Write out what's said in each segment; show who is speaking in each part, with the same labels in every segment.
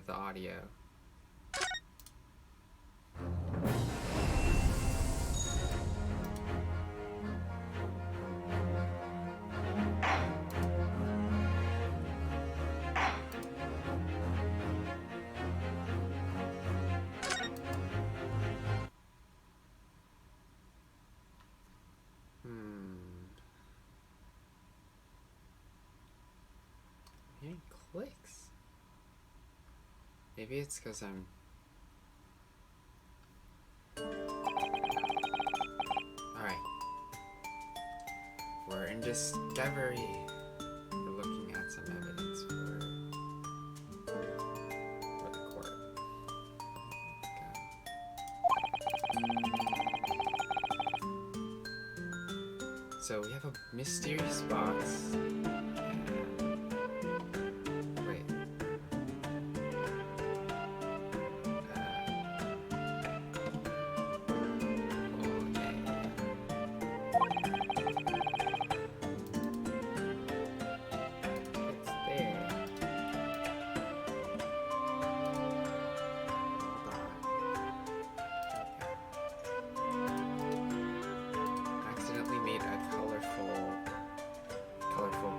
Speaker 1: with the audio. Any clicks? Maybe it's because I'm... Alright. We're in discovery. We're looking at some evidence for the court. So we have a mysterious box. Wait.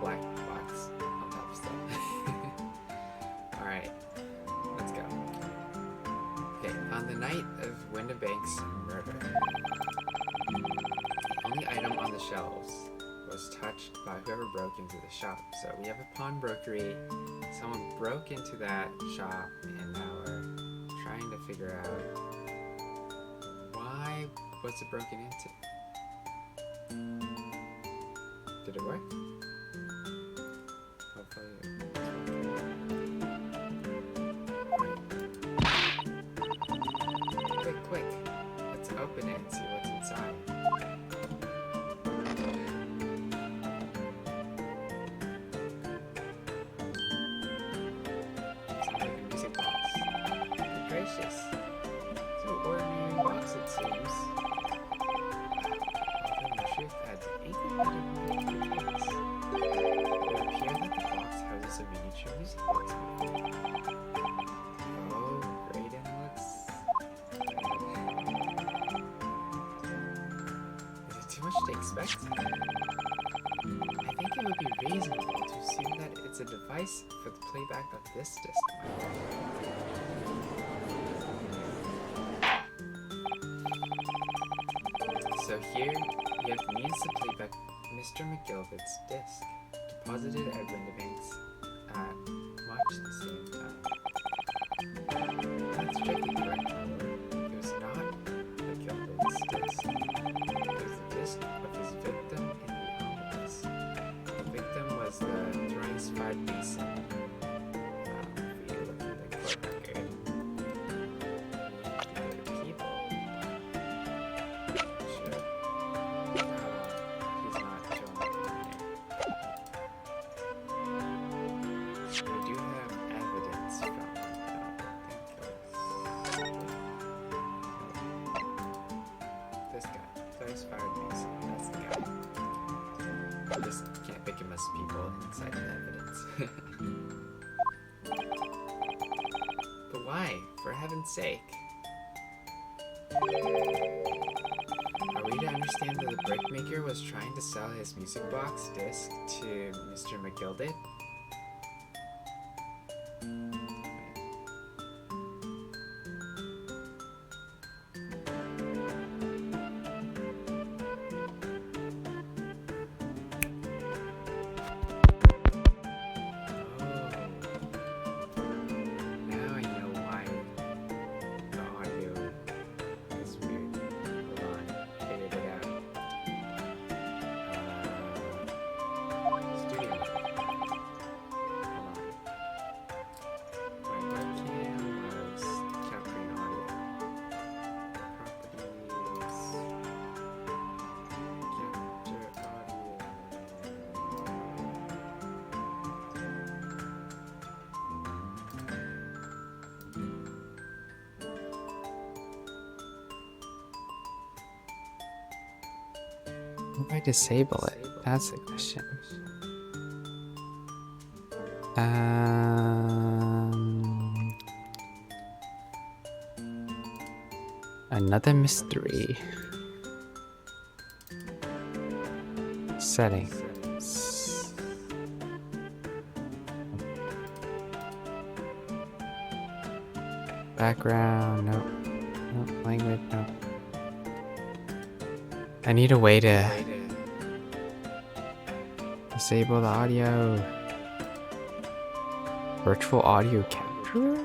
Speaker 1: Black box on top of stuff. Alright, let's go. Okay, on the night of Windibank's murder, the only item on the shelves was touched by whoever broke into the shop. So we have a pawnbrokery. Someone broke into that shop, and now we're trying to figure out why was it broken into? Did it work? Quick, let's open it and see what's inside. Sounds like a music box. Good gracious. So ordinary box it seems. Although the truth adds anything but a miniature box. It would appear that the box houses a miniature music box. To expect. I think it would be reasonable to assume that it's a device for the playback of this disc. So here we have the means to play back Mr. McGilvett's disc, deposited at Windibank's at much the same time. That's strictly correct, however. It was not McGilvett's disc. Of his victim in the omnibus. The victim was the thrice-fired Mason. If you look at the court record, the people should. He's not showing up here. We do have evidence from this guy. Thrice-fired Mason. That's the guy. I just can't pick him as people inside the evidence. But why? For heaven's sake. Are we to understand that the brickmaker was trying to sell his music box disc to Mr. McGildet? How do I disable it? That's the question.
Speaker 2: Another mystery. Settings. Background, no. No. Language, no. I need a way to disable the audio. Virtual audio capture?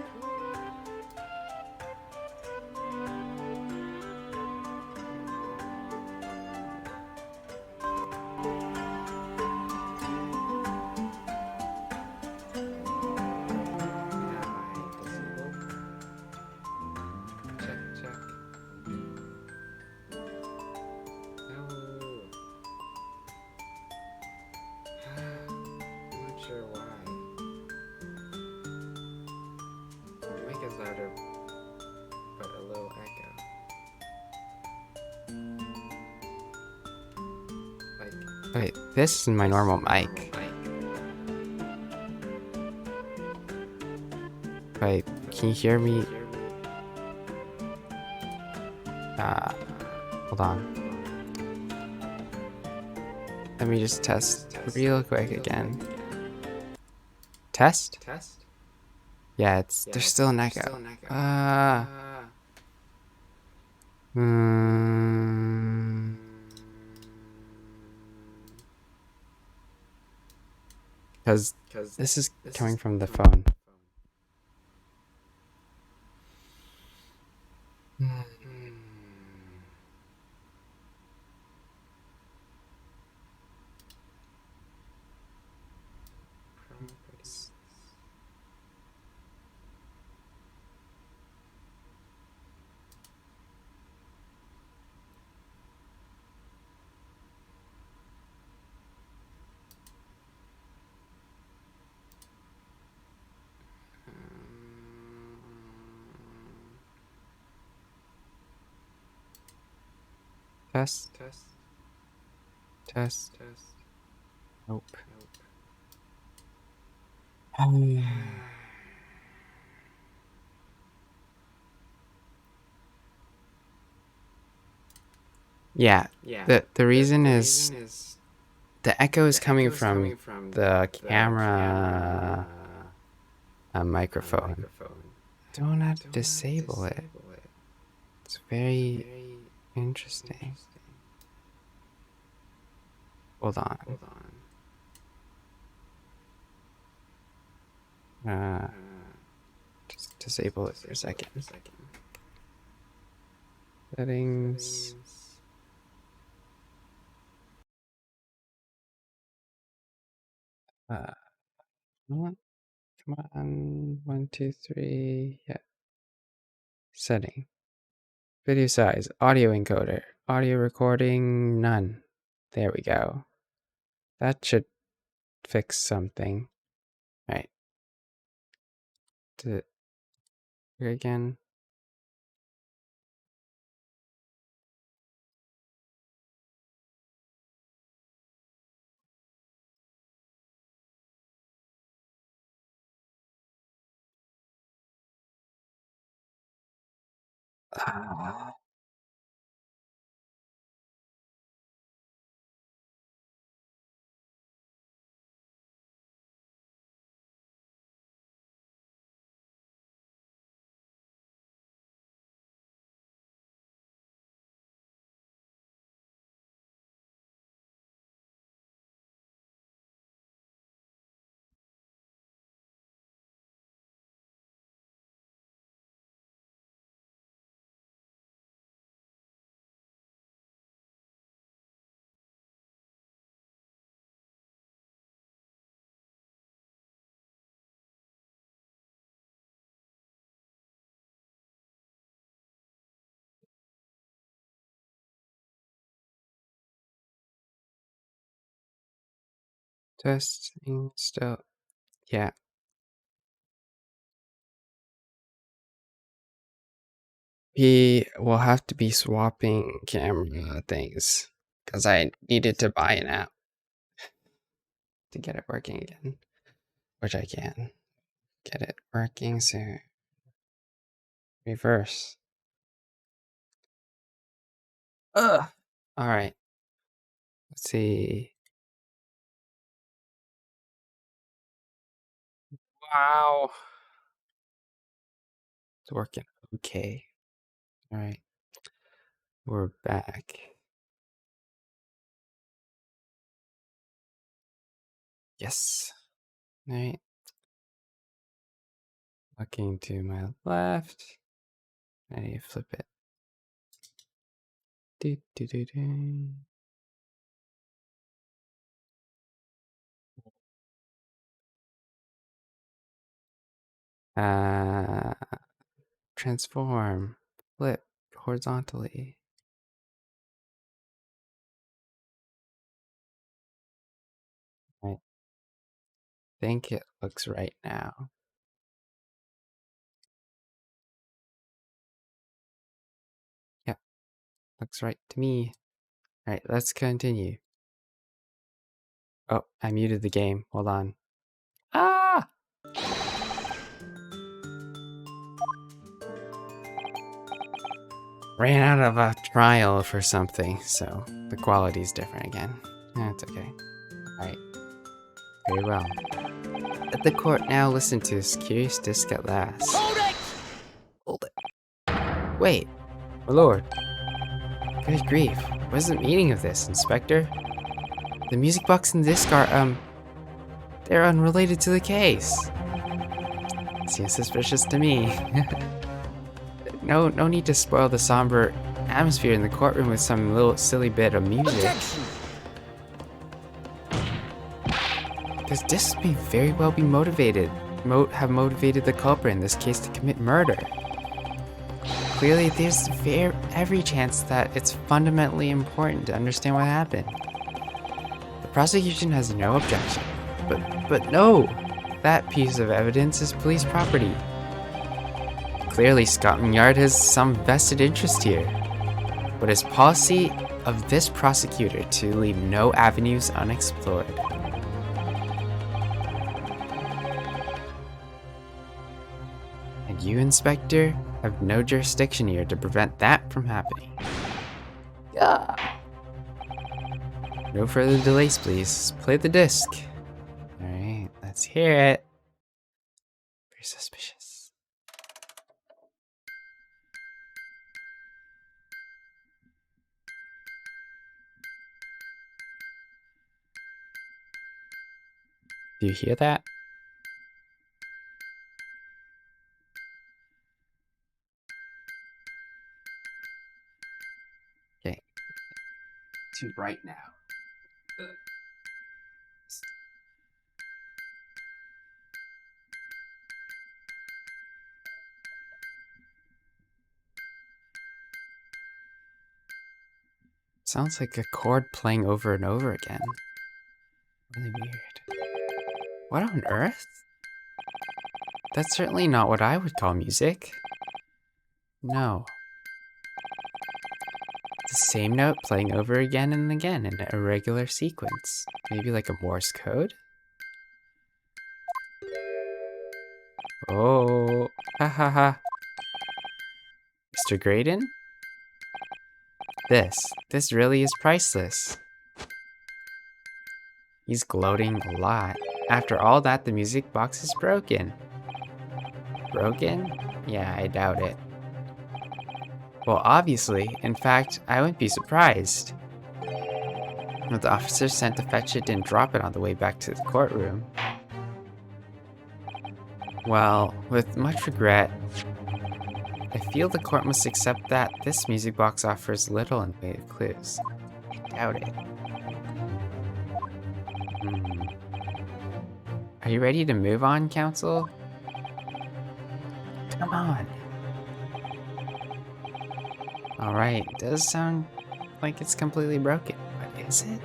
Speaker 1: Check, check. No. I'm not sure why. Make it louder, but a little echo. Like,
Speaker 2: Wait, this is my normal mic. Wait, can you hear me? Hold on. Let me just test real quick again. Test?
Speaker 1: Test?
Speaker 2: Yeah, there's still an echo. Because this is coming from the phone.
Speaker 1: Chronicles.
Speaker 2: Test,
Speaker 1: Test.
Speaker 2: test.
Speaker 1: Test.
Speaker 2: Nope. Yeah, the reason is the echo is coming from the camera microphone. Don't have to disable it. It's very interesting. Hold on. Just disable it for a second. Settings. Come on. 1, 2, 3. Yeah. Setting. Video size. Audio encoder. Audio recording. None. There we go. That should fix something. Right. Do it again. Testing still. Yeah. We will have to be swapping camera things because I needed to buy an app to get it working again, which I can get it working soon. Reverse. Ugh. All right. Let's see. Wow. It's working. Okay. All right. We're back. Yes. All right. Looking to my left. I need to flip it. Do, do, do, do. Uh, transform. Flip horizontally. I think it looks right now. Yep. Looks right to me. All right. Let's continue. Oh, I muted the game. Hold on. Ah! Ran out of a trial for something, so the quality's different again. That's okay. Alright. Very well. Let the court now listen to this curious disc at last.
Speaker 3: Hold it!
Speaker 2: Hold it. Wait. My lord. Good grief. What is the meaning of this, Inspector? The music box and the disc are, they're unrelated to the case. Seems suspicious to me. No need to spoil the somber atmosphere in the courtroom with some little silly bit of music.
Speaker 3: Objection!
Speaker 2: This disc may very well be motivated, have motivated the culprit in this case to commit murder. Clearly, there's every chance that it's fundamentally important to understand what happened. The prosecution has no objection, but no, that piece of evidence is police property. Clearly, Scotland Yard has some vested interest here, but it's policy of this prosecutor to leave no avenues unexplored. And you, Inspector, have no jurisdiction here to prevent that from happening. Yeah. No further delays, please. Play the disc. Alright, let's hear it. Very suspicious. Do you hear that? Okay. Too bright now. Sounds like a chord playing over and over again. Really weird. What on earth? That's certainly not what I would call music. No. The same note playing over again and again in a irregular sequence. Maybe like a Morse code? Oh, ha ha ha. Mr. Graydon? This really is priceless. He's gloating a lot. After all that, the music box is broken. Broken? Yeah, I doubt it. Well, obviously. In fact, I wouldn't be surprised. But the officer sent to fetch it didn't drop it on the way back to the courtroom. Well, with much regret, I feel the court must accept that this music box offers little in way of clues. I doubt it. Are you ready to move on, counsel? Come on. Alright, it does sound like it's completely broken, but is it?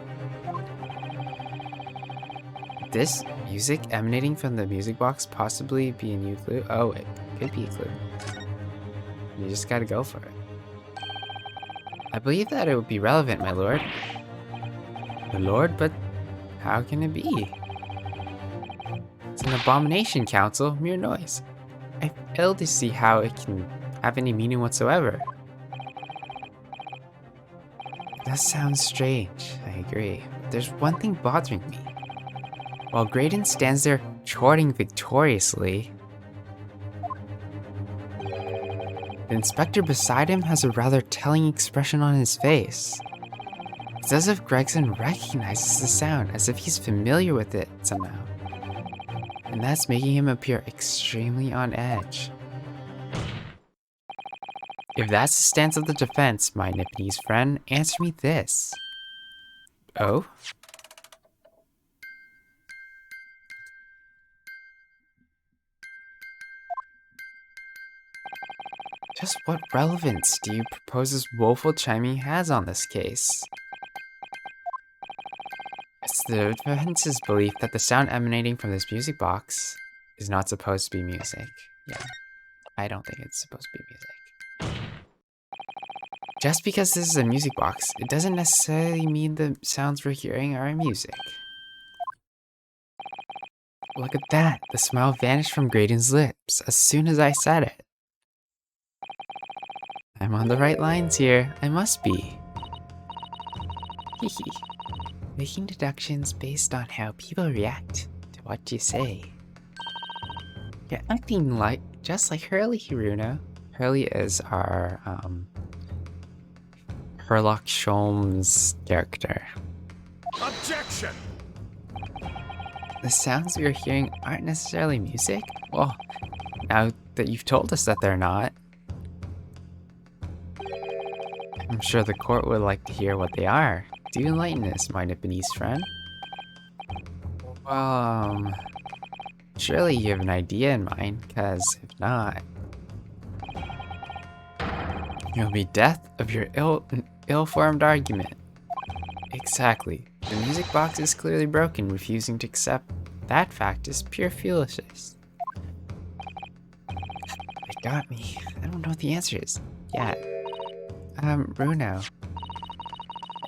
Speaker 2: This music emanating from the music box possibly be a new clue? Oh, it could be a clue. You just gotta go for it. I believe that it would be relevant, my lord. My lord, but how can it be? It's an abomination, counsel. Mere noise. I fail to see how it can have any meaning whatsoever.
Speaker 1: That sounds strange, I agree. But there's one thing bothering me. While Graydon stands there charting victoriously, the inspector beside him has a rather telling expression on his face. It's as if Gregson recognizes the sound, as if he's familiar with it somehow. And that's making him appear extremely on edge. If that's the stance of the defense, my Nipponese friend, answer me this. Oh? Just what relevance do you propose this woeful chiming has on this case? It's the defense's belief that the sound emanating from this music box is not supposed to be music. Yeah, I don't think it's supposed to be music. Just because this is a music box, it doesn't necessarily mean the sounds we're hearing are music. Look at that, the smile vanished from Graydon's lips as soon as I said it. I'm on the right lines here, I must be. Hehe. Making deductions based on how people react to what you say. You're acting just like Hurley, Hiruna. Hurley is our Herlock Sholmes character.
Speaker 3: Objection!
Speaker 1: The sounds we are hearing aren't necessarily music? Well, now that you've told us that they're not, I'm sure the court would like to hear what they are. Do enlighten us, my Nipponese friend. Well, surely you have an idea in mind, because if not, it'll be death of your ill-formed argument. Exactly. The music box is clearly broken. Refusing to accept that fact is pure foolishness. They got me. I don't know what the answer is. Yeah. Bruno.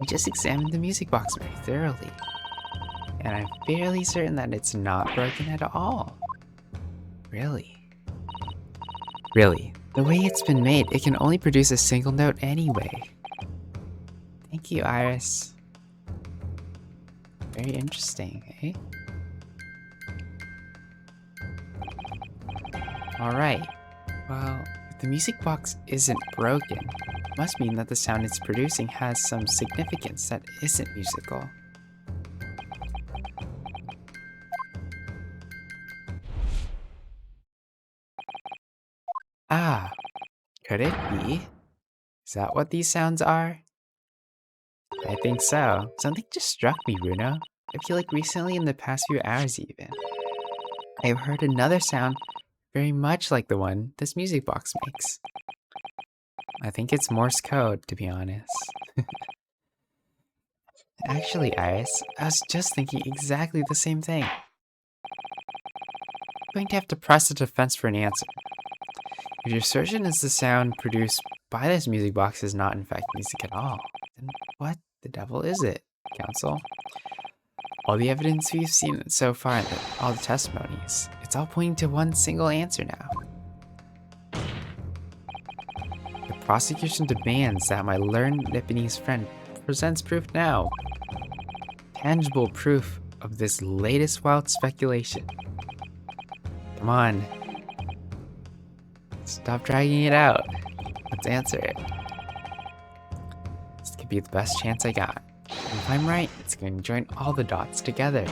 Speaker 1: I just examined the music box very thoroughly. And I'm fairly certain that it's not broken at all. Really? Really. The way it's been made, it can only produce a single note anyway. Thank you, Iris. Very interesting, eh? Alright. Well, if the music box isn't broken, it must mean that the sound it's producing has some significance that isn't musical. Ah, could it be? Is that what these sounds are? I think so. Something just struck me, Bruno. I feel like recently, in the past few hours even, I've heard another sound very much like the one this music box makes. I think it's Morse code, to be honest. Actually, Iris, I was just thinking exactly the same thing. I'm going to have to press the defense for an answer. If your assertion is the sound produced by this music box is not in fact music at all, then what the devil is it, counsel? All the evidence we've seen so far, all the testimonies, it's all pointing to one single answer now. The prosecution demands that my learned Nipponese friend presents proof now. Tangible proof of this latest wild speculation. Come on. Stop dragging it out. Let's answer it. This could be the best chance I got. And if I'm right, it's going to join all the dots together.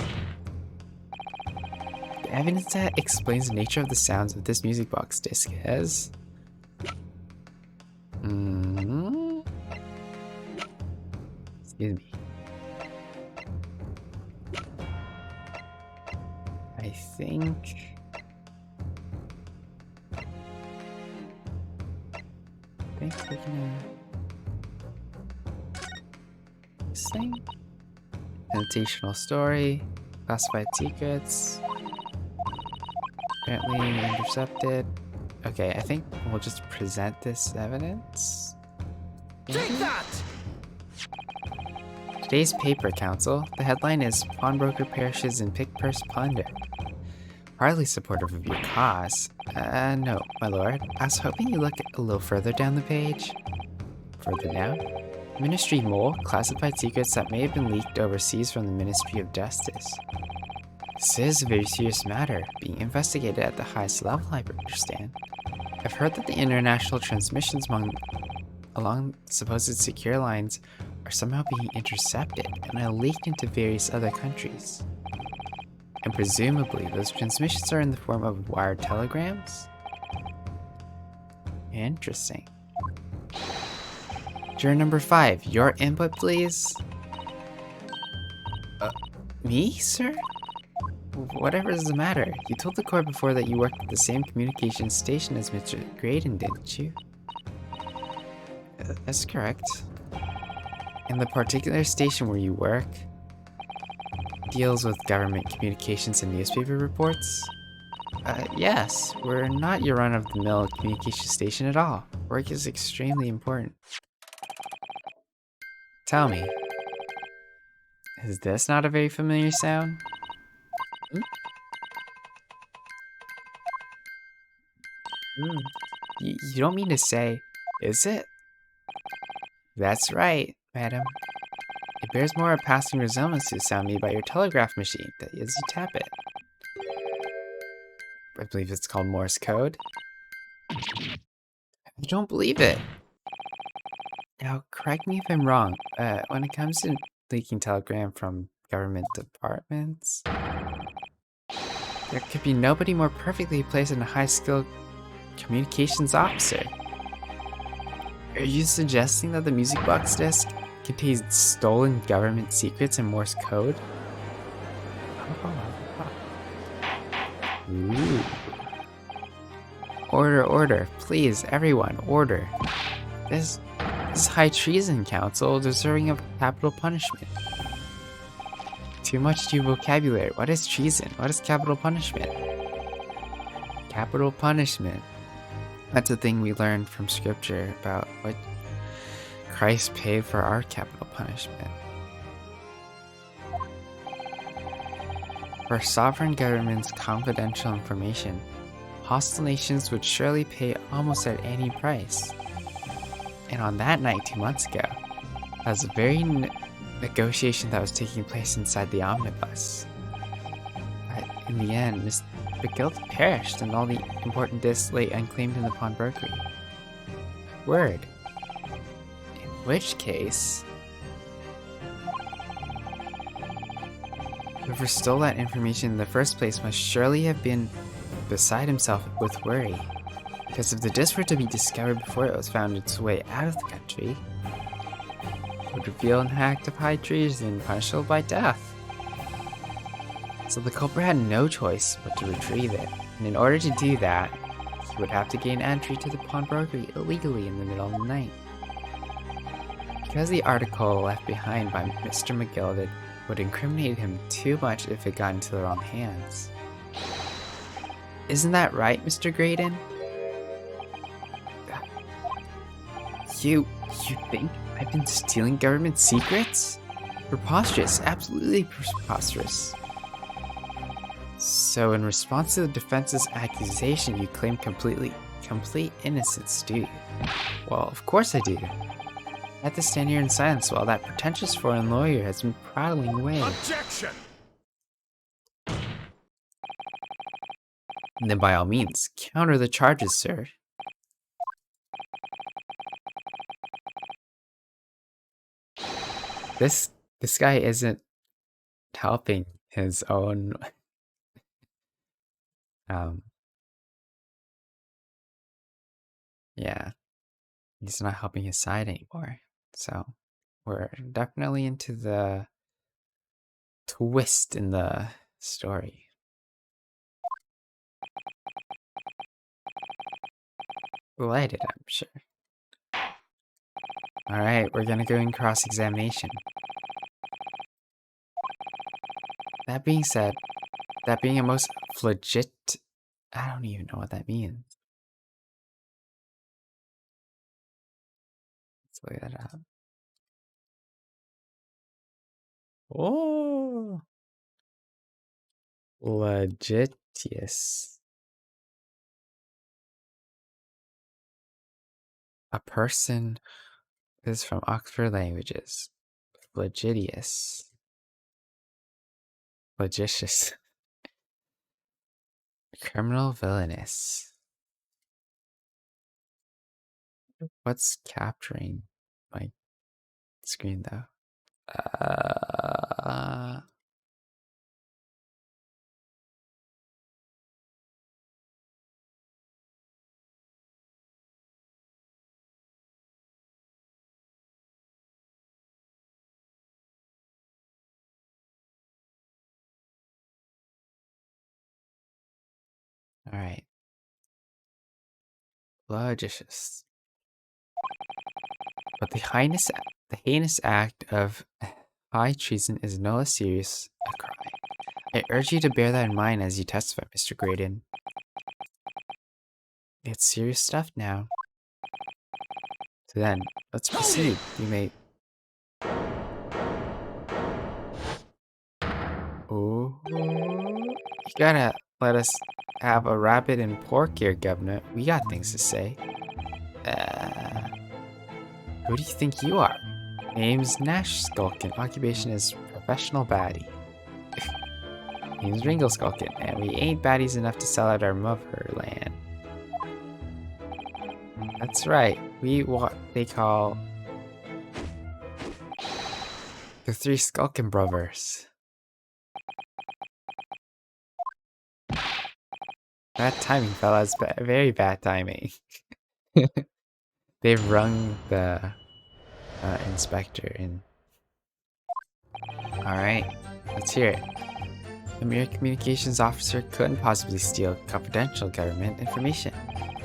Speaker 1: The evidence that explains the nature of the sounds of this music box disc is... Excuse me. I think we're gonna... This thing? Annotational story. Classified secrets. Apparently intercepted. Okay, I think we'll just present this evidence.
Speaker 3: Take that!
Speaker 1: Today's paper, counsel. The headline is Pawnbroker Perishes in Pick Purse Plunder. Hardly supportive of your cause. No, my lord. I was hoping you look a little further down the page. Further down? Ministry mole classified secrets that may have been leaked overseas from the Ministry of Justice. This is a very serious matter, being investigated at the highest level, I understand. I've heard that the international transmissions along supposed secure lines are somehow being intercepted and are leaked into various other countries. And presumably, those transmissions are in the form of wired telegrams? Interesting. Juror number 5, your input, please. Me, sir? Whatever is the matter? You told the court before that you worked at the same communications station as Mr. Graydon, didn't you? That's correct. And the particular station where you work deals with government communications and newspaper reports? Yes, we're not your run-of-the-mill communication station at all. Work is extremely important. Tell me, is this not a very familiar sound? You don't mean to say, is it? That's right, madam. It bears more a passing resemblance to the sound made by your telegraph machine as you tap it. I believe it's called Morse code. I don't believe it. Now, correct me if I'm wrong. When it comes to leaking telegram from government departments, there could be nobody more perfectly placed than a high-skilled communications officer. Are you suggesting that the music box disc contains stolen government secrets and Morse code? Ooh. Order, please, everyone, order. This is high treason, counsel, deserving of capital punishment. Too much new vocabulary. What is treason? What is capital punishment? Capital punishment. That's a thing we learned from scripture about what Christ paid for our capital punishment. For sovereign governments' confidential information, hostile nations would surely pay almost at any price. And on that night 2 months ago, that was the very negotiation that was taking place inside the omnibus. In the end, Miss McGill perished and all the important discs lay unclaimed in the pawnbrokery. Word. In which case, whoever stole that information in the first place must surely have been beside himself with worry. Because if the disc were to be discovered before it was found its way out of the country, it would reveal an act of high treason punishable by death. So the culprit had no choice but to retrieve it, and in order to do that, he would have to gain entry to the pawnbrokery illegally in the middle of the night. Because the article left behind by Mr. McGilvin would incriminate him too much if it got into the wrong hands. Isn't that right, Mr. Graydon? You think I've been stealing government secrets? Preposterous, absolutely preposterous. So in response to the defense's accusation, you claim complete innocence, do you? Well, of course I do. I have to stand here in silence while that pretentious foreign lawyer has been prattling away.
Speaker 3: Objection!
Speaker 1: And then by all means, counter the charges, sir. This guy isn't helping his own yeah, he's not helping his side anymore. So we're definitely into the twist in the story. Delighted, I'm sure. Alright, we're gonna go in cross-examination. That being said, that being a most legit... I don't even know what that means. Let's look that up. Oh! Legitious. A person This is from Oxford Languages. Flagitious. Flagitious. Criminal villainous. What's capturing my screen though? All right. Flagitious. But the heinous act of high treason is no less serious a crime. I urge you to bear that in mind as you testify, Mr. Graydon. It's serious stuff now. So then, let's proceed. You may... Oh, you gotta let us have a rabbit and pork here, Governor. We got things to say. Who do you think you are? Name's Nash Skulkin. Occupation is professional baddie. Name's Ringo Skulkin, and we ain't baddies enough to sell out our motherland. That's right. We what they call the three Skulkin brothers. Bad timing, fellas. Very bad timing. They've rung the inspector in. Alright, let's hear it. A mere communications officer couldn't possibly steal confidential government information.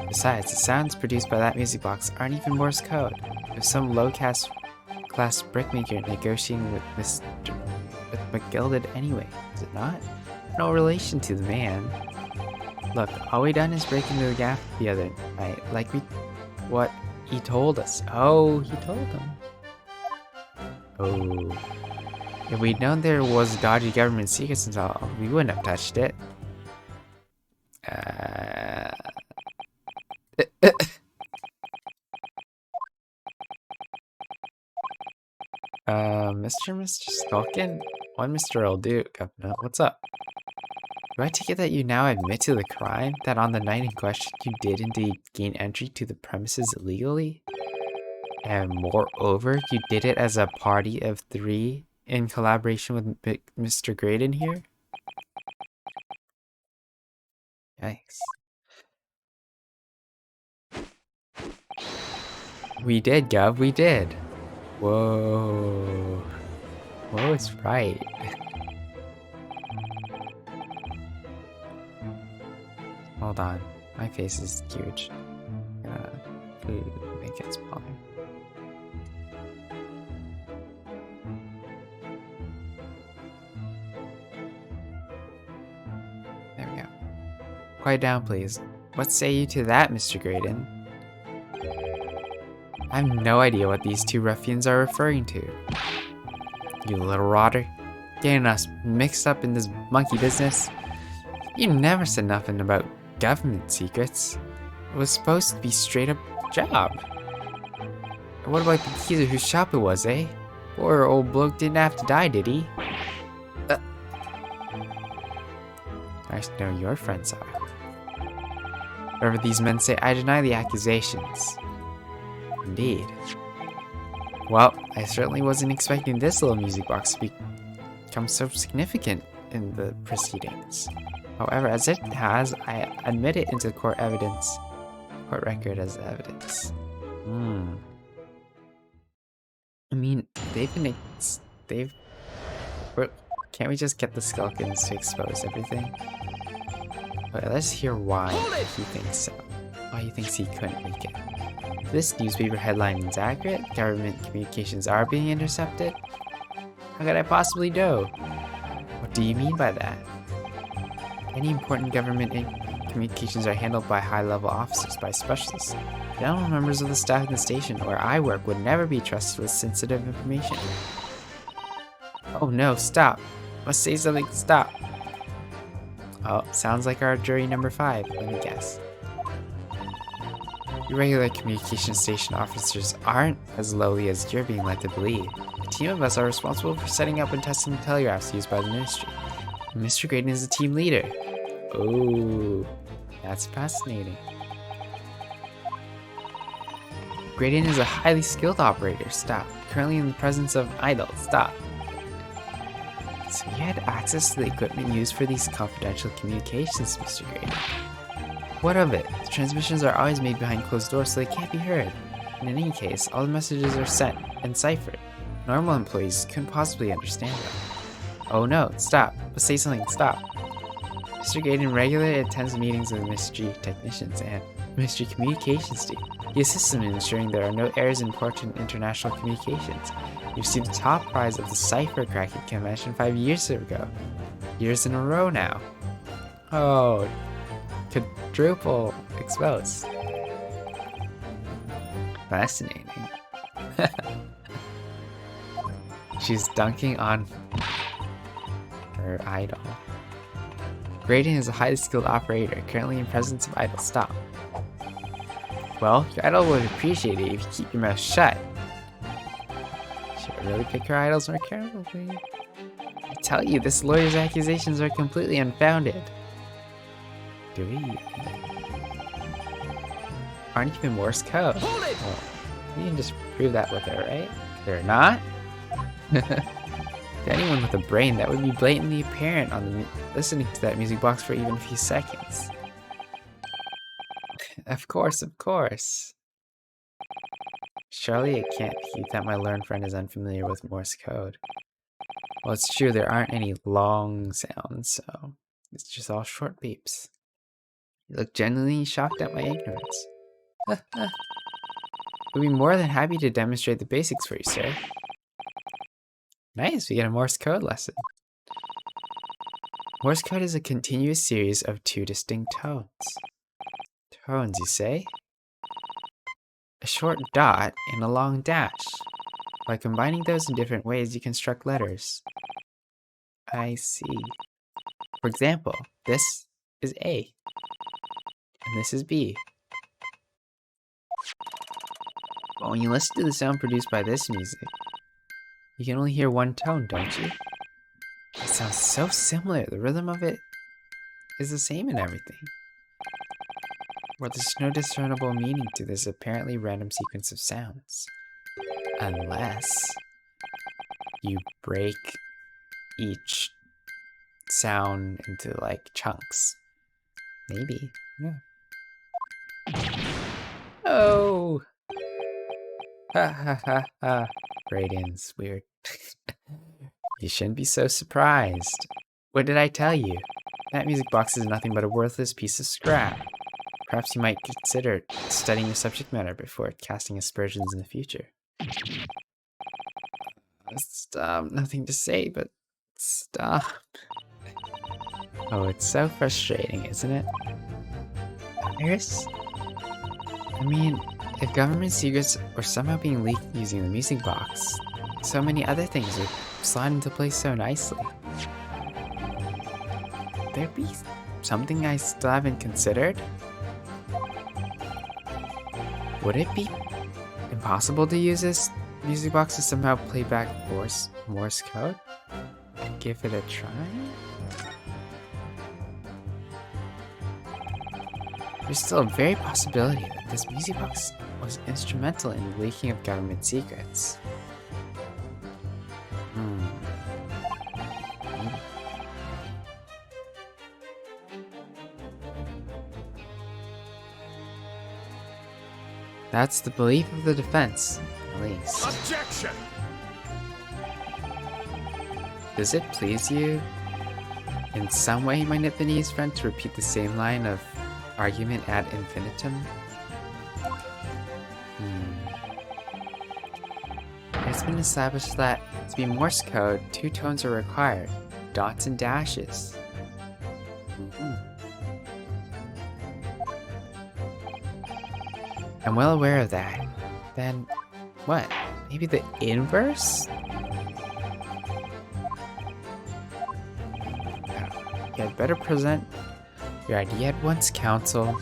Speaker 1: Besides, the sounds produced by that music box aren't even Morse code. If some low-class brickmaker negotiating with McGilded anyway, is it not? No relation to the man. Look, all we done is break into the gap the other night, like what he told us. Oh, he told them. Oh. If we'd known there was dodgy government secrets and all, we wouldn't have touched it. Mr. Skulkin? One Mr. will do, Governor. What's up? Do I take it that you now admit to the crime? That on the night in question you did indeed gain entry to the premises illegally? And moreover, you did it as a party of three in collaboration with Mr. Graydon here? Yikes. We did, Gov, we did. Whoa. Whoa, it's right. Hold on. My face is huge. I'm gonna make it smaller. There we go. Quiet down, please. What say you to that, Mr. Graydon? I have no idea what these two ruffians are referring to. You little rotter. Getting us mixed up in this monkey business. You never said nothing about government secrets. It was supposed to be straight up job. What about the geezer whose shop it was, eh? Poor old bloke didn't have to die, did he? Nice to know your friends are. Whatever these men say, I deny the accusations. Indeed. Well, I certainly wasn't expecting this little music box to become so significant in the proceedings. However, as it has, I admit it into court record as evidence. I mean, can't we just get the Skulkins to expose everything? But let's hear why he thinks so. Why he thinks he couldn't make it. This newspaper headline is accurate. Government communications are being intercepted. How could I possibly know? What do you mean by that? Any important government communications are handled by high-level officers, by specialists. General members of the staff in the station where I work would never be trusted with sensitive information. Oh no, stop. Must say something, stop. Oh, sounds like our jury number 5, let me guess. Your regular communication station officers aren't as lowly as you're being led to believe. A team of us are responsible for setting up and testing the telegraphs used by the ministry. Mr. Graydon is the team leader. Oh, that's fascinating. Graydon is a highly skilled operator. Stop. Currently in the presence of idol. Stop. So you had access to the equipment used for these confidential communications, Mr. Graydon. What of it? The transmissions are always made behind closed doors, so they can't be heard. In any case, all the messages are sent and ciphered. Normal employees couldn't possibly understand them. Oh no, stop. But say something, stop. Mr. Graydon regularly attends meetings with Mystery technicians and Mystery communications team. He assists them in ensuring there are no errors in important international communications. He received the top prize of the cipher cracking convention 5 years ago. Years in a row now. Oh, quadruple exposed. Fascinating. She's dunking on her idol. Graydon is a highly skilled operator, currently in presence of idol. Stop. Well, your idol would appreciate it if you keep your mouth shut. Should I really pick her idols more carefully? I tell you, this lawyer's accusations are completely unfounded. Do we? Aren't even Morse code.
Speaker 3: Hold it!
Speaker 1: Well, you can just prove that with her, right? They're not? To anyone with a brain, that would be blatantly apparent on the listening to that music box for even a few seconds. Of course, of course. Surely it can't be that my learned friend is unfamiliar with Morse code. Well, it's true, there aren't any long sounds, so it's just all short beeps. You look genuinely shocked at my ignorance. I'd be more than happy to demonstrate the basics for you, sir. Nice, we get a Morse code lesson. Morse code is a continuous series of 2 distinct tones. Tones, you say? A short dot and a long dash. By combining those in different ways, you construct letters. I see. For example, this is A, and this is B. But when you listen to the sound produced by this music, you can only hear one tone, don't you? It sounds so similar. The rhythm of it is the same in everything. But there's no discernible meaning to this apparently random sequence of sounds. Unless you break each sound into like chunks. Maybe. Yeah. Oh! Ha ha ha ha. Graydon's weird. You shouldn't be so surprised. What did I tell you? That music box is nothing but a worthless piece of scrap. Perhaps you might consider studying the subject matter before casting aspersions in the future. Stop. Nothing to say, but stop. Oh, it's so frustrating, isn't it? Iris? I mean, if government secrets were somehow being leaked using the music box, so many other things would slide into place so nicely. Would there be something I still haven't considered? Would it be impossible to use this music box to somehow play back Morse code? Give it a try? There's still a very possibility that this music box was instrumental in the leaking of government secrets. Maybe. That's the belief of the defense, at least.
Speaker 3: Objection!
Speaker 1: Does it please you in some way, my Nipponese friend, to repeat the same line of argument ad infinitum? It's been established that to be Morse code, 2 tones are required, dots and dashes. I'm well aware of that. Then, what? Maybe the inverse? You had better present your idea at once, counsel.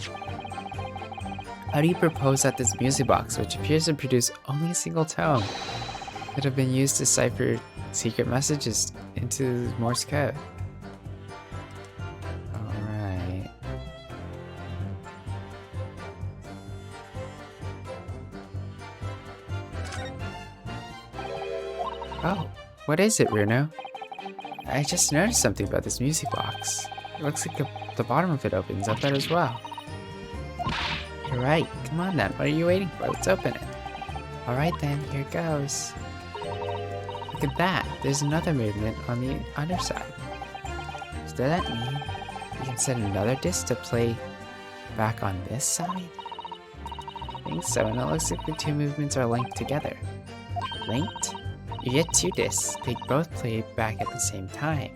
Speaker 1: How do you propose that this music box, which appears to produce only a single tone, could have been used to cipher secret messages into Morse code? Alright. Oh, what is it, Bruno? I just noticed something about this music box. It looks like the bottom of it opens up as well. You're right. Come on then. What are you waiting for? Let's open it. Alright then, here goes. Look at that. There's another movement on the underside. Does that mean we can set another disc to play back on this side? I think so, and it looks like the two movements are linked together. Linked? You get two discs. They both play back at the same time.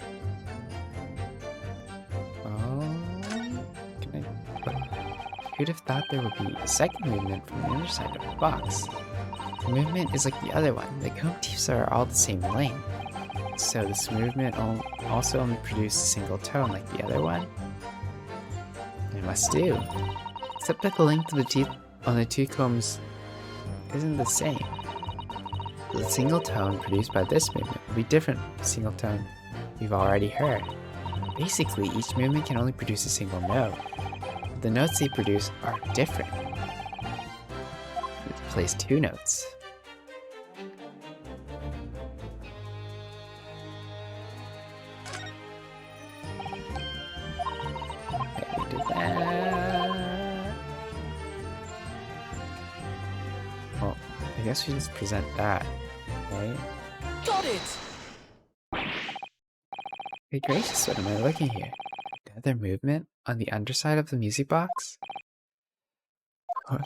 Speaker 1: Oh, who'd have thought there would be a second movement from the other side of the box? The movement is like the other one. The motifs are all the same length. So this movement also only produces a single tone like the other one? It must do. Except that the length of the teeth on the two combs isn't the same. The single tone produced by this movement will be different from the single tone we've already heard. Basically, each movement can only produce a single note. But the notes they produce are different. It plays two notes. Okay, we did that. Well, I guess we just present that. Right?
Speaker 3: Got it!
Speaker 1: Hey gracious, what am I looking here? Another movement on the underside of the music box? What?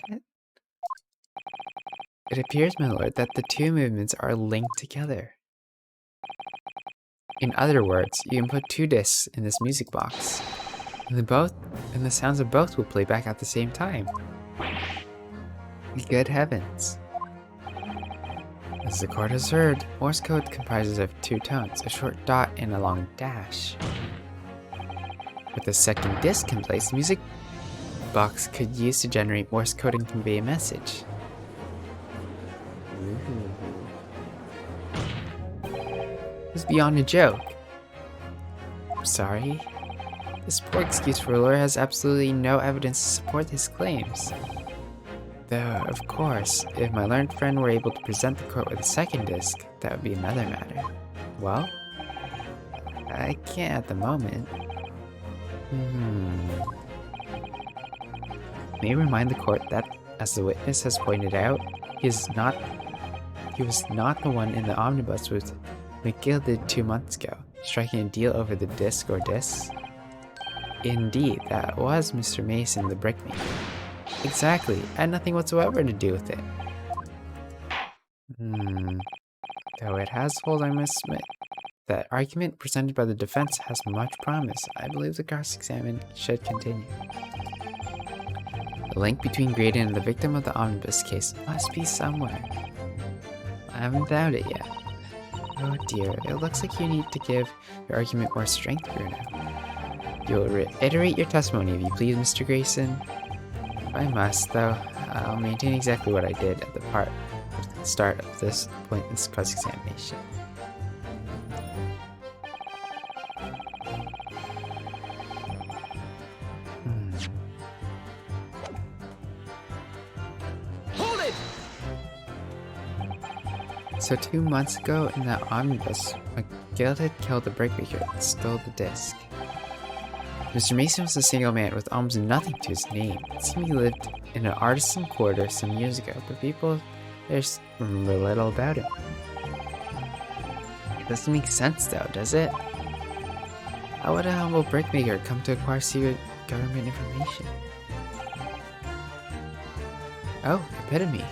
Speaker 1: It appears, my lord, that the two movements are linked together. In other words, you can put two discs in this music box, and the sounds of both will play back at the same time. Good heavens. As the court has heard, Morse code comprises of two tones, a short dot and a long dash. With a second disc in place, the music box could use to generate Morse code and convey a message. Ooh. It's beyond a joke. I'm sorry. This poor excuse ruler has absolutely no evidence to support his claims. Though, of course, if my learned friend were able to present the court with a second disc, that would be another matter. Well, I can't at the moment. May I remind the court that, as the witness has pointed out, he was not the one in the omnibus with McGill did 2 months ago, striking a deal over the disc or discs. Indeed, that was Mr. Mason, the brickmaker. Exactly, I had nothing whatsoever to do with it. Though it has hold, I must admit, that argument presented by the defense has much promise. I believe the cross-examination should continue. The link between Graydon and the victim of the omnibus case must be somewhere. I haven't found it yet. Oh dear, it looks like you need to give your argument more strength, Bruno. You'll reiterate your testimony if you please, Mr. Grayson. If I must, though, I'll maintain exactly what I did at the start of this point in this cross-examination.
Speaker 3: Hold it!
Speaker 1: So 2 months ago in that omnibus, McGill had killed the brickmaker and stole the disc. Mr. Mason was a single man with almost nothing to his name. It seemed he lived in an artisan quarter some years ago, but people there remember little about him. It doesn't make sense though, does it? How would a humble brickmaker come to acquire secret government information? Oh, epitome.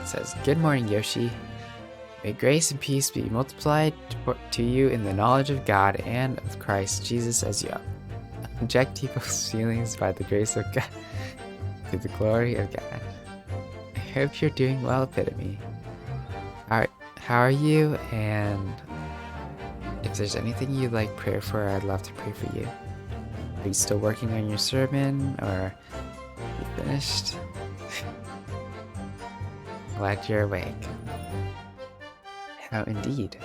Speaker 1: It says, "Good morning, Yoshi. May grace and peace be multiplied to you in the knowledge of God and of Christ Jesus as you inject people's feelings by the grace of God to the glory of God. I hope you're doing well, epitome. Alright, how are you? And if there's anything you'd like prayer for, I'd love to pray for you. Are you still working on your sermon, or you finished?" glad you're awake. How indeed.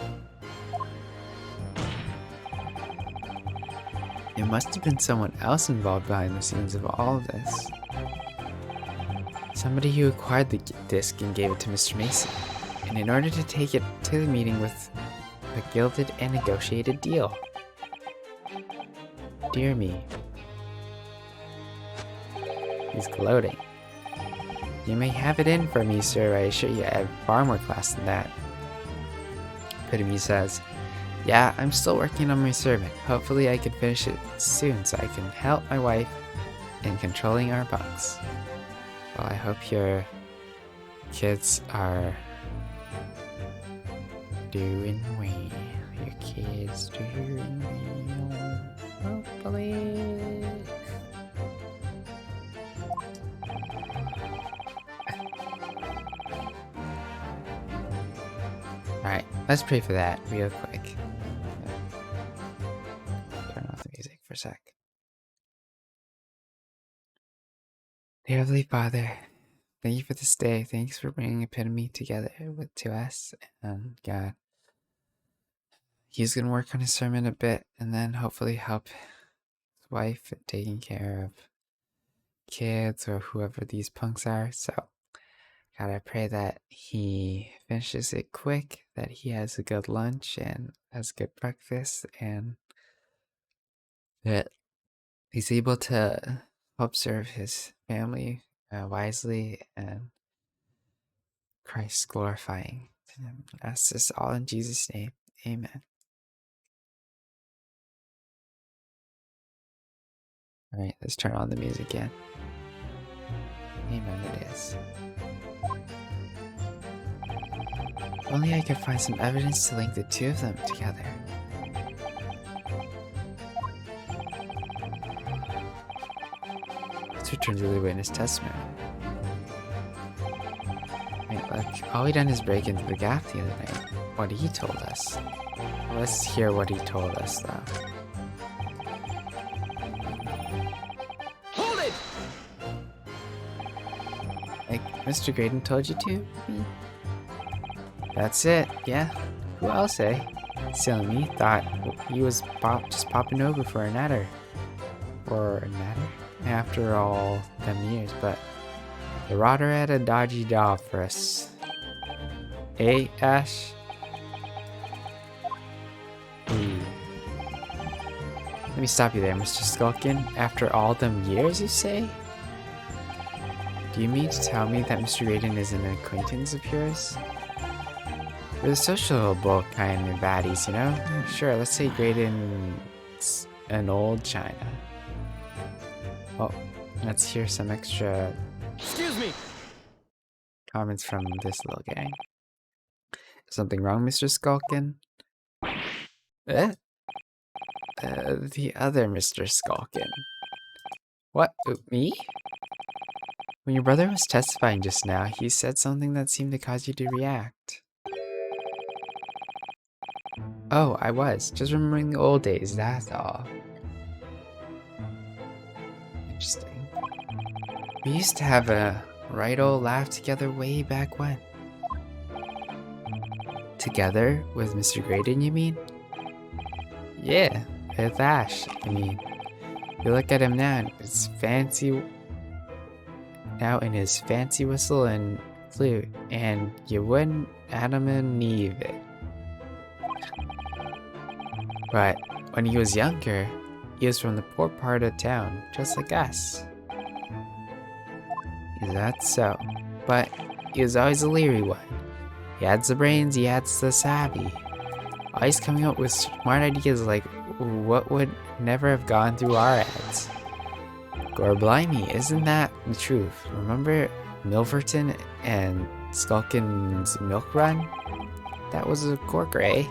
Speaker 1: It must have been someone else involved behind the scenes of all of this. Somebody who acquired the disc and gave it to Mr. Mason, and in order to take it to the meeting with a gilded and negotiated deal. Dear me. He's gloating. You may have it in for me, sir. I assure you I have far more class than that. Epitome says, yeah, I'm still working on my sermon. Hopefully I can finish it soon so I can help my wife in controlling our bugs. Well, I hope your kids are doing well. Your kids doing well. Hopefully. Alright, let's pray for that real quick. Turn off the music for a sec. Dear Heavenly Father, thank you for this day. Thanks for bringing Epitome together to us. And God, he's going to work on his sermon a bit and then hopefully help his wife in taking care of kids or whoever these punks are. So, God, I pray that he finishes it quick, that he has a good lunch and has a good breakfast, and that he's able to help serve his family wisely and Christ glorifying. Ask this all in Jesus' name. Amen. Alright, let's turn on the music again. Amen, it is. If only I could find some evidence to link the two of them together. Let's return to the witness testimony. Right, look, all we done is break into the gap the other night. What he told us. Let's hear what he told us, though.
Speaker 3: Hold it!
Speaker 1: Like Mr. Graydon told you to? That's it, yeah. Who else, eh? Silly me thought he was just popping over for a natter. For a natter? After all them years, but the rotter had a dodgy job for us. Eh, Ash? Ooh. Let me stop you there, Mr. Skulkin. After all them years, you say? Do you mean to tell me that Mr. Graydon is an acquaintance of yours? We're the sociable kind of baddies, you know? Sure, let's say Graydon's an old China. Well, let's hear some extra
Speaker 3: Excuse me!
Speaker 1: comments from this little gang. Something wrong, Mr. Skulkin? Eh? The other Mr. Skulkin. What? Me? When your brother was testifying just now, he said something that seemed to cause you to react. Oh, I was. Just remembering the old days, that's all. Interesting. We used to have a right old laugh together way back when. Together with Mr. Graydon, you mean? Yeah, with Ash. I mean, you look at him now, it's fancy. Now in his fancy whistle and flute, and you wouldn't Adam and Eve it. But when he was younger, he was from the poor part of town, just like us. Is that so? But he was always a leery one. He had the brains, he had the savvy. Always coming up with smart ideas like what would never have gone through our heads. Gore blimey, isn't that the truth? Remember Milverton and Skulkin's milk run? That was a corker, eh?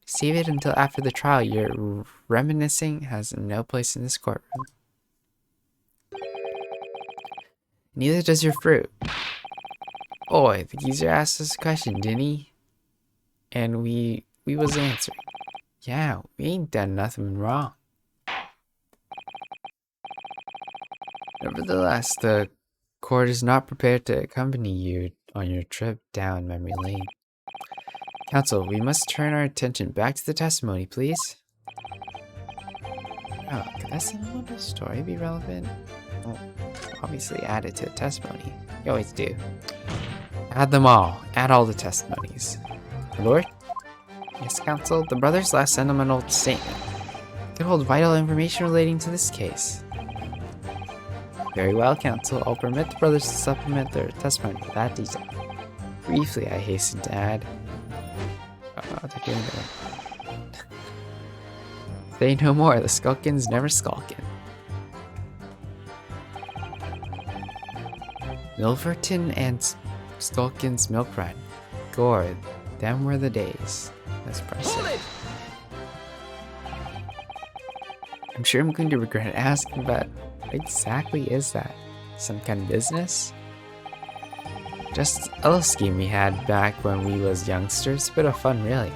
Speaker 1: Save it until after the trial. Your reminiscing has no place in this courtroom. Neither does your fruit. Oi, the geezer asked us a question, didn't he? And we was answering. Yeah, we ain't done nothing wrong. Nevertheless, the court is not prepared to accompany you on your trip down memory lane. Counsel, we must turn our attention back to the testimony, please. Oh, could that sentimental story be relevant? Well, obviously add it to the testimony. You always do. Add them all. Add all the testimonies. My lord? Yes, counsel. The brother's last sentimental statement could hold vital information relating to this case. Very well, counsel. I'll permit the brothers to supplement their testimony with that detail. Briefly, I hasten to add. They're doing it. Say no more. The skulkins never skulkin. Milverton and Skulkin's milk run. Gore, them were the days. That's impressive. I'm sure I'm going to regret asking, but what exactly is that? Some kind of business? Just a little scheme we had back when we was youngsters. A bit of fun, really.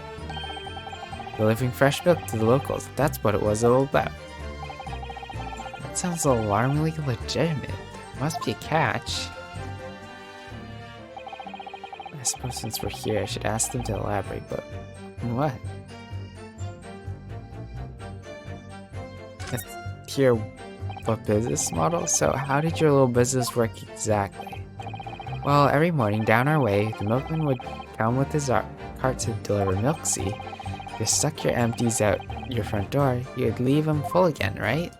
Speaker 1: Delivering fresh milk to the locals. That's what it was all about. That sounds alarmingly legitimate. There must be a catch. I suppose since we're here, I should ask them to elaborate, but what? Let's hear what business model? So how did your little business work exactly? Well, every morning down our way, the milkman would come with his cart to deliver milk. See, if you stuck your empties out your front door, you'd leave them full again, right?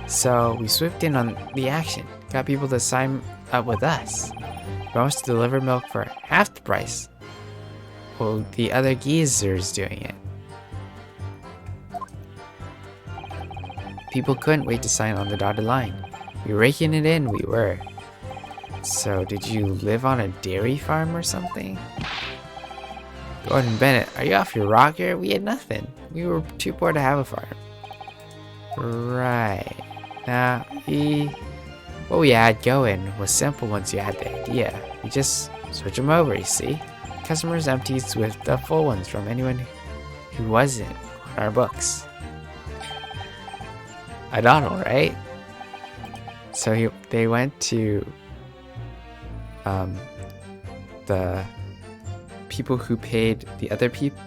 Speaker 1: So we swooped in on the action, got people to sign up with us. Promised to deliver milk for half the price. Well, the other geezer's doing it. People couldn't wait to sign on the dotted line. We were raking it in, we were. So, did you live on a dairy farm or something? Gordon Bennett, are you off your rocker? We had nothing. We were too poor to have a farm. Right. Now, what we had going was simple once you had the idea. We just switch them over, you see? Customers empties with the full ones from anyone who wasn't on our books. I don't know, right? So they went to the people who paid the other people,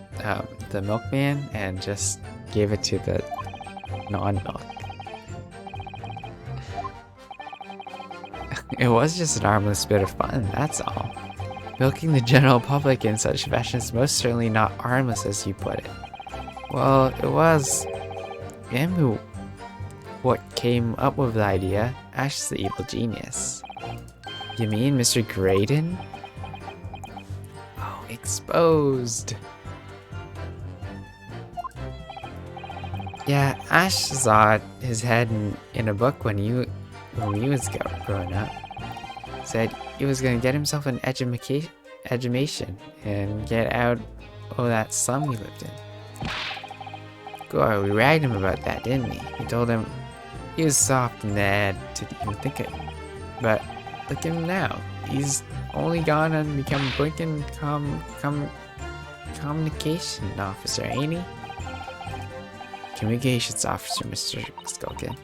Speaker 1: the milkman, and just gave it to the non-milk. It was just an harmless bit of fun, that's all. Milking the general public in such fashion is most certainly not harmless as you put it. Well, it was him who came up with the idea. Ash is the evil genius. You mean Mr. Graydon? Oh, exposed. Yeah, Ash saw his head in a book when he was growing up. Said he was gonna get himself an education and get out of that slum he lived in. Gore, we ragged him about that, didn't we? We told him he was soft in the head to even think it. But look at him now. He's only gone and become a blinking communication officer, ain't he? Communications officer, Mr. Skulkin.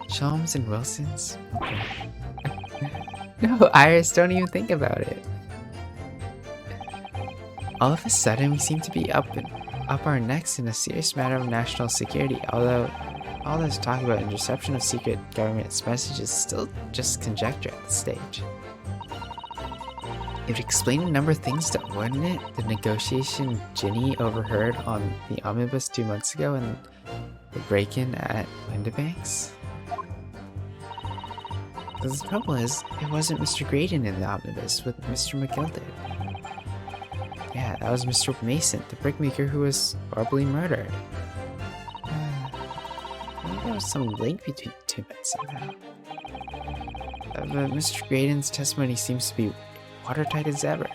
Speaker 1: Chalmers and Wilson's? No, Iris, don't even think about it. All of a sudden, we seem to be up our necks in a serious matter of national security, although all this talk about interception of secret government messages is still just conjecture at this stage. It would explain a number of things, though, wouldn't it? The negotiation Ginny overheard on the omnibus 2 months ago and the break-in at Windibanks? Because the trouble is, it wasn't Mr. Graydon in the omnibus with Mr. McGilded. Yeah, that was Mr. Mason, the brickmaker who was horribly murdered. I think there was some link between the two men somehow. But Mr. Graydon's testimony seems to be watertight as ever.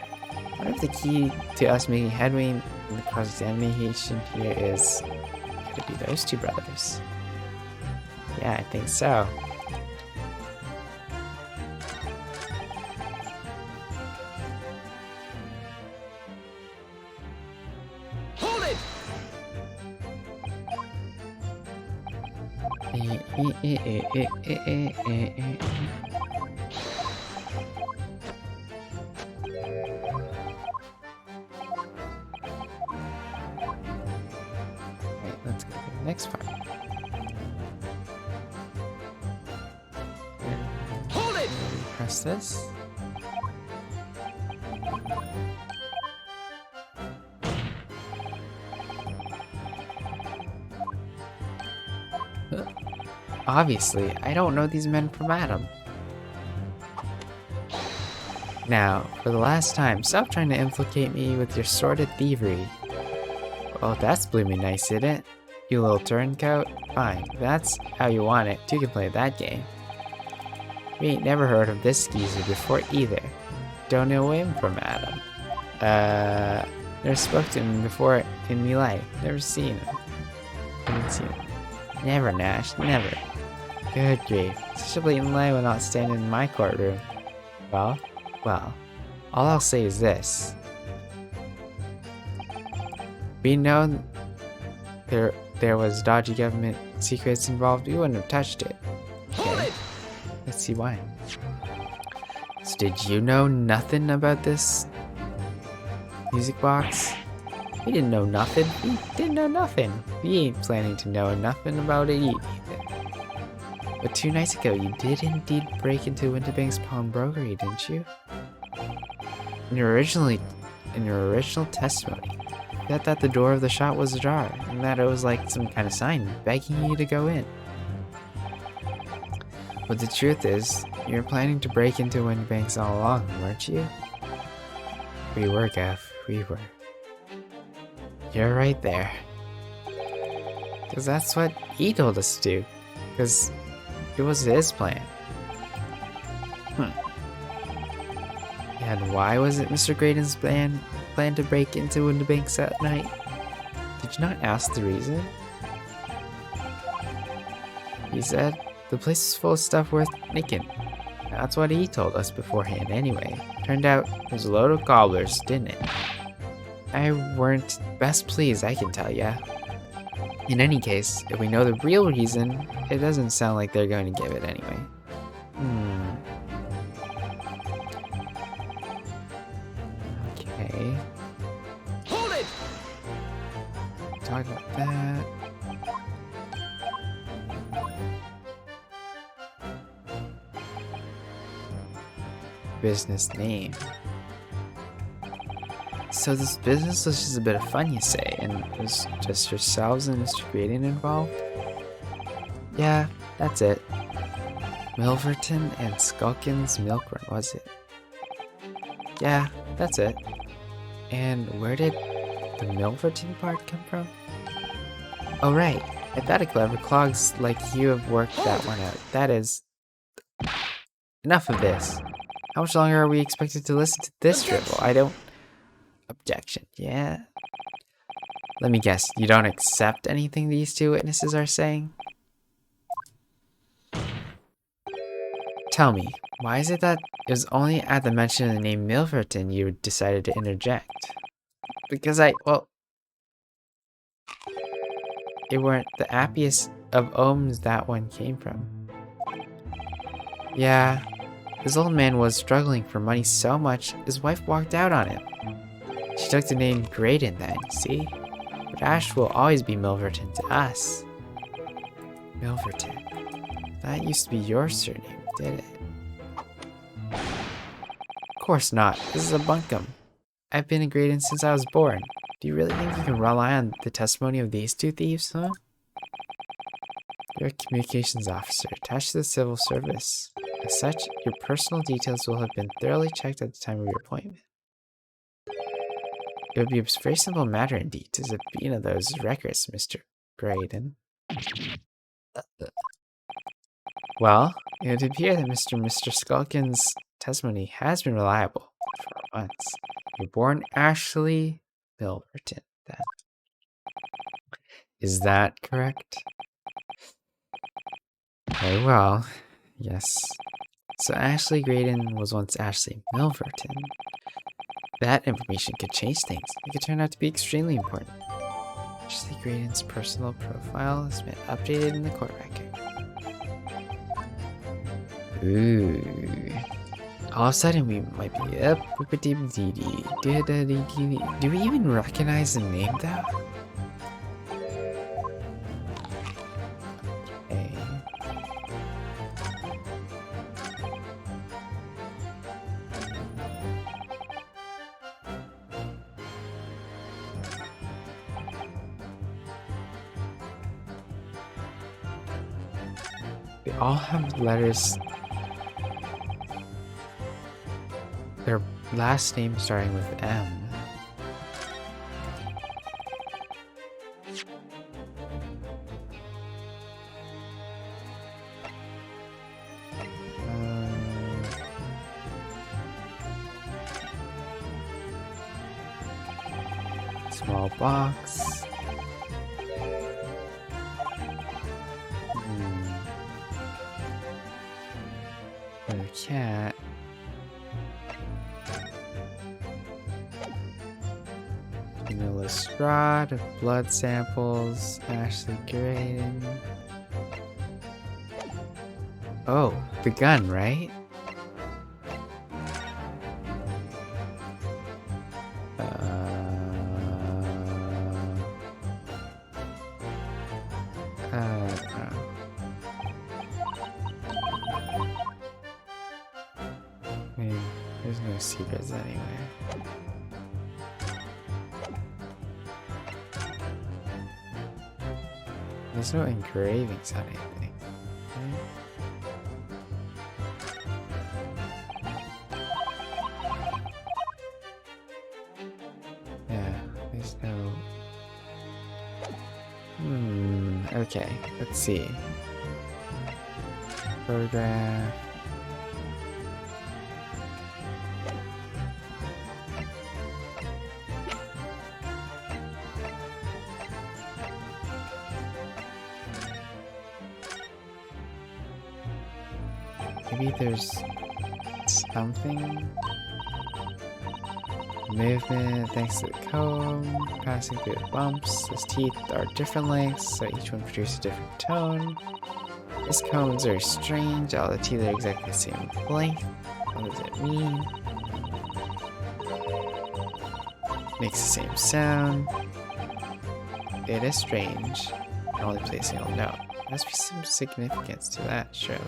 Speaker 1: What if the key to us making headway in the cross-examination here is to be those two brothers? Yeah, I think so.
Speaker 2: Let's go to the next part.
Speaker 3: Hold it!
Speaker 2: Press this. Obviously, I don't know these men from Adam. Now, for the last time, stop trying to implicate me with your sordid thievery. Oh, that's blooming nice, isn't it? You little turncoat? Fine, if that's how you want it, you can play that game. We ain't never heard of this skeezer before either. Don't know him from Adam. Never spoke to him before in me life. Never seen him. Haven't seen him. Never, Nash, never. Good grief. Such a blatant lie will not stand in my courtroom. Well, all I'll say is this. We know there was dodgy government secrets involved, we wouldn't have touched it. Okay, let's see why. So did you know nothing about this music box? We didn't know nothing. We didn't know nothing. We ain't planning to know nothing about it either. But 2 nights ago, you did indeed break into Winterbank's pawnbrokery, didn't you? In your original testimony, you said that the door of the shop was ajar, and that it was like some kind of sign begging you to go in. But the truth is, you were planning to break into Winterbank's all along, weren't you? We were, Gav. We were. You're right there. Because that's what he told us to do. Because it was his plan. And why was it Mr. Graydon's plan to break into Winterbanks that night? Did you not ask the reason? He said the place is full of stuff worth nicking. That's what he told us beforehand anyway. Turned out it was a load of cobblers, didn't it? I weren't best pleased, I can tell ya. In any case, if we know the real reason, it doesn't sound like they're going to give it anyway. Okay.
Speaker 3: Hold it!
Speaker 2: Talk about that. Business name. So this business was just a bit of fun, you say, and it was just yourselves and Mr. Graydon involved? Yeah, that's it. Milverton and Skulkin's Milk Run, was it? Yeah, that's it. And where did the Milverton part come from? Oh right, I thought a clever clogs like you have worked that one out. That is... Enough of this. How much longer are we expected to listen to this dribble? I don't... Objection, yeah? Let me guess, you don't accept anything these 2 witnesses are saying? Tell me, why is it that it was only at the mention of the name Milverton you decided to interject? Because it weren't the happiest of homes that one came from. Yeah, this old man was struggling for money so much, his wife walked out on him. She took the name Graydon then, see? But Ash will always be Milverton to us. Milverton. That used to be your surname, did it? Of course not. This is a bunkum. I've been a Graydon since I was born. Do you really think you can rely on the testimony of these 2 thieves, huh? You're a communications officer attached to the civil service. As such, your personal details will have been thoroughly checked at the time of your appointment. It would be a very simple matter indeed to subpoena those records, Mr. Graydon. Well, it would appear that Mr. Skulkin's testimony has been reliable for once. You're born Ashley Milverton, then. Is that correct? Very well. Yes. So Ashley Graydon was once Ashley Milverton. That information could change things. It could turn out to be extremely important. Ashley Graydon's personal profile has been updated in the court record.
Speaker 1: Ooh. All of a sudden, we might be up. Do we even recognize the name, though? Okay. They all have letters. Their last name starting with M. Small box. Another cat. Vanilla straw, blood samples, Ashley Graydon. Oh, the gun, right? I mean, there's no secrets anywhere. There's no engravings on anything. Right? Yeah, there's no... okay, let's see. Photograph. Maybe there's something. Movement thanks to the comb, passing through the bumps. His teeth are different lengths, so each one produces a different tone. This comb is very strange. All the teeth are exactly the same length. What does it mean? Makes the same sound. It is strange. I only play a single note. There must be some significance to that, surely.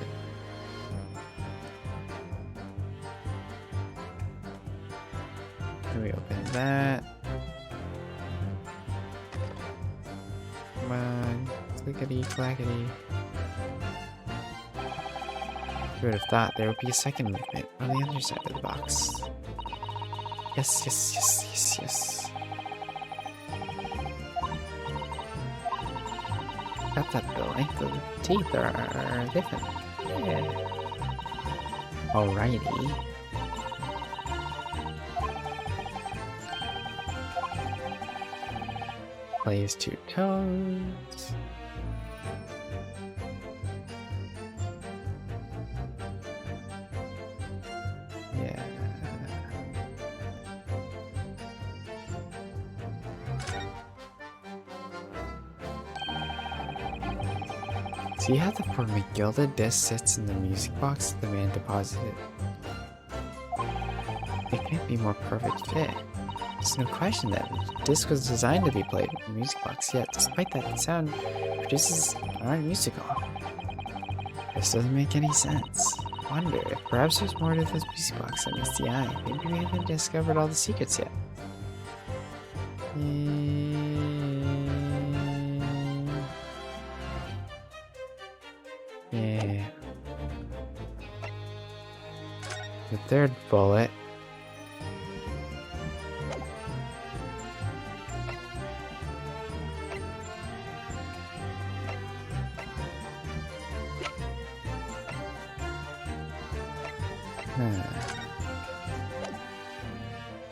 Speaker 1: Can we open that? Come on. Clickety clackety. Who would have thought there would be a second movement on the other side of the box? Yes, yes, yes, yes, yes. Got that the length of the teeth are different. Yeah. Alrighty. Plays two tones. Yeah. See how the poor McGilda disc sits in the music box the man deposited? It can't be more perfect fit. There's no question that the disc was designed to be played in the music box, yet despite that, the sound produces aren't musical. This doesn't make any sense. I wonder if perhaps there's more to this music box than meets the eye. Maybe we haven't discovered all the secrets yet. Yeah. The third bullet.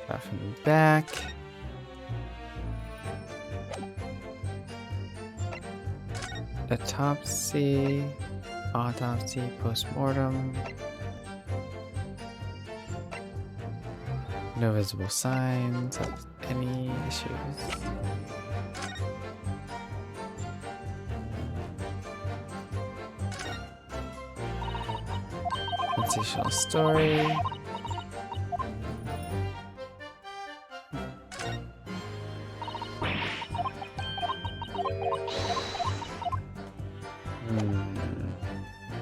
Speaker 1: Shot from the back. Autopsy, post-mortem. No visible signs of any issues.
Speaker 2: Sensational story.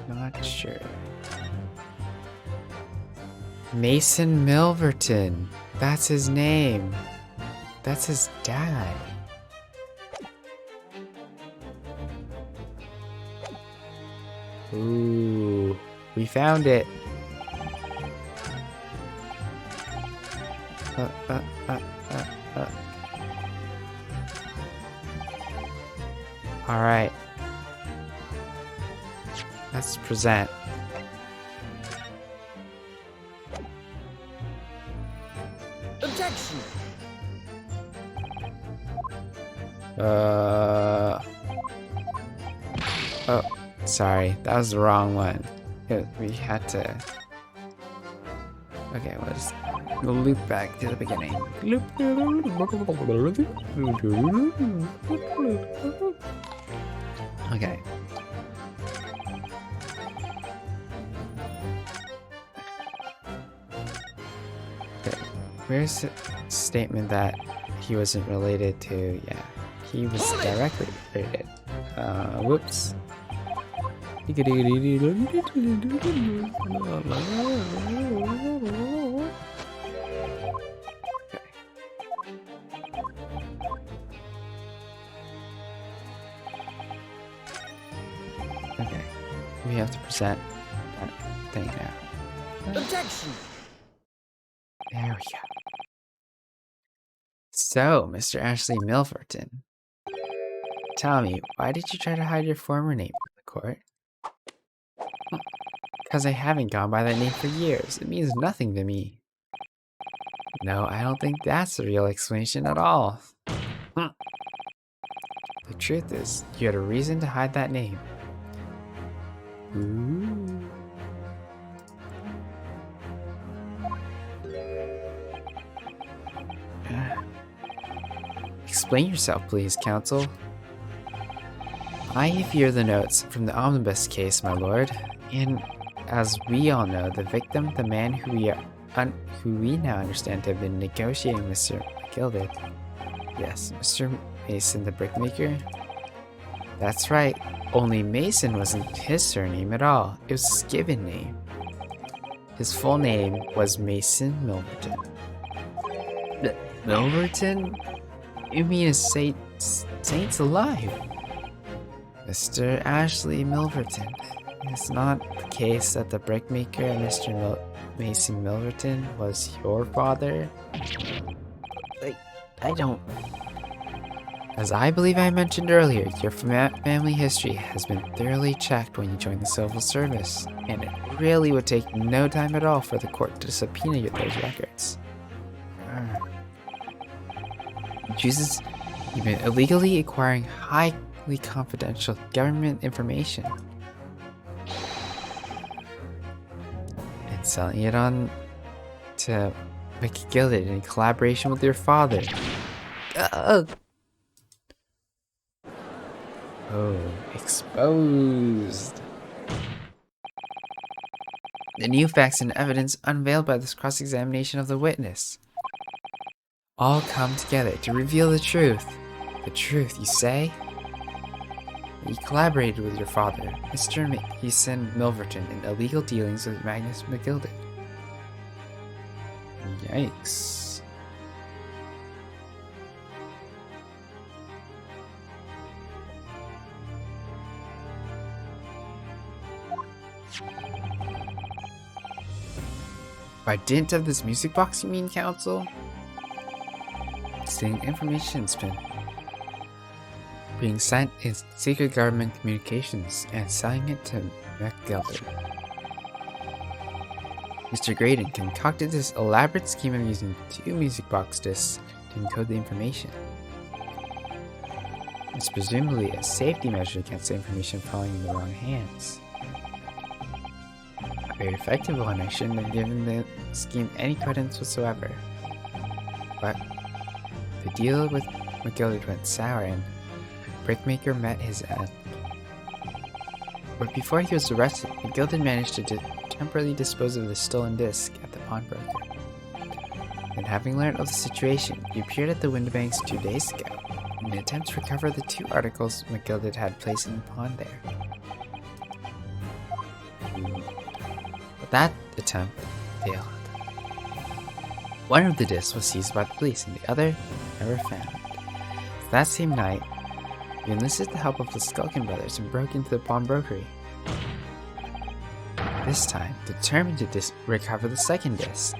Speaker 2: Not sure. Mason Milverton. That's his name. That's his dad. Ooh, we found it. All right. Let's present.
Speaker 3: Objection!
Speaker 2: Oh, sorry. That was the wrong one. We had to... Okay, let's loop back to the beginning. Okay. Where's the statement that he wasn't related to? Yeah, he was directly related. Whoops. Okay, we have to present that thing now.
Speaker 3: Objection!
Speaker 2: There we go. So, Mr. Ashley Milverton, tell me, why did you try to hide your former name from the court? Because I haven't gone by that name for years. It means nothing to me. No, I don't think that's the real explanation at all. The truth is, you had a reason to hide that name. Ooh. Explain yourself, please, counsel. I hear the notes from the omnibus case, my lord, and as we all know, the victim, the man who we now understand to have been negotiating with Mr. McGilded. Yes, Mr. Mason, the brickmaker. That's right. Only Mason wasn't his surname at all. It was his given name. His full name was Mason Milverton. Milverton? You mean a saint's alive? Mr. Ashley Milverton. It's not the case that the brickmaker, Mr. Mason Milverton, was your father? I don't... As I believe I mentioned earlier, your family history has been thoroughly checked when you joined the civil service, and it really would take no time at all for the court to subpoena those records. You've been illegally acquiring highly confidential government information and selling it on to McGilded in collaboration with your father. Oh, exposed. The new facts and evidence unveiled by this cross-examination of the witness all come together to reveal the truth. The truth, you say? You collaborated with your father, Mr. Mason Milverton, in illegal dealings with Magnus McGilded. Yikes. By dint of this music box, you mean, counsel? Stealing information's been being sent in secret government communications and selling it to McGilded. Mr. Graydon concocted this elaborate scheme of using 2 music box discs to encode the information. It's presumably a safety measure against the information falling in the wrong hands. A very effective one. I shouldn't have given the scheme any credence whatsoever. But the deal with McGilded went sour and Brickmaker met his end. But before he was arrested, McGilded managed to
Speaker 1: temporarily dispose of the stolen disc at the pawnbroker. And having learned of the situation, he appeared at the Windibanks 2 days ago in an attempt to recover the 2 articles McGilded had placed in the pawn there. But that attempt failed. One of the discs was seized by the police and the other never found. That same night, he enlisted the help of the Skulkin brothers and broke into the pawnbrokery. This time, determined to recover the second disc.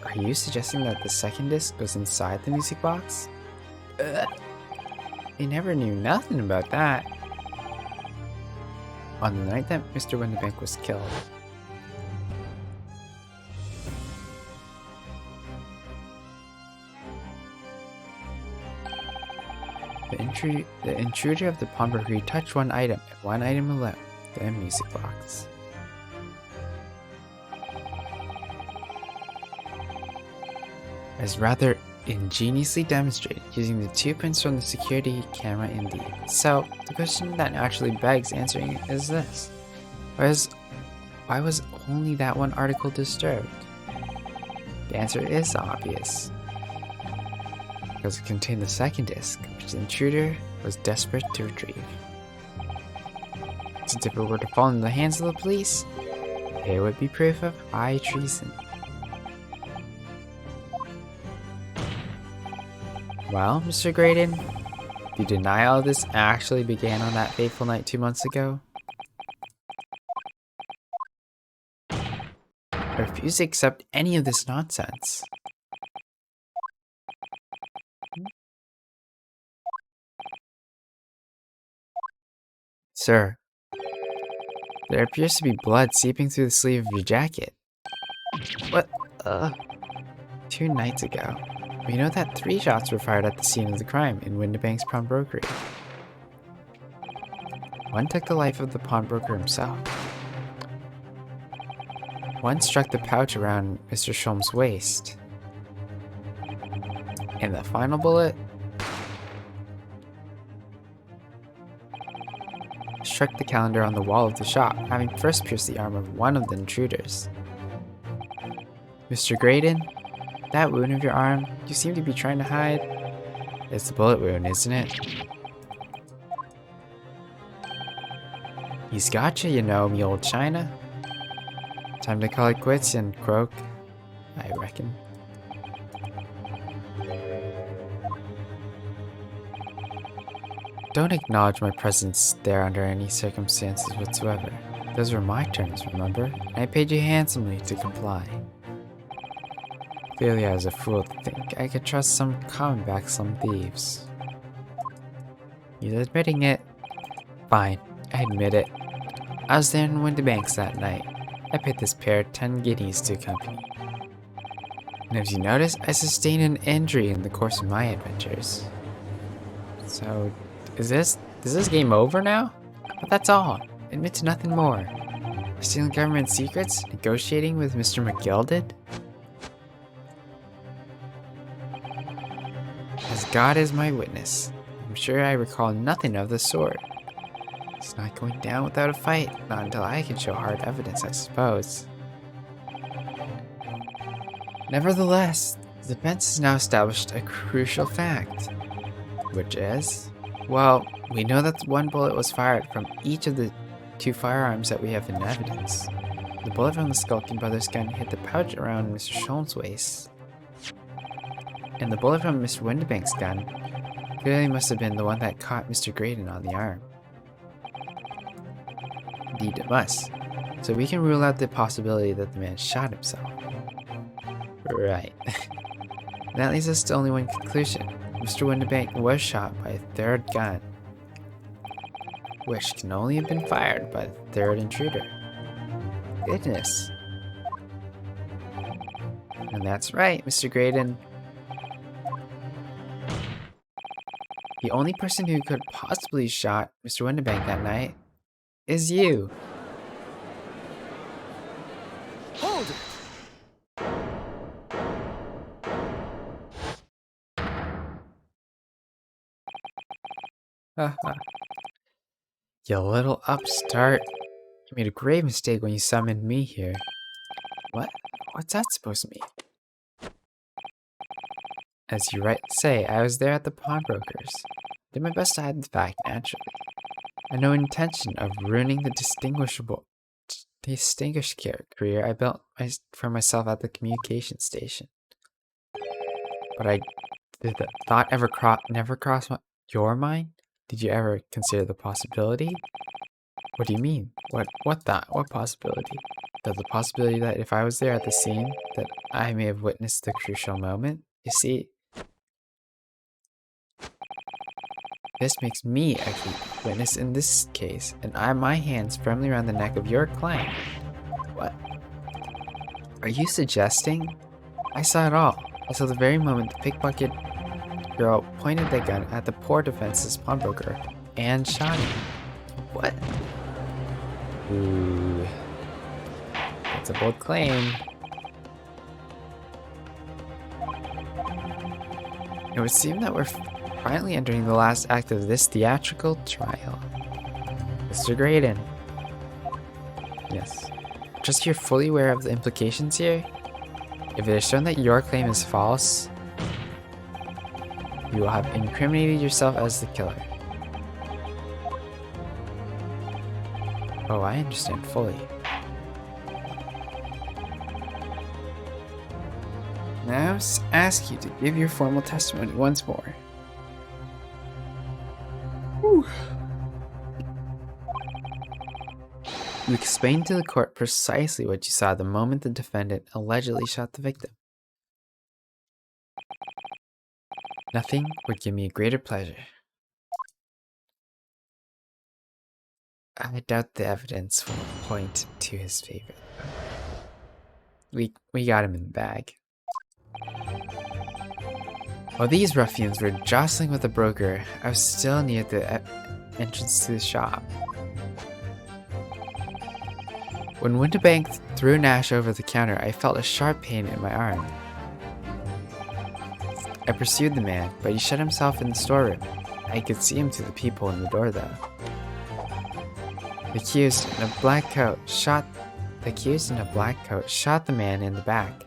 Speaker 1: Are you suggesting that the second disc was inside the music box? He never knew nothing about that. On the night that Mr. Windibank was killed, the intruder of the pawnbrokery touched one item, and one item alone, the music box. As rather ingeniously demonstrated using the 2 prints from the security camera indeed. So, the question that naturally begs answering is this. Why was only that one article disturbed? The answer is obvious. Because it contained the second disc, which the intruder was desperate to retrieve. Since if it were to fall into the hands of the police, it would be proof of high treason. Well, Mr. Graydon, do you deny all this actually began on that fateful night 2 months ago? I refuse to accept any of this nonsense. Sir, there appears to be blood seeping through the sleeve of your jacket. What? 2 nights ago, we know that 3 shots were fired at the scene of the crime in Windibank's pawnbrokery. One took the life of the pawnbroker himself. One struck the pouch around Mr. Sholm's waist. And the final bullet struck the calendar on the wall of the shop, having first pierced the arm of one of the intruders. Mr. Graydon, that wound of your arm you seem to be trying to hide, it's the bullet wound, isn't it? He's gotcha, you know, me old China. Time to call it quits and croak, I reckon. Don't acknowledge my presence there under any circumstances whatsoever. Those were my terms, remember? And I paid you handsomely to comply. Clearly I was a fool to think I could trust some common backslum thieves. You're admitting it? Fine, I admit it. I was there in Windibanks that night. I paid this pair 10 guineas to accompany. And as you notice, I sustained an injury in the course of my adventures. So, is this game over now? But that's all. Admit to nothing more. Stealing government secrets? Negotiating with Mr. McGilded? As God is my witness, I'm sure I recall nothing of the sort. It's not going down without a fight, not until I can show hard evidence, I suppose. Nevertheless, the defense has now established a crucial fact, which is, well, we know that one bullet was fired from each of the 2 firearms that we have in evidence. The bullet from the Skulkin brothers' gun hit the pouch around Mr. Sholm's waist, and the bullet from Mr. Windibank's gun clearly must have been the one that caught Mr. Graydon on the arm. Indeed it must. So we can rule out the possibility that the man shot himself. Right. That leads us to only one conclusion. Mr. Windibank was shot by a 3rd gun, which can only have been fired by the 3rd intruder. Goodness. And that's right, Mr. Graydon. The only person who could possibly have shot Mr. Windibank that night is you.
Speaker 3: Hold it!
Speaker 1: Haha. You little upstart. You made a grave mistake when you summoned me here. What? What's that supposed to mean? As you rightly say, I was there at the pawnbroker's. Did my best to hide the fact, naturally. I had no intention of ruining the distinguished career I built for myself at the communication station. But did the thought never cross your mind? Did you ever consider the possibility? What do you mean? What thought? What possibility? The possibility that if I was there at the scene, that I may have witnessed the crucial moment? You see, this makes me a key witness in this case, and my hands firmly around the neck of your client. What? Are you suggesting? I saw it all. I saw the very moment the pickpocket girl pointed the gun at the poor defenseless pawnbroker and shot him. What? Ooh. That's a bold claim. It would seem that we're finally entering the last act of this theatrical trial. Mr. Graydon. Yes. Just so you're fully aware of the implications here, if it is shown that your claim is false, you will have incriminated yourself as the killer. Oh, I understand fully. Now I ask you to give your formal testimony once more. Whew. You explained to the court precisely what you saw the moment the defendant allegedly shot the victim. Nothing would give me a greater pleasure. I doubt the evidence will point to his favor. We got him in the bag. While these ruffians were jostling with the broker, I was still near the entrance to the shop. When Winterbank threw Nash over the counter, I felt a sharp pain in my arm. I pursued the man, but he shut himself in the storeroom. I could see him through the peephole in the door, though. The accused in a black coat shot the man in the back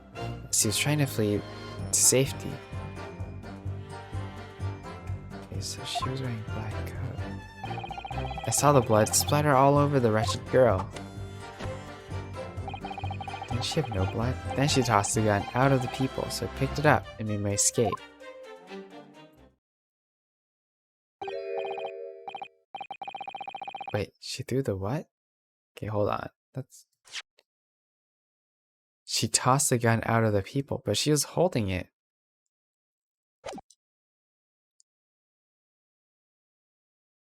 Speaker 1: as he was trying to flee to safety. Okay, so she was wearing a black coat. I saw the blood splatter all over the wretched girl. Didn't she have no blood? Then she tossed the gun out of the peephole, so I picked it up and made my escape. Wait, she threw the what? Okay, hold on. She tossed the gun out of the peephole, but she was holding it.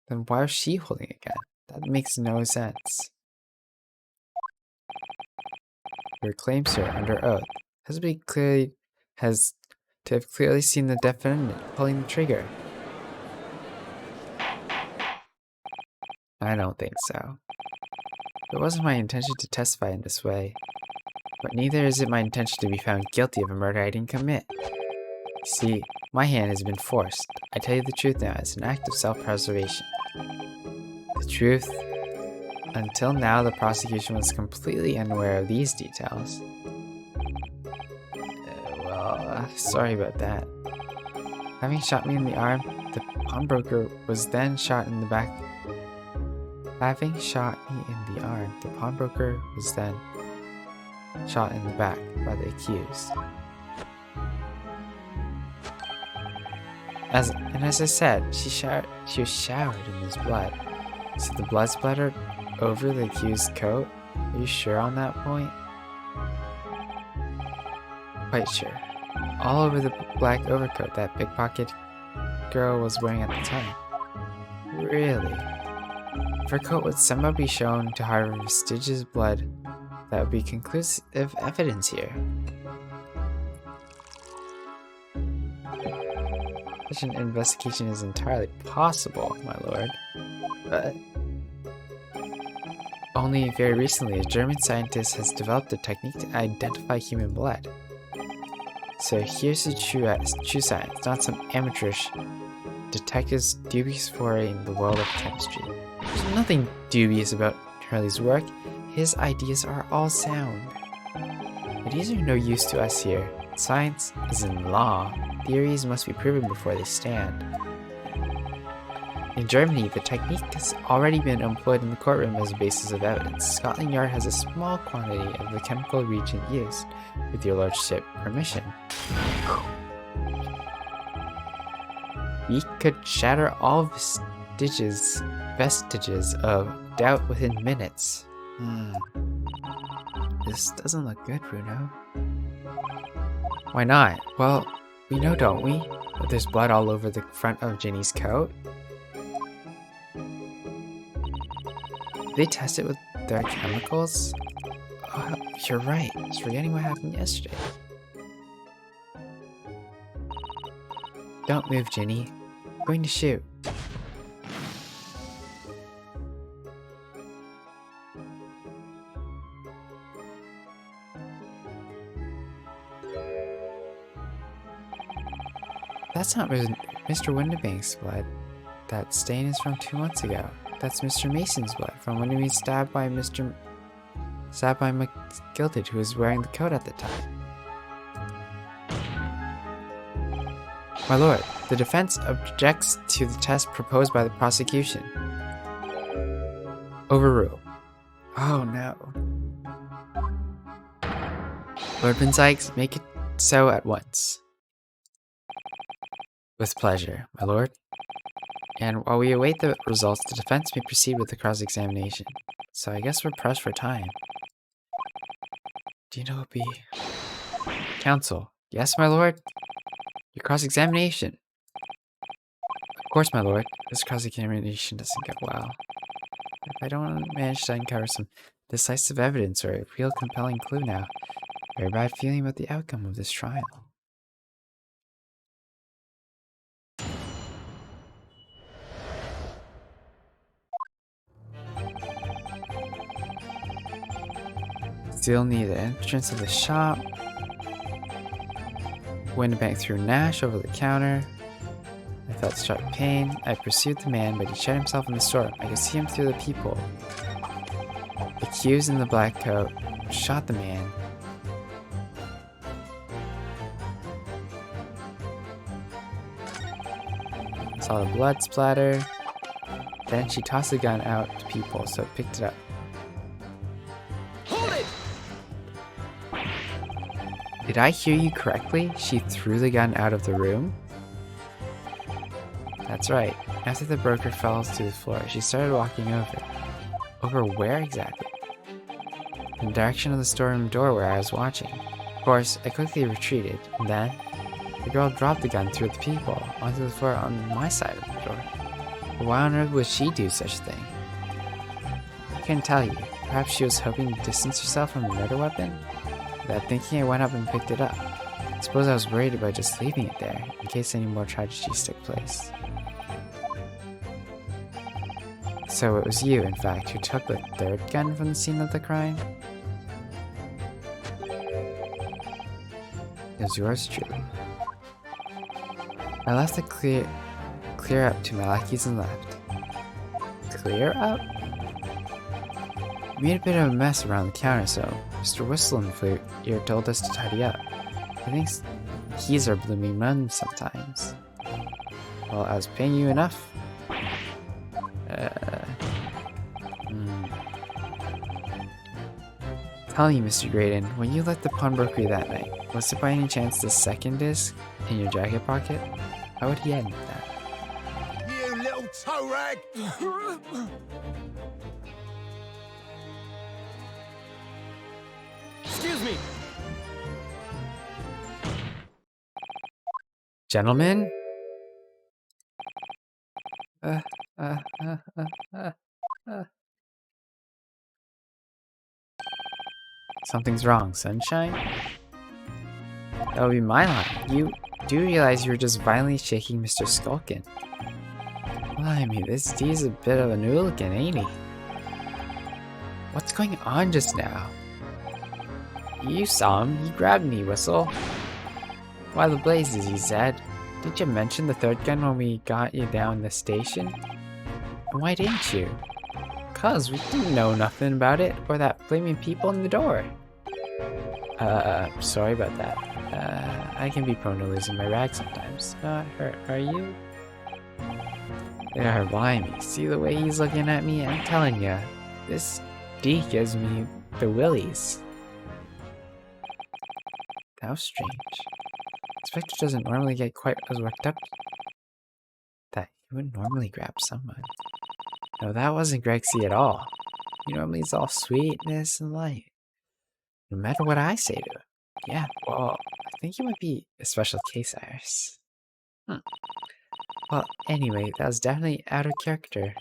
Speaker 1: Then why was she holding it again? That makes no sense. Your claim, sir, under oath, has to have clearly seen the defendant pulling the trigger. I don't think so. It wasn't my intention to testify in this way, but neither is it my intention to be found guilty of a murder I didn't commit. See, my hand has been forced. I tell you the truth now, it's an act of self-preservation. The truth, until now the prosecution was completely unaware of these details. Sorry about that. Having shot me in the arm, the pawnbroker was then shot in the back. Having shot me in the arm, the pawnbroker was then shot in the back by the accused. As I said, she was showered in his blood. So the blood splattered over the accused's coat? Are you sure on that point? Quite sure. All over the black overcoat that pickpocket girl was wearing at the time. Really? If her coat would somehow be shown to harbor vestiges of blood, that would be conclusive evidence here. Such an investigation is entirely possible, my lord. But only very recently, a German scientist has developed a technique to identify human blood. So here's the true science, not some amateurish detective's dubious foray in the world of chemistry. There's nothing dubious about Hurley's work, his ideas are all sound. But these are no use to us here. Science is in law. Theories must be proven before they stand. In Germany, the technique has already been employed in the courtroom as a basis of evidence. Scotland Yard has a small quantity of the chemical reagent used, with your lordship permission. We could shatter all vestiges of doubt within minutes. This doesn't look good, Bruno. Why not? Well, we know, don't we, that there's blood all over the front of Ginny's coat? They test it with their chemicals? Oh, you're right. I was forgetting what happened yesterday. Don't move, Ginny. I'm going to shoot. That's not Mr. Windibank's blood. That stain is from 2 months ago. That's Mr. Mason's blood from when he was stabbed by McGilded, who was wearing the coat at the time. My lord, the defense objects to the test proposed by the prosecution. Overruled. Oh no. Lord Van Sykes, make it so at once. With pleasure, my lord. And while we await the results, the defense may proceed with the cross-examination. So I guess we're pressed for time. Do you know what be? Counsel. Yes, my lord? Your cross-examination. Of course, my lord. This cross-examination doesn't go well. If I don't manage to uncover some decisive evidence or a real compelling clue now, very bad feeling about the outcome of this trial. Still near the entrance of the shop. Windibank threw Nash over the counter. I felt sharp pain. I pursued the man, but he shut himself in the store. I could see him through the peephole. The accused in the black coat shot the man. Saw the blood splatter. Then she tossed the gun out the peephole, so I picked it up. Did I hear you correctly? She threw the gun out of the room? That's right. After the broker fell to the floor, she started walking over. Over where exactly? In the direction of the storeroom door where I was watching. Of course, I quickly retreated, and then the girl dropped the gun through the peephole onto the floor on my side of the door. But why on earth would she do such a thing? I can't tell you. Perhaps she was hoping to distance herself from a murder weapon? Without thinking, I went up and picked it up. I suppose I was worried about just leaving it there, in case any more tragedies took place. So it was you, in fact, who took the third gun from the scene of the crime? It was yours truly. I left it clear up to my lackeys and left. Clear up? We made a bit of a mess around the counter, so Mr. Whistle and Flute here told us to tidy up. I think keys are blooming nuns sometimes. Well, I was paying you enough. Tell me, Mr. Graydon, when you left the pawnbrokery that night, was it by any chance the second disc in your jacket pocket? How would he end that?
Speaker 3: You little toe rag! Excuse me!
Speaker 1: Gentlemen? Something's wrong, Sunshine? That would be my line. You do realize you were just violently shaking Mr. Skulkin. Blimey, this D's a bit of a hooligan, ain't he? What's going on just now? You saw him. He grabbed me, Whistle. Why the blazes, he said. Did you mention the third gun when we got you down the station? And why didn't you? because we didn't know nothing about it or that flaming people in the door. Sorry about that. I can be prone to losing my rag sometimes. Not hurt, are you? There, blimey. See the way he's looking at me? I'm telling ya, this D gives me the willies. How strange. Inspector doesn't normally get quite as worked up that he would normally grab someone. No, that wasn't Grexy at all. He normally is all sweetness and light. No matter what I say to him. Yeah, well, I think he might be a special case, Iris. Well, anyway, that was definitely out of character.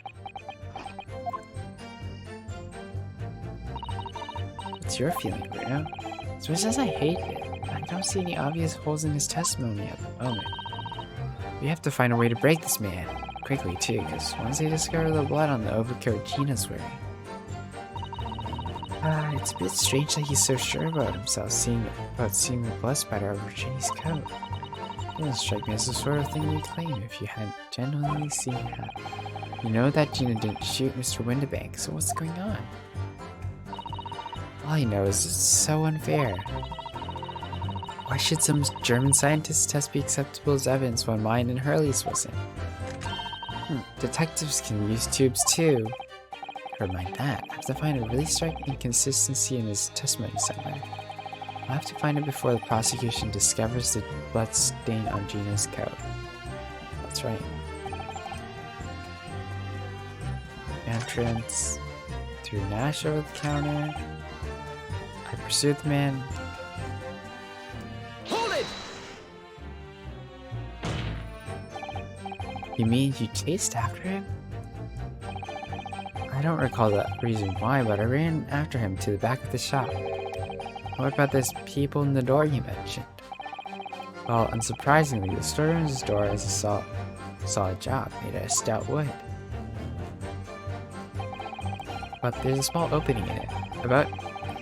Speaker 1: What's your feeling, Bruno? As much as I hate it, I don't see any obvious holes in his testimony at the moment. We have to find a way to break this man. Quickly, too, because once they discover the blood on the overcoat Gina's wearing. It's a bit strange that he's so sure about himself, seeing the blood spatter over Ginny's coat. It doesn't strike me as the sort of thing you'd claim if you hadn't genuinely seen it happen. You know that Gina didn't shoot Mr. Windibank, so what's going on? All I know is it's so unfair. Why should some German scientist's test be acceptable as evidence when mine and Hurley's wasn't? Detectives can use tubes too. Never mind that. I have to find a really striking inconsistency in his testimony somewhere. I'll have to find it before the prosecution discovers the blood stain on Gina's coat. That's right. Entrance through Nash over the counter. I pursued the man.
Speaker 3: Hold it!
Speaker 1: You mean you chased after him? I don't recall the reason why, but I ran after him to the back of the shop. What about those people in the door you mentioned? Well, unsurprisingly, the storeroom's door is a solid job made out of stout wood. But there's a small opening in it, about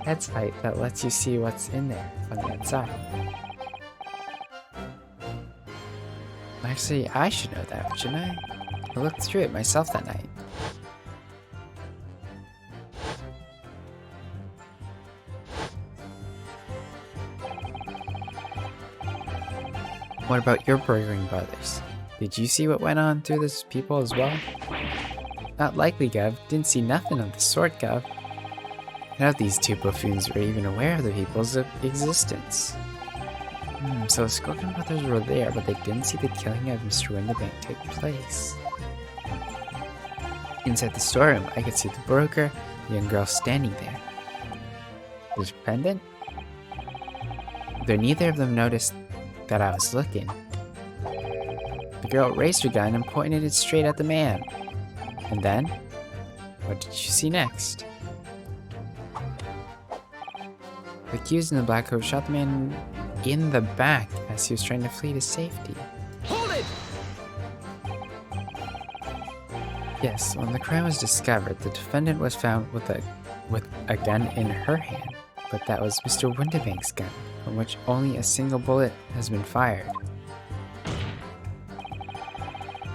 Speaker 1: head's height, that lets you see what's in there on the outside. Actually, I should know that, shouldn't I? I looked through it myself that night. What about your burgering brothers? Did you see what went on through those people as well? Not likely, Gov. Didn't see nothing of the sort, Gov. None of these two buffoons were even aware of the people's existence. So the Skulkin brothers were there, but they didn't see the killing of Mr. Windibank take place. Inside the storeroom, I could see the broker, the young girl standing there. The defendant? Though neither of them noticed that I was looking. The girl raised her gun and pointed it straight at the man. And then, what did you see next? The accused in the black coat shot the man in the back as he was trying to flee to safety.
Speaker 3: Hold it!
Speaker 1: Yes, when the crime was discovered, the defendant was found with a gun in her hand, but that was Mr. Windibank's gun, from which only a single bullet has been fired.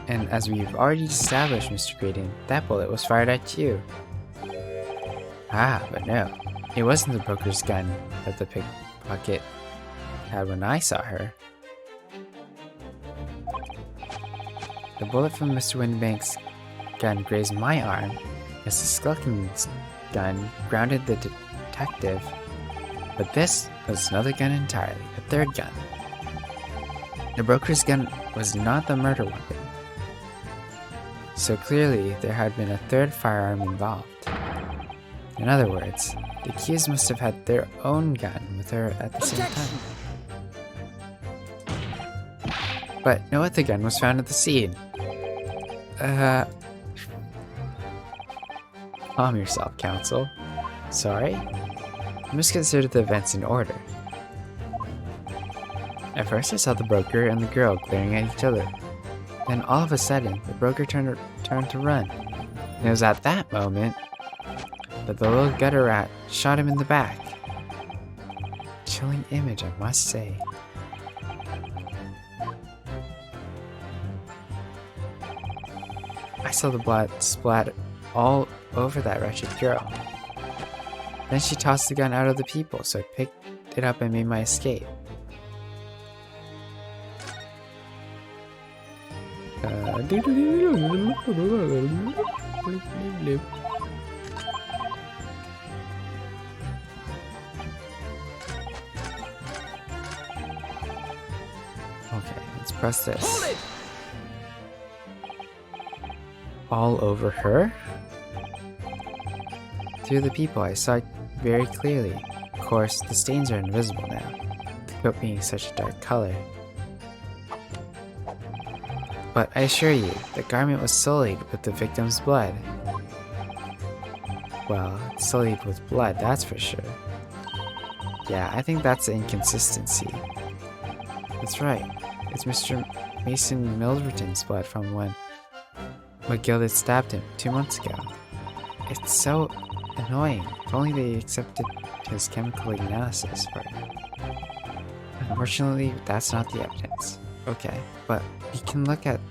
Speaker 1: And as we've already established, Mr. Graydon, that bullet was fired at you. But no, it wasn't the broker's gun that the pickpocket had when I saw her. The bullet from Mr. Windibank's gun grazed my arm, as the Skulkin's gun grounded the detective. But this was another gun entirely, a third gun. The broker's gun was not the murder weapon. So clearly, there had been a third firearm involved. In other words, the accused must have had their own gun with her at the same time. But no other gun was found at the scene. Calm yourself, counsel. Sorry? You must consider the events in order. At first I saw the broker and the girl glaring at each other. Then all of a sudden, the broker turned to run. And it was at that moment that the little gutter rat shot him in the back. Chilling image, I must say. I saw the blood splat all over that wretched girl. Then she tossed the gun out of the people, so I picked it up and made my escape. Okay, let's press this.
Speaker 3: Hold it!
Speaker 1: All over her? Through the people, I saw it very clearly. Of course, the stains are invisible now, the coat being such a dark color. But I assure you, the garment was sullied with the victim's blood. Well, it's sullied with blood, that's for sure. Yeah, I think that's an inconsistency. That's right. It's Mr. Mason Milverton's blood from when McGill stabbed him 2 months ago. It's so annoying. If only they accepted his chemical analysis for it. Unfortunately, that's not the evidence. Okay, but we can look at...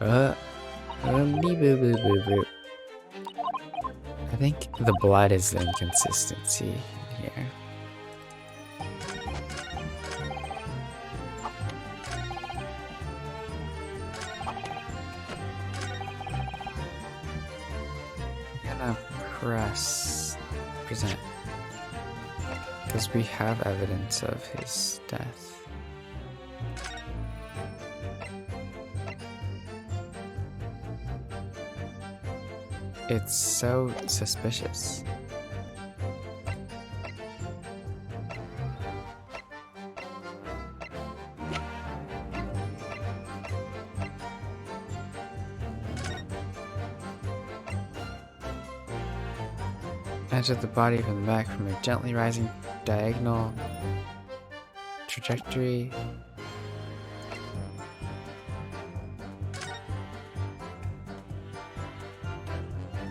Speaker 1: I think the blood is the inconsistency here. I'm gonna present, because we have evidence of his death. It's so suspicious. Enter the body from the back from a gently rising diagonal trajectory.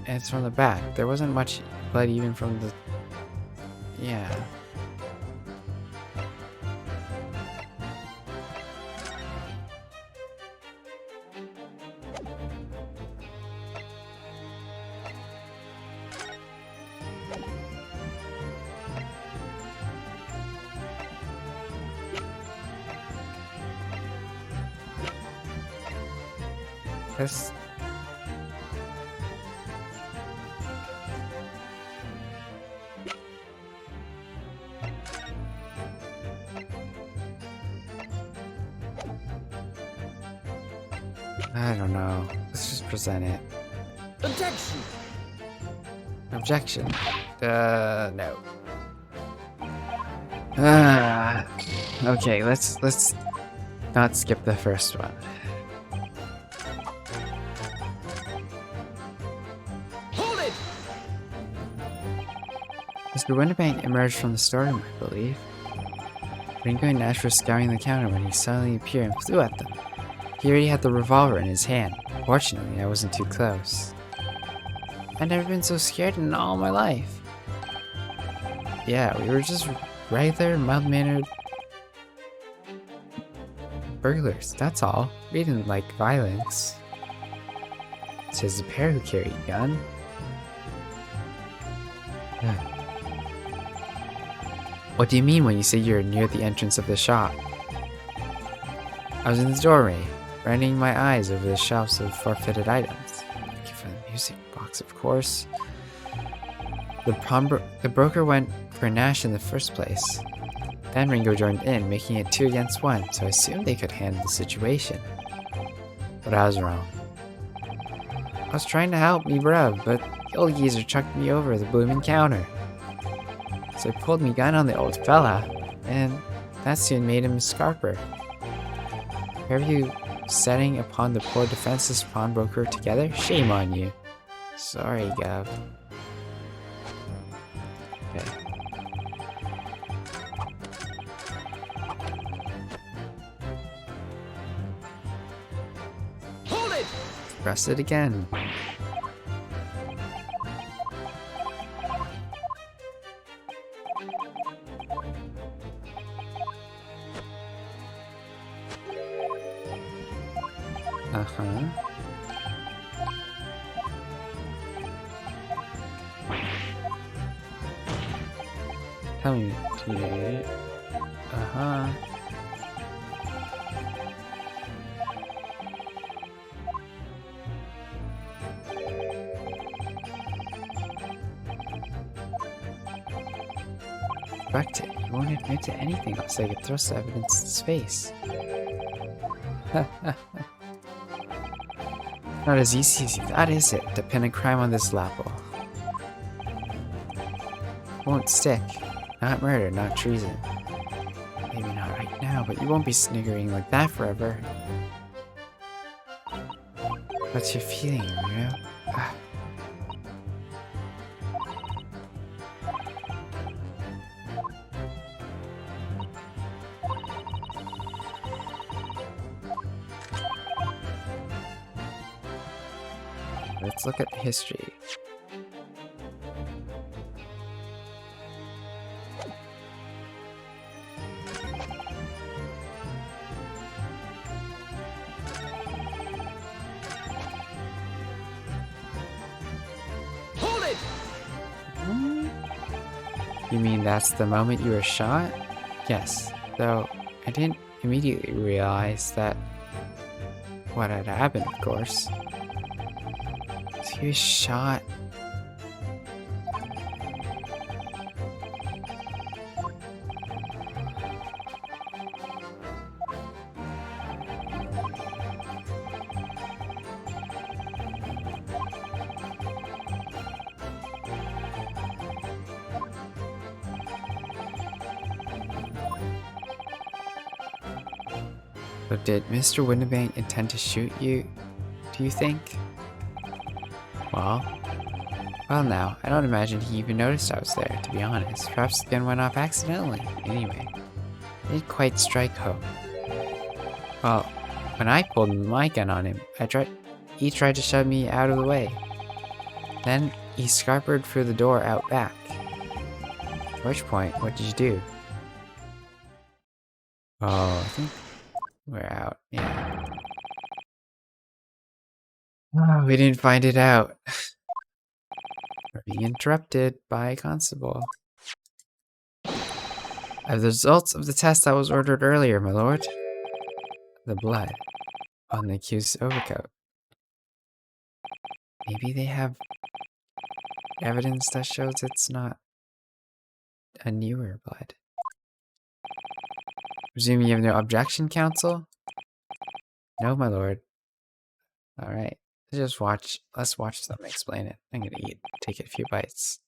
Speaker 1: And it's from the back. There wasn't much blood even from the... Yeah. This... I don't know. Let's just present it.
Speaker 3: Objection!
Speaker 1: Objection. No. Okay, let's not skip the first one.
Speaker 3: Hold it!
Speaker 1: Mr. Winterbank emerged from the storeroom, I believe. Ringo and Nash were scouring the counter when he suddenly appeared and flew at them. He already had the revolver in his hand. Fortunately, I wasn't too close. I've never been so scared in all my life. Yeah, we were just regular, mild-mannered burglars, that's all. We didn't like violence. Says the pair who carried a gun. What do you mean when you say you're near the entrance of the shop? I was in the doorway, running my eyes over the shelves of forfeited items. Thank you for the music box, of course. The broker went for Nash in the first place. Then Ringo joined in, making it 2 against 1, so I assumed they could handle the situation. But I was wrong. I was trying to help me bruv, but the old geezer chucked me over the blooming counter. So I pulled me gun on the old fella, and that soon made him a scarper. Are you setting upon the poor defenseless pawnbroker together? Shame on you. Sorry, Gov. Okay.
Speaker 3: Hold it!
Speaker 1: Press it again. Tell me, dude. Uh-huh. Correct it. He won't admit to anything unless I could thrust the evidence in his face. Not as easy as you thought, is it? To pin a crime on this Lapo. Won't stick. Not murder, not treason. Maybe not right now, but you won't be sniggering like that forever. What's your feeling, you know? Let's look at the history.
Speaker 3: Hold it!
Speaker 1: You mean that's the moment you were shot? Yes, though I didn't immediately realize that what had happened, of course. So he was shot. But did Mr. Windibank intend to shoot you, do you think? Well now, I don't imagine he even noticed I was there, to be honest. Perhaps the gun went off accidentally. Anyway, it didn't quite strike home. Well, when I pulled my gun on him, he tried to shove me out of the way. Then he scarpered through the door out back. At which point, what did you do? Oh, I think we're out, yeah. Oh, we didn't find it out. We're being interrupted by a constable. I have the results of the test that was ordered earlier, my lord. The blood on the accused's overcoat. Maybe they have evidence that shows it's not a newer blood. Presuming you have no objection, counsel? No, my lord. Alright. Let's watch them explain it. I'm gonna take a few bites.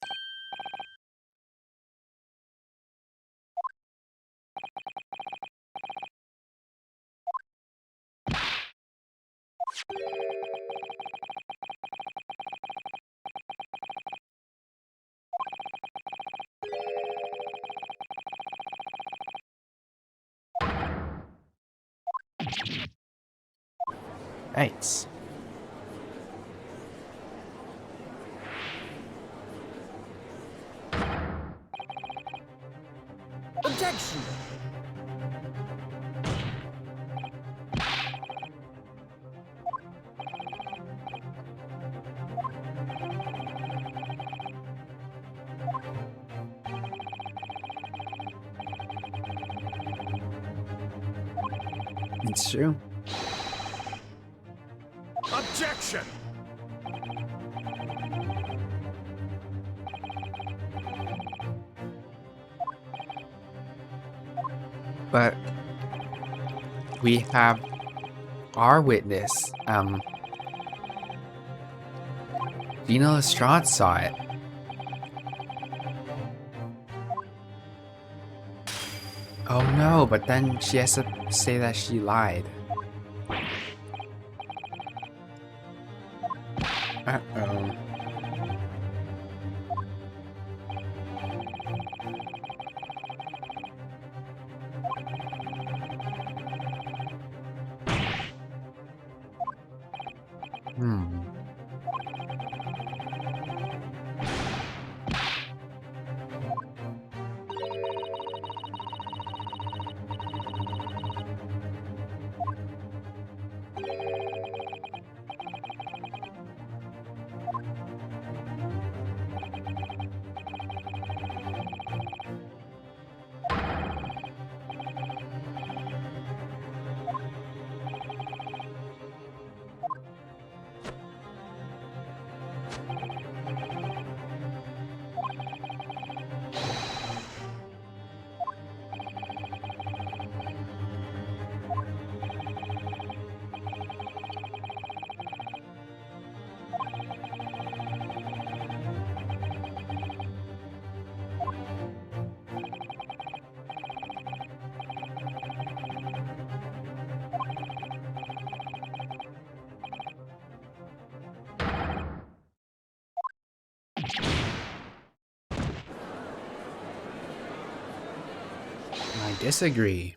Speaker 1: Nice.
Speaker 3: Objection!
Speaker 1: It's true.
Speaker 3: Objection!
Speaker 1: But we have our witness, Gina Lestrade saw it. Oh no, but then she has to say that she lied. Uh-oh.
Speaker 2: I disagree.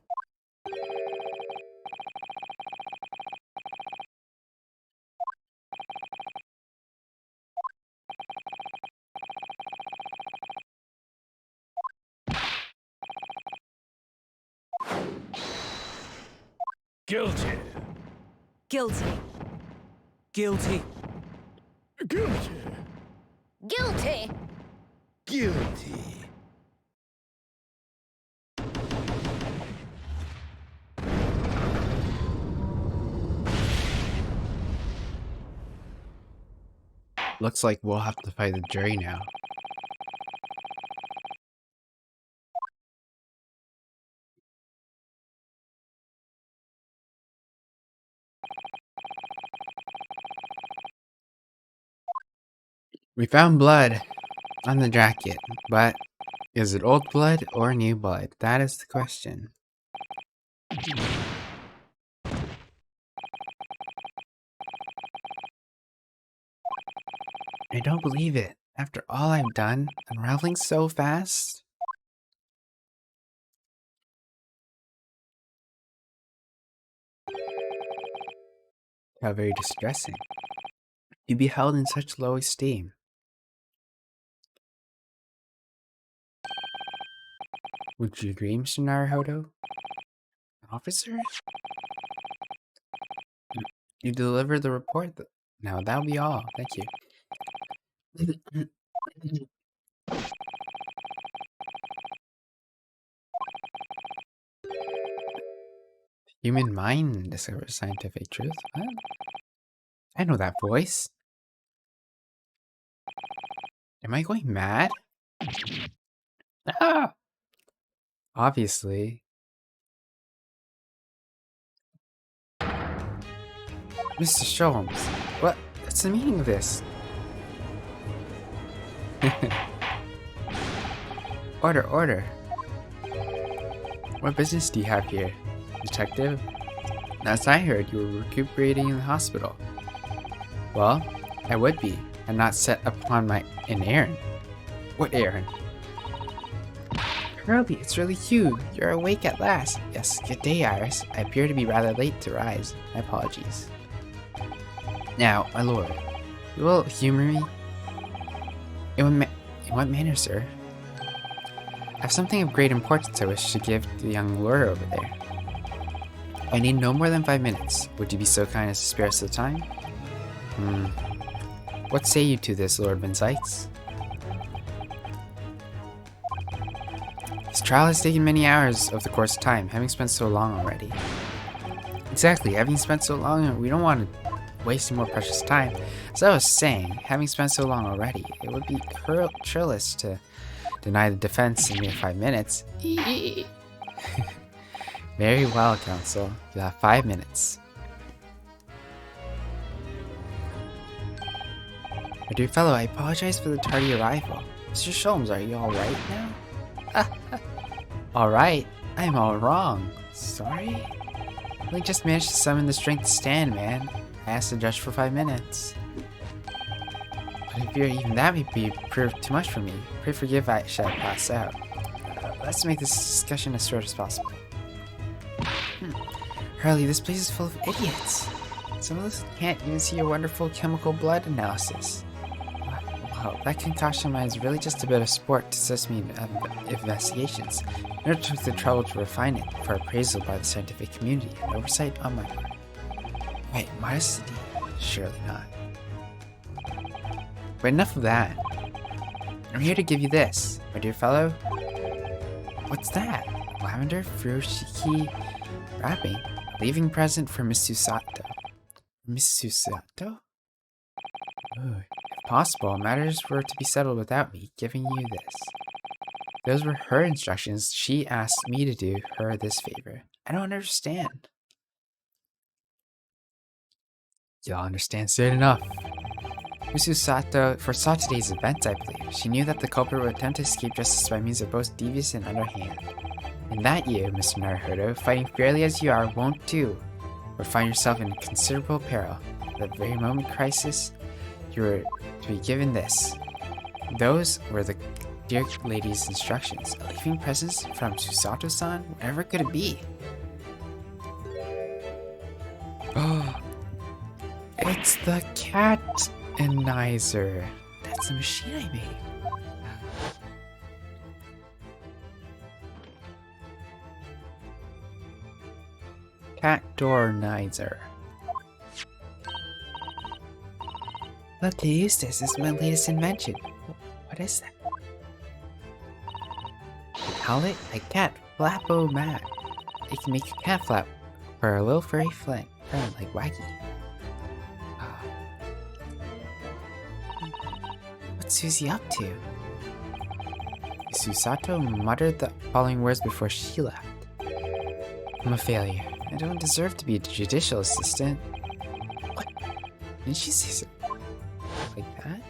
Speaker 3: Guilty.
Speaker 4: Guilty.
Speaker 3: Guilty. Guilty.
Speaker 4: Guilty.
Speaker 3: Guilty.
Speaker 2: Looks like we'll have to fight the jury now. We found blood on the jacket, but is it old blood or new blood? That is the question. I don't believe it. After all I've done, unraveling so fast. How very distressing. To be held in such low esteem. Would you agree, Mr. Naruhodo? Officer? You delivered the report. Now that'll be all. Thank you. Human mind discovers scientific truth. What? I know that voice. Am I going mad? Ah! Obviously. Mr. Sholmes, what's the meaning of this? Order. What business do you have here, detective? As I heard, you were recuperating in the hospital. Well, I would be, and not set upon an errand. What errand? Curly, it's really you. You're awake at last. Yes, good day, Iris. I appear to be rather late to rise. My apologies. Now, my lord, you will humor me? In what manner, sir? I have something of great importance I wish to give to the young lord over there. I need no more than 5 minutes. Would you be so kind as to spare us the time? What say you to this, Lord Van Sykes? This trial has taken many hours of the course of time, having spent so long already. Exactly, having spent so long, we don't want to waste more precious time. As I was saying, having spent so long already, it would be churlish to deny the defense in mere 5 minutes. Very well, counsel. You have 5 minutes. My dear fellow, I apologize for the tardy arrival. Mr. Sholmes, are you alright now? Alright? I am all wrong. Sorry? We just managed to summon the strength to stand, man. I asked the judge for 5 minutes. But I fear even that may be proved too much for me. Pray forgive I shall pass out. Let's make this discussion as short as possible. Hurley, this place is full of idiots. Some of us can't even see your wonderful chemical blood analysis. Wow, that concoction of mine is really just a bit of sport to assist me in investigations. I never took the trouble to refine it for appraisal by the scientific community and oversight on my part. Wait, modesty? Surely not. But enough of that. I'm here to give you this, my dear fellow. What's that? Lavender furoshiki wrapping. Leaving present for Miss Susato. Miss Susato? Oh, if possible, matters were to be settled without me giving you this. Those were her instructions. She asked me to do her this favor. I don't understand. You'll understand soon enough. Miss Susato foresaw today's event, I believe. She knew that the culprit would attempt to escape justice by means of both devious and underhand. And that you, Mr. Naruhodo, fighting fairly as you are, won't do, would find yourself in considerable peril. At the very moment crisis, you were to be given this. Those were the
Speaker 1: Dear lady's instructions. A leaving presents from Susato-san? Whatever could it be? Oh, it's the cat-anizer. That's the machine I made. Cat door-nizer. Look, they use this. This is my latest invention. What is that? They call it a cat flap-o-mat. It can make a cat flap for a little furry friend like Wacky. What's Susie up to? Susato muttered the following words before she left. I'm a failure. I don't deserve to be a judicial assistant. What? Didn't she say so? Like that?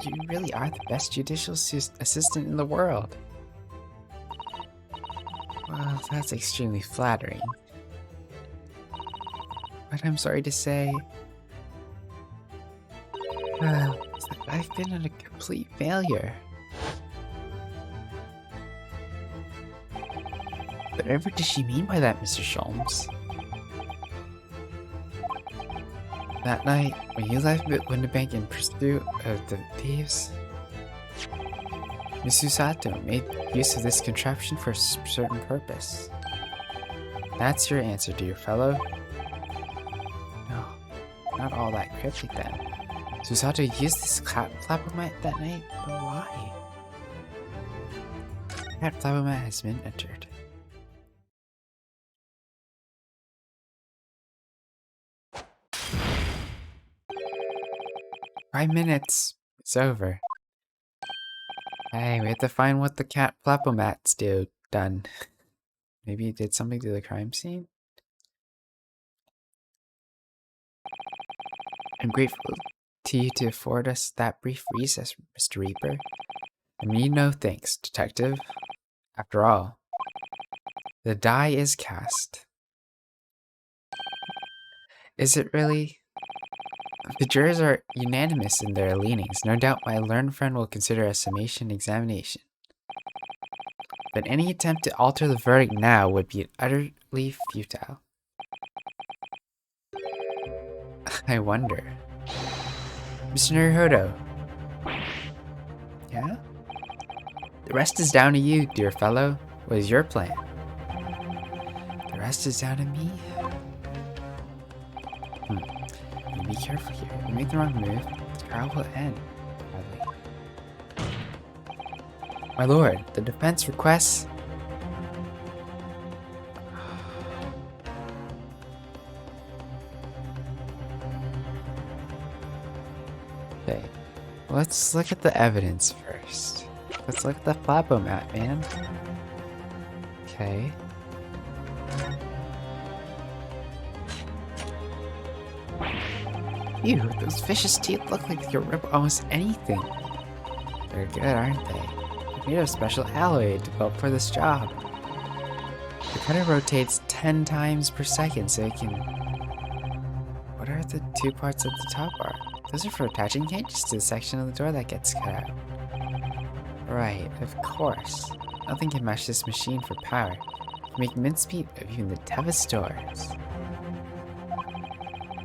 Speaker 1: You really are the best judicial assistant in the world. Well, that's extremely flattering. But I'm sorry to say, I've been a complete failure. Whatever does she mean by that, Mr. Sholmes? That night, when you left Winterbank in pursuit of the thieves, Miss Susato made use of this contraption for a certain purpose. That's your answer, dear fellow. No, not all that cryptic then. Susato used this cat flap-o-mat that night, but why? Cat flap-o-mat has been entered. "5 minutes. It's over. Hey, we have to find what the cat flap-o-mats done. Maybe he did something to the crime scene? I'm grateful to you to afford us that brief recess, Mr. Reaper. I need no thanks, Detective. After all, the die is cast." Is it really? The jurors are unanimous in their leanings. No doubt my learned friend will consider a summation examination. But any attempt to alter the verdict now would be utterly futile. I wonder. Mr. Naruhodo. Yeah? The rest is down to you, dear fellow. What is your plan? The rest is down to me? Be careful here. If you make the wrong move, the trial will end badly. My lord, the defense requests... Okay, let's look at the evidence first. Let's look at the flap-o-mat, man. Okay. Ew, those vicious teeth look like they could rip almost anything. They're good, aren't they? They're made of special alloy developed for this job. The cutter rotates 10 times per second so it can... What are the two parts at the top are? Those are for attaching hinges to the section of the door that gets cut out. Right, of course. Nothing can match this machine for power. You make mincemeat of even the toughest stores.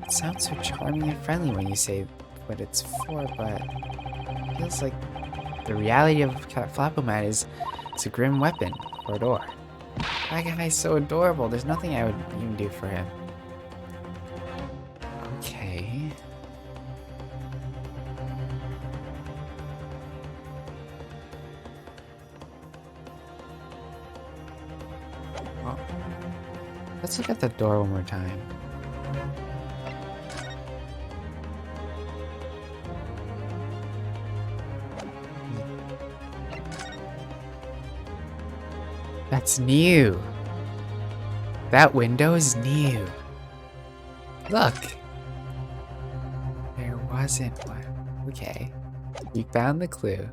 Speaker 1: It sounds so charming and friendly when you say what it's for, but it feels like the reality of Cat Flap-o-mat is it's a grim weapon for a door. That guy is so adorable, there's nothing I would even do for him. Okay. Well, let's look at the door one more time. That's new. That window is new. Look. There wasn't one. Okay. We found the clue.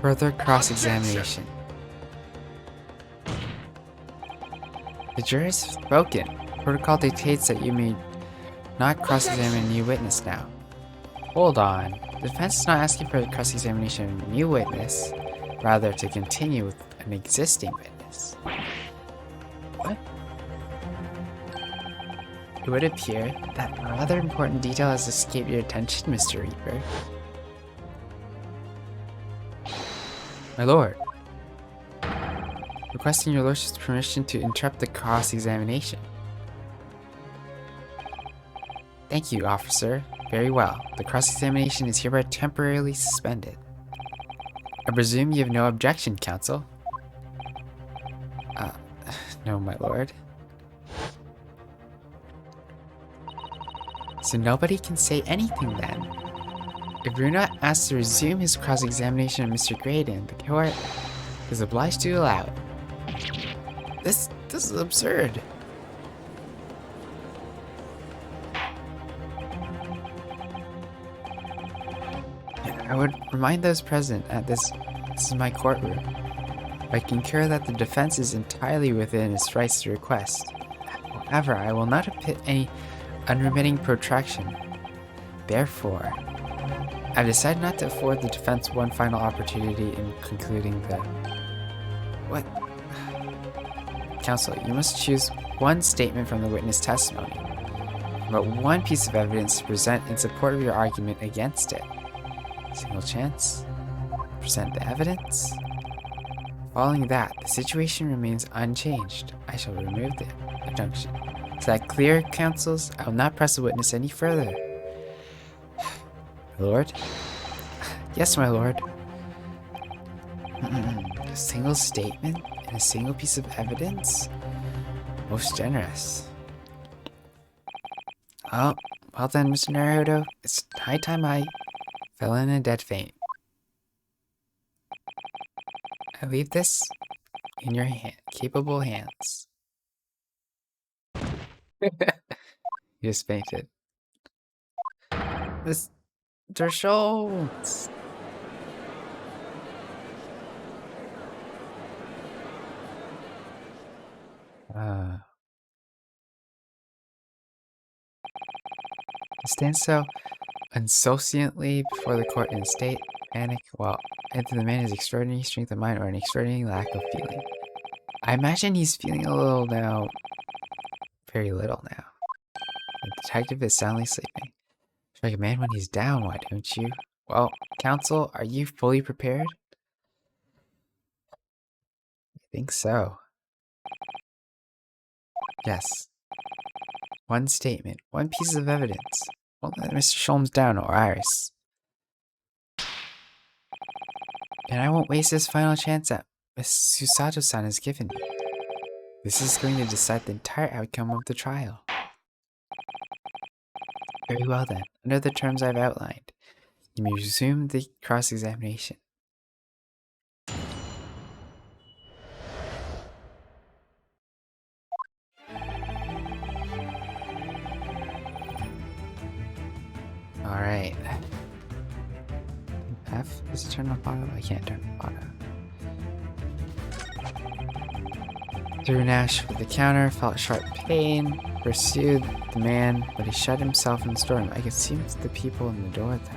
Speaker 1: Further cross-examination. The jury has spoken. Protocol dictates that you may not cross-examine a new witness now. Hold on. The defense is not asking for a cross-examination of a new witness, rather to continue with an existing witness. What? It would appear that a rather important detail has escaped your attention, Mr. Reaper. My lord. Requesting your lordship's permission to interrupt the cross-examination. Thank you, officer. Very well. The cross-examination is hereby temporarily suspended. I presume you have no objection, counsel? No, my lord. So nobody can say anything then. If Bruna asks to resume his cross-examination of Mr. Graydon, the court is obliged to allow it. This is absurd. I would remind those present at this is my courtroom. I concur that the defense is entirely within its rights to request. However, I will not admit any unremitting protraction. Therefore, I've decided not to afford the defense one final opportunity in concluding the... What? Counsel, you must choose one statement from the witness testimony, but one piece of evidence to present in support of your argument against it. Single chance. Present the evidence. Following that, the situation remains unchanged. I shall remove the injunction. Is that clear, counsels? I will not press the witness any further. My lord? Yes, my lord. A single statement and a single piece of evidence? Most generous. Oh, well then, Mr. Naruto, it's high time I fell in a dead faint. I leave this in your capable hands. You just fainted. Mr. Schultz! I stand so insouciantly before the court in a state of panic, while either the man has extraordinary strength of mind or an extraordinary lack of feeling. I imagine he's feeling a little now. Very little now. The detective is soundly sleeping. Strike a man when he's down, why don't you? Well, counsel, are you fully prepared? I think so. Yes. One statement, one piece of evidence. Won't let Mr. Sholmes down or Iris. And I won't waste this final chance that Miss Susato-san has given me. This is going to decide the entire outcome of the trial. Very well then, under the terms I've outlined, you may resume the cross-examination. Alright. F is to turn off auto? I can't turn off auto. Threw Nash with the counter, felt sharp pain, pursued the man, but he shut himself in the storeroom. I could see the people in the door then.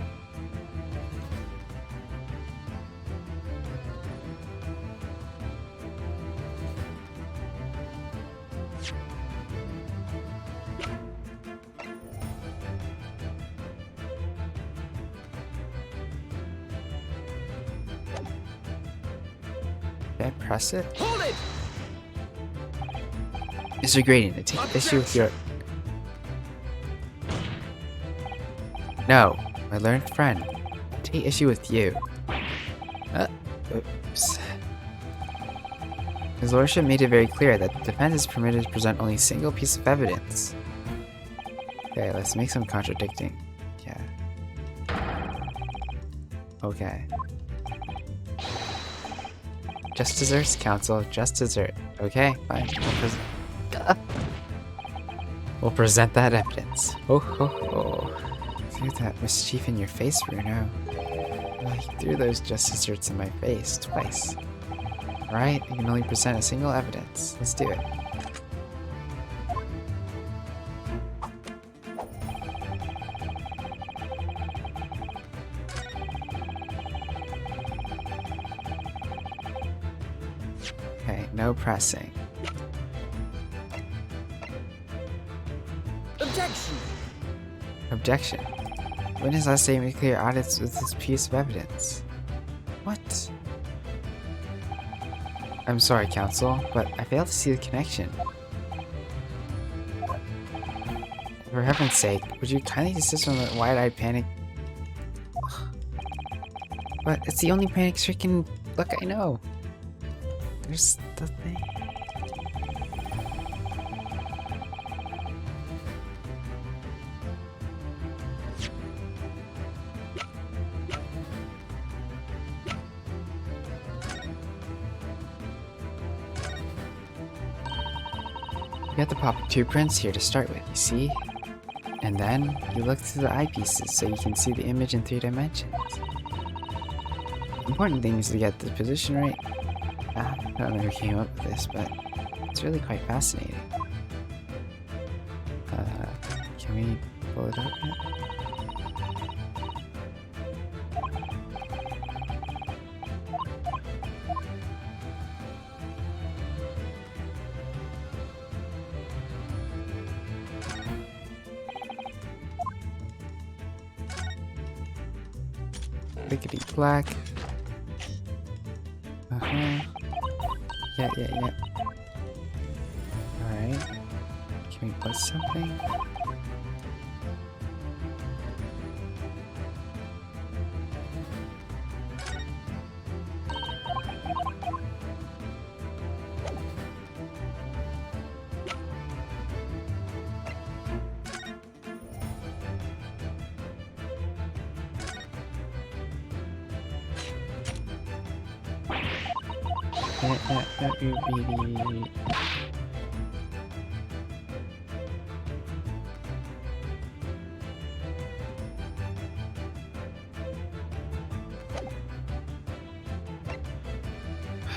Speaker 1: Did I press it?
Speaker 3: Hold it!
Speaker 1: Mr. Graydon, I take issue with your... No, my learned friend. I take issue with you. Oops. His lordship made it very clear that the defense is permitted to present only a single piece of evidence. Okay, let's make some contradicting. Yeah. Okay. Just desserts, counsel. Just dessert. Okay, fine. We'll present that evidence. Oh ho ho. See that mischief in your face, Bruno. Well, he threw those just desserts in my face twice. Alright, I can only present a single evidence. Let's do it. Okay, no pressing.
Speaker 4: Objection.
Speaker 1: Objection. Witness last statement clear audits with this piece of evidence. What? I'm sorry, counsel, but I failed to see the connection. For heaven's sake, would you kindly desist from the wide-eyed panic? But it's the only panic-stricken look I know. There's the thing. You have to pop 2 prints here to start with, you see? And then you look through the eyepieces so you can see the image in 3 dimensions. The important thing is to get the position right. I don't know who came up with this, but it's really quite fascinating. Can we pull it up yet? Lickety black. Yeah. Alright. Can we put something?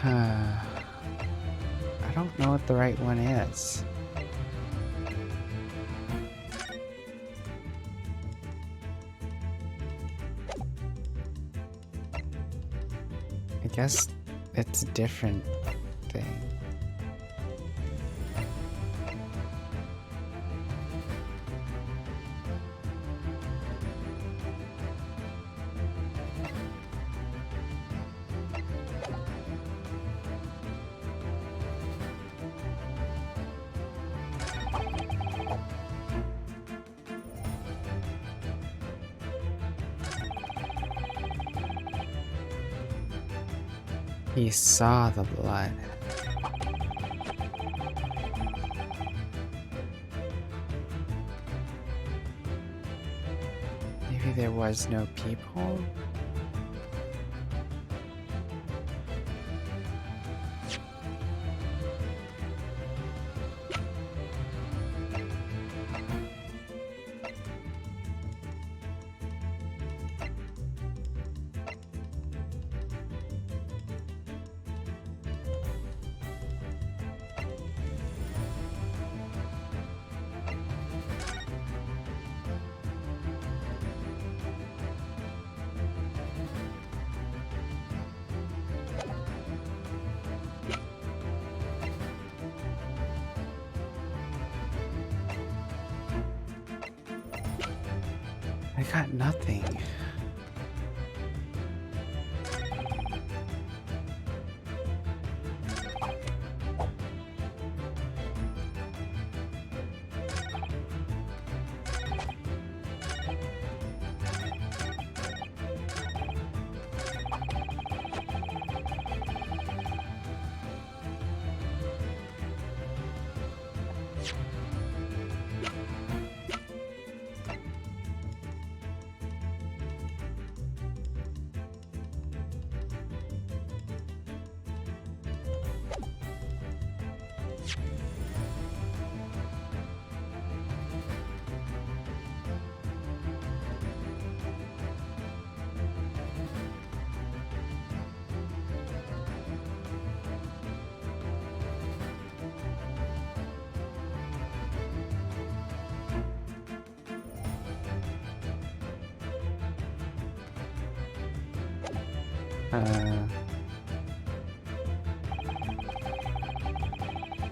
Speaker 1: I don't know what the right one is. I guess it's a different thing. He saw the blood. Maybe there was no peephole? I got nothing.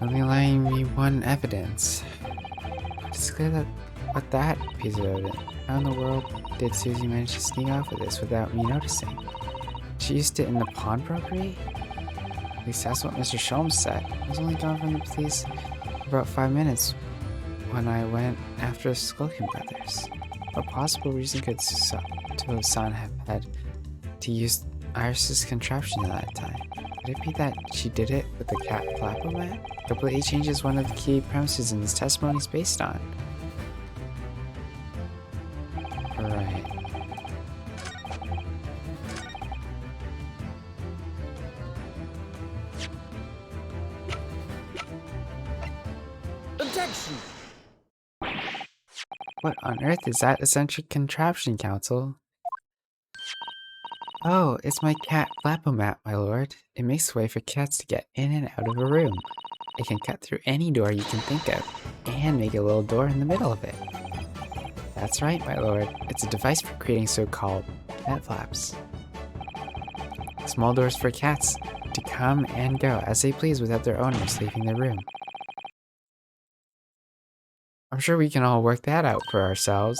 Speaker 2: Only allowing me one evidence. It's clear that what that piece of evidence. How in the world did Susie manage to sneak off with this without me noticing? She used it in the pawnbrokery? At least that's what Mr. Sholmes said. I was only gone from the police for about 5 minutes when I went after the Skulkin brothers. What possible reason could Susan have had to use Iris's contraption at that time? Could it be that she did it with the cat Flapomat? Completely changes one of the key premises in this testimony is based on. Right.
Speaker 3: Objection!
Speaker 2: What on earth is that eccentric contraption, Counsel? Oh, it's my cat Flapomat, my lord. It makes way for cats to get in and out of a room. It can cut through any door you can think of, and make a little door in the middle of it. That's right, my lord. It's a device for creating so-called cat flaps. Small doors for cats to come and go as they please without their owners leaving the room. I'm sure we can all work that out for ourselves.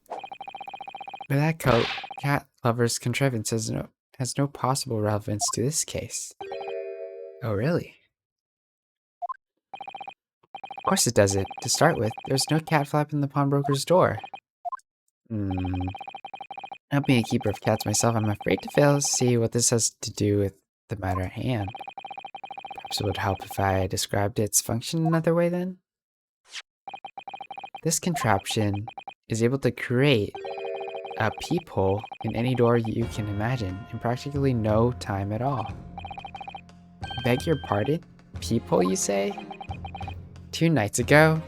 Speaker 2: But that cat lover's contrivance has no possible relevance to this case. Oh, really? Of course it doesn't. To start with, there's no cat flap in the pawnbroker's door. Not being a keeper of cats myself, I'm afraid to fail to see what this has to do with the matter at hand. Perhaps it would help if I described its function another way then? This contraption is able to create a peephole in any door you can imagine in practically no time at all. Beg your pardon? Peephole, you say? 2 nights ago,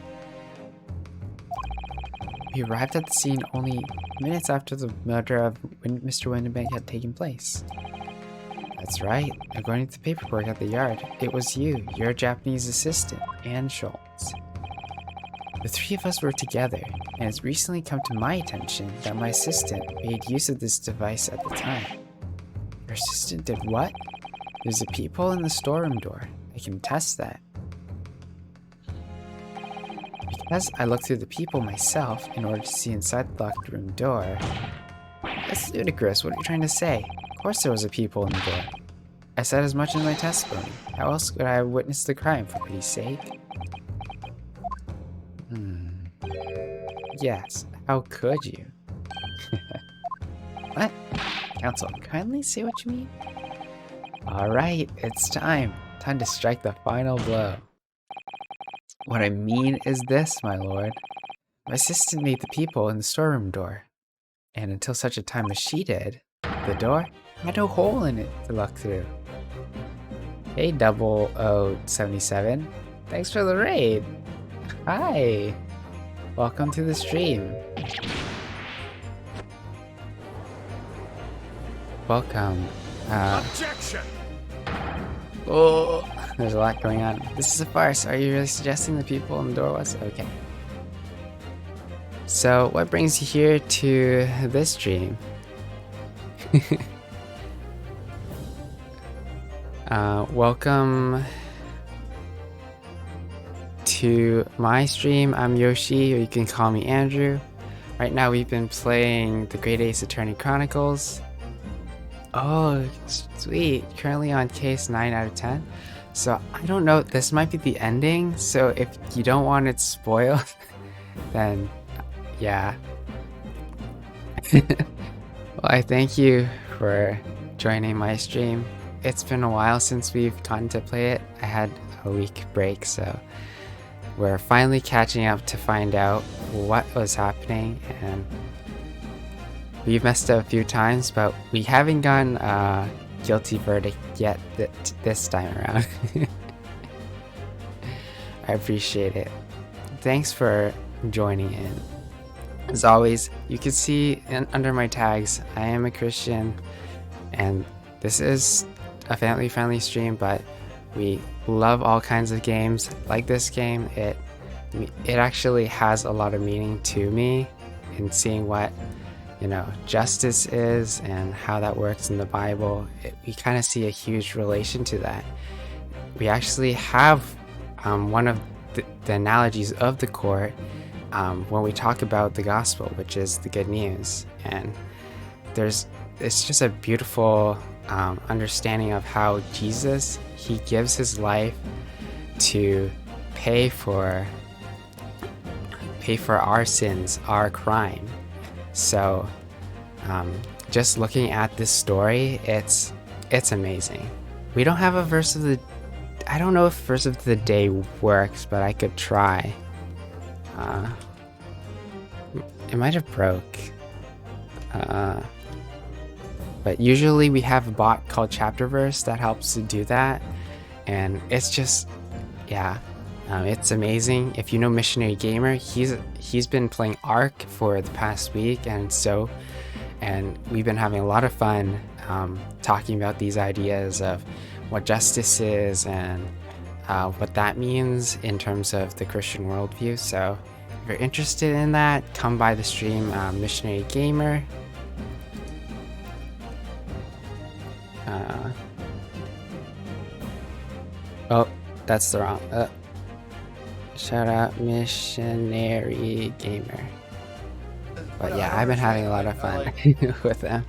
Speaker 2: we arrived at the scene only minutes after the murder of Mr. Winterbank had taken place. That's right. According to the paperwork at the yard, it was you, your Japanese assistant, and Schultz. The 3 of us were together, and it's recently come to my attention that my assistant made use of this device at the time. Your assistant did what? There's a peephole in the storeroom door. I can attest that. Because I looked through the peephole myself in order to see inside the locked room door. That's ludicrous. What are you trying to say? Of course there was a peephole in the door. I said as much in my testimony. How else would I have witnessed the crime, for pity's sake? Yes, how could you? What? Counsel, kindly say what you mean? Alright, it's time. Time to strike the final blow. What I mean is this, my lord. My assistant made the peephole in the storeroom door. And until such a time as she did, the door had no hole in it to look through. Hey, 0077. Thanks for the raid. Hi. Welcome to the stream. Welcome.
Speaker 3: Objection!
Speaker 2: Oh, there's a lot going on. This is a farce. Are you really suggesting the people in the door was? Okay. So, what brings you here to this stream? Welcome to my stream. I'm Yoshi, or you can call me Andrew. Right now we've been playing the Great Ace Attorney Chronicles. Oh, sweet. Currently on case 9 out of 10. So I don't know, this might be the ending, so if you don't want it spoiled, then yeah. Well, I thank you for joining my stream. It's been a while since we've gotten to play it. I had a week break, so we're finally catching up to find out what was happening, and we've messed up a few times, but we haven't gotten a guilty verdict yet this time around. I appreciate it. Thanks for joining in. As always, you can see under my tags, I am a Christian, and this is a family-friendly stream, but we love all kinds of games like this game. It actually has a lot of meaning to me in seeing what justice is and how that works in the Bible, we kind of see a huge relation to that. We actually have one of the analogies of the court when we talk about the gospel, which is the good news. And it's just a beautiful understanding of how Jesus, he gives his life to pay for our sins, our crime. So just looking at this story, it's amazing. We don't have a verse of the, I don't know if verse of the day works, but I could try. It might have broke. But usually we have a bot called Chapter Verse that helps to do that. And it's just, yeah, it's amazing. If you know Missionary Gamer, he's been playing Ark for the past week, and we've been having a lot of fun talking about these ideas of what justice is and what that means in terms of the Christian worldview. So if you're interested in that, come by the stream, Missionary Gamer. Oh, that's the wrong. Shout out Missionary Gamer. But yeah, I've been having a lot of fun with them.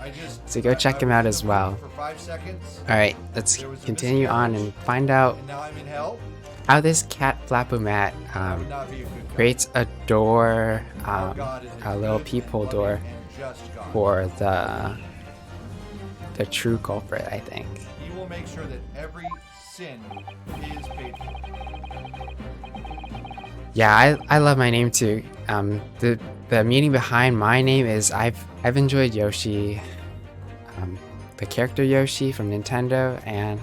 Speaker 2: So go check him out as well. Alright, let's continue on and find out how this cat Flapomat creates a door, a little peephole door for the true culprit, I think.
Speaker 5: He will make sure that every sin is paid for.
Speaker 2: Yeah, I love my name too. The meaning behind my name is I've enjoyed Yoshi, the character Yoshi from Nintendo, and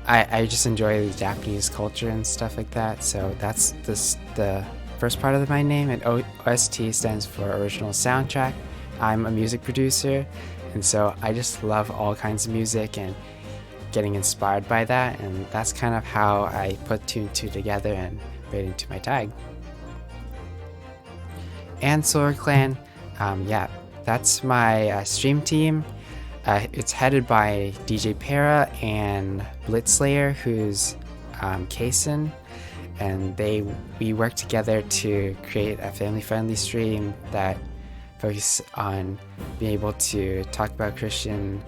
Speaker 2: I just enjoy the Japanese culture and stuff like that. So that's the first part of my name, and OST stands for original soundtrack. I'm a music producer, and so I just love all kinds of music and getting inspired by that, and that's kind of how I put 2 and 2 together and made it into my tag. And Solar Clan, yeah, that's my stream team. It's headed by DJ Para and Blitzslayer, who's Kason, and we work together to create a family-friendly stream that focus on being able to talk about Christian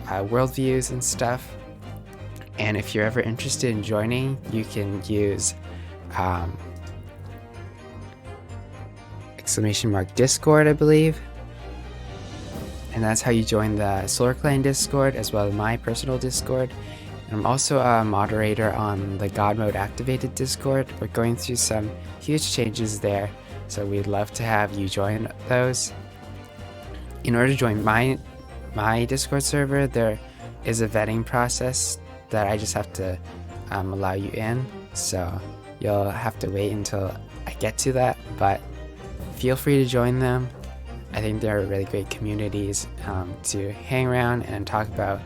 Speaker 2: worldviews and stuff. And if you're ever interested in joining, you can use !Discord, I believe. And that's how you join the Solar Clan Discord, as well as my personal Discord. And I'm also a moderator on the God Mode Activated Discord. We're going through some huge changes there, so we'd love to have you join those. In order to join my Discord server, there is a vetting process that I just have to allow you in, so you'll have to wait until I get to that, but feel free to join them. I think they're really great communities to hang around and talk about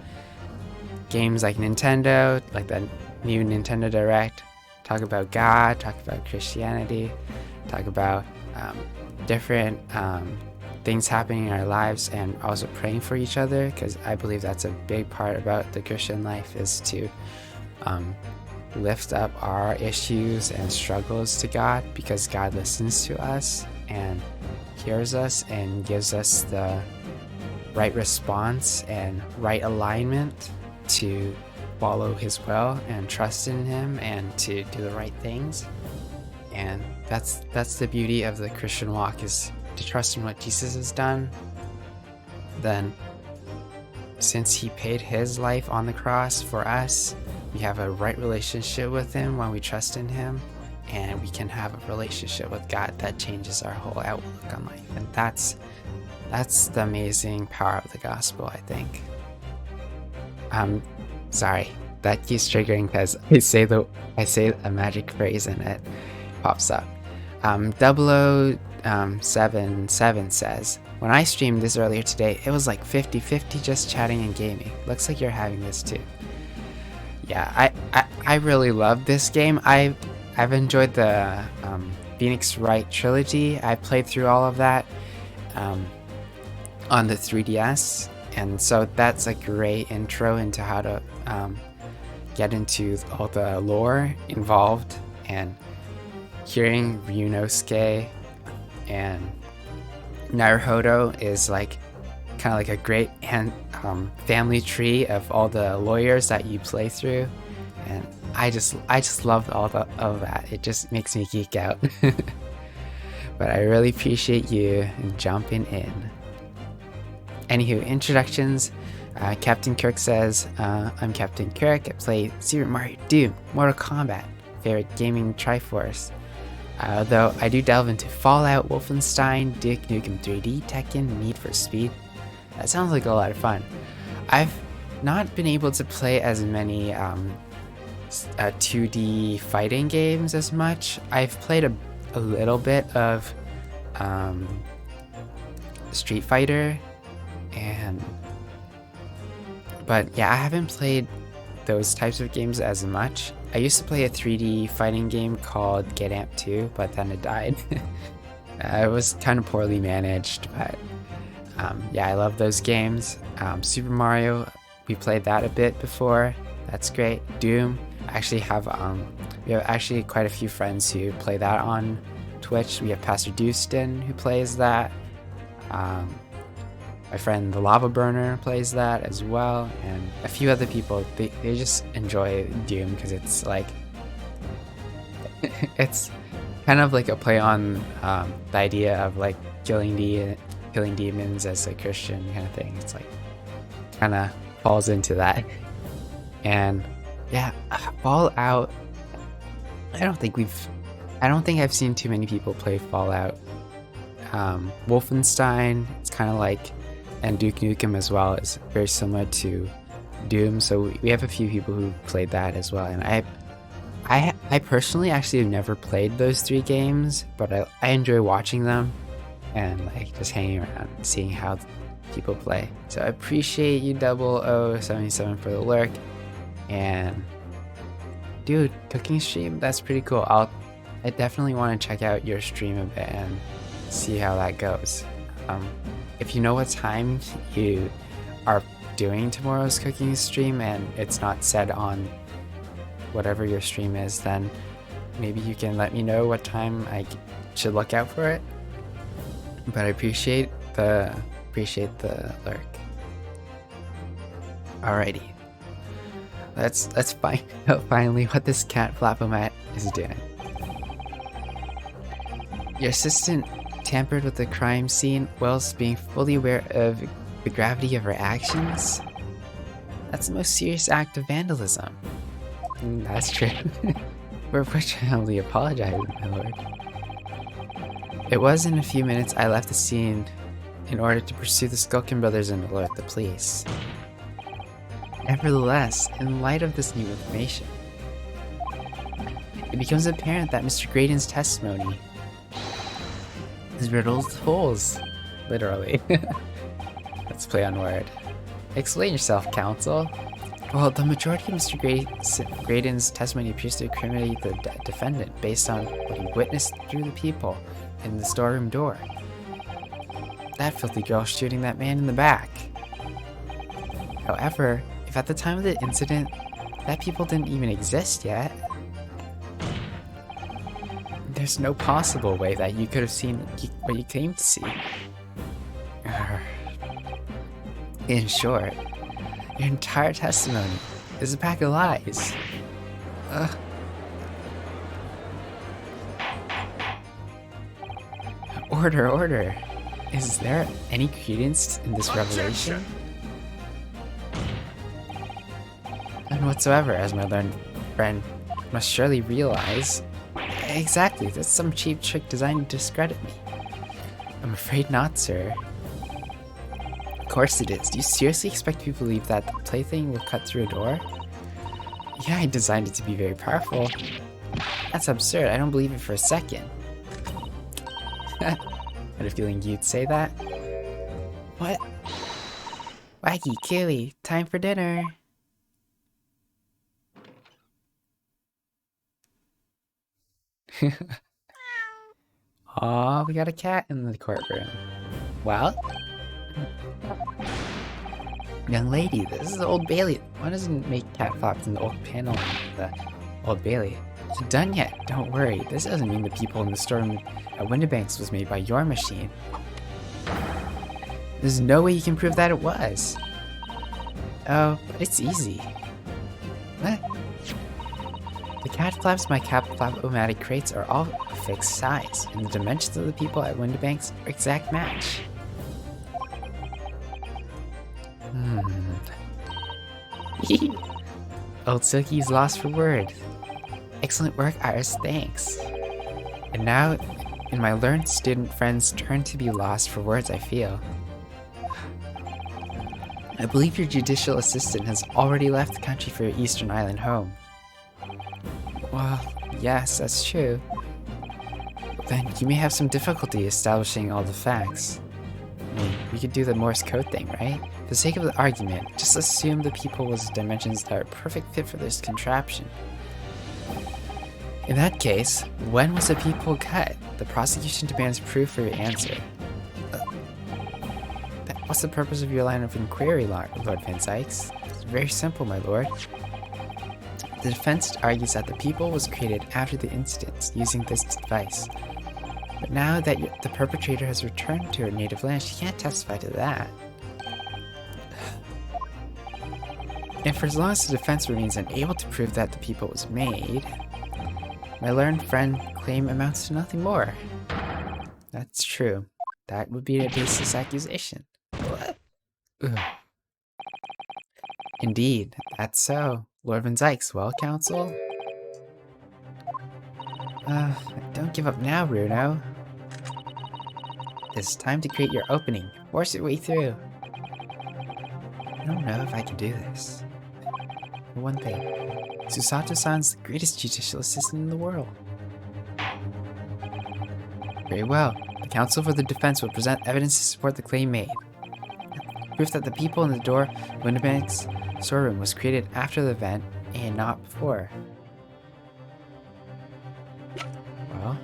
Speaker 2: games like Nintendo, like the new Nintendo Direct, talk about God, talk about Christianity, talk about different things happening in our lives, and also praying for each other, because I believe that's a big part about the Christian life, is to lift up our issues and struggles to God, because God listens to us and hears us and gives us the right response and right alignment to follow his will and trust in him and to do the right things. And that's the beauty of the Christian walk, is to trust in what Jesus has done. Then, since he paid his life on the cross for us, we have a right relationship with him when we trust in him, and we can have a relationship with God that changes our whole outlook on life. And that's the amazing power of the gospel, I think. Sorry, that keeps triggering because I say a magic phrase and it pops up. 0077 says, when I streamed this earlier today, it was like 50-50 just chatting and gaming. Looks like you're having this too. Yeah, I really love this game. I've enjoyed the Phoenix Wright trilogy. I played through all of that. on the 3DS, and so that's a great intro into how to get into all the lore involved, and hearing Ryunosuke and Naruhodo is like kind of like a great family tree of all the lawyers that you play through, and I just love of that. It just makes me geek out. But I really appreciate you jumping in. Anywho, introductions. Captain Kirk says, I'm Captain Kirk. I play Super Mario, Doom, Mortal Kombat, favorite gaming Triforce. Though I do delve into Fallout, Wolfenstein, Duke Nukem 3D, Tekken, Need for Speed. That sounds like a lot of fun. I've not been able to play as many 2D fighting games as much. I've played a little bit of Street Fighter, but yeah, I haven't played those types of games as much. I used to play a 3D fighting game called Get Amp 2, but then it died. It was kind of poorly managed, but yeah, I love those games. Super Mario, we played that a bit before. That's great. Doom, I actually have we have actually quite a few friends who play that on Twitch. We have Pastor Dustin who plays that. My friend the Lava Burner plays that as well, and a few other people. They just enjoy Doom because it's like it's kind of like a play on the idea of like killing demons as a Christian kind of thing. It's like kind of falls into that. And yeah, Fallout. I don't think I've seen too many people play Fallout. Wolfenstein, it's kind of like, and Duke Nukem as well, is very similar to Doom. So we have a few people who played that as well. And I personally actually have never played those 3 games, but I enjoy watching them and like just hanging around and seeing how people play. So I appreciate you 0077 for the lurk. And dude, cooking stream, that's pretty cool. I definitely want to check out your stream a bit and see how that goes. If you know what time you are doing tomorrow's cooking stream and it's not said on whatever your stream is, then maybe you can let me know what time I should look out for it. But I appreciate the lurk. Alrighty. Let's find out finally what this cat Flapomat is doing. Your assistant tampered with the crime scene whilst being fully aware of the gravity of her actions? That's the most serious act of vandalism. That's true. We're profoundly apologizing, my lord. It was in a few minutes I left the scene in order to pursue the Skulkin brothers and alert the police. Nevertheless, in light of this new information, it becomes apparent that Mr. Graydon's testimony is riddled with holes. Literally. Let's play on word. Explain yourself, counsel. Well, the majority of Mr. Graydon's testimony appears to incriminate the defendant based on what he witnessed through the people in the storeroom door. That filthy girl shooting that man in the back. However, if at the time of the incident, that people didn't even exist yet, there's no possible way that you could have seen what you came to see. In short, your entire testimony is a pack of lies. Order. Is there any credence in this revelation? None whatsoever, as my learned friend must surely realize. Exactly, that's some cheap trick designed to discredit me. I'm afraid not, sir. Of course it is. Do you seriously expect people to believe that the plaything will cut through a door? Yeah, I designed it to be very powerful. That's absurd. I don't believe it for a second. I had a feeling you'd say that. What? Wacky Killy, time for dinner. Aw, we got a cat in the courtroom. Well,
Speaker 1: Young lady, this is Old Bailey. Why doesn't make cat flaps in the old panel of the Old Bailey? Is it done yet? Don't worry. This doesn't mean the people in the storm at Windibanks was made by your machine. There's no way you can prove that it was. Oh, but it's easy. What? The cat flaps my cat flap-o-matic crates are all a fixed size, and the dimensions of the people at Windibanks are exact match. Old Silky's lost for word. Excellent work, Iris, thanks. And now, in my learned student friend's turn to be lost for words, I feel. I believe your judicial assistant has already left the country for your Eastern Island home. Well, yes, that's true. Then you may have some difficulty establishing all the facts. I mean, we could do the Morse code thing, right? For the sake of the argument, just assume the people was dimensions that are a perfect fit for this contraption. In that case, when was the people cut? The prosecution demands proof for your answer. What's the purpose of your line of inquiry, Lord Van Sykes? It's very simple, my lord. The defense argues that the people was created after the incidents using this device. But now that the perpetrator has returned to her native land, she can't testify to that. And for as long as the defense remains unable to prove that the people was made, my learned friend claim amounts to nothing more. That's true. That would be a baseless accusation. What? Ugh. Indeed, that's so. Lord Van Sykes, well, counsel? Don't give up now, Bruno. It's time to create your opening. Force your way through. I don't know if I can do this. For one thing, Susato-san's the greatest judicial assistant in the world. Very well. The counsel for the defense will present evidence to support the claim made. Proof that the people in the door of Windibank's storeroom was created after the event and not before. Well...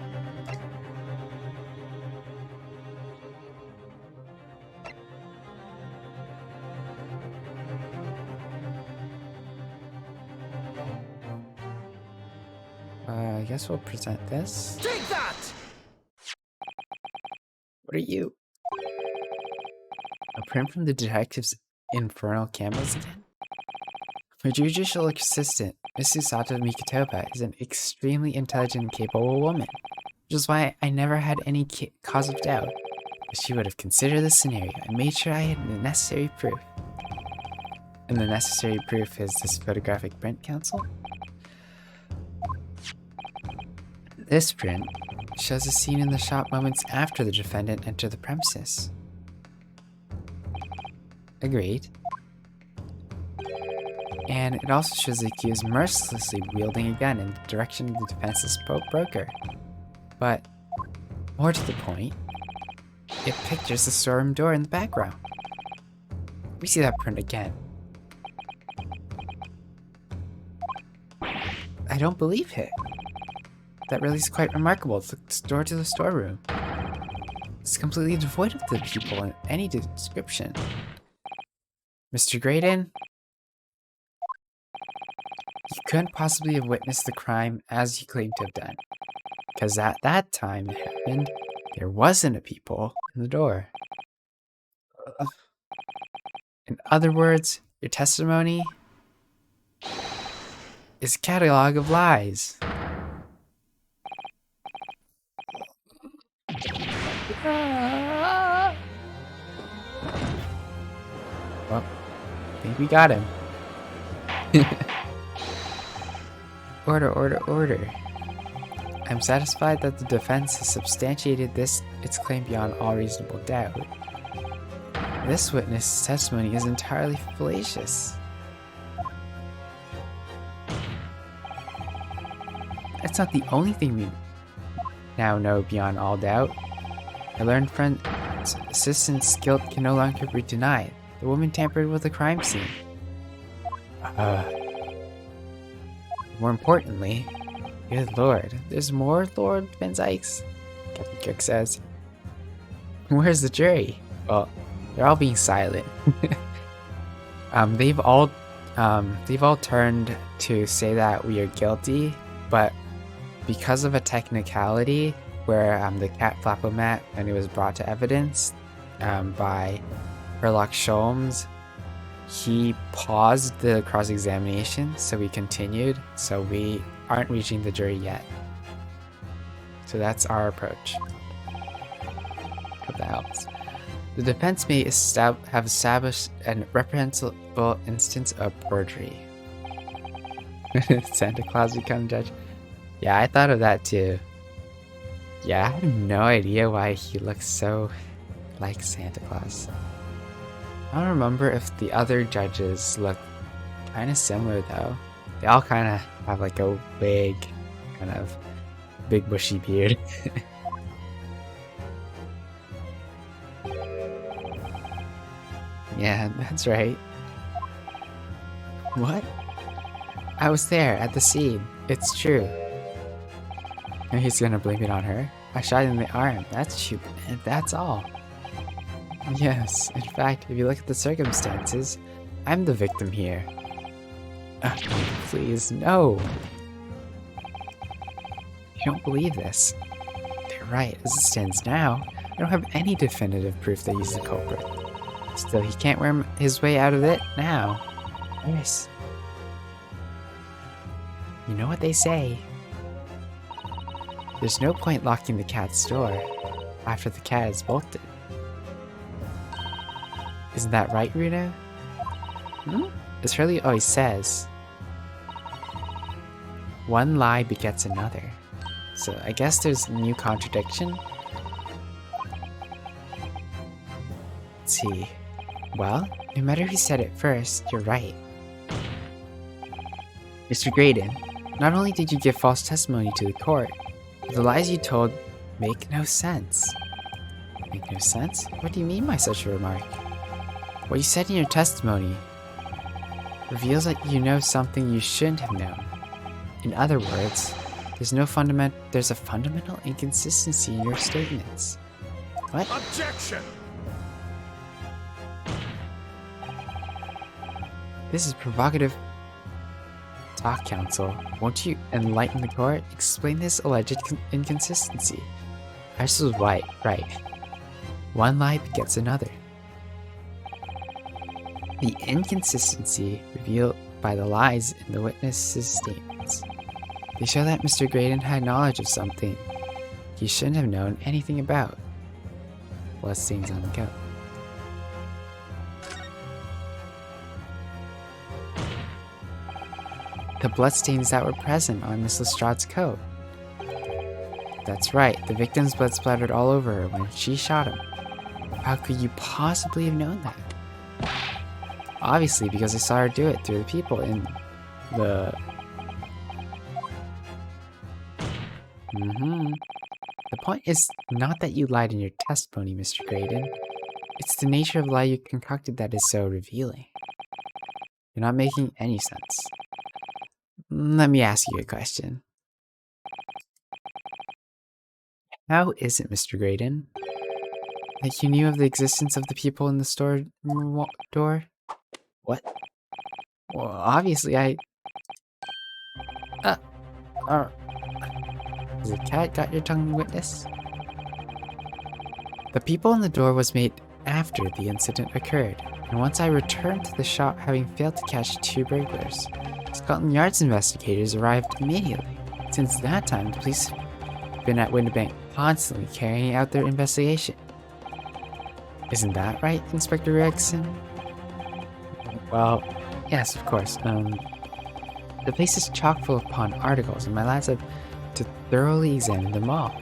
Speaker 1: I guess we'll present this.
Speaker 3: Take that!
Speaker 1: What are you? A print from the detective's infernal cameras again? My judicial assistant, Miss Susato Mikotopa, is an extremely intelligent and capable woman, which is why I never had any cause of doubt that she would have considered this scenario and made sure I had the necessary proof. And the necessary proof is this photographic print, counsel? This print shows a scene in the shop moments after the defendant entered the premises. Agreed. And it also shows the accused mercilessly wielding a gun in the direction of the defense's broker. But, more to the point, it pictures the storeroom door in the background. We see that print again. I don't believe it. That really is quite remarkable. It's the door to the storeroom. It's completely devoid of the people in any description. Mr. Graydon? You couldn't possibly have witnessed the crime as you claim to have done. Because at that time it happened, there wasn't a people in the door. In other words, your testimony is a catalog of lies. Well, I think we got him. Order, order, order. I'm satisfied that the defense has substantiated its claim beyond all reasonable doubt. This witness's testimony is entirely fallacious. That's not the only thing we now know beyond all doubt. I learned friend's assistant's guilt can no longer be denied. The woman tampered with the crime scene. More importantly, good lord, there's more, Lord Van Sykes? Captain Cook says. Where's the jury? Well, They're all being silent. They've all turned to say that we are guilty, but because of a technicality where the cat Flapomat, when it was brought to evidence by Sherlock Sholmes, he paused the cross-examination, so we continued. So we aren't reaching the jury yet. So that's our approach. Hope that helps. The defense may have established a reprehensible instance of perjury. Santa Claus become judge. Yeah, I thought of that too. Yeah, I have no idea why he looks so like Santa Claus. I don't remember if the other judges look kind of similar though. They all kind of have like a big, kind of big bushy beard. Yeah, that's right. What? I was there at the scene. It's true. And he's gonna blame it on her. I shot in the arm. That's true. That's all. Yes, in fact, if you look at the circumstances, I'm the victim here. Please, no. You don't believe this. They're right. As it stands now, I don't have any definitive proof that he's the culprit. Still, he can't worm his way out of it now. Yes. You know what they say. There's no point locking the cat's door after the cat is bolted. Isn't that right, Rita? As Hurley always says, one lie begets another. So I guess there's a new contradiction. Let's see. Well, no matter who said it first, you're right. Mr. Graydon, not only did you give false testimony to the court, but the lies you told make no sense. Make no sense? What do you mean by such a remark? What you said in your testimony reveals that you know something you shouldn't have known. In other words, there's a fundamental inconsistency in your statements. What?
Speaker 3: Objection!
Speaker 1: This is provocative talk, counsel. Won't you enlighten the court? Explain this alleged inconsistency. Iris was right. One lie begets another. The inconsistency revealed by the lies in the witnesses' statements. They show that Mr. Graydon had knowledge of something he shouldn't have known anything about. Bloodstains on the coat. The bloodstains that were present on Miss Lestrade's coat. That's right, the victim's blood splattered all over her when she shot him. How could you possibly have known that? Obviously, because I saw her do it through the people in the... The point is not that you lied in your testimony, Mr. Graydon. It's the nature of lie you concocted that is so revealing. You're not making any sense. Let me ask you a question. How is it, Mr. Graydon, that you knew of the existence of the people in the store door? What? Well, obviously has the cat got your tongue, witness? The people in the door was made after the incident occurred, and once I returned to the shop having failed to catch 2 burglars. Scotland Yard's investigators arrived immediately. Since that time, the police have been at Windibank constantly carrying out their investigation. Isn't that right, Inspector Gregson? Well, yes, of course. The place is chock full of pawn articles, and my lads have to thoroughly examine them all.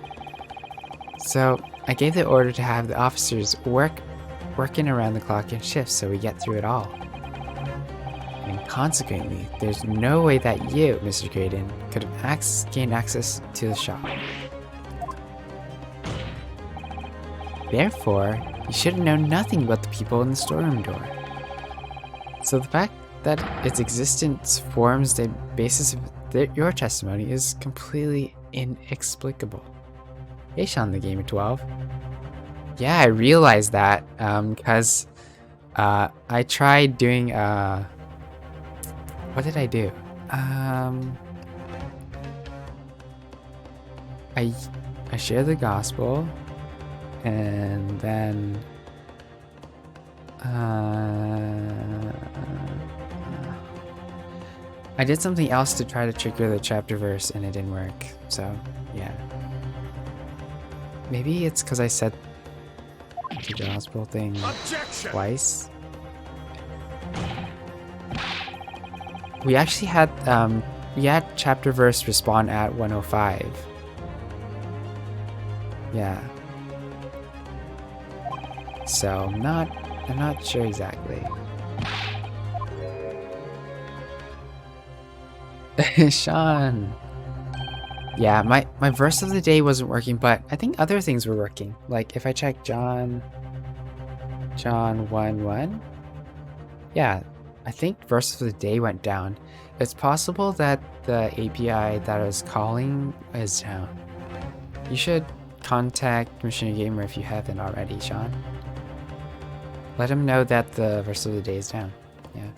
Speaker 1: So, I gave the order to have the officers working around the clock in shifts so we get through it all. And consequently, there's no way that you, Mr. Graydon, could have gained access to the shop. Therefore, you should have known nothing about the people in the storeroom door. So the fact that its existence forms the basis of your testimony is completely inexplicable. Hey, Sean, the Gamer 12. Yeah, I realized that, because I tried doing what did I do? I shared the gospel, and then I did something else to try to trigger the chapter verse, and it didn't work. So yeah, maybe it's because I said the gospel thing twice. We actually had chapter verse respawn at 105. Yeah. So I'm not sure exactly. Sean. Yeah, my verse of the day wasn't working, but I think other things were working. Like if I check John 1:1. Yeah, I think verse of the day went down. It's possible that the API that I was calling is down. You should contact Machine Gamer if you haven't already, Sean. Let him know that the verse of the day is down. Yeah,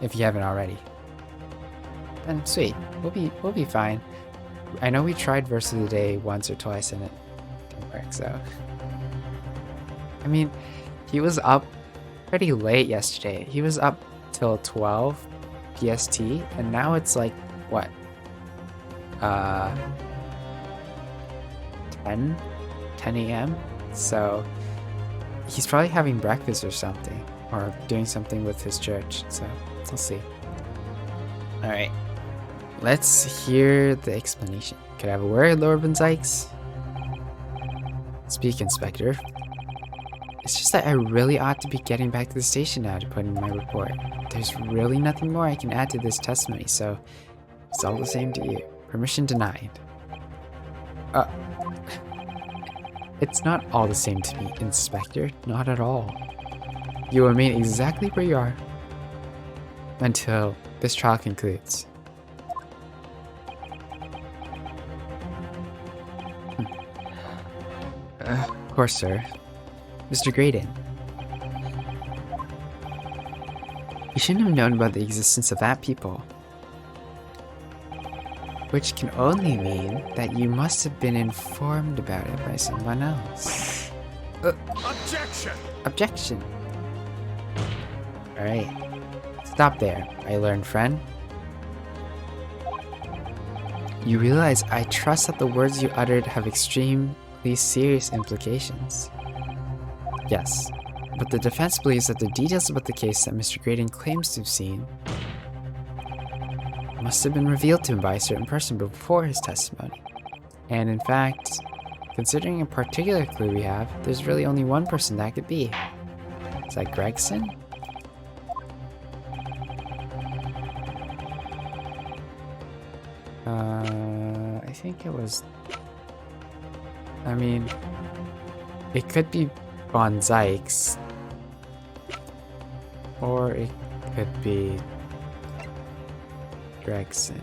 Speaker 1: if you haven't already. Then sweet, we'll be fine. I know we tried verse of the day once or twice and it didn't work. So, I mean, he was up pretty late yesterday. He was up till 12 PST, and now it's like what? 10 a.m. So he's probably having breakfast or something, or doing something with his church. So we'll see. All right, let's hear the explanation. Could I have a word, Lord Van Zykes? Speak, Inspector. It's just that I really ought to be getting back to the station now to put in my report. There's really nothing more I can add to this testimony, so it's all the same to you. Permission denied. It's not all the same to me, Inspector. Not at all. You will remain exactly where you are until this trial concludes. Of course, sir. Mr. Graydon. You shouldn't have known about the existence of that people. Which can only mean that you must have been informed about it by someone else.
Speaker 3: Objection!
Speaker 1: Objection. Alright. Stop there, I learned friend. You realize I trust that the words you uttered have extremely serious implications. Yes, but the defense believes that the details about the case that Mr. Graydon claims to have seen must have been revealed to him by a certain person before his testimony. And in fact, considering a particular clue we have, there's really only one person that could be. Is that Gregson? I think it was... I mean, it could be Von Zykes, or it could be Gregson.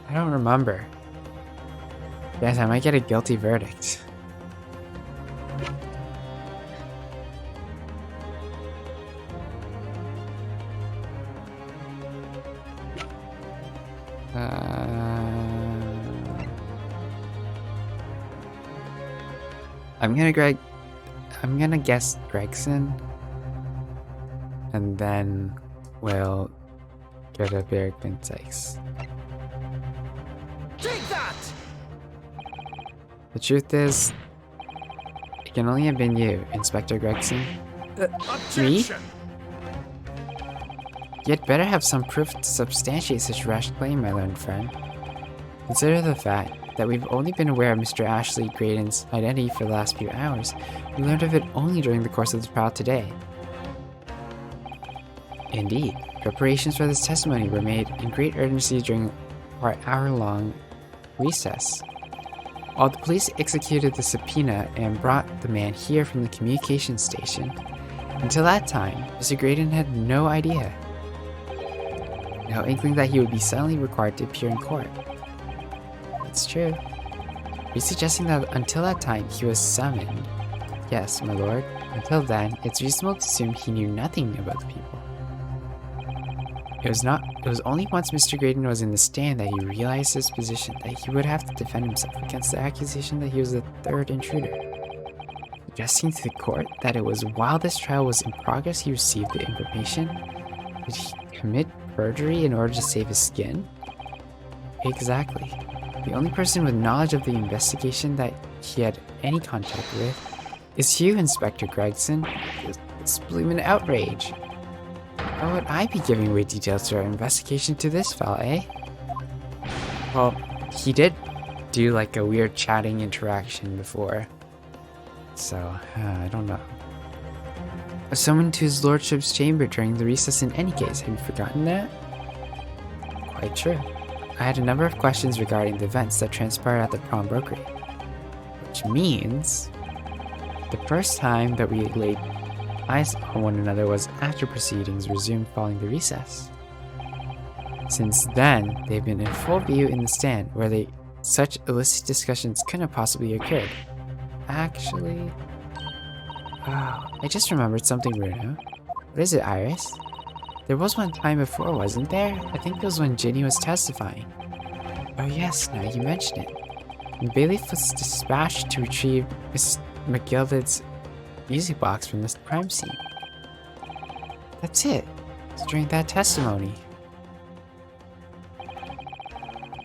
Speaker 1: I don't remember. Yes, I might get a guilty verdict. I'm gonna guess Gregson, and then we'll get a Beric Van Zykes.
Speaker 3: Take that!
Speaker 1: The truth is, it can only have been you, Inspector Gregson.
Speaker 3: Objection!
Speaker 1: You'd better have some proof to substantiate such rash claim, my learned friend. Consider the fact that we've only been aware of Mr. Ashley Graydon's identity for the last few hours. We learned of it only during the course of the trial today. Indeed, preparations for this testimony were made in great urgency during our hour-long recess. While the police executed the subpoena and brought the man here from the communication station, until that time, Mr. Graydon had no idea. No inkling that he would be suddenly required to appear in court. It's true. Are you suggesting that until that time he was summoned? Yes, my lord. Until then, it's reasonable to assume he knew nothing about the people. It was only once Mr. Graydon was in the stand that he realized his position, that he would have to defend himself against the accusation that he was the third intruder. Suggesting to the court that it was while this trial was in progress he received the information. Did he commit perjury in order to save his skin? Exactly. The only person with knowledge of the investigation that he had any contact with is you, Inspector Gregson. This bloomin' outrage. Why would I be giving away details to our investigation to this fella, eh? Well, he did do like a weird chatting interaction before. So, I don't know. I summoned to his lordship's chamber during the recess in any case. Have you forgotten that? Quite true. I had a number of questions regarding the events that transpired at the pawnbrokery. Which means the first time that we laid eyes on one another was after proceedings resumed following the recess. Since then, they've been in full view in the stand, where such illicit discussions couldn't have possibly occurred. Actually, I just remembered something, Bruno. What is it, Iris? There was one time before, wasn't there? I think it was when Ginny was testifying. Oh yes, now you mention it. The bailiff was dispatched to retrieve Miss McGilved's music box from the crime scene. That's it. It's during that testimony.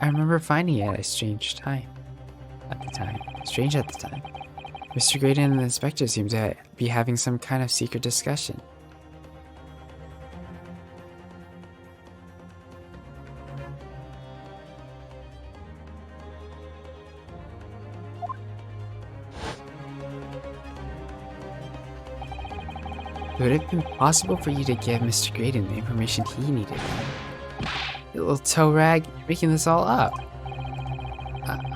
Speaker 1: I remember finding it at a strange time. Strange at the time. Mr. Graydon and the inspector seemed to be having some kind of secret discussion. Would it have been possible for you to give Mr. Graydon the information he needed? You little toe rag, you're making this all up.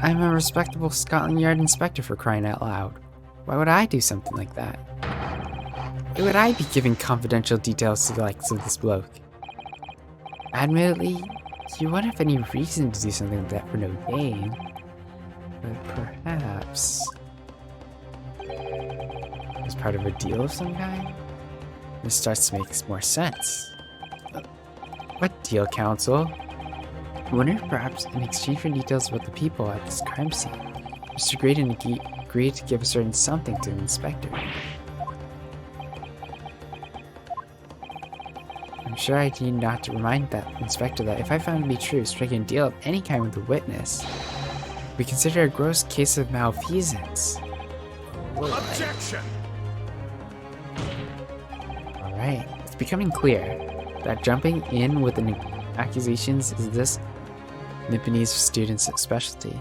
Speaker 1: I'm a respectable Scotland Yard inspector, for crying out loud. Why would I do something like that? Why would I be giving confidential details to the likes of this bloke? Admittedly, you wouldn't have any reason to do something like that for no gain. But perhaps as part of a deal of some kind? This starts to make more sense. What deal, counsel? I wonder if perhaps in exchange for details about the people at this crime scene, Mr. Graydon agreed to give a certain something to the inspector. I'm sure I need not to remind that inspector that if I found it to be true, striking a deal of any kind with a witness, we consider a gross case of malfeasance.
Speaker 3: Objection!
Speaker 1: Alright, it's becoming clear that jumping in with the accusations is this Nipponese student's specialty.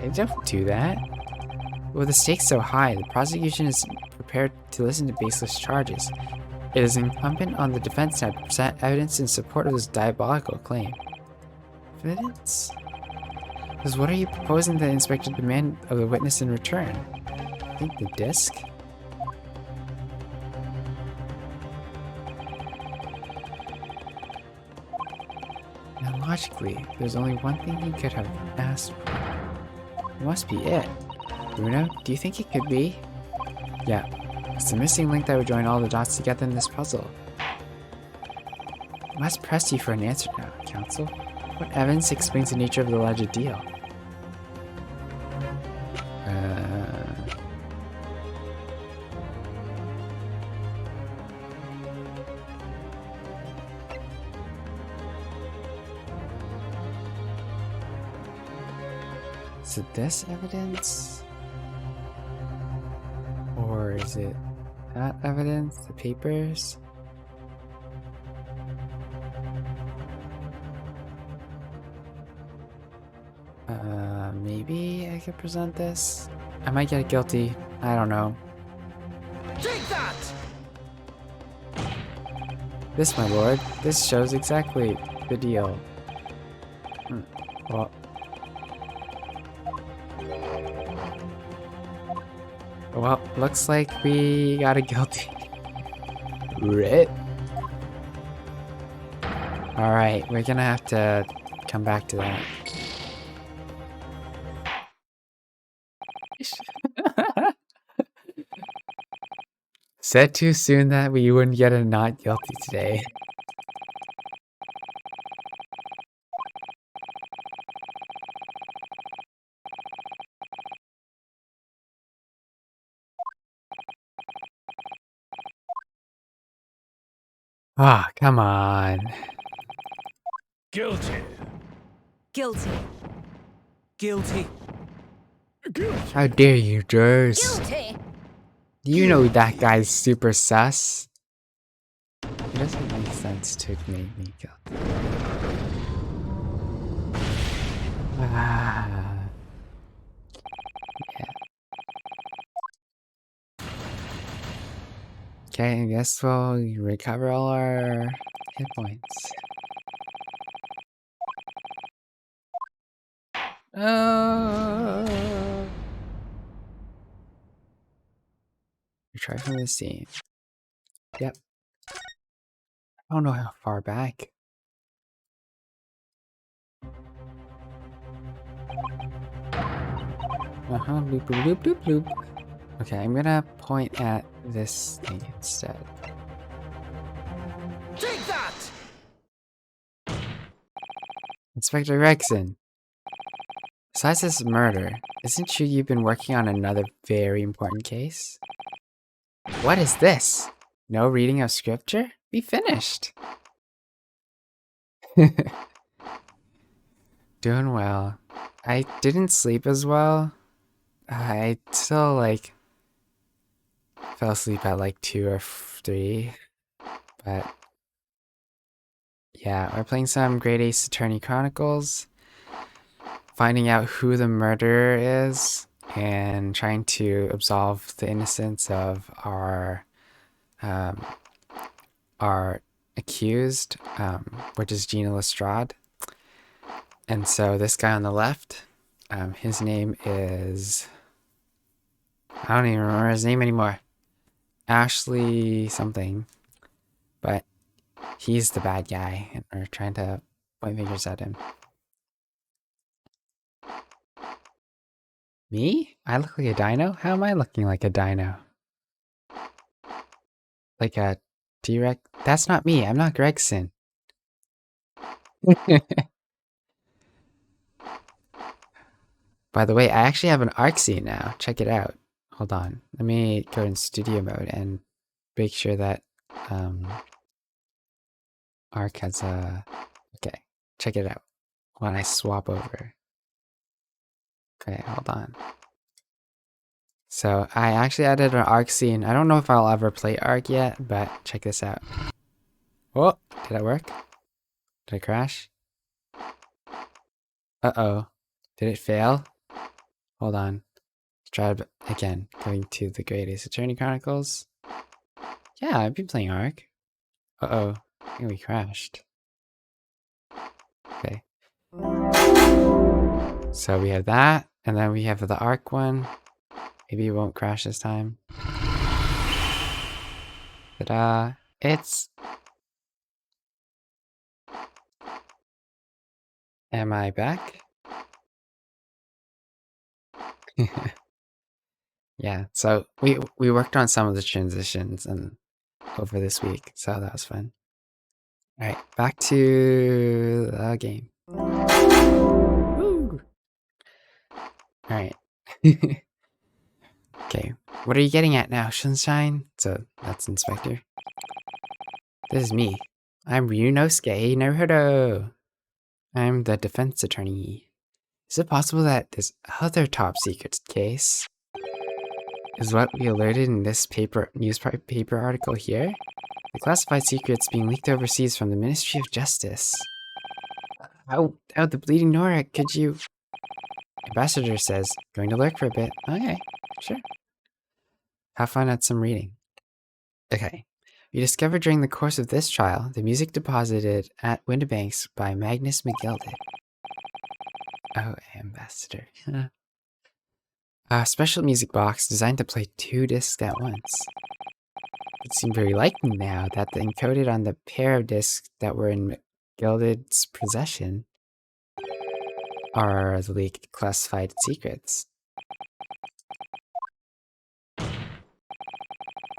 Speaker 1: I don't do that. With the stakes so high, the prosecution is prepared to listen to baseless charges. It is incumbent on the defense now to present evidence in support of this diabolical claim. Evidence? Because what are you proposing the inspector demand of the witness in return? I think the disc? Now logically, there's only one thing he could have asked for. It must be it. Bruno, do you think it could be? Yeah, it's the missing link that would join all the dots together in this puzzle. I must press you for an answer now, counsel. What evidence explains the nature of the alleged deal? Is it this evidence? Or is it that evidence? The papers? Maybe I could present this? I might get guilty. I don't know.
Speaker 3: Take that!
Speaker 1: This, my lord, this shows exactly the deal. Well, looks like we got a guilty. Right? Alright, we're gonna have to come back to that. Said too soon that we wouldn't get a not guilty today. Ah, come on.
Speaker 3: Guilty.
Speaker 4: Guilty.
Speaker 3: Guilty. Guilty.
Speaker 1: How dare you, jurors?
Speaker 4: Guilty.
Speaker 1: You know that guy's super sus. It doesn't make sense to make me guilty. Ah. Yeah. Okay, I guess we'll recover all our hit points. Retry from the scene. Yep. I don't know how far back. Bloop, bloop, bloop, bloop, bloop. Okay, I'm gonna point at this thing instead.
Speaker 3: Take that!
Speaker 1: Inspector Gregson. Besides this murder, isn't true you've been working on another very important case? What is this? No reading of scripture? We finished. Doing well. I didn't sleep as well. I still fell asleep at like 2 or 3. But yeah, we're playing some Great Ace Attorney Chronicles, finding out who the murderer is, and trying to absolve the innocence of our accused, which is Gina Lestrade. And so this guy on the left, his name is, I don't even remember his name anymore. Ashley something. But he's the bad guy, and we're trying to point fingers at him. Me? I look like a dino? How am I looking like a dino? Like a T-Rex? That's not me. I'm not Gregson. By the way, I actually have an arc scene now. Check it out. Hold on. Let me go in studio mode and make sure that arc has a... Okay, check it out. When I swap over. Okay, hold on. So I actually added an arc scene. I don't know if I'll ever play arc yet, but check this out. Oh, did that work? Did I crash? Uh-oh. Did it fail? Hold on. Let's try it again. Going to the Great Ace Attorney Chronicles. Yeah, I've been playing arc. Uh-oh. I think we crashed. Okay. So we have that, and then we have the arc one. Maybe it won't crash this time. Ta-da! It's... Am I back? Yeah, so we worked on some of the transitions and over this week, so that was fun. Alright, back to the game. Woo! Alright. Okay, what are you getting at now, Sunshine? So, that's Inspector. This is me. I'm Ryunosuke Naruto. I'm the defense attorney. Is it possible that this other top secret case is what we alerted in this newspaper article here? The classified secrets being leaked overseas from the Ministry of Justice. How the bleeding Nora could you... Ambassador says, going to lurk for a bit. Okay, sure. Have fun at some reading. Okay. We discovered during the course of this trial the music deposited at Windibanks by Magnus McGilded. Oh, Ambassador. A special music box designed to play 2 discs at once. It seemed very likely now that the encoded on the pair of discs that were in McGilded's possession are the leaked classified secrets.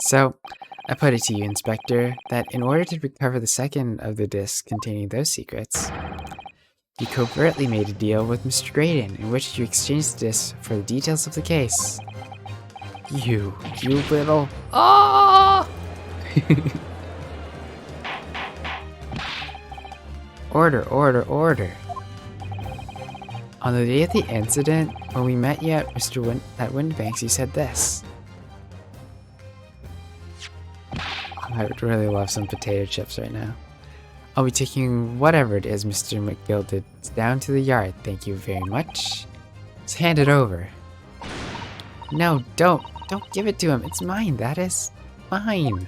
Speaker 1: So, I put it to you, Inspector, that in order to recover the second of the discs containing those secrets, you covertly made a deal with Mr. Graydon in which you exchanged the discs for the details of the case. You little... Ah! Order. On the day of the incident, when we met you at at Windbanks, you said this. I would really love some potato chips right now. I'll be taking whatever it is Mr. McGill did down to the yard. Thank you very much. Let's hand it over. No, don't give it to him. It's mine. That is mine.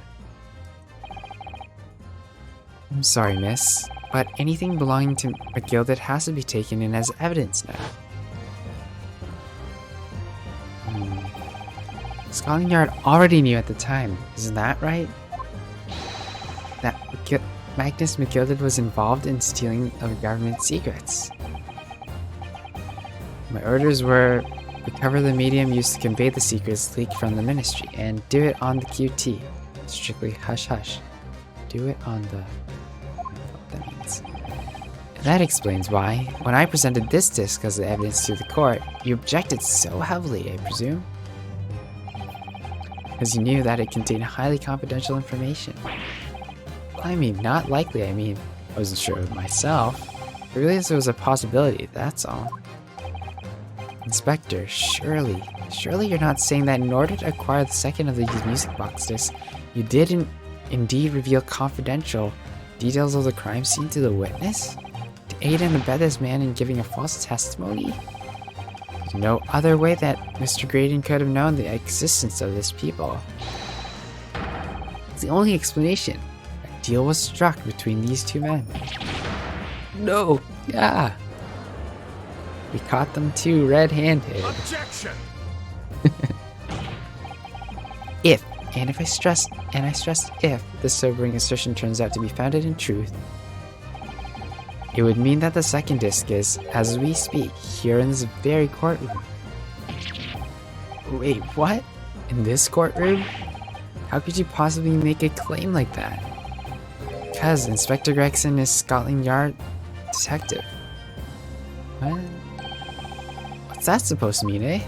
Speaker 1: I'm sorry, miss, but anything belonging to McGilded has to be taken in as evidence now. Scotland Yard already knew at the time, isn't that right? That Magnus McGilded was involved in stealing of government secrets. My orders were recover the medium used to convey the secrets leaked from the ministry, and do it on the QT. Strictly hush-hush. Do it on the... I don't know what that means. And that explains why, when I presented this disc as the evidence to the court, you objected so heavily, I presume? Because you knew that it contained highly confidential information. I mean, not likely, I wasn't sure of myself. I realized there was a possibility, that's all. Inspector, surely you're not saying that in order to acquire the second of these music box discs, you didn't indeed reveal confidential details of the crime scene to the witness? To aid and abet this man in giving a false testimony? There's no other way that Mr. Graydon could have known the existence of this people. It's the only explanation. A deal was struck between these two men. No, yeah. We caught them too red-handed.
Speaker 3: Objection!
Speaker 1: If, and I stress if, this sobering assertion turns out to be founded in truth, it would mean that the second disc is, as we speak, here in this very courtroom. Wait, what? In this courtroom? How could you possibly make a claim like that? Because Inspector Gregson is Scotland Yard detective. What? What's that supposed to mean, eh?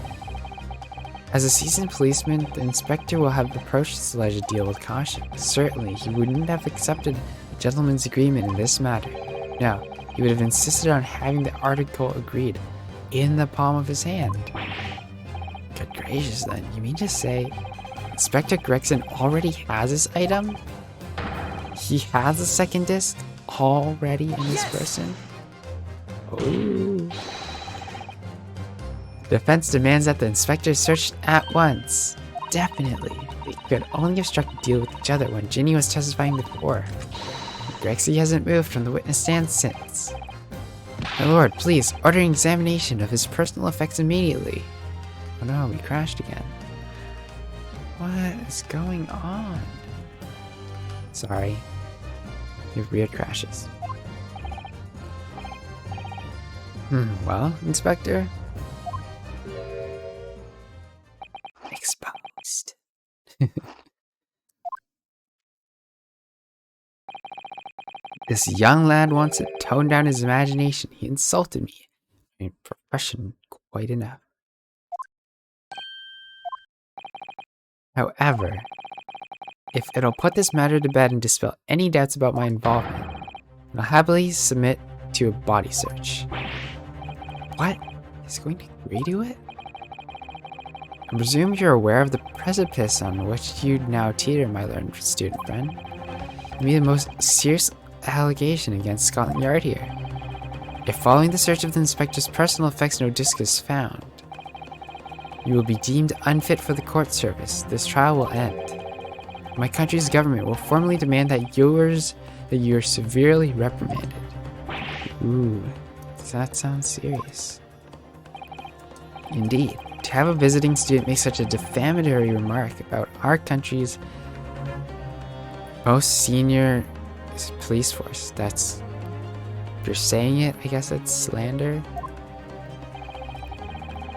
Speaker 1: As a seasoned policeman, the inspector will have approached this alleged deal with caution. Certainly, he wouldn't have accepted a gentleman's agreement in this matter. No, he would have insisted on having the article agreed in the palm of his hand. Good gracious, then, you mean to say Inspector Gregson already has this item? He has a second disc already in his person? Oh. Defense demands that the inspector search at once. Definitely. They could only have struck a deal with each other when Ginny was testifying before. Grexy hasn't moved from the witness stand since. My lord, please, order an examination of his personal effects immediately. Oh no, we crashed again. What is going on? Sorry. We have weird crashes. Well, Inspector? Exposed. This young lad wants to tone down his imagination. He insulted me. Profession quite enough. However, if it'll put this matter to bed and dispel any doubts about my involvement, I'll happily submit to a body search. What? He's going to agree to it? I presume you're aware of the precipice on which you now teeter, my learned student friend. It may be the most serious allegation against Scotland Yard here. If following the search of the inspector's personal effects no disc is found, you will be deemed unfit for the court service. This trial will end. My country's government will formally demand that you're severely reprimanded. Ooh, does that sound serious? Indeed. To have a visiting student make such a defamatory remark about our country's most senior police force, if you're saying it, I guess that's slander.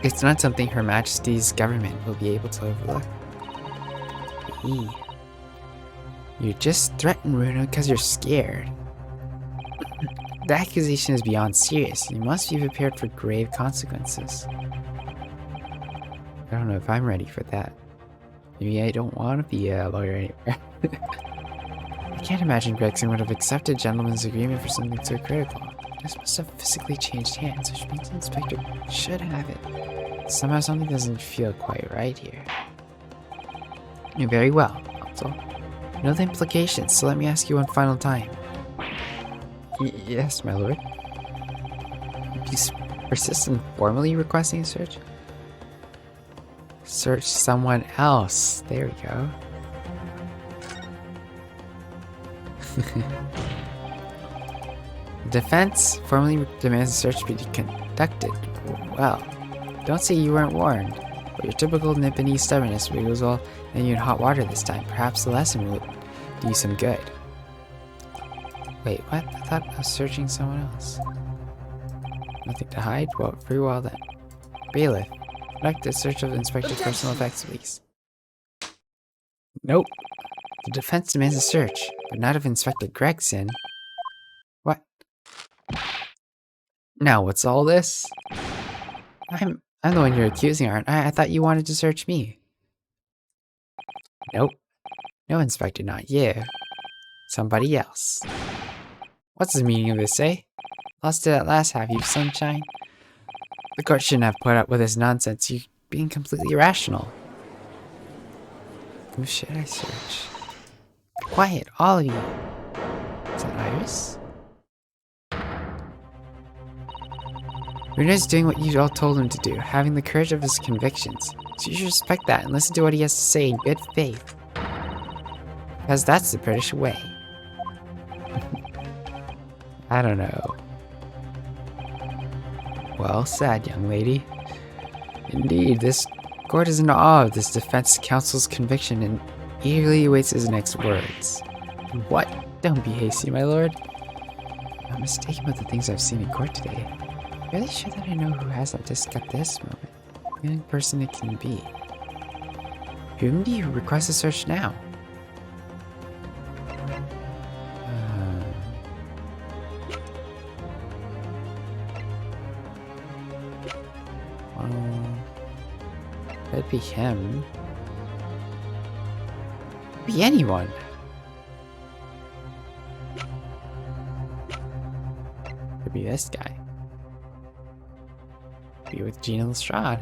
Speaker 1: It's not something Her Majesty's government will be able to overlook. You just threatened Runa because you're scared. The accusation is beyond serious. You must be prepared for grave consequences. I don't know if I'm ready for that. Maybe I don't want to be a lawyer anymore. I can't imagine Gregson would have accepted gentleman's agreement for something so critical. This must have physically changed hands, which means the inspector should have it. Somehow something doesn't feel quite right here. You're very well, Counsel. You know the implications, so let me ask you one final time. Yes, my lord. You persist in formally requesting a search? Search someone else. There we go. The defense formally demands a search be conducted. Well, don't say you weren't warned. But your typical Nipponese stubbornness was all in you in hot water this time. Perhaps the lesson will do you some good. Wait, what? I thought I was searching someone else. Nothing to hide? Well, very well then. Bailiff, conduct a search of Inspector's personal effects, please. Nope. The defense demands a search, but not of Inspector Gregson. What? Now, what's all this? I'm the one you're accusing, aren't I? I thought you wanted to search me. Nope. No, Inspector, not you. Somebody else. What's the meaning of this, eh? Lost it at last, have you, sunshine? The court shouldn't have put up with this nonsense. You're being completely irrational. Who should I search? Quiet, all of you. Is that Iris? Runa's doing what you all told him to do, having the courage of his convictions. So you should respect that and listen to what he has to say in good faith. Because that's the British way. I don't know. Well said, young lady. Indeed, this court is in awe of this defense counsel's conviction and eagerly awaits his next words. What? Don't be hasty, my lord. I'm mistaken about the things I've seen in court today. I'm really sure that I know who has that disc at this moment. The only person it can be. Whom do you request a search now? Could be him. Be anyone. Could be this guy. Be with Gina Lestrade.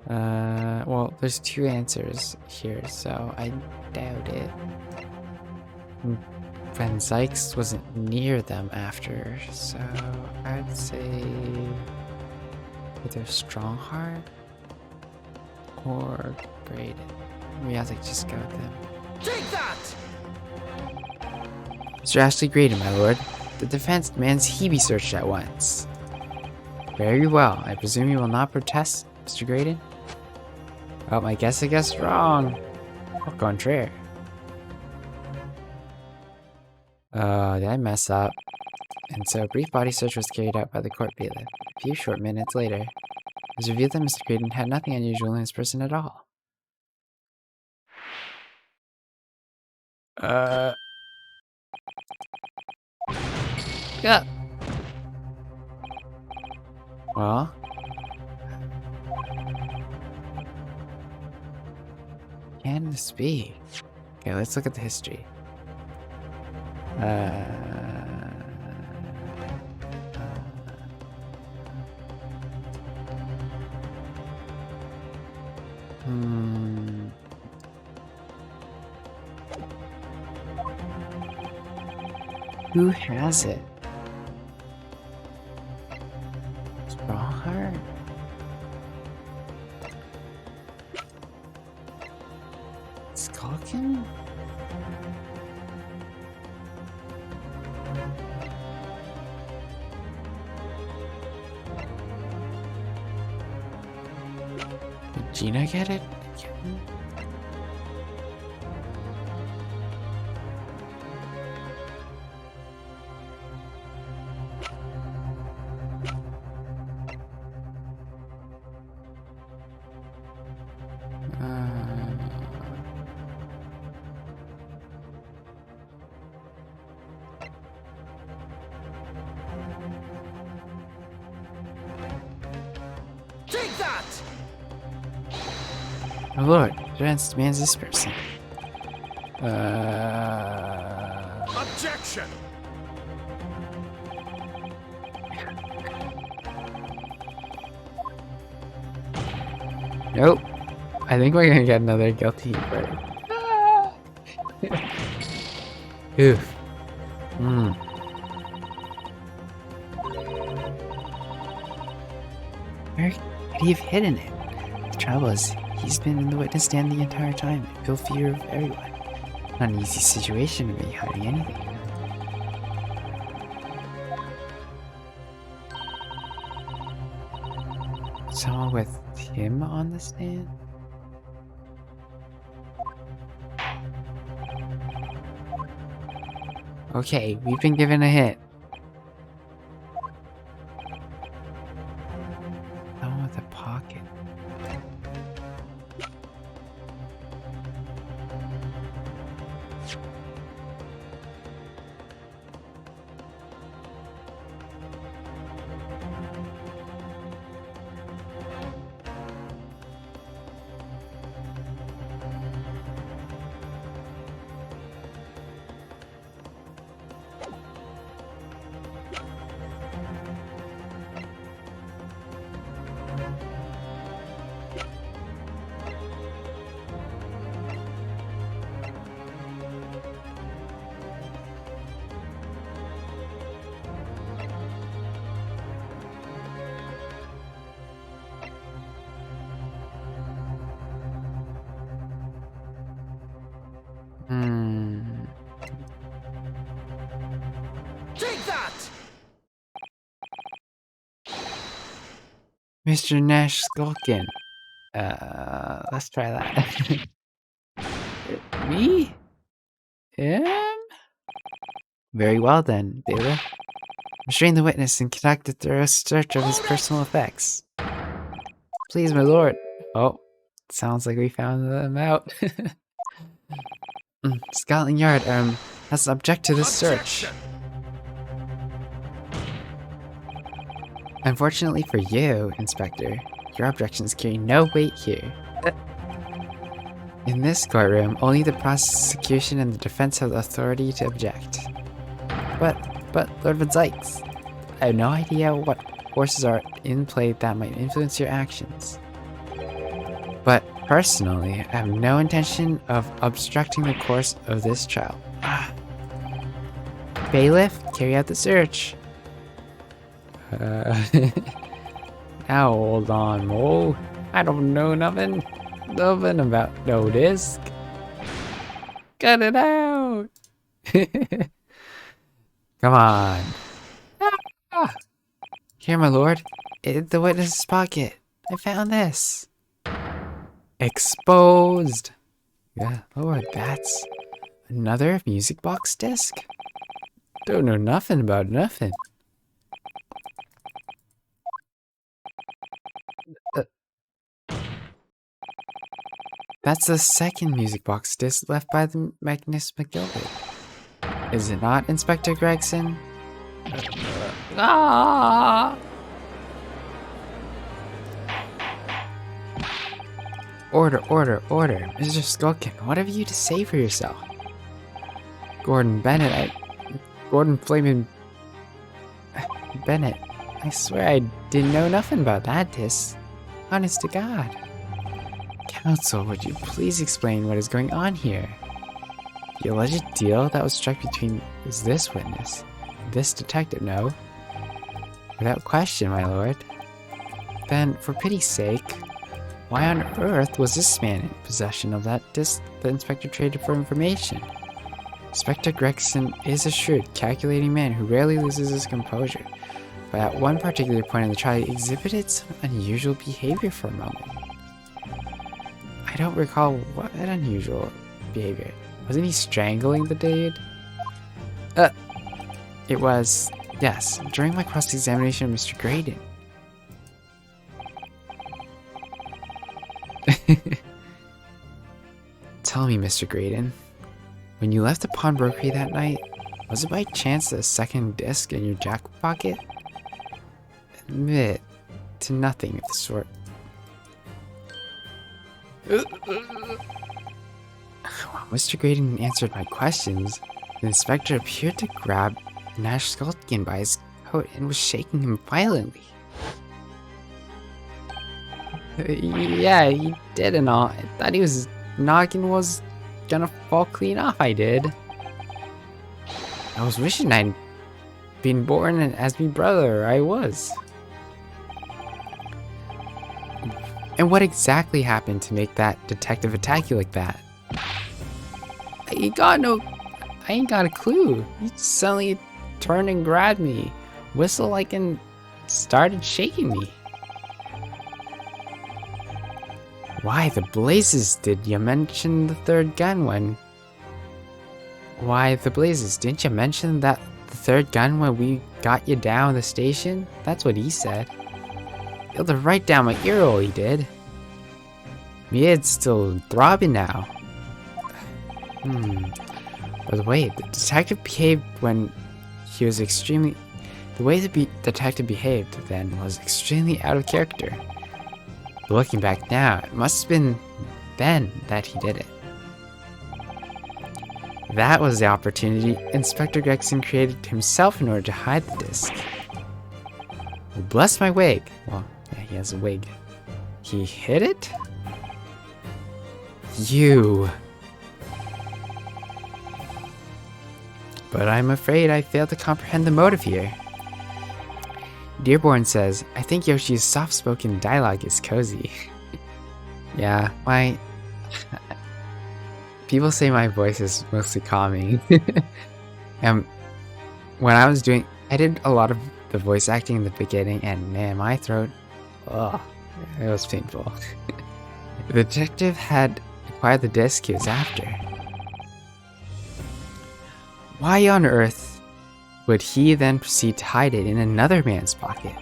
Speaker 1: Well, there's two answers here, so I doubt it. Van Zykes wasn't near them after, so I'd say either Strongheart or Graydon. Maybe I'll just go with them.
Speaker 3: Take that!
Speaker 1: Mr. Ashley Graydon, my lord. The defense demands he be searched at once. Very well. I presume you will not protest, Mr. Graydon? Oh, I guess wrong. Au contraire. Did I mess up? And so a brief body search was carried out by the court bailiff. A few short minutes later, it was revealed that Mr. Graydon had nothing unusual in his person at all. Yeah. Well. Can this be? Okay, let's look at the history. Who has it? Strongheart? Skulkin? Did Gina get it?
Speaker 3: Take that!
Speaker 2: My lord, defense demands this person.
Speaker 3: Objection!
Speaker 2: Nope. I think we're gonna get another guilty verdict. Oof. Where could he have hidden it? The trouble is, he's been in the witness stand the entire time. I feel fear of everyone. Not an easy situation to be hiding anything. Someone with him on the stand? Okay, we've been given a hint. Someone with a pocket.
Speaker 3: Take that!
Speaker 2: Mr. Nash Skulkin. Let's try that. Me? Him? Very well then, bailiff. Restrain the witness and conduct a thorough search of his personal effects. Please, my lord. Oh, sounds like we found them out. Scotland Yard, has an object to this search.
Speaker 3: Objection!
Speaker 2: Unfortunately for you, Inspector, your objections carry no weight here. In this courtroom, only the prosecution and the defense have the authority to object. But, Lord Van Zykes, I have no idea what forces are in play that might influence your actions. But personally, I have no intention of obstructing the course of this trial. Bailiff, carry out the search. Now hold on, Mole. I don't know nothing about no disc. Cut it out. Come on. Ah. Here, my lord. The witness's pocket. I found this. Exposed. Yeah, lord, that's another music box disc. Don't know nothing about nothing. That's the second music box disc left by the Magnus McGilvray. Is it not, Inspector Gregson? Order. Mr. Skulkin, what have you to say for yourself? Gordon Flamin Bennett. I swear I didn't know nothing about that disc. Honest to God. Counsel, would you please explain what is going on here? The alleged deal that was struck between this witness and this detective, no? Without question, my lord. Then, for pity's sake, why on earth was this man in possession of that disc the inspector traded for information? Inspector Gregson is a shrewd, calculating man who rarely loses his composure, but at one particular point in the trial he exhibited some unusual behavior for a moment. I don't recall what unusual behavior. Wasn't he strangling the dude? It was, yes, during my cross-examination of Mr. Graydon. Tell me, Mr. Graydon, when you left the pawnbrokery that night, was it by chance a second disc in your jacket pocket? Admit to nothing of the sort. While Mr. Graydon answered my questions, the inspector appeared to grab Nash Skulkin by his coat and was shaking him violently. Yeah, he did and all. I thought his noggin was gonna fall clean off, I did. I was wishing I'd been born as me brother, I was. And what exactly happened to make that detective attack you like that? I ain't got a clue. He suddenly turned and grabbed me, whistled like and started shaking me. Why the blazes did you mention the third gun when... Why the blazes, didn't you mention that the third gun when we got you down the station? That's what he said. Yelled it right down my ear hole, he did. Me head's still throbbing now. By the way, the detective behaved when he was extremely... The way the detective behaved then was extremely out of character. Looking back now, it must have been then that he did it. That was the opportunity Inspector Gregson created himself in order to hide the disc. Well, bless my wig. Well, yeah, he has a wig. He hid it? You. But I'm afraid I failed to comprehend the motive here. Dearborn says, I think Yoshi's soft-spoken dialogue is cozy. Yeah, people say my voice is mostly calming. When I did a lot of the voice acting in the beginning, and man, my throat, it was painful. The detective had acquired the disc he was after. Why on earth would he then proceed to hide it in another man's pocket?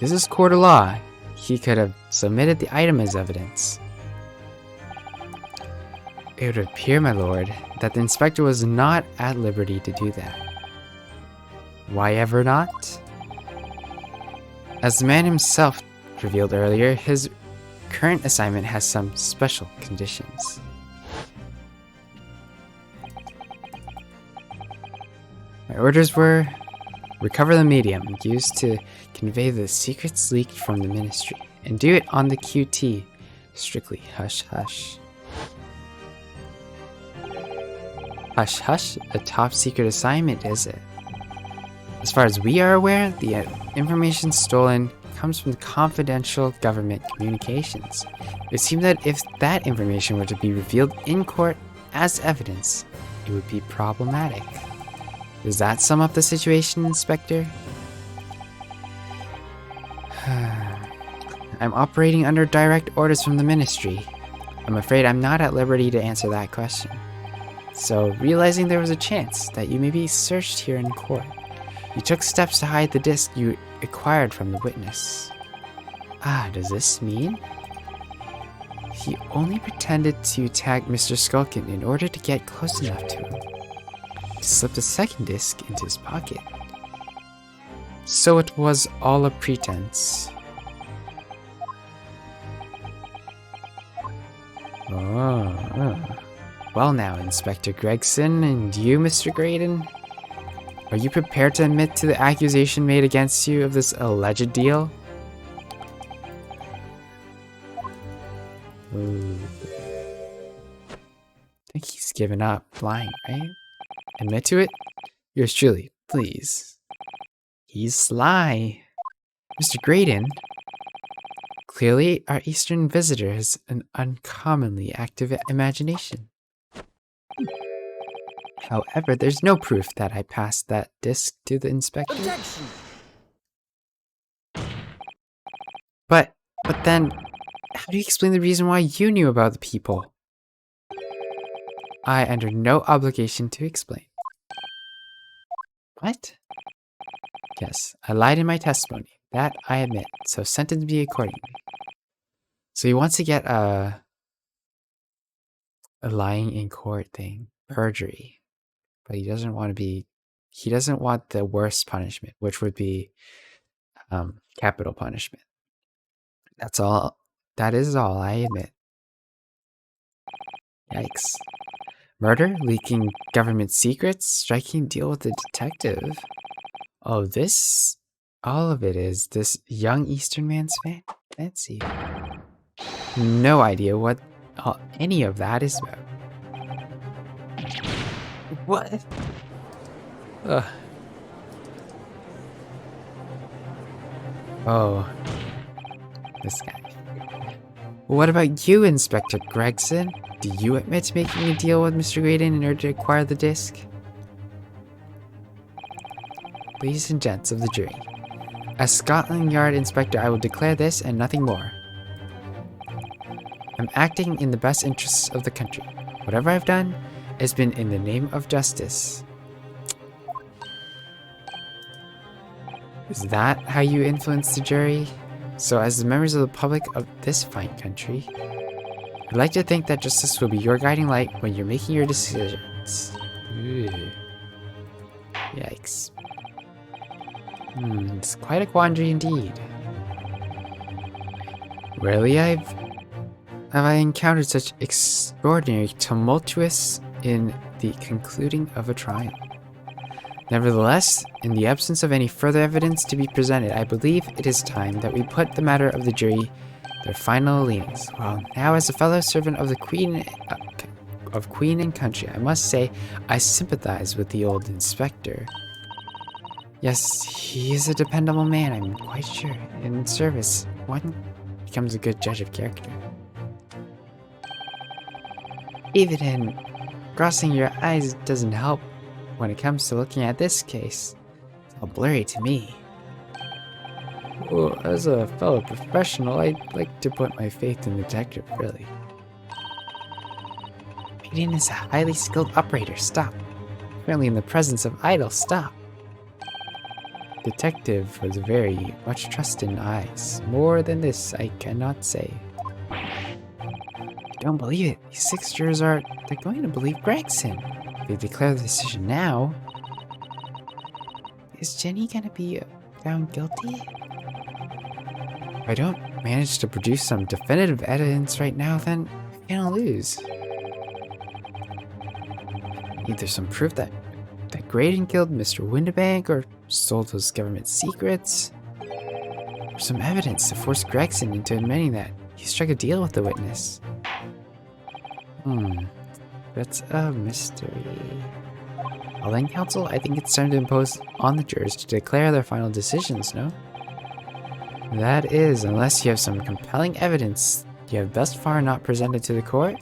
Speaker 2: This is court of law. He could have submitted the item as evidence. It would appear, my lord, that the inspector was not at liberty to do that. Why ever not? As the man himself revealed earlier, his current assignment has some special conditions. My orders were recover the medium used to convey the secrets leaked from the ministry, and do it on the QT, strictly hush hush. Hush hush, a top secret assignment, is it? As far as we are aware, the information stolen comes from confidential government communications. It seemed that if that information were to be revealed in court as evidence, it would be problematic. Does that sum up the situation, Inspector? I'm operating under direct orders from the ministry. I'm afraid I'm not at liberty to answer that question. So, realizing there was a chance that you may be searched here in court, you took steps to hide the disc you acquired from the witness. Does this mean? He only pretended to tag Mr. Skulkin in order to get close enough to him. He slipped a second disc into his pocket. So it was all a pretense. Well now, Inspector Gregson, and you, Mr. Graydon? Are you prepared to admit to the accusation made against you of this alleged deal? I think he's given up lying, right? Admit to it? Yours truly, please. He's sly. Mr. Graydon, clearly our Eastern visitor has an uncommonly active imagination. However, there's no proof that I passed that disc to the inspector.
Speaker 3: Objection!
Speaker 2: But then, how do you explain the reason why you knew about the people? I under no obligation to explain. What? Yes, I lied in my testimony. That I admit, so sentence me accordingly. So he wants to get a lying in court thing, perjury. But he doesn't want the worst punishment, which would be capital punishment. That is all I admit. Yikes. Murder? Leaking government secrets? Striking deal with a detective? Oh, this... all of it is this young Eastern man's fancy. No idea what any of that is about. What? Ugh. Oh. This guy. What about you, Inspector Gregson? Do you admit to making a deal with Mr. Graydon in order to acquire the disc? Ladies and gents of the jury, as Scotland Yard Inspector, I will declare this and nothing more. I'm acting in the best interests of the country. Whatever I've done has been in the name of justice. Is that how you influence the jury? So as the members of the public of this fine country, I'd like to think that justice will be your guiding light when you're making your decisions. Ew. Yikes. It's quite a quandary indeed. Rarely have I encountered such extraordinary tumultuous in the concluding of a trial. Nevertheless, in the absence of any further evidence to be presented, I believe it is time that we put the matter of the jury their final leanings. Well, now as a fellow servant of the Queen and country, I must say I sympathize with the old inspector. Yes, he is a dependable man, I'm quite sure. In service, one becomes a good judge of character. Even in crossing your eyes doesn't help when it comes to looking at this case. It's all blurry to me. Well, as a fellow professional, I'd like to put my faith in the detective, really. Hayden is a highly skilled operator, stop. Apparently in the presence of idol, stop. Detective was very much trust in eyes. More than this, I cannot say. I don't believe it. These 6 jurors they're going to believe Gregson. If they declare the decision now, is Jenny gonna be found guilty? If I don't manage to produce some definitive evidence right now, then I'm gonna lose. Either some proof that Graydon killed Mr. Windibank or stole those government secrets, or some evidence to force Gregson into admitting that he struck a deal with the witness. That's a mystery. Well then, counsel, I think it's time to impose on the jurors to declare their final decisions, no? That is, unless you have some compelling evidence you have thus far not presented to the court.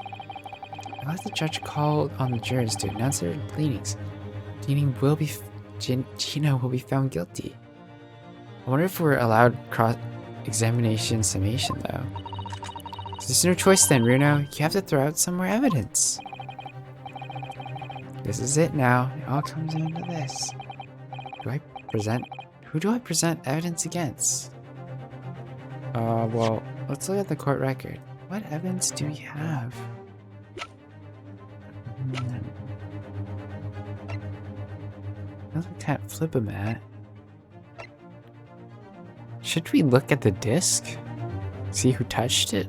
Speaker 2: I'll let the judge call on the jurors to announce their pleadings. Gina will be found guilty. I wonder if we're allowed cross-examination summation, though. So there's no choice then, Runo. You have to throw out some more evidence. This is it now. It all comes down to this. Who do I present evidence against? Well, let's look at the court record. What evidence do we have? I can't flip him at. Should we look at the disc? See who touched it?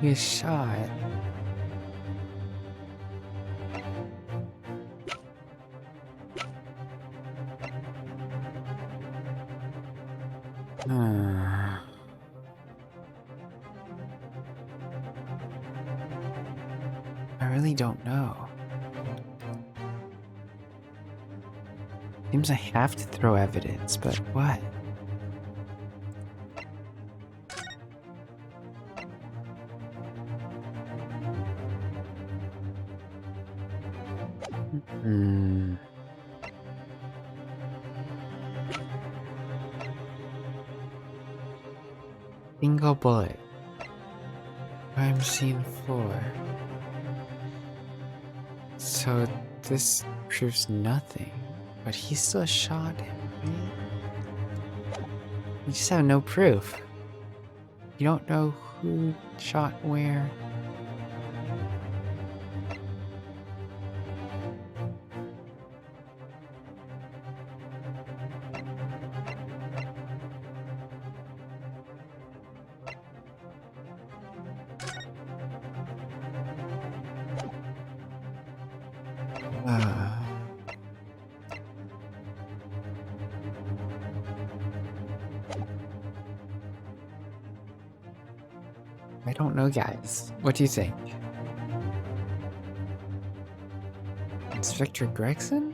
Speaker 2: He shot. I really don't know. Seems I have to throw evidence, but what? Single bullet. Crime scene floor. So this proves nothing, but he still shot him, right? You just have no proof. You don't know who shot where. I don't know, guys. What do you think? Inspector Gregson?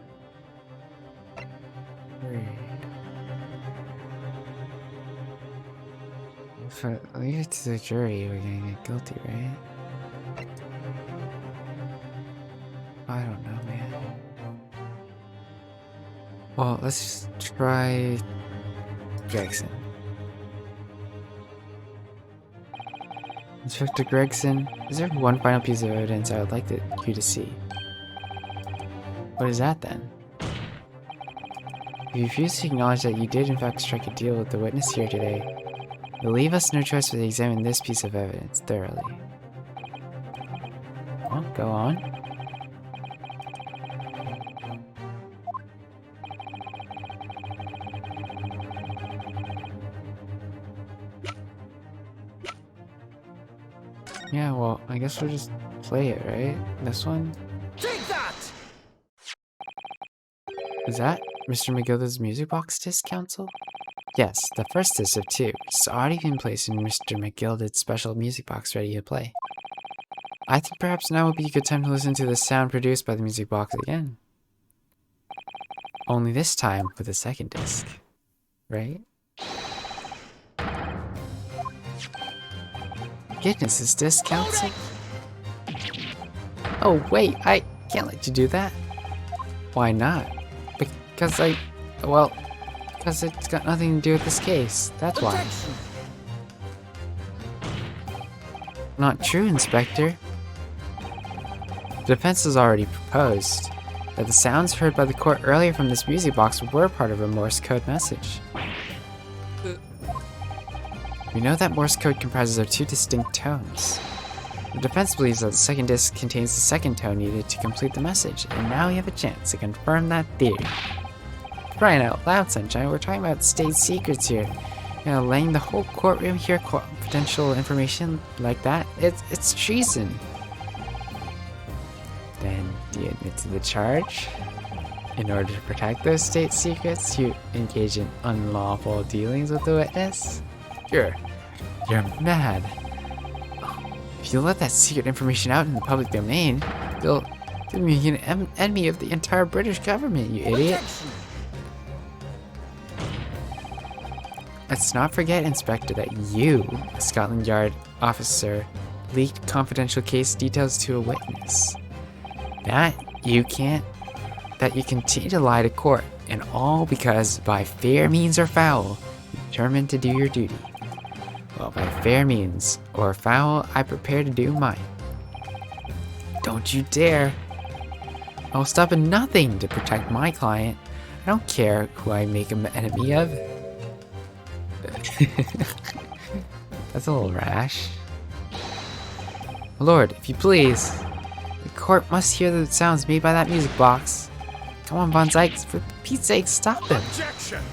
Speaker 2: If I leave it to the jury, we're gonna get guilty, right? I don't know, man. Well, let's just try Gregson. Inspector Gregson, is there one final piece of evidence I would like you to see? What is that then? If you refuse to acknowledge that you did in fact strike a deal with the witness here today, you'll leave us no choice but to examine this piece of evidence thoroughly. Well, go on. Yeah, well, I guess we'll just play it, right? This one?
Speaker 3: Take that!
Speaker 2: Is that Mr. McGilda's music box disc, Council? Yes, the first disc of two. It's already been placed in Mr. McGilda's special music box ready to play. I think perhaps now would be a good time to listen to the sound produced by the music box again. Only this time with a second disc. Right? Goodness, is this Council? Oh wait, I can't let you do that. Why not? Because because it's got nothing to do with this case. That's why.
Speaker 3: Objection.
Speaker 2: Not true, Inspector. The defense has already proposed that the sounds heard by the court earlier from this music box were part of a Morse code message. We know that Morse code comprises of two distinct tones. The defense believes that the second disc contains the second tone needed to complete the message, and now we have a chance to confirm that theory. Crying out loud, Sunshine, we're talking about state secrets here. You know, letting the whole courtroom hear confidential information like that, it's treason. Then, do you admit to the charge? In order to protect those state secrets, you engage in unlawful dealings with the witness? You're mad. If you let that secret information out in the public domain, you'll be an enemy of the entire British government, you idiot.
Speaker 3: Objection.
Speaker 2: Let's not forget, Inspector, that you, a Scotland Yard officer, leaked confidential case details to a witness. That you continue to lie to court, and all because, by fair means or foul, you determined to do your duty. Well, by fair means or foul, I prepare to do mine. Don't you dare! I will stop at nothing to protect my client. I don't care who I make an enemy of. That's a little rash. Lord, if you please. The court must hear the sounds made by that music box. Come on, Von Zykes, for Pete's sake, stop him.
Speaker 3: Objection.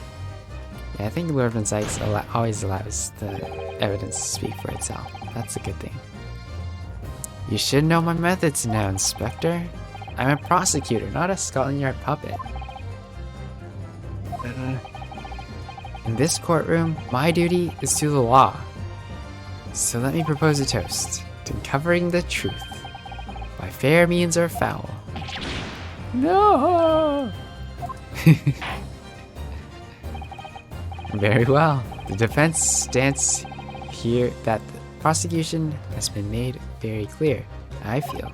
Speaker 2: Yeah, I think Lord Von Zykes always allows the evidence to speak for itself. That's a good thing. You should know my methods now, Inspector. I'm a prosecutor, not a Scotland Yard puppet. In this courtroom, my duty is to the law. So let me propose a toast to uncovering the truth, by fair means or foul. No! Very well. The defense stands here that the prosecution has been made very clear, I feel.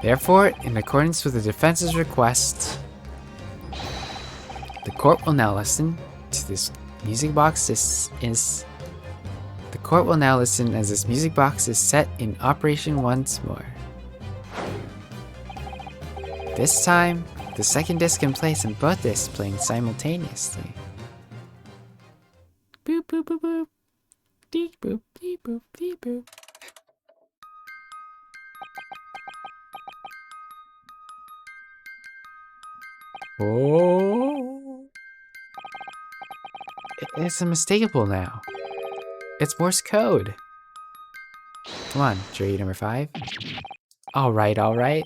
Speaker 2: Therefore, in accordance with the defense's request, the court will now listen to this music box. The court will now listen as this music box is set in operation once more. This time,
Speaker 1: The second disc can place and both discs playing simultaneously. Boop boop boop boop. Dee boop dee boop dee boop. Oh. It's unmistakable now. It's Morse code. Come on, jury number 5. Alright, alright.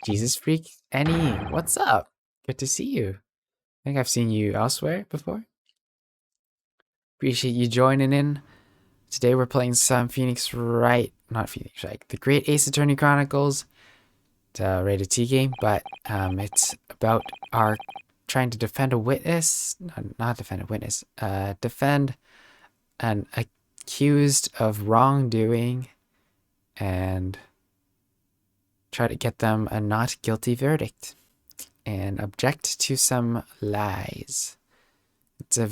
Speaker 1: Jesus Freak Annie, what's up? Good to see you. I think I've seen you elsewhere before. Appreciate you joining in. Today we're playing some the Great Ace Attorney Chronicles. It's a rated T game, but it's about our trying to defend a witness. Not defend a witness. Defend an accused of wrongdoing and try to get them a not guilty verdict and object to some lies. It's a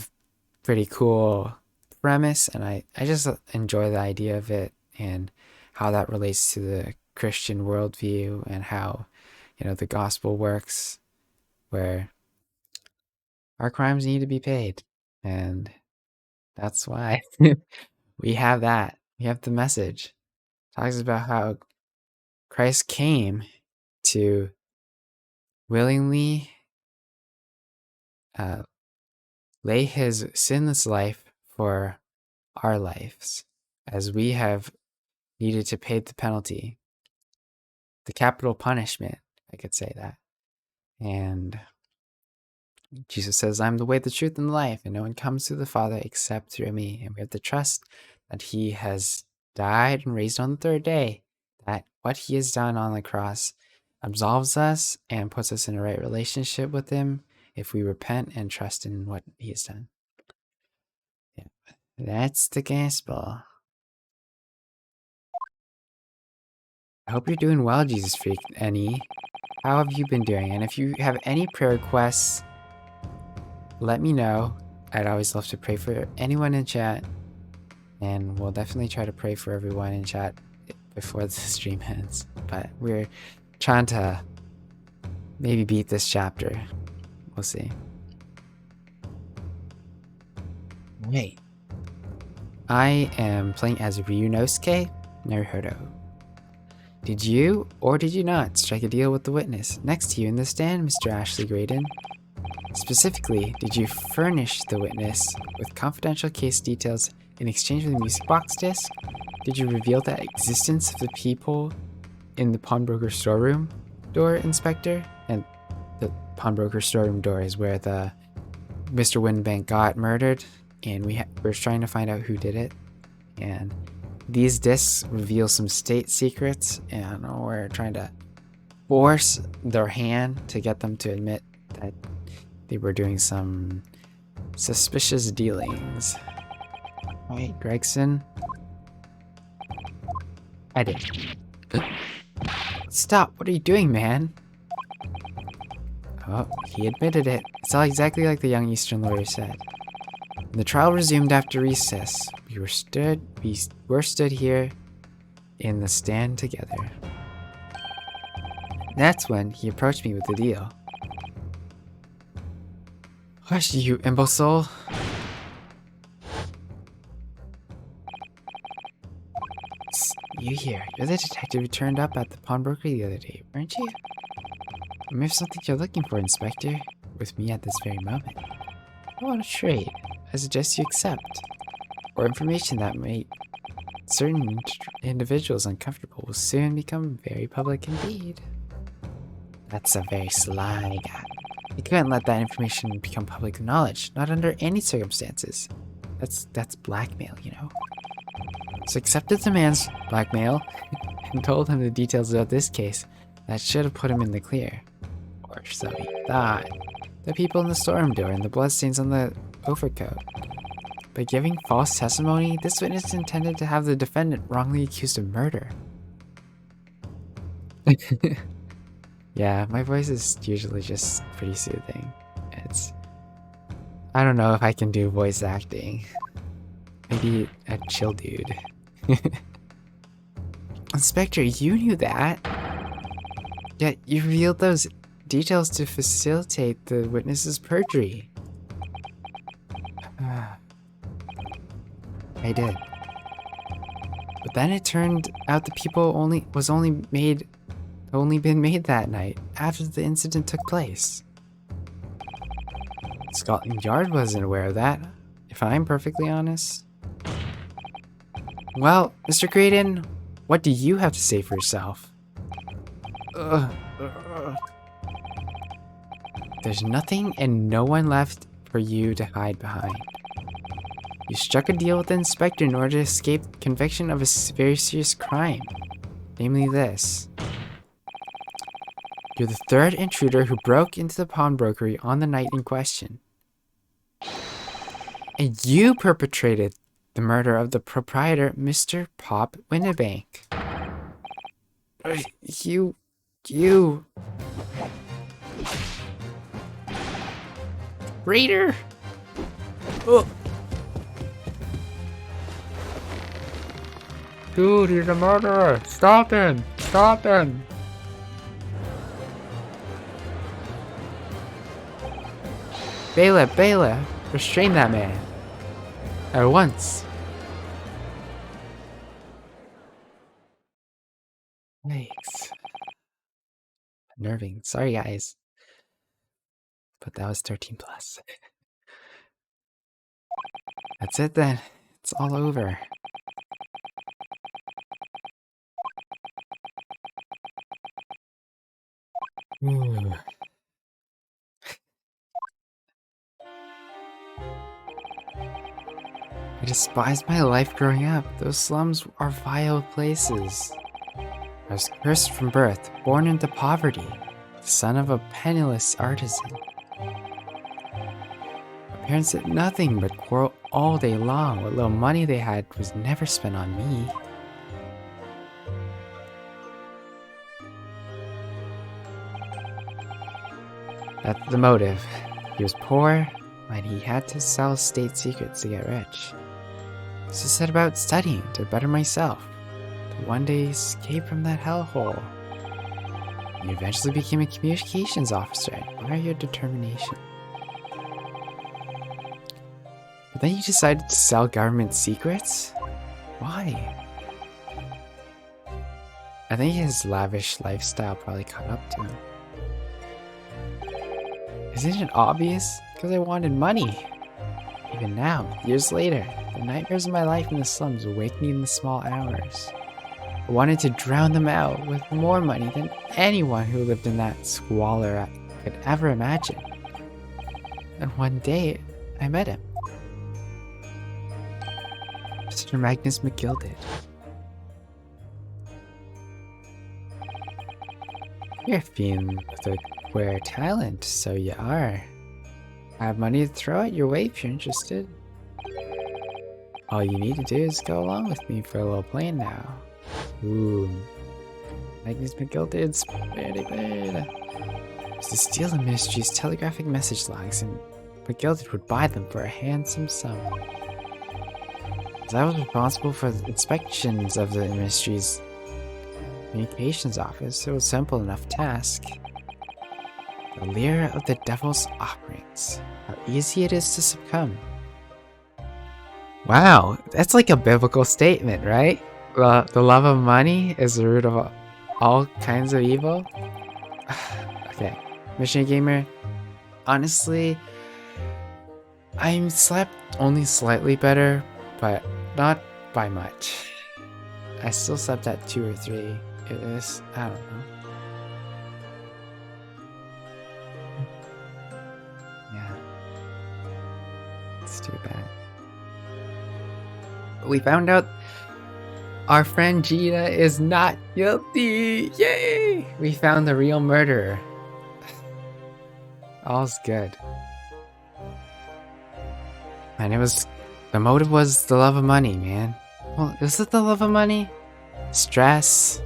Speaker 1: pretty cool premise, and I just enjoy the idea of it and how that relates to the Christian worldview and how, you know, the gospel works, where our crimes need to be paid, and that's why we have that. We have the message. It talks about how Christ came to willingly lay his sinless life for our lives, as we have needed to pay the penalty, the capital punishment, I could say that. And Jesus says, I'm the way, the truth, and the life, and no one comes to the Father except through me. And we have to trust that he has died and raised on the third day, that what he has done on the cross absolves us and puts us in a right relationship with him if we repent and trust in what he has done. Yeah, that's the gospel. I hope you're doing well, Jesus Freak Annie. How have you been doing? And if you have any prayer requests, let me know. I'd always love to pray for anyone in chat, and we'll definitely try to pray for everyone in chat before the stream ends. But we're trying to maybe beat this chapter. We'll see. Wait. I am playing as Ryunosuke Naruhodo. Did you, or did you not, strike a deal with the witness next to you in the stand, Mr. Ashley Graydon? Specifically, did you furnish the witness with confidential case details in exchange for the music box disc? Did you reveal the existence of the people in the pawnbroker storeroom door, Inspector? And the pawnbroker storeroom door is where the Mr. Windbank got murdered, and we're trying to find out who did it. And these discs reveal some state secrets, and we're trying to force their hand to get them to admit that they were doing some suspicious dealings. Wait, Gregson? I did. Stop, what are you doing, man? Oh, he admitted it. It's all exactly like the young Eastern lawyer said. When the trial resumed after recess, we were stood here in the stand together. That's when he approached me with the deal. Hush, you imbecile. Psst, you here. You're the detective who turned up at the pawnbroker the other day, weren't you? I may have something you're looking for, Inspector, with me at this very moment. I want to trade. I suggest you accept, or information that may certain individuals uncomfortable will soon become very public indeed. That's a very sly guy. You couldn't let that information become public knowledge, not under any circumstances. That's blackmail, you know. So accepted the man's blackmail and told him the details about this case that should have put him in the clear. Or so he thought. The people in the storm door and the bloodstains on the overcoat. By giving false testimony, this witness intended to have the defendant wrongly accused of murder. Yeah, my voice is usually just pretty soothing. I don't know if I can do voice acting. Maybe a chill dude. Inspector, you knew that. Yet you revealed those details to facilitate the witness's perjury. I did. But then it turned out the people only been made that night, after the incident took place. Scotland Yard wasn't aware of that, if I'm perfectly honest. Well, Mr. Creighton, what do you have to say for yourself? There's nothing and no one left for you to hide behind. You struck a deal with the inspector in order to escape conviction of a very serious crime, namely this. You're the third intruder who broke into the pawnbrokery on the night in question. And you perpetrated the murder of the proprietor, Mr. Pop Winnebank. You... Raider! Oh. Dude, he's a murderer! Stop him! Stop him! Bailiff! Restrain that man! At once! Yikes. Unnerving. Sorry, guys. But that was 13 plus. That's it then. It's all over. Ooh. I despised my life growing up. Those slums are vile places. I was cursed from birth, born into poverty, the son of a penniless artisan. My parents did nothing but quarrel all day long. What little money they had was never spent on me. That's the motive. He was poor, and he had to sell state secrets to get rich. So I set about studying to better myself, to one day escape from that hellhole. You eventually became a communications officer. I admire your determination. But then you decided to sell government secrets? Why? I think his lavish lifestyle probably caught up to him. Isn't it obvious? Because I wanted money. Even now, years later, the nightmares of my life in the slums wake me in the small hours. I wanted to drown them out with more money than anyone who lived in that squalor could ever imagine. And one day, I met him. Mr. Magnus McGilded. You're fiend with a queer talent, so you are. I have money to throw at your way if you're interested. All you need to do is go along with me for a little play now. Ooh. Magnus McGilded's pretty good. Was to steal the ministry's telegraphic message logs, and McGilded would buy them for a handsome sum. As I was responsible for the inspections of the ministry's communications office, it was a simple enough task. The lure of the devil's offerings. How easy it is to succumb. Wow, that's like a biblical statement, right? The love of money is the root of all kinds of evil. Okay, Missionary Gamer. Honestly, I'm slept only slightly better, but not by much. I still slept at 2 or 3. It is, I don't know. Yeah. It's too bad. We found out our friend Gina is not guilty! Yay! We found the real murderer. All's good. And the motive was the love of money, man. Well, is it the love of money? Stress?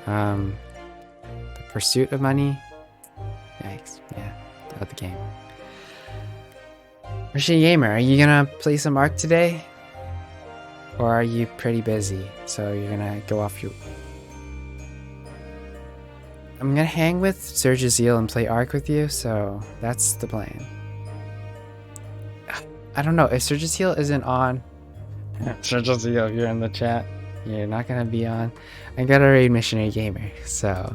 Speaker 1: The pursuit of money? Yikes, yeah, out of the game. Machine Gamer, are you gonna play some Ark today? Or are you pretty busy, so you're gonna go off your...
Speaker 2: I'm gonna hang with Sir Jaziel and play Ark with you, so that's the plan. I don't know, if Sir Jaziel isn't on... Sir Jaziel, if you're in the chat, you're not gonna be on. I gotta raid Missionary Gamer, so...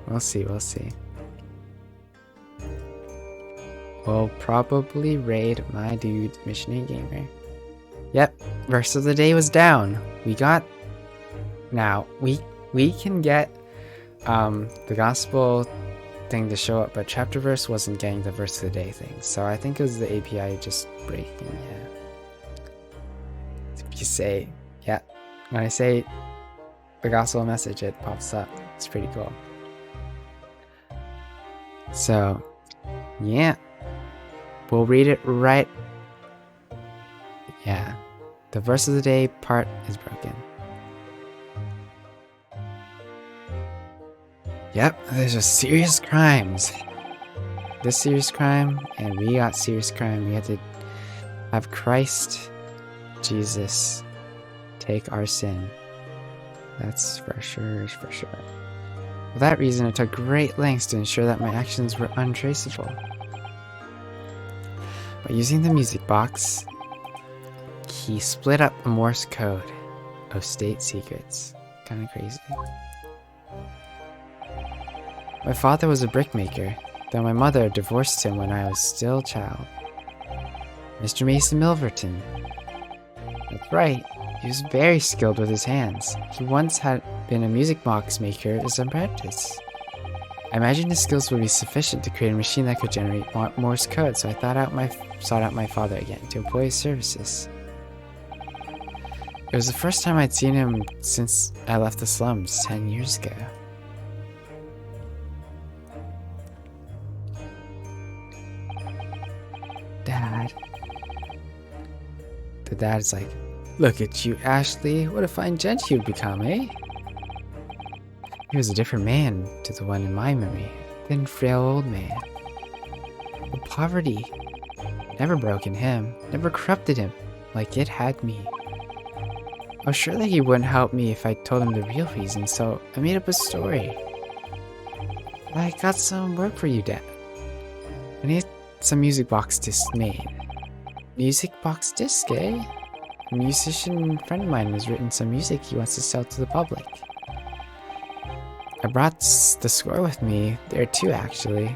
Speaker 2: we'll see. We'll probably raid my dude, Missionary Gamer. Yep, verse of the day was down. We got... Now, we can get the gospel thing to show up, but chapter verse wasn't getting the verse of the day thing. So I think it was the API just breaking, yeah. If you say, yeah, when I say the gospel message, it pops up. It's pretty cool. So, yeah. We'll read it right. Yeah. The verse of the day part is broken. Yep, there's just serious crimes. This serious crime, and we got serious crime. We had to have Christ, Jesus, take our sin. That's for sure, for sure. For that reason, it took great lengths to ensure that my actions were untraceable. By using the music box, he split up a Morse code of state secrets. Kinda crazy. My father was a brickmaker, though my mother divorced him when I was still a child. Mr. Mason Milverton. That's right, he was very skilled with his hands. He once had been a music box maker as an apprentice. I imagined his skills would be sufficient to create a machine that could generate Morse code, so I sought out my father again to employ his services. It was the first time I'd seen him since I left the slums 10 years ago. Dad. The dad's like, "Look at you, Ashley. What a fine gent you'd become, eh?" He was a different man to the one in my memory. A thin, frail old man. But poverty never broken him, never corrupted him like it had me. I was sure that he wouldn't help me if I told him the real reason, so I made up a story. I got some work for you, Dad. I need some music box discs made. Music box disc, eh? A musician friend of mine has written some music he wants to sell to the public. I brought the score with me, there too actually.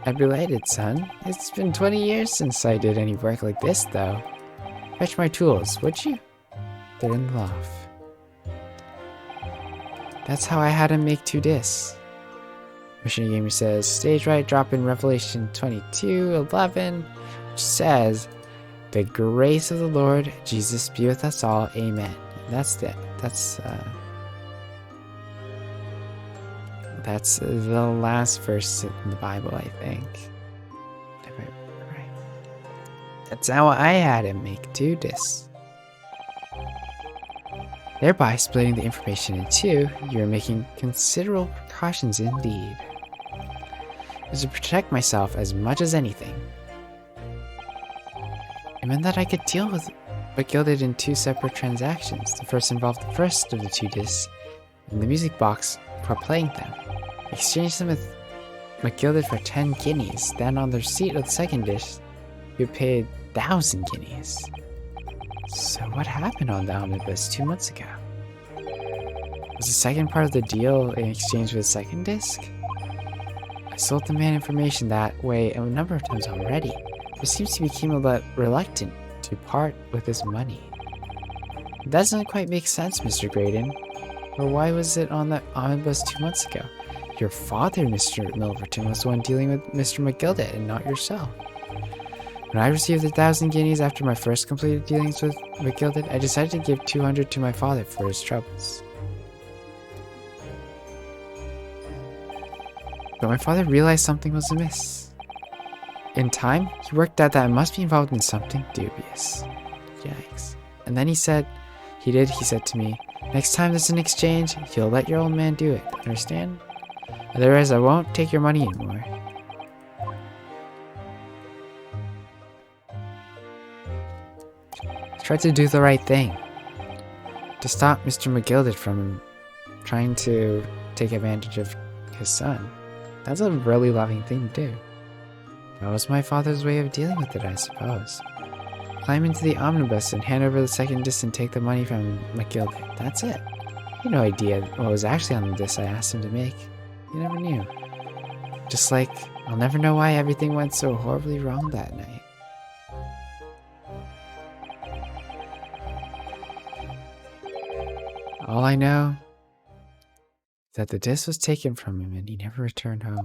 Speaker 2: I'd be delighted, son. It's been 20 years since I did any work like this, though. Fetch my tools, would you? They're in the loft. That's how I had him make 2 discs. Missionary Gamer says, stage right drop in Revelation 22:11, which says, "The grace of the Lord Jesus be with us all, amen." That's the last verse in the Bible, I think. If I remember right. That's how I had him make 2 discs. Thereby splitting the information in 2, you're making considerable precautions indeed. It was to protect myself as much as anything. It meant that I could deal with McGilded in 2 separate transactions. The first involved the first of the 2 discs in the music box for playing them. Exchanged them with McGilded for 10 guineas. Then on the receipt of the second disc, you paid 1,000 guineas. So what happened on the omnibus 2 months ago? Was the second part of the deal in exchange for the second disc? I sold the man information that way a number of times already, but seems to become a bit reluctant to part with his money. That doesn't quite make sense, Mr. Graydon. Or why was it on the omnibus 2 months ago? Your father, Mr. Milverton, was the one dealing with Mr. McGilded and not yourself. When I received the 1,000 guineas after my first completed dealings with McGilded, I decided to give 200 to my father for his troubles. But my father realized something was amiss. In time, he worked out that I must be involved in something dubious. Yikes. And then he said to me, next time there's an exchange, you'll let your old man do it, understand? Otherwise, I won't take your money anymore. I tried to do the right thing. To stop Mr. McGilded from
Speaker 1: trying to take advantage of his son. That's a really loving thing to do. That was my father's way of dealing with it, I suppose. Climb into the omnibus and hand over the second disc and take the money from McGilded. That's it. He had no idea what was actually on the disc I asked him to make. He never knew. Just like, I'll never know why everything went so horribly wrong that night. All I know is that the disc was taken from him and he never returned home.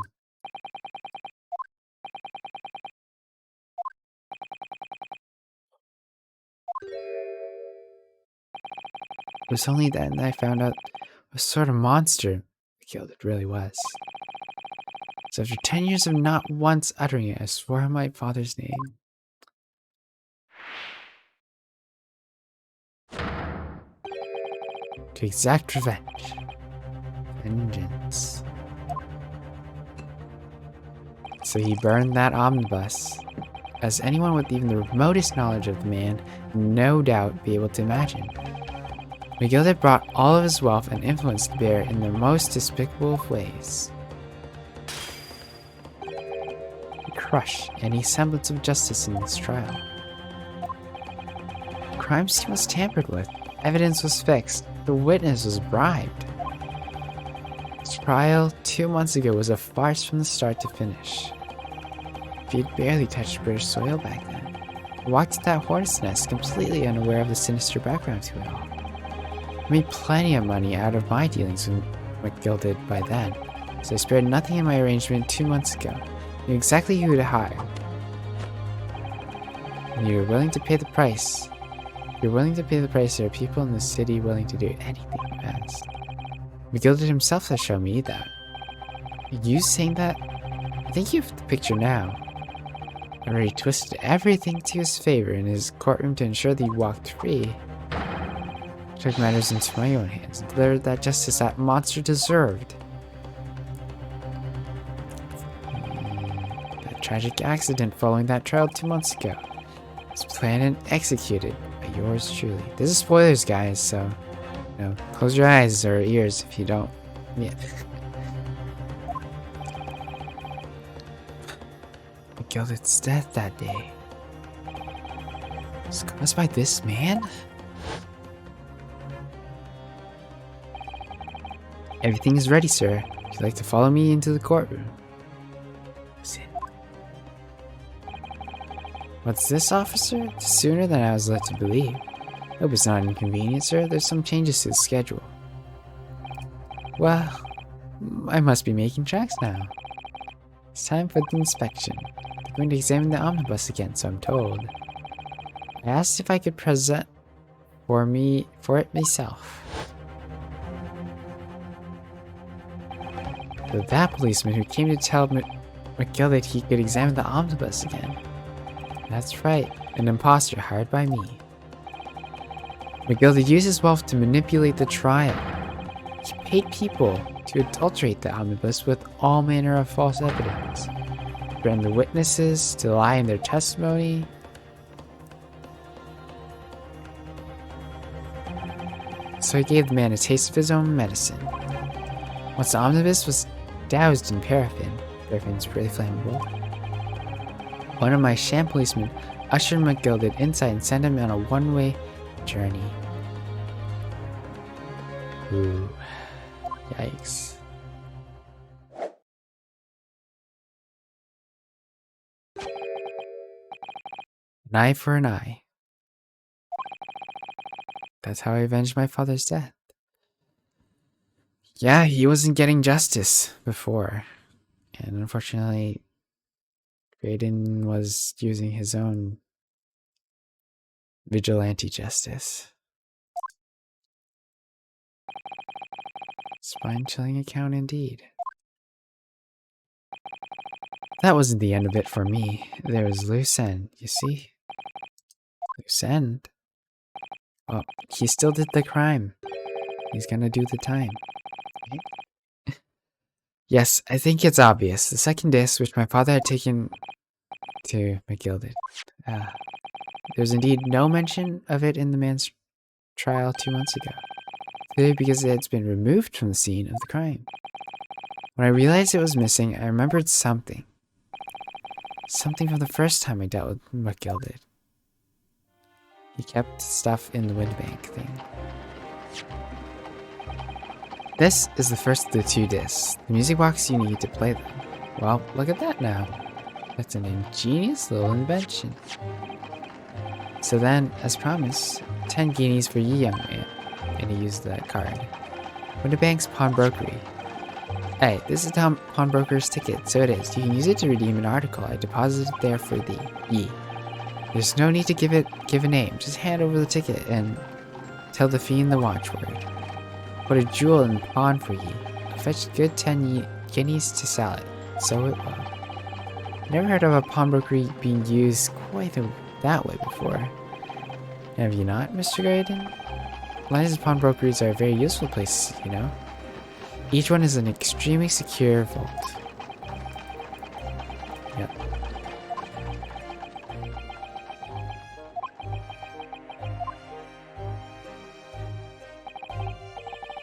Speaker 1: It was only then that I found out what sort of monster McGilded really was. So after 10 years of not once uttering it, I swore on my father's name. To exact revenge. Vengeance. So he burned that omnibus, as anyone with even the remotest knowledge of the man no doubt be able to imagine. McGilded brought all of his wealth and influence to bear in the most despicable of ways. He crushed any semblance of justice in this trial. The crime scene was tampered with, evidence was fixed, the witness was bribed. This trial 2 months ago was a farce from the start to finish. He had barely touched British soil back then. He walked into that hornet's nest completely unaware of the sinister background to it all. I made plenty of money out of my dealings with McGilded by then, so I spared nothing in my arrangement 2 months ago. I knew exactly who to hire. And you were willing to pay the price. If you're willing to pay the price, there are people in the city willing to do anything you ask. McGilded himself has shown me that. You saying that? I think you have the picture now. I already twisted everything to his favor in his courtroom to ensure that he walked free. I took matters into my own hands and delivered that justice that monster deserved. That tragic accident following that trial 2 months ago was planned and executed by yours truly. This is spoilers, guys, so close your eyes or ears if you don't. Yeah. McGilded's death that day was caused by this man? Everything is ready, sir. Would you like to follow me into the courtroom? Listen. What's this, officer? It's sooner than I was led to believe. Hope it's not inconvenient, sir. There's some changes to the schedule. Well, I must be making tracks now. It's time for the inspection. They're going to examine the omnibus again, so I'm told. I asked if I could present for it myself. But that policeman who came to tell McGilded he could examine the omnibus again. That's right, an imposter hired by me. McGilded used his wealth to manipulate the trial. He paid people to adulterate the omnibus with all manner of false evidence. Threatened the witnesses to lie in their testimony. So he gave the man a taste of his own medicine. Once the omnibus was doused in paraffin, paraffin's pretty flammable, one of my sham policemen ushered McGilded inside and sent him on a one-way journey. Ooh. Yikes. An eye for an eye. That's how I avenged my father's death. Yeah, he wasn't getting justice before. And unfortunately, Graydon was using his own vigilante justice. Spine-chilling account indeed. That wasn't the end of it for me. There was loose end, you see? Loose end? Well, he still did the crime. He's gonna do the time. Okay? Yes, I think it's obvious. The second disc, which my father had taken to McGilded. There's indeed no mention of it in the man's trial 2 months ago. clearly because it had been removed from the scene of the crime. When I realized it was missing, I remembered something. Something from the first time I dealt with McGilded. He kept stuff in the windbank thing. This is the first of the 2 discs, the music box you need to play them. Well, look at that now. That's an ingenious little invention. So then, as promised, 10 guineas for you, young man. And he used that card. Winterbank's Pawnbrokery. Hey, this is Tom Pawnbroker's ticket, so it is. You can use it to redeem an article I deposited there for thee. There's no need to give a name. Just hand over the ticket and tell the fiend the watchword. Put a jewel in pawn for ye. I fetched good 10 guineas to sell it. So it will. Never heard of a pawnbrokery being used quite that way before. Have you not, Mr. Graydon? London's pawnbrokeries are very useful places, you know. Each one is an extremely secure vault. Yep.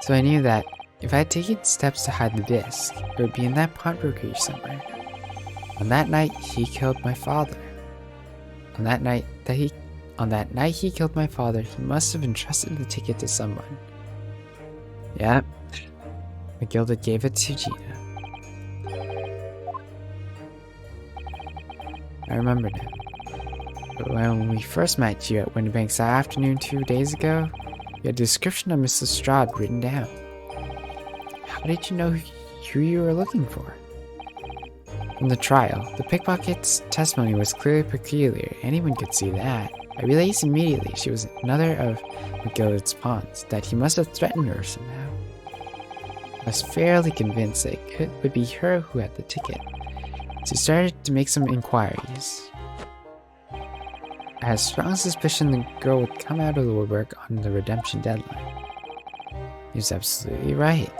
Speaker 1: So I knew that if I had taken steps to hide the disc, it would be in that pawnbrokery somewhere. On that night, he killed my father. On that night he killed my father, he must have entrusted the ticket to someone. Yep. McGilded gave it to Gina. I remember now. But when we first met you at Winterbanks that afternoon 2 days ago, you had a description of Miss Lestrade written down. How did you know who you were looking for? From the trial, the pickpocket's testimony was clearly peculiar. Anyone could see that. I realized immediately she was another of McGilded's pawns, that he must have threatened her somehow. I was fairly convinced that it would be her who had the ticket, so I started to make some inquiries. I had a strong suspicion the girl would come out of the woodwork on the redemption deadline. He was absolutely right.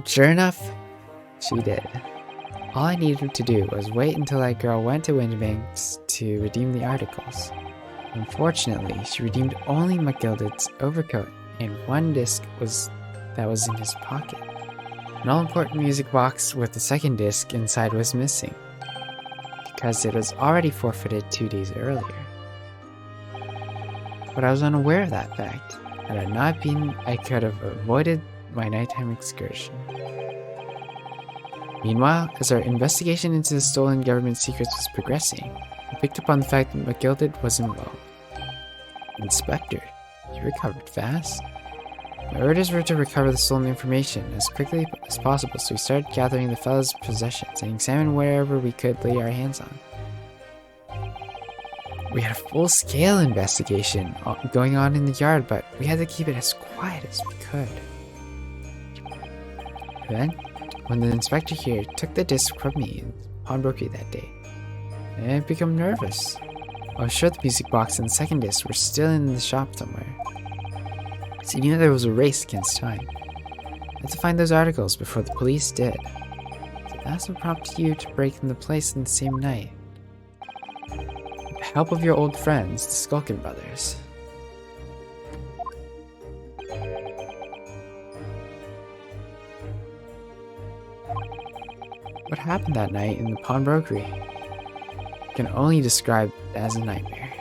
Speaker 1: Sure enough, she did. All I needed to do was wait until that girl went to Winterbanks to redeem the articles. Unfortunately, she redeemed only McGilded's overcoat, and 1 disc that was in his pocket. An all-important music box with the 2nd disc inside was missing, because it was already forfeited 2 days earlier. But I was unaware of that fact. Had it not been, I could have avoided my nighttime excursion. Meanwhile, as our investigation into the stolen government secrets was progressing, I picked up on the fact that McGilded was involved. Inspector, you recovered fast. My orders were to recover the stolen information as quickly as possible, so we started gathering the fellow's possessions and examined wherever we could lay our hands on. We had a full-scale investigation going on in the yard, but we had to keep it as quiet as we could. Then, when the inspector here took the disc from me in pawnbrokery that day, I had become nervous. I was sure the music box and the 2nd disc were still in the shop somewhere. So he knew there was a race against time. I had to find those articles before the police did. So that's what prompted you to break into the place in the same night. With the help of your old friends, the Skulkin brothers. What happened that night in the pawnbrokery? I can only describe it as a nightmare.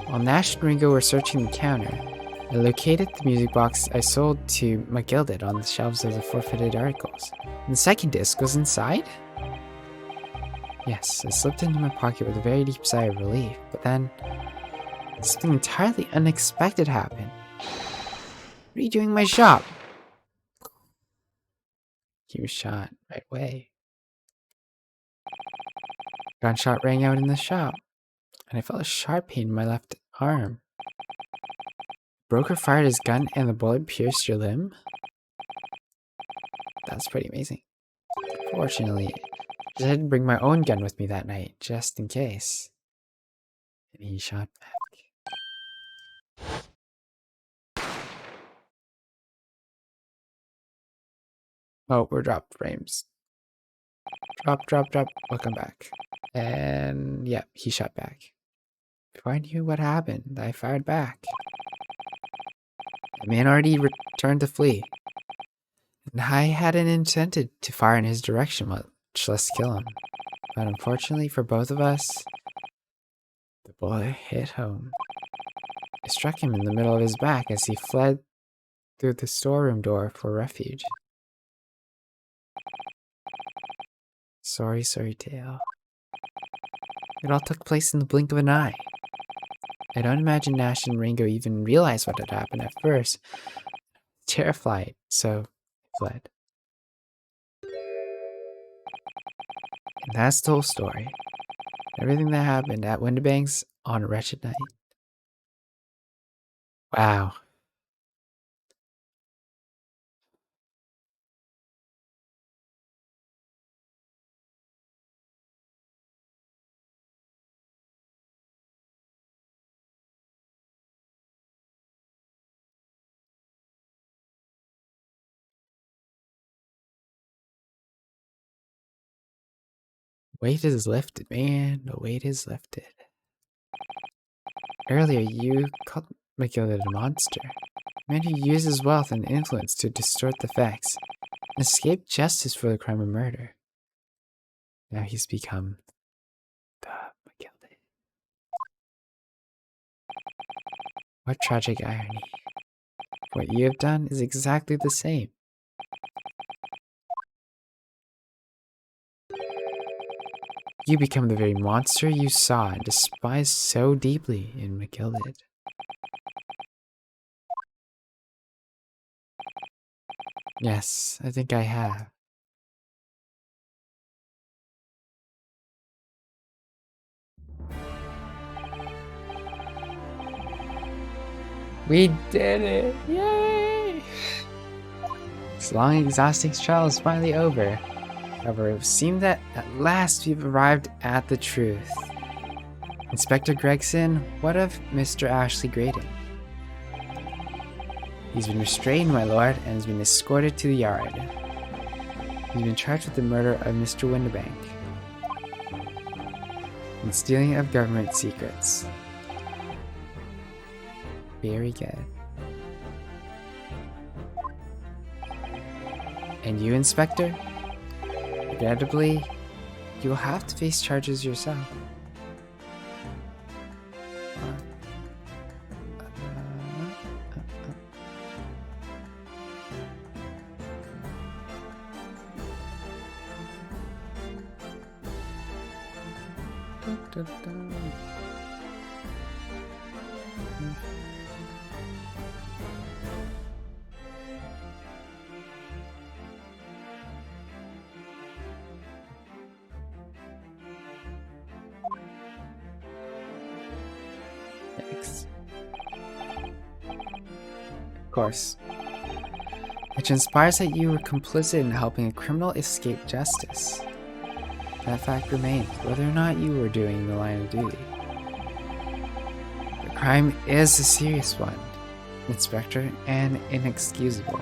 Speaker 1: While Nash and Ringo were searching the counter, I located the music box I sold to McGilded on the shelves of the forfeited articles. And the 2nd disc was inside? Yes, I slipped into my pocket with a very deep sigh of relief, but then something entirely unexpected happened. What are you doing in my shop? He was shot right away. Gunshot rang out in the shop, and I felt a sharp pain in my left arm. Broker fired his gun and the bullet pierced your limb? That's pretty amazing. Fortunately, I had to bring my own gun with me that night, just in case. And he shot back. Oh, we're dropped frames. Drop. Welcome back. And yeah, he shot back. Before I knew what happened, I fired back. The man already returned to flee, and I hadn't intended to fire in his direction, much less kill him. But unfortunately for both of us, the bullet hit home. It struck him in the middle of his back as he fled through the storeroom door for refuge. Sorry tale. It all took place in the blink of an eye. I don't imagine Nash and Ringo even realized what had happened at first. Terrified, so I fled. And that's the whole story. Everything that happened at Windibanks on a wretched night. Wow. Weight is lifted, man. The weight is lifted. Earlier, you called McGilda a monster. A man who used his wealth and influence to distort the facts and escape justice for the crime of murder. Now he's become the McGilda. What tragic irony. What you have done is exactly the same. You become the very monster you saw and despised so deeply in McGilded. Yes, I think I have. We did it! Yay! This long, exhausting trial is finally over. However, it seemed that at last we've arrived at the truth. Inspector Gregson, what of Mr. Ashley Graydon? He's been restrained, my lord, and has been escorted to the yard. He's been charged with the murder of Mr. Windibank and stealing of government secrets. Very good. And you, Inspector? Regrettably, you will have to face charges yourself. Thanks. Of course. It transpires that you were complicit in helping a criminal escape justice. That fact remains, whether or not you were doing the line of duty. The crime is a serious one, Inspector, and inexcusable.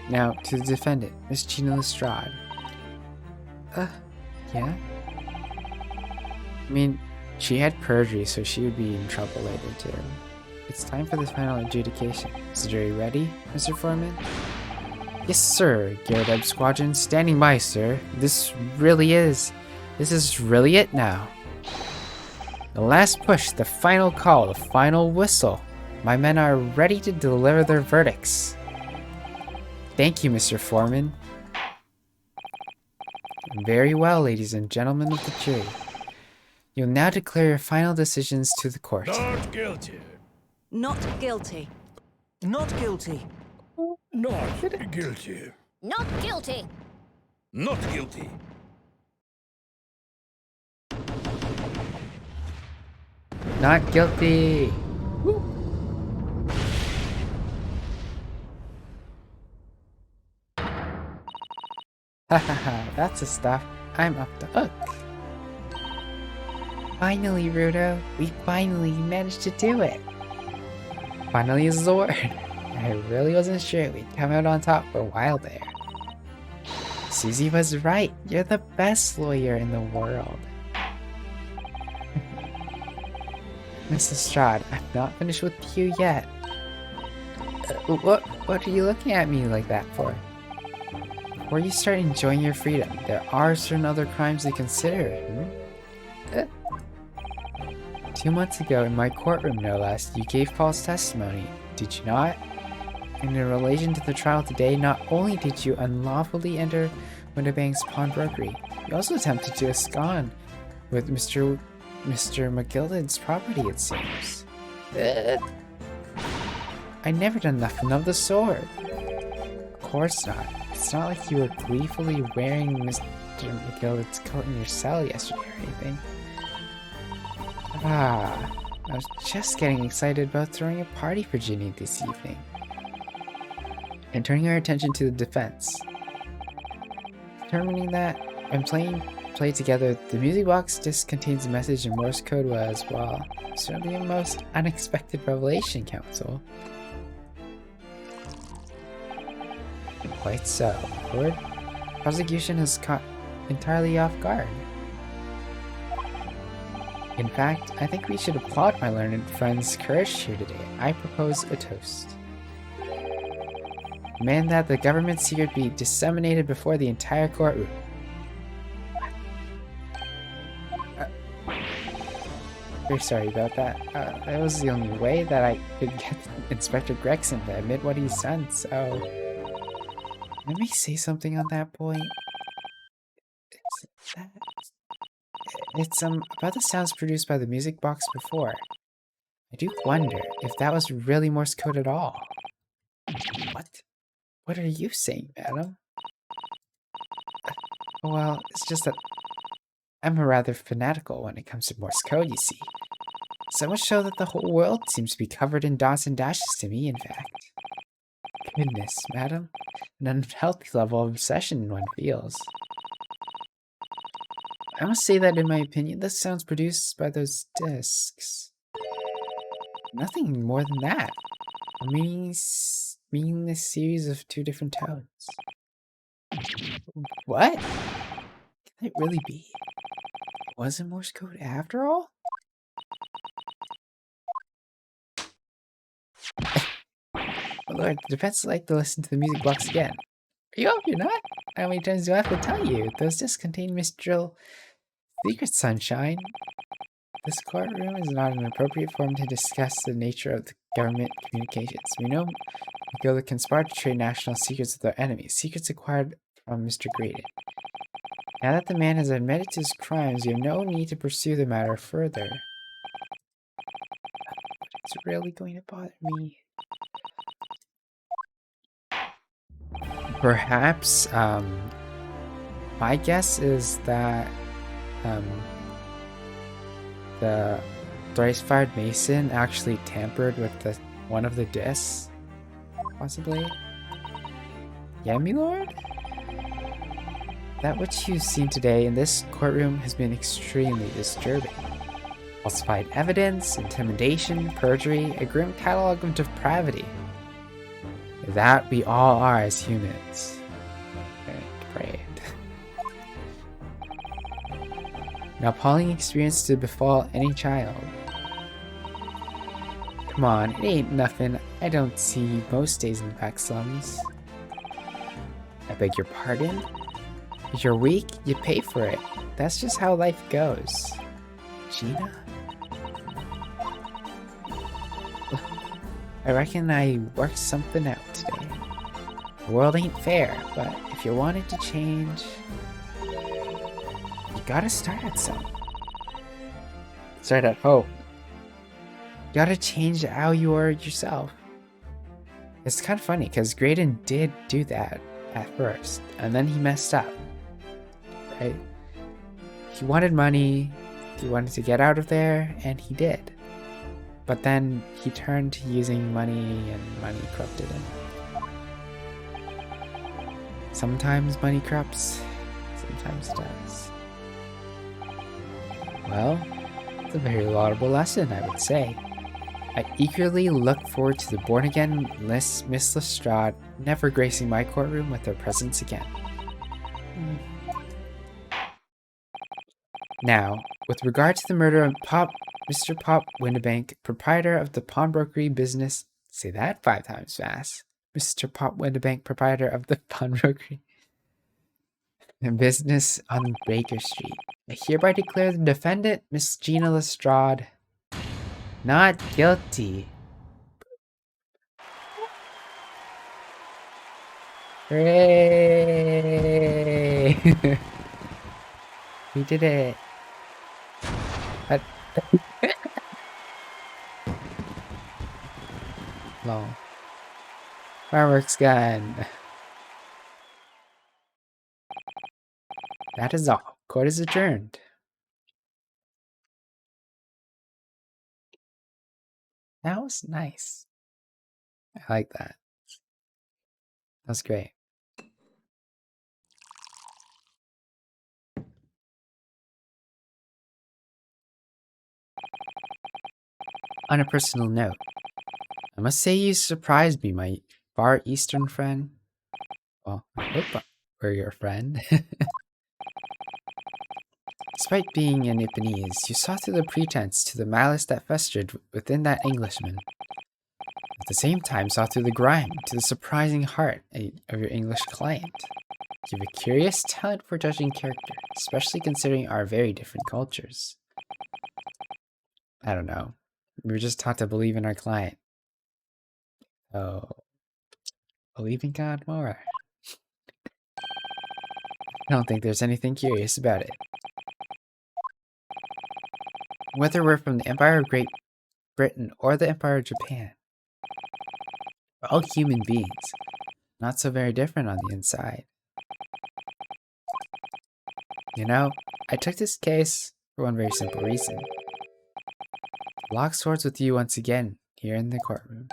Speaker 1: Now, to the defendant, Miss Gina Lestrade. Yeah? I mean, she had perjury, so she would be in trouble later, too. It's time for the final adjudication. Is the jury ready, Mr. Foreman? Yes, sir, Gyarados Squadron. Standing by, sir. This is really it now. The last push, the final call, the final whistle. My men are ready to deliver their verdicts. Thank you, Mr. Foreman. Very well, ladies and gentlemen of the jury. You'll now declare your final decisions to the court.
Speaker 3: Not guilty.
Speaker 4: Not guilty.
Speaker 3: Not guilty. Not guilty.
Speaker 6: Not guilty.
Speaker 3: Not guilty.
Speaker 1: Not guilty. Hahaha, that's the stuff. I'm up the hook. Finally, Rudo, we finally managed to do it. Finally is the word. I really wasn't sure we'd come out on top for a while there. Susie was right. You're the best lawyer in the world. Miss Lestrade, I'm not finished with you yet. What are you looking at me like that for? Before you start enjoying your freedom, there are certain other crimes to consider. 2 months ago, in my courtroom no less, you gave false testimony, did you not? And in relation to the trial today, not only did you unlawfully enter Winterbank's pawnbrokery, you also attempted to abscond with Mr. McGilden's property, it seems. I never done nothing of the sort. Of course not. It's not like you were gleefully wearing Mr. McGilden's coat in your cell yesterday or anything. I was just getting excited about throwing a party for Ginny this evening. And turning our attention to the defense. Determining that when played together, the music box disc contains a message in Morse code as well. Certainly a most unexpected revelation, Counsel. Quite so, Lord. Prosecution is caught entirely off guard. In fact, I think we should applaud my learned friend's courage here today. I propose a toast. Demand that the government secret be disseminated before the entire courtroom. Very sorry about that. That was the only way that I could get Inspector Gregson to admit what he's done, so... Let me say something on that point. It's about the sounds produced by the music box before. I do wonder if that was really Morse code at all. What? What are you saying, madam? Well, it's just that I'm rather fanatical when it comes to Morse code, you see. So much so that the whole world seems to be covered in dots and dashes to me, in fact. Goodness, madam. An unhealthy level of obsession one feels. I must say that, in my opinion, the sounds produced by those discs. Nothing more than that. A meaningless series of two different tones. What? Can it really be? Was it Morse code after all? Lord, the defense would like to listen to the music box again. Are you up? You're not? How many times do I have to tell you? Those discs contain mystical secret, sunshine. This courtroom is not an appropriate forum to discuss the nature of the government communications. We know McGilda conspired to trade national secrets with our enemies, secrets acquired from Mr. Graydon. Now that the man has admitted to his crimes, we have no need to pursue the matter further. It's really going to bother me. Perhaps, my guess is that, the thrice-fired mason actually tampered with one of the discs, possibly. Yeah, my lord? That which you've seen today in this courtroom has been extremely disturbing. Falsified evidence, intimidation, perjury, a grim catalog of depravity. That we all are as humans. Very depraved. An appalling experience to befall any child. Come on, it ain't nothing I don't see most days in the back slums. I beg your pardon? If you're weak, you pay for it. That's just how life goes. Gina? I reckon I worked something out today. The world ain't fair, but if you want it to change, you gotta start at something. Start at home. You gotta change how you are yourself. It's kind of funny because Graydon did do that at first, and then he messed up. Right? He wanted money, he wanted to get out of there, and he did. But then he turned to using money, and money corrupted him. Sometimes money corrupts, sometimes it does. Well, it's a very laudable lesson, I would say. I eagerly look forward to the born-again Miss Lestrade never gracing my courtroom with her presence again. Now, with regard to the murder of Mr. Pop Windibank, proprietor of the pawnbrokery business. Say that 5 times fast. Mr. Pop Windibank, proprietor of the pawnbrokery business on Baker Street. I hereby declare the defendant, Miss Gina Lestrade, not guilty. Hooray! We did it. What? Lol. Fireworks gun. That is all. Court is adjourned. That was nice. I like that. That's great. On a personal note, I must say you surprised me, my Far Eastern friend. Well, I hope we're your friend. Despite being a Nipponese, you saw through the pretense to the malice that festered within that Englishman. At the same time, saw through the grime to the surprising heart of your English client. You have a curious talent for judging character, especially considering our very different cultures. I don't know. We were just taught to believe in our client. Oh, believe in God more. I don't think there's anything curious about it. Whether we're from the Empire of Great Britain or the Empire of Japan, we're all human beings, not so very different on the inside. You know, I took this case for one very simple reason. Lock swords with you once again here in the courtroom.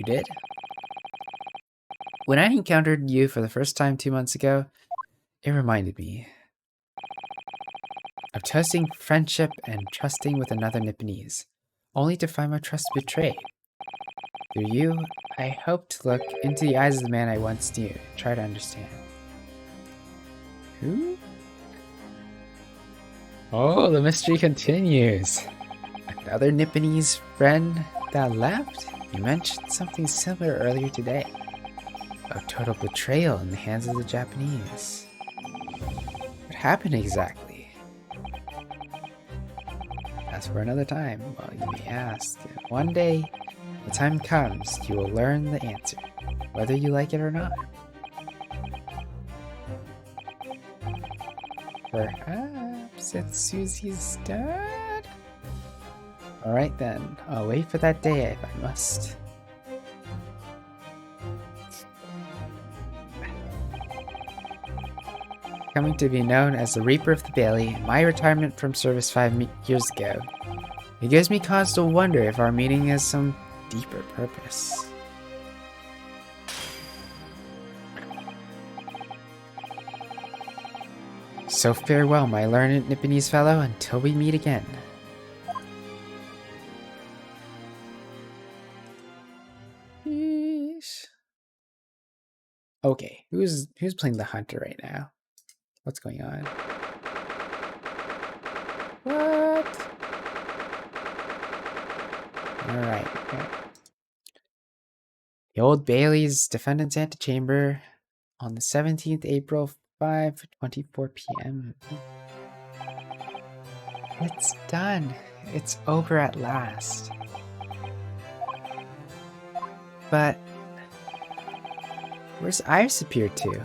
Speaker 1: You did? When I encountered you for the first time 2 months ago, it reminded me of testing friendship and trusting with another Nipponese, only to find my trust betrayed. Through you, I hope to look into the eyes of the man I once knew, try to understand. Who? Oh, the mystery continues. Another Nipponese friend that left? You mentioned something similar earlier today. A total betrayal in the hands of the Japanese. What happened exactly? That's for another time. Well, you may ask. One day, the time comes, you will learn the answer, whether you like it or not. Perhaps it's Susie's dad? Alright then, I'll wait for that day if I must. Coming to be known as the Reaper of the Bailey, my retirement from service 5 years ago. It gives me cause to wonder if our meeting has some deeper purpose. So farewell, my learned Nipponese fellow, until we meet again. Peace. Okay, who's playing the hunter right now? What's going on? What? Alright. The Old Bailey's Defendant's Antechamber on the 17th April, 5:24 p.m. It's done. It's over at last. But where's Iris appeared to?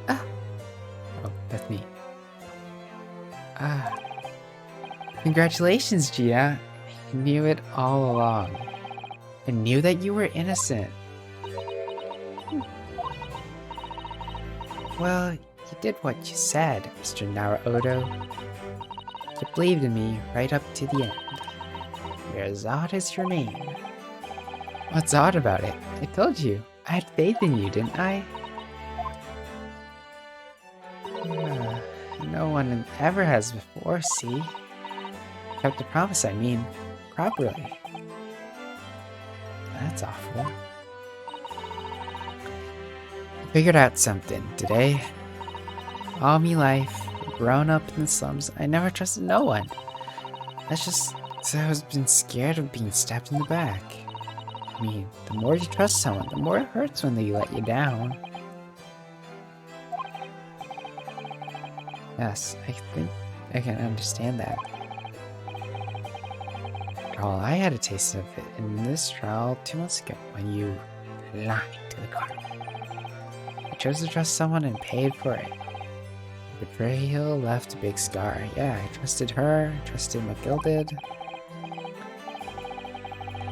Speaker 1: Ah. Oh, that's me. Ah. Congratulations, Gia. I knew it all along. I knew that you were innocent. Well, you did what you said, Mr. Naruodo. You believed in me right up to the end. Zod is your name. What's odd about it? I told you. I had faith in you, didn't I? No one ever has before, see? Kept the promise, I mean, properly. That's awful. I figured out something today. All me life,
Speaker 2: grown up in the slums, I never trusted no one. That's just so I've been scared of being stabbed in the back. I mean, the more you trust someone, the more it hurts when they let you down. Yes, I think I can understand that. Well, I had a taste of it in this trial 2 months ago when you lied to the court. I chose to trust someone and paid for it. Betrayal left a big scar. Yeah, I trusted her, trusted McGilded.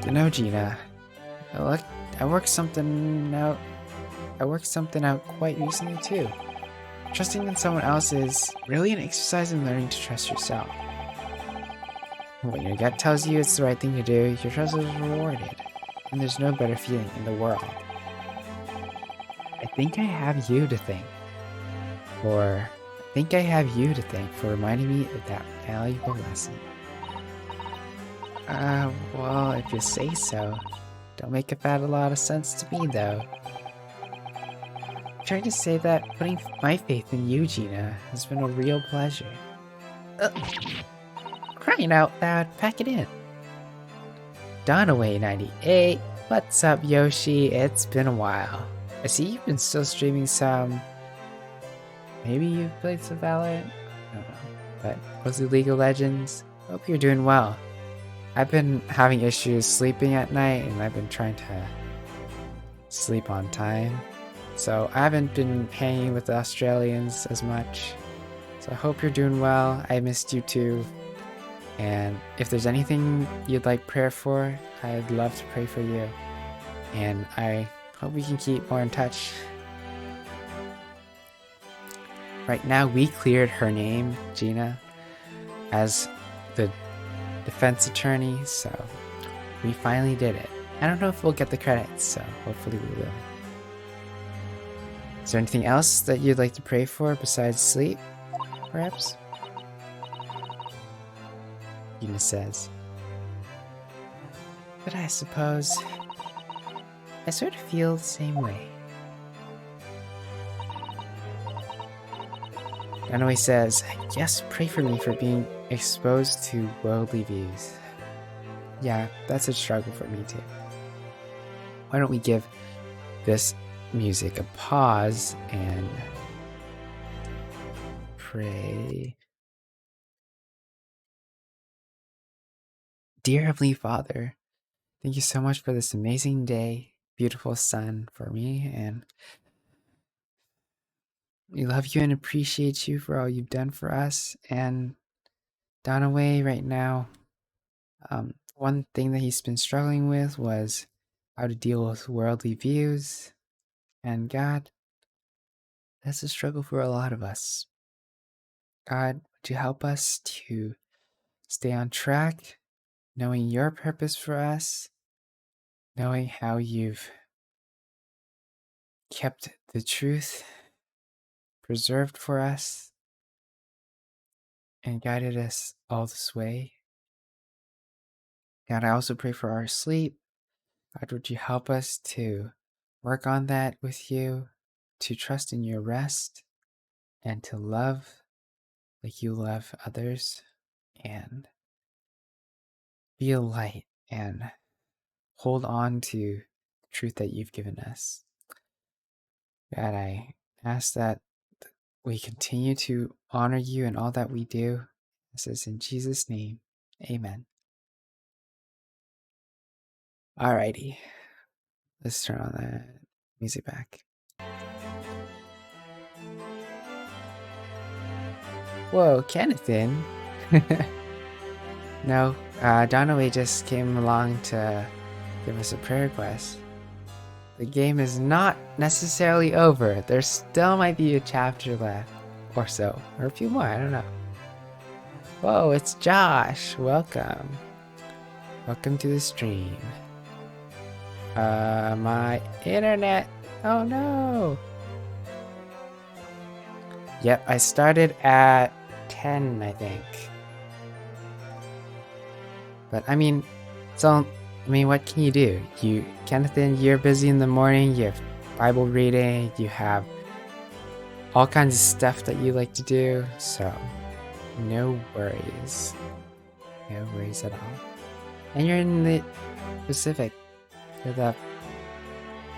Speaker 2: You know, Gina, I worked something out. I worked something out quite recently too. Trusting in someone else is really an exercise in learning to trust yourself. When your gut tells you it's the right thing to do, your trust is rewarded, and there's no better feeling in the world. I think I have you to thank for reminding me of that valuable lesson. Well, if you say so. Don't make it that a lot of sense to me, though. I'm trying to say that putting my faith in you, Gina, has been a real pleasure. Crying out loud, pack it in. Donaway98, what's up, Yoshi? It's been a while. I see you've been still streaming some. Maybe you've played some Valorant? I don't know. But mostly League of Legends. Hope you're doing well. I've been having issues sleeping at night, and I've been trying to sleep on time. So I haven't been hanging with the Australians as much. So I hope you're doing well. I missed you too. And if there's anything you'd like prayer for, I'd love to pray for you. And I hope we can keep more in touch. Right now, we cleared her name, Gina, as the defense attorney, so we finally did it. I don't know if we'll get the credits, so hopefully we will. Is there anything else that you'd like to pray for besides sleep, perhaps? Gina says. But I suppose I sort of feel the same way. Anyway says, yes, pray for me for being exposed to worldly views. Yeah, that's a struggle for me too. Why don't we give this music a pause and pray. Dear Heavenly Father, thank you so much for this amazing day, beautiful sun for me, and we love you and appreciate you for all you've done for us. And Donaway right now, one thing that he's been struggling with was how to deal with worldly views. And God, that's a struggle for a lot of us. God, would you help us to stay on track, knowing your purpose for us, knowing how you've kept the truth preserved for us and guided us all this way. God, I also pray for our sleep. God, would you help us to work on that with you, to trust in your rest, and to love like you love others, and be a light and hold on to the truth that you've given us. God, I ask that we continue to honor you in all that we do. This is in Jesus' name. Amen. Alrighty. Let's turn on that music back. Whoa, Kennethan. No, Donaway just came along to give us a prayer request. The game is not necessarily over. There still might be a chapter left. Or so. Or a few more, I don't know. Whoa, it's Josh. Welcome. Welcome to the stream. My internet. Oh no. Yep, I started at 10, I think. But I mean, what can you do? Kennethan, you're busy in the morning, you have Bible reading, you have all kinds of stuff that you like to do, so no worries. No worries at all. And you're in the Pacific. You're the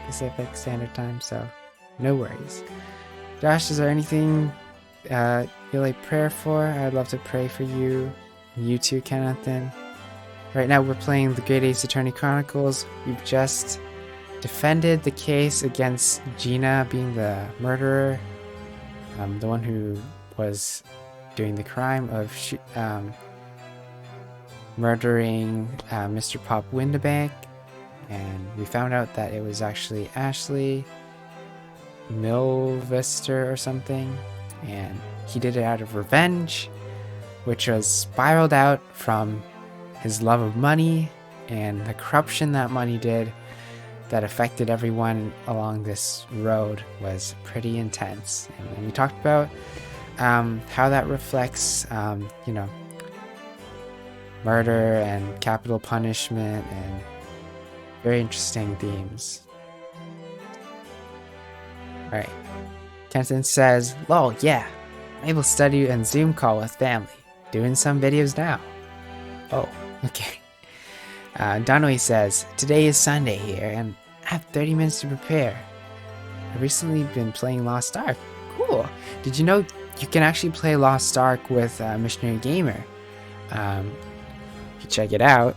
Speaker 2: Pacific Standard Time, so no worries. Josh, is there anything you like prayer for? I'd love to pray for you. You too, Kennethan. Right now we're playing the Great Ace Attorney Chronicles. We've just defended the case against Gina being the murderer. The one who was doing the crime of murdering Mr. Pop Windabank. And we found out that it was actually Ashley Milvester or something. And he did it out of revenge, which was spiraled out from his love of money and the corruption that money did that affected everyone along this road was pretty intense. And we talked about how that reflects, you know, murder and capital punishment and very interesting themes. Alright. Kenton says, lol, yeah, I'm able to study and Zoom call with family. Doing some videos now. Oh, okay. Donway says, today is Sunday here and I have 30 minutes to prepare. I've recently been playing Lost Ark. Cool. Did you know you can actually play Lost Ark with Missionary Gamer? If you check it out.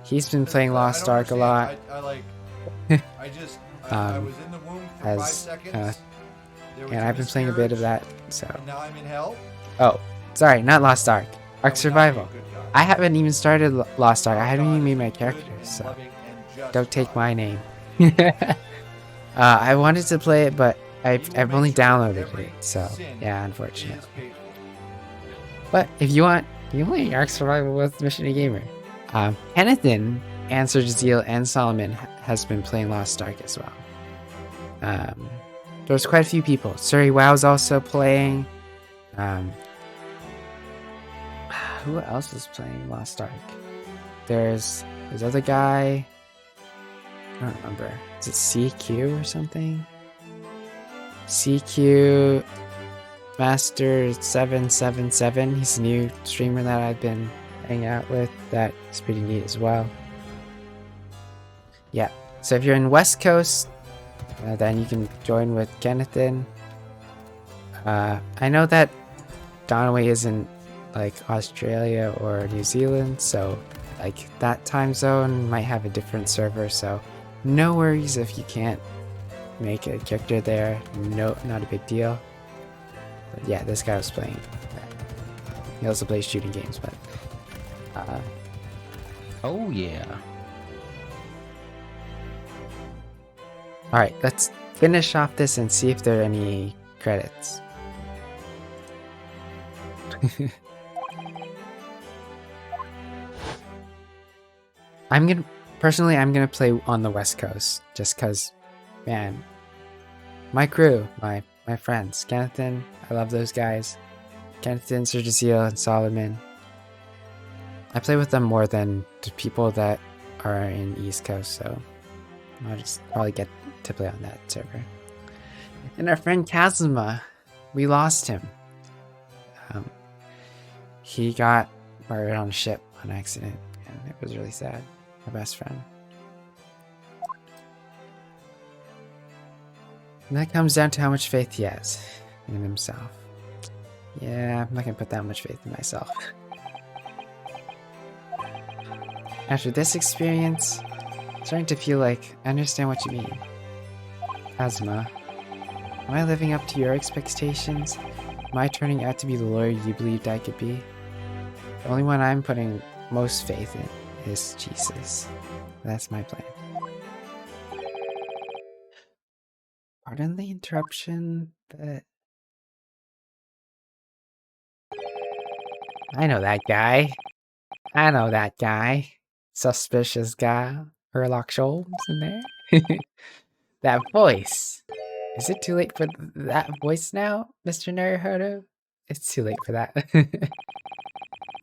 Speaker 2: He's been playing Lost Ark a lot.
Speaker 5: I was in the womb for 5 seconds.
Speaker 2: And I've been playing a bit of that, so.
Speaker 5: And now I'm in hell?
Speaker 2: Oh, sorry, not Lost Ark. Ark Survival. I haven't even started Lost Ark. I haven't even made my character, so don't take my name. I wanted to play it, but I've only downloaded it, so yeah, unfortunate. But if you want, you can play Ark Survival with Mission Gamer. Kennethan, Answer Zeal, and Solomon has been playing Lost Ark as well. There's quite a few people. Surrey Wow's also playing. Who else is playing Lost Ark? There's this other guy. I don't remember. Is it CQ or something? CQ Master 777. He's a new streamer that I've been hanging out with. That is pretty neat as well. Yeah. So if you're in West Coast, then you can join with Kennethan. I know that Donaway isn't like Australia or New Zealand, so like that time zone might have a different server, so no worries if you can't make a character there. No, not a big deal. But yeah, this guy was playing. He also plays shooting games, but
Speaker 6: oh yeah.
Speaker 2: Alright, let's finish off this and see if there are any credits. I'm gonna play on the West Coast just cause, man, my crew, my friends, Kennethan, I love those guys. Kennethan, Sergio, and Solomon. I play with them more than the people that are in East Coast, so I'll just probably get to play on that server. And our friend Kazuma, we lost him. He got murdered on a ship on accident, and it was really sad. Our best friend. And that comes down to how much faith he has in himself. Yeah, I'm not gonna put that much faith in myself. After this experience, I'm starting to feel like I understand what you mean. Kazuma, am I living up to your expectations? Am I turning out to be the lawyer you believed I could be? The only one I'm putting most faith in is Jesus. That's my plan. Pardon the interruption, but I know that guy. I know that guy. Suspicious guy. Herlock Sholmes in there. That voice. Is it too late for that voice now, Mr. Naruhodo? It's too late for that.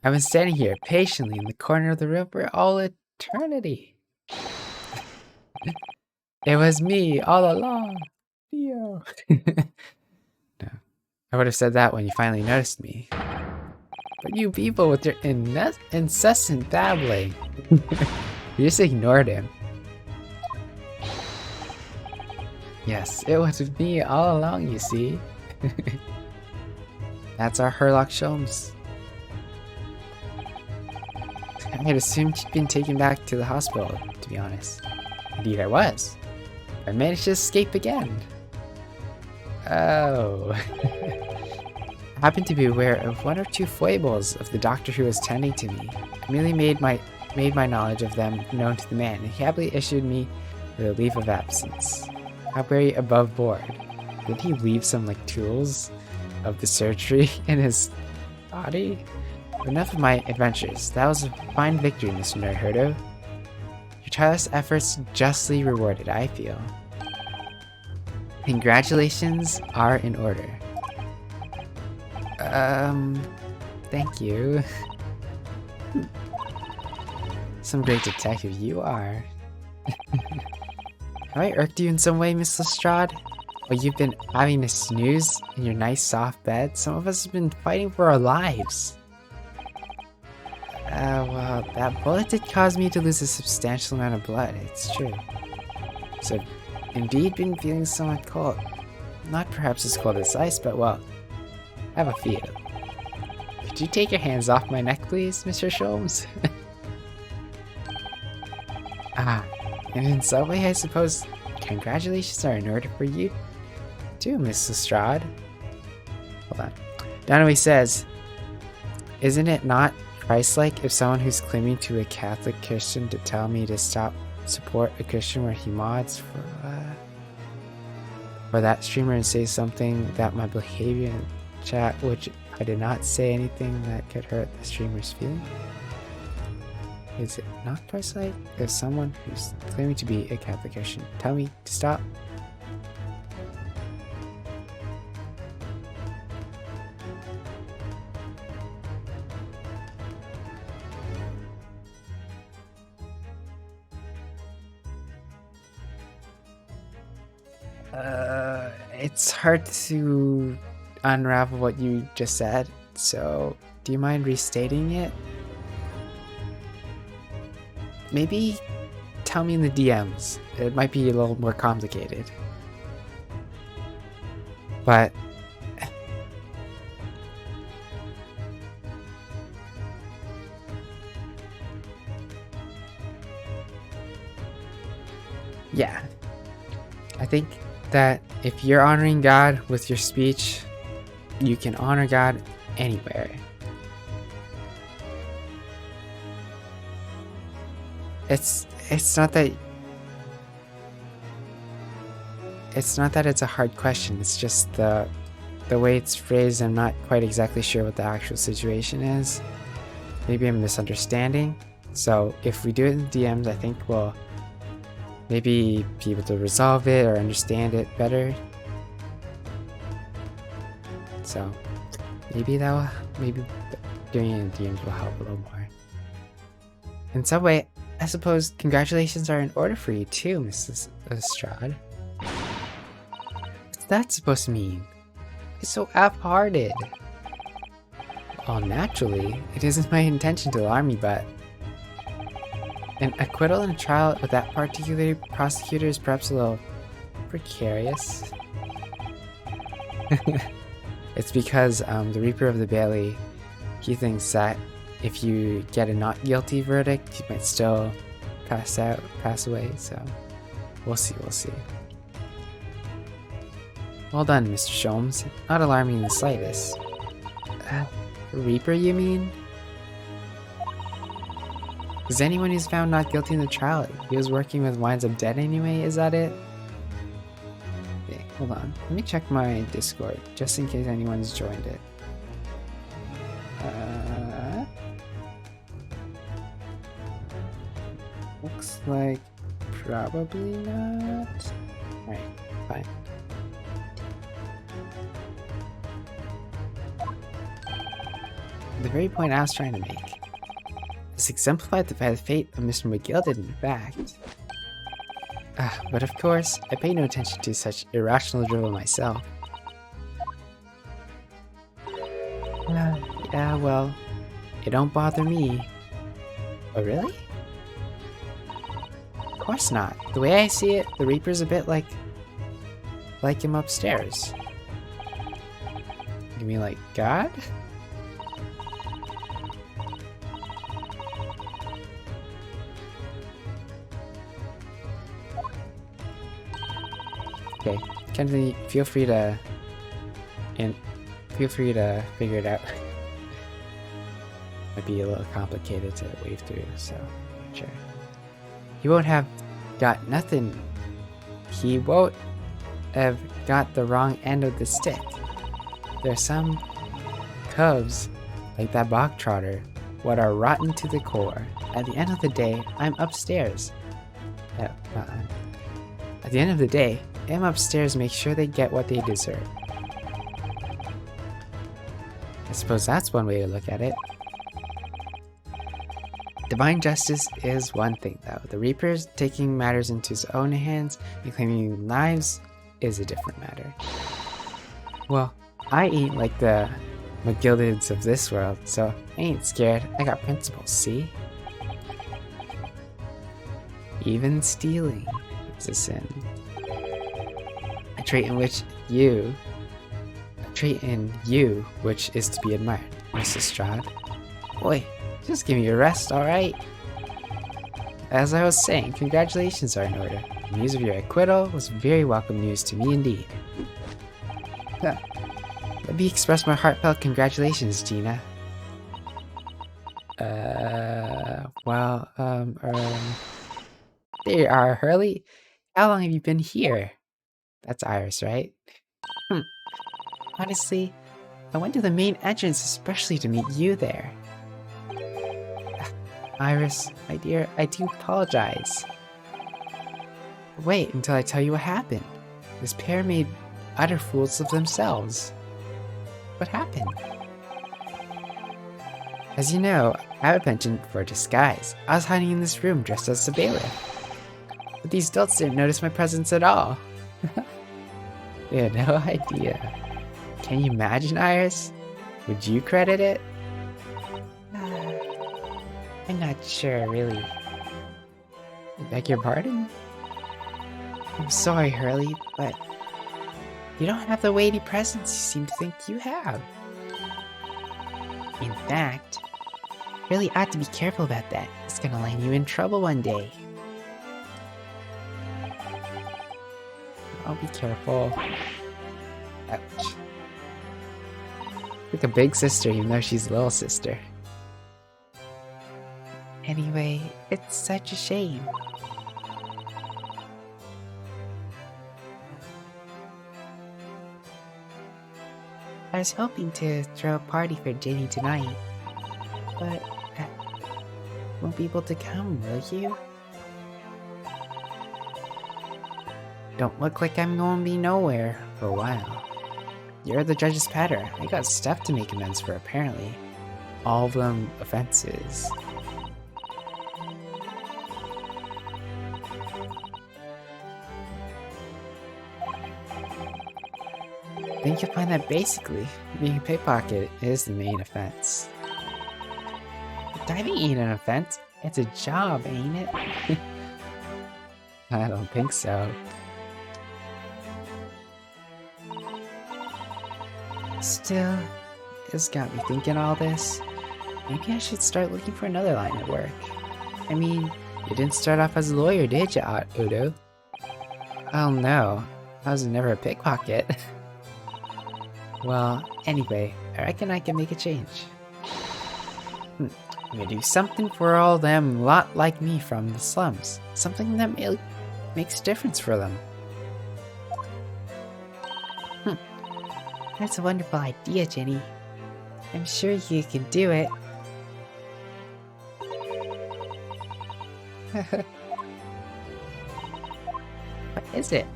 Speaker 2: I've been standing here patiently in the corner of the room for all eternity.
Speaker 1: It was me all along. Theo. No. I would have said that when you finally noticed me. But you people with your incessant babbling. You just ignored him. Yes, it was me all along, you see. That's our Herlock Sholmes. I had assumed you'd been taken back to the hospital, to be honest. Indeed I was. I managed to escape again. Oh. I happened to be aware of one or two foibles of the doctor who was tending to me. I merely made my knowledge of them known to the man, and he happily issued me with a leave of absence. How very above board. Did he leave some, like, tools of the surgery in his body? Enough of my adventures. That was a fine victory, Mr. Nerdherdo. Your tireless efforts justly rewarded, I feel. Congratulations are in order. Thank you. Some great detective you are. Have I irked you in some way, Miss Lestrade? While you've been having a snooze in your nice soft bed, some of us have been fighting for our lives. Well, that bullet did cause me to lose a substantial amount of blood, it's true. So, indeed been feeling somewhat cold. Not perhaps as cold as ice, but well, I have a feel. Could you take your hands off my neck, please, Mr. Sholmes? And in some way, I suppose, congratulations are in order for you too, Miss Lestrade. Hold on. Donnelly says, isn't it not Christ-like if someone who's claiming to be a Catholic Christian to tell me to support a Christian where he mods for that streamer and say something that my behavior in chat, which I did not say anything that could hurt the streamer's feelings? Is it not Christ-like if someone who's claiming to be a Catholic Christian tell me to stop? It's hard to unravel what you just said, so do you mind restating it? Maybe tell me in the DMs. It might be a little more complicated. But yeah, I think that if you're honoring God with your speech, you can honor God anywhere. It's not that it's a hard question. It's just the way it's phrased. I'm not quite exactly sure what the actual situation is. Maybe I'm misunderstanding. So if we do it in the DMs, I think we'll maybe be able to resolve it or understand it better. So maybe doing it in DMs will help a little more. In some way, I suppose congratulations are in order for you too, Mrs. Lestrade. What's that supposed to mean? It's so half-hearted. Well, naturally, it isn't my intention to alarm you, but an acquittal in a trial with that particular prosecutor is perhaps a little precarious. It's because the Reaper of the Bailey, he thinks that if you get a not guilty verdict, you might still pass away, so we'll see. Well done, Mr. Sholmes. Not alarming in the slightest. Reaper, you mean? Is anyone who's found not guilty in the trial, he was working with winds up dead anyway, is that it? Okay, hold on. Let me check my Discord, just in case anyone's joined it. Looks like probably not. Alright, fine. The very point I was trying to make. This exemplified by the fate of Mr. McGill did, in fact.
Speaker 2: But of course, I pay no attention to such irrational drivel myself. Yeah, well, it don't bother me. Oh, really? Of course not. The way I see it, the Reaper's a bit like him upstairs. You mean like God? Okay, Kenley, feel free to figure it out. Might be a little complicated to wave through, so sure. He won't have got nothing. He won't have got the wrong end of the stick. There's some cubs, like that bog trotter, what are rotten to the core. At the end of the day, I'm upstairs. At the end of the day, I'm upstairs, make sure they get what they deserve. I suppose that's one way to look at it. Divine justice is one thing, though. The Reaper's taking matters into his own hands and claiming lives is a different matter. Well, I ain't like the McGildeds of this world, so I ain't scared. I got principles, see? Even stealing is a sin. A trait in you which is to be admired, Mrs. Strahd. Boy, just give me a rest, alright? As I was saying, congratulations are in order. The news of your acquittal was very welcome news to me indeed. Let me express my heartfelt congratulations, Gina. There you are, Hurley. How long have you been here? That's Iris, right? Honestly, I went to the main entrance especially to meet you there. Iris, my dear, I do apologize. Wait until I tell you what happened. This pair made utter fools of themselves. What happened? As you know, I have a penchant for disguise. I was hiding in this room dressed as a bailiff. But these adults didn't notice my presence at all. They had no idea. Can you imagine, Iris? Would you credit it? I'm not sure, really. I beg your pardon? I'm sorry, Hurley, but you don't have the weighty presence you seem to think you have. In fact, really ought to be careful about that. It's gonna land you in trouble one day. I'll be careful. Ouch. Like a big sister, even though she's a little sister. Anyway, it's such a shame. I was hoping to throw a party for Ginny tonight, but won't be able to come, will you? Don't look like I'm going to be nowhere for a while. You're the judge's petter. I got stuff to make amends for, apparently. All of them offenses. I think you'll find that basically, being a pickpocket is the main offense. But diving ain't an offense, it's a job, ain't it? I don't think so. Still, it's got me thinking all this. Maybe I should start looking for another line of work. I mean, you didn't start off as a lawyer, did you, Udo? Oh no, I was never a pickpocket. Well, anyway, I reckon I can make a change. I'm gonna do something for all them lot like me from the slums. Something that makes a difference for them. That's a wonderful idea, Jenny. I'm sure you can do it. What is it?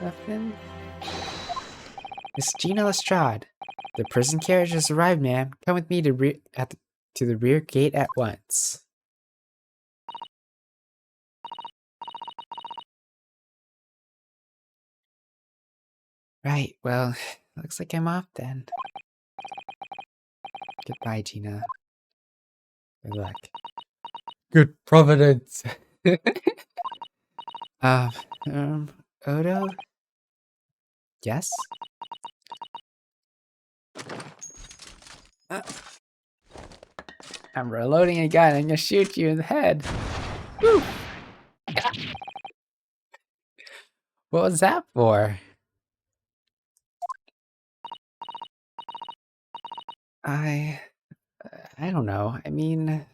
Speaker 2: Nothing? Miss Gina Lestrade. The prison carriage has arrived, ma'am. Come with me to
Speaker 1: to the rear gate at once. Right, well, looks like I'm off then. Goodbye, Gina. Good luck. Good providence. uh, Odo? Yes? I'm reloading a gun. I'm gonna shoot you in the head. Woo! What was that for? I don't know. I mean,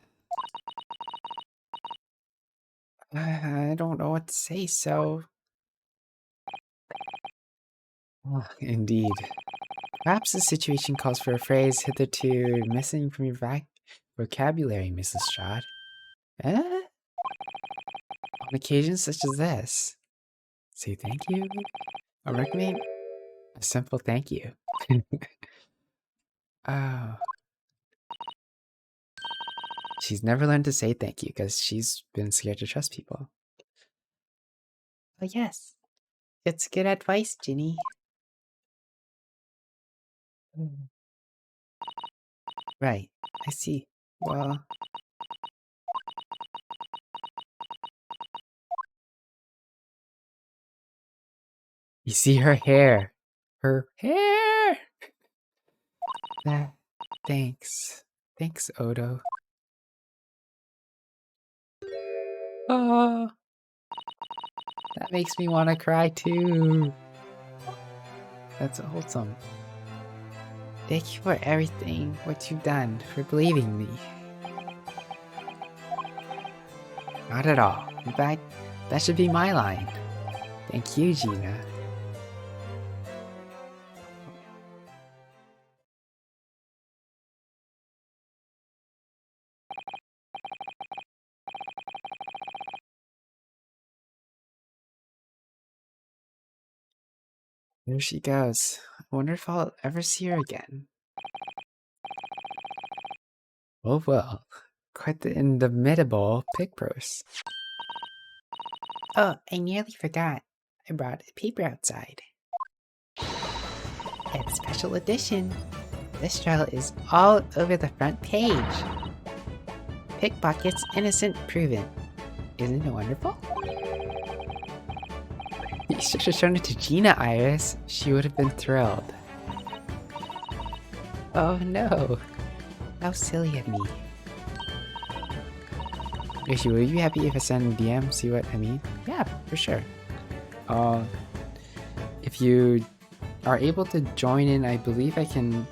Speaker 1: I don't know what to say, so... Oh, indeed. Perhaps the situation calls for a phrase hitherto missing from your vocabulary, Miss Lestrade. Eh? On occasions such as this, say thank you. I recommend a simple thank you. Oh. She's never learned to say thank you because she's been scared to trust people. Oh yes. It's good advice, Ginny. Right. I see. Well... You see her hair. Her hair! Thanks. Thanks, Odo. Oh, that makes me want to cry too. That's wholesome. Thank you for everything, what you've done, for believing me. Not at all. In fact, that should be my line. Thank you, Gina. There she goes. I wonder if I'll ever see her again. Oh well. Quite the inimitable Picpurse. Oh, I nearly forgot. I brought a paper outside. It's special edition. This trial is all over the front page. Pickpockets innocent proven. Isn't it wonderful? You should have shown it to Gina, Iris. She would have been thrilled. Oh no. How silly of me. Yoshi, will you be happy if I send DM? See what I mean? Yeah, for sure. If you are able to join in, I believe I can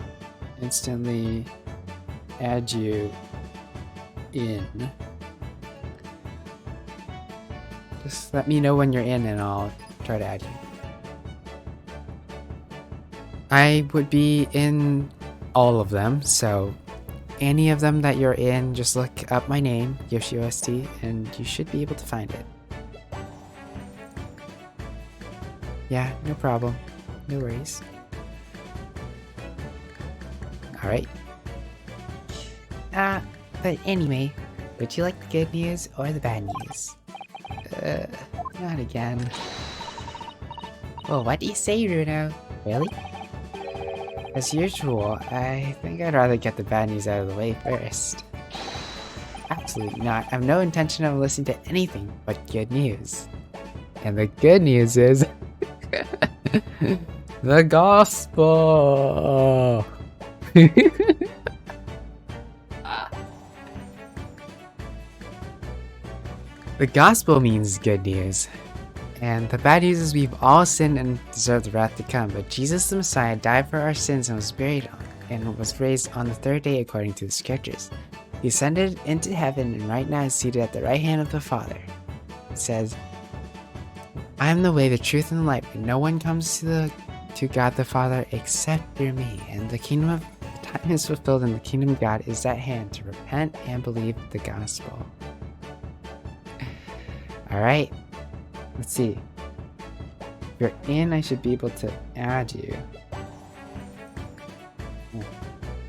Speaker 1: instantly add you in. Just let me know when you're in and I'll try to add you. I would be in all of them, so any of them that you're in, just look up my name, YoshiOST, and you should be able to find it. Yeah, no problem. No worries. Alright. But anyway, would you like the good news or the bad news? Not again. Well, what do you say, Runo? Really? As usual, I think I'd rather get the bad news out of the way first. Absolutely not. I have no intention of listening to anything but good news. And the good news is... the gospel! The gospel means good news. And the bad news is we've all sinned and deserve the wrath to come, but Jesus the Messiah died for our sins and was buried and was raised on the third day according to the scriptures. He ascended into heaven and right now is seated at the right hand of the Father. It says, I am the way, the truth, and the light, but no one comes to God the Father except through me. And the time is fulfilled and the kingdom of God is at hand to repent and believe the gospel. Alright. Let's see. If you're in, I should be able to add you.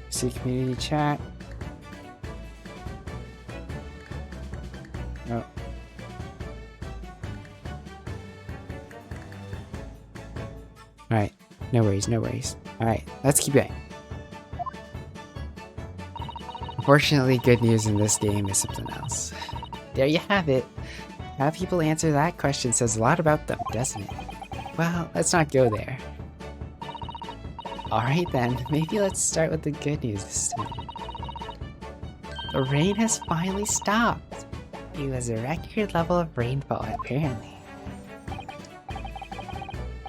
Speaker 1: See community chat.
Speaker 2: No worries, no worries. Alright, let's keep going. Unfortunately, good news in this game is something else. There you have it. How people answer that question says a lot about them, doesn't it? Well, let's not go there. Alright then, maybe let's start with the good news this time. The rain has finally stopped. It was a record level of rainfall, apparently.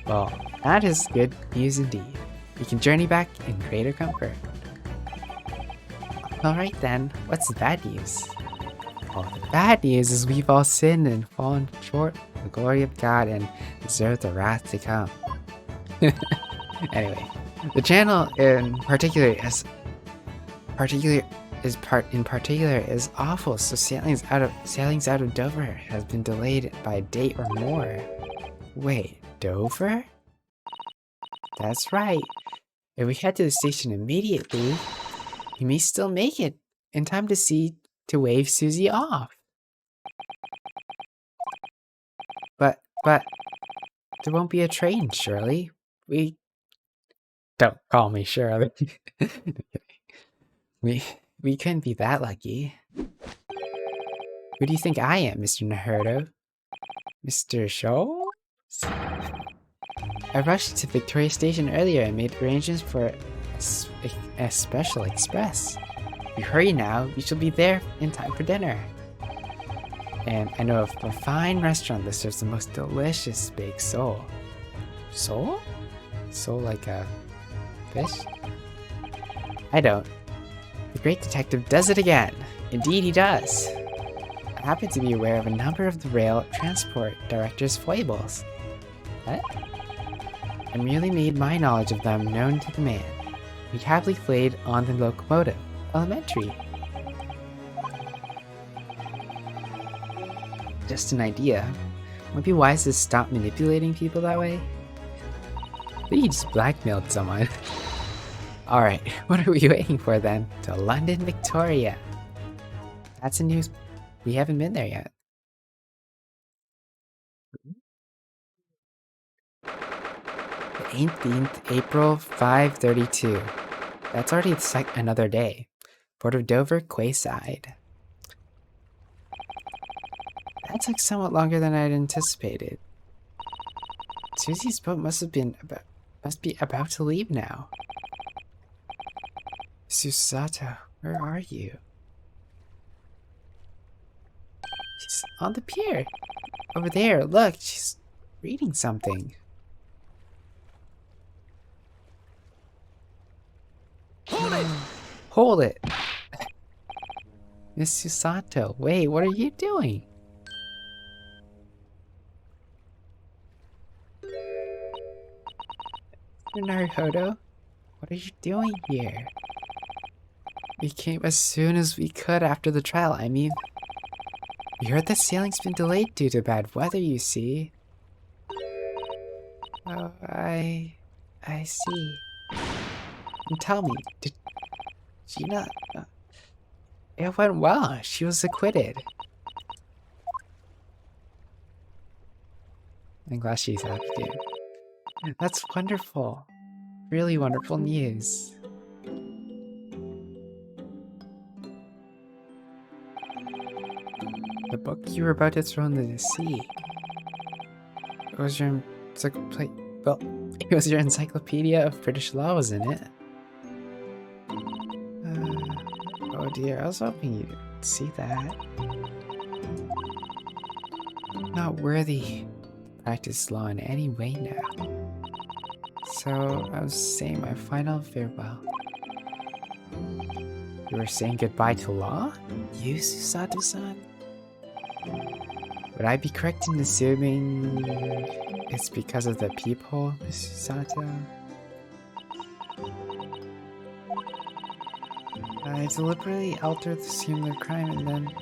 Speaker 2: Well, that is good news indeed. We can journey back in greater comfort. Alright then, what's the bad news? Well, the bad news is we've all sinned and fallen short of the glory of God and deserve the wrath to come. Anyway, the channel in particular is awful, so sailings out of Dover has been delayed by a day or more. Wait, Dover? That's right. If we head to the station immediately, we may still make it in time to wave Susie off. But there won't be a train, surely. Don't call me Shirley. We couldn't be that lucky. Who do you think I am, Mr. Naruto? Mr. Schultz? I rushed to Victoria Station earlier and made arrangements for a special express. If we hurry now, we shall be there in time for dinner. And I know of a fine restaurant that serves the most delicious baked sole. Sole? Sole like a fish? I don't. The great detective does it again. Indeed he does. I happen to be aware of a number of the rail transport director's foibles. What? I merely made my knowledge of them known to the man. We happily played on the locomotive. Elementary. Just an idea. Would it be wise to stop manipulating people that way? But you just blackmailed someone. Alright, what are we waiting for then? To London, Victoria. That's a news. We haven't been there yet. The 18th April 5:32. That's already another day. Port of Dover, quayside. That took somewhat longer than I'd anticipated. Susie's boat must be about to leave now. Susato, where are you? She's on the pier. Over there, look, she's reading something.
Speaker 3: Hold it!
Speaker 2: Hold it! Miss Susato, wait, what are you doing? Naruto, what are you doing here? We came as soon as we could after the trial. I mean, we heard that sailing's been delayed due to bad weather, you see. Oh, I see. And tell me, did she not... it went well. She was acquitted. I'm glad she's happy too. That's wonderful. Really wonderful news. The book you were about to throw into the sea. It was your encyclopedia of British law, wasn't it? Oh dear, I was hoping you'd see that. Not worthy to practice law in any way now. So, I was saying my final farewell. You were saying goodbye to law? You, Susato-san? Would I be correct in assuming it's because of the peephole, Miss Susato? I deliberately altered the scene of the crime and then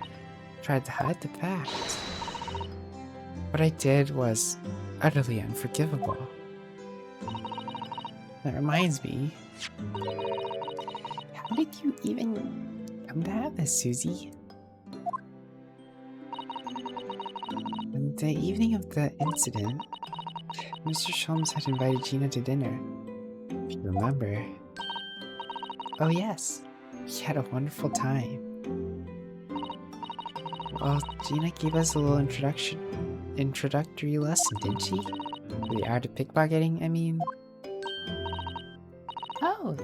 Speaker 2: tried to hide the fact. What I did was utterly unforgivable. That reminds me. How did you even come to have this, Susie? On the evening of the incident, Mr. Sholmes had invited Gina to dinner. remember. Oh yes, we had a wonderful time. Well, Gina gave us a little introductory lesson, didn't she? The art of pickpocketing, I mean. Oh,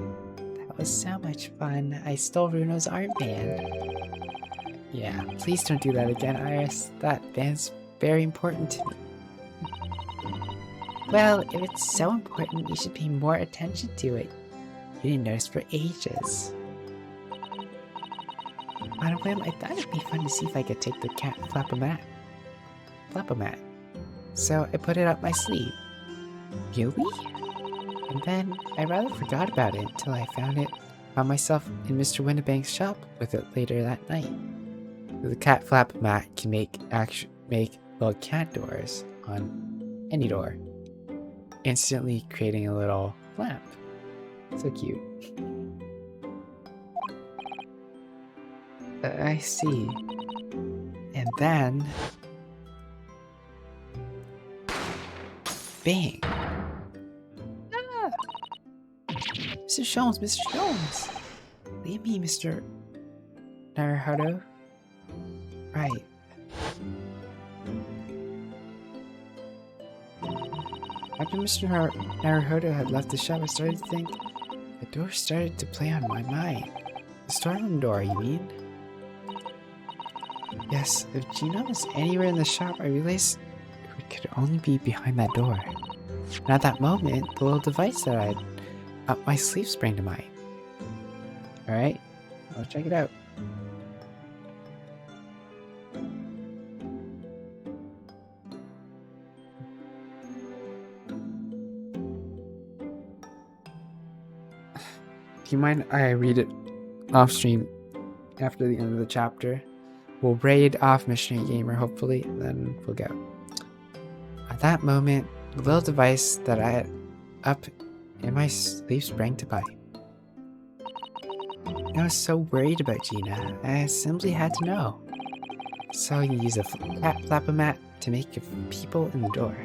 Speaker 2: that was so much fun. I stole Runo's armband. Yeah, please don't do that again, Iris. That band's very important to me. Well, if it's so important, you should pay more attention to it. You didn't notice for ages. On a whim, I thought it'd be fun to see if I could take the cat Flap-O-Mat. So I put it up my sleeve. Really? And then I rather forgot about it until I found myself in Mr. Windibank's shop with it later that night. The cat Flap-O-Mat can make little cat doors on any door, instantly creating a little flap. So cute. I see. And then... bang! Ah! Mr. Jones, Mr. Jones! Leave me, Mr. Naruhodo. Right. After Mr. Naruhodo had left the shop, I started to think the door started to play on my mind. The storeroom door, you mean? Yes, if Gina was anywhere in the shop, I realized it could only be behind that door. And at that moment, the little device that I had up my sleeve sprang to mind. Alright, let's check it out. Do you mind I read it off stream after the end of the chapter? We'll raid off Missionary Gamer, hopefully, and then we'll go. At that moment, the little device that I had up in my sleeve sprang to life. I was so worried about Gina, I simply had to know. So you use a Flap-O-Mat to make people in the door.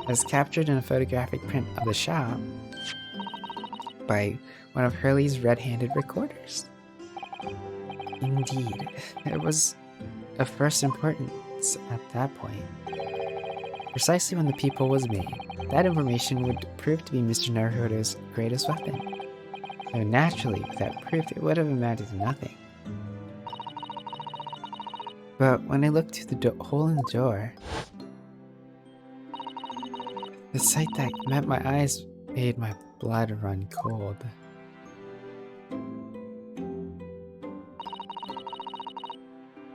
Speaker 2: As captured in a photographic print of the shop by one of Hurley's red-handed recorders. Indeed, it was of first importance at that point. Precisely when the people was made, that information would prove to be Mr. Naruhodo's greatest weapon. Though naturally, without proof, it would have amounted to nothing. But when I looked through the hole in the door, the sight that met my eyes made my blood run cold.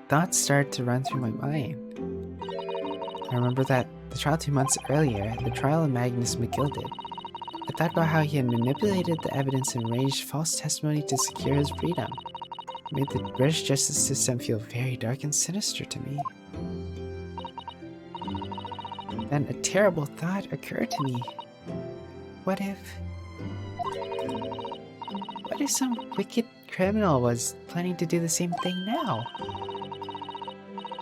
Speaker 2: Thoughts started to run through my mind. I remember that the trial 2 months earlier, the trial of Magnus McGilded. I thought about how he had manipulated the evidence and arranged false testimony to secure his freedom. It made the British justice system feel very dark and sinister to me. Then a terrible thought occurred to me. What if some wicked criminal was planning to do the same thing now?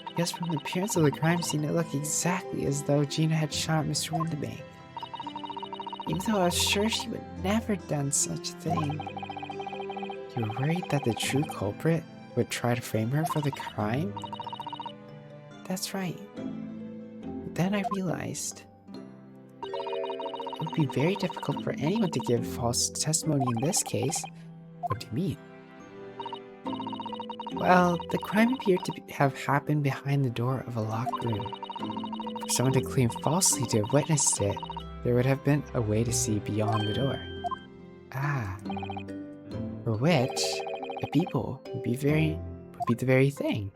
Speaker 2: Because from the appearance of the crime scene, it looked exactly as though Gina had shot Mr. Windibank. Even though I was sure she would never done such a thing. You were worried that the true culprit would try to frame her for the crime? That's right. But then I realized it would be very difficult for anyone to give false testimony in this case. What do you mean? Well, the crime appeared to have happened behind the door of a locked room. For someone to claim falsely to have witnessed it, there would have been a way to see beyond the door. Ah. For which, the people would be the very thing.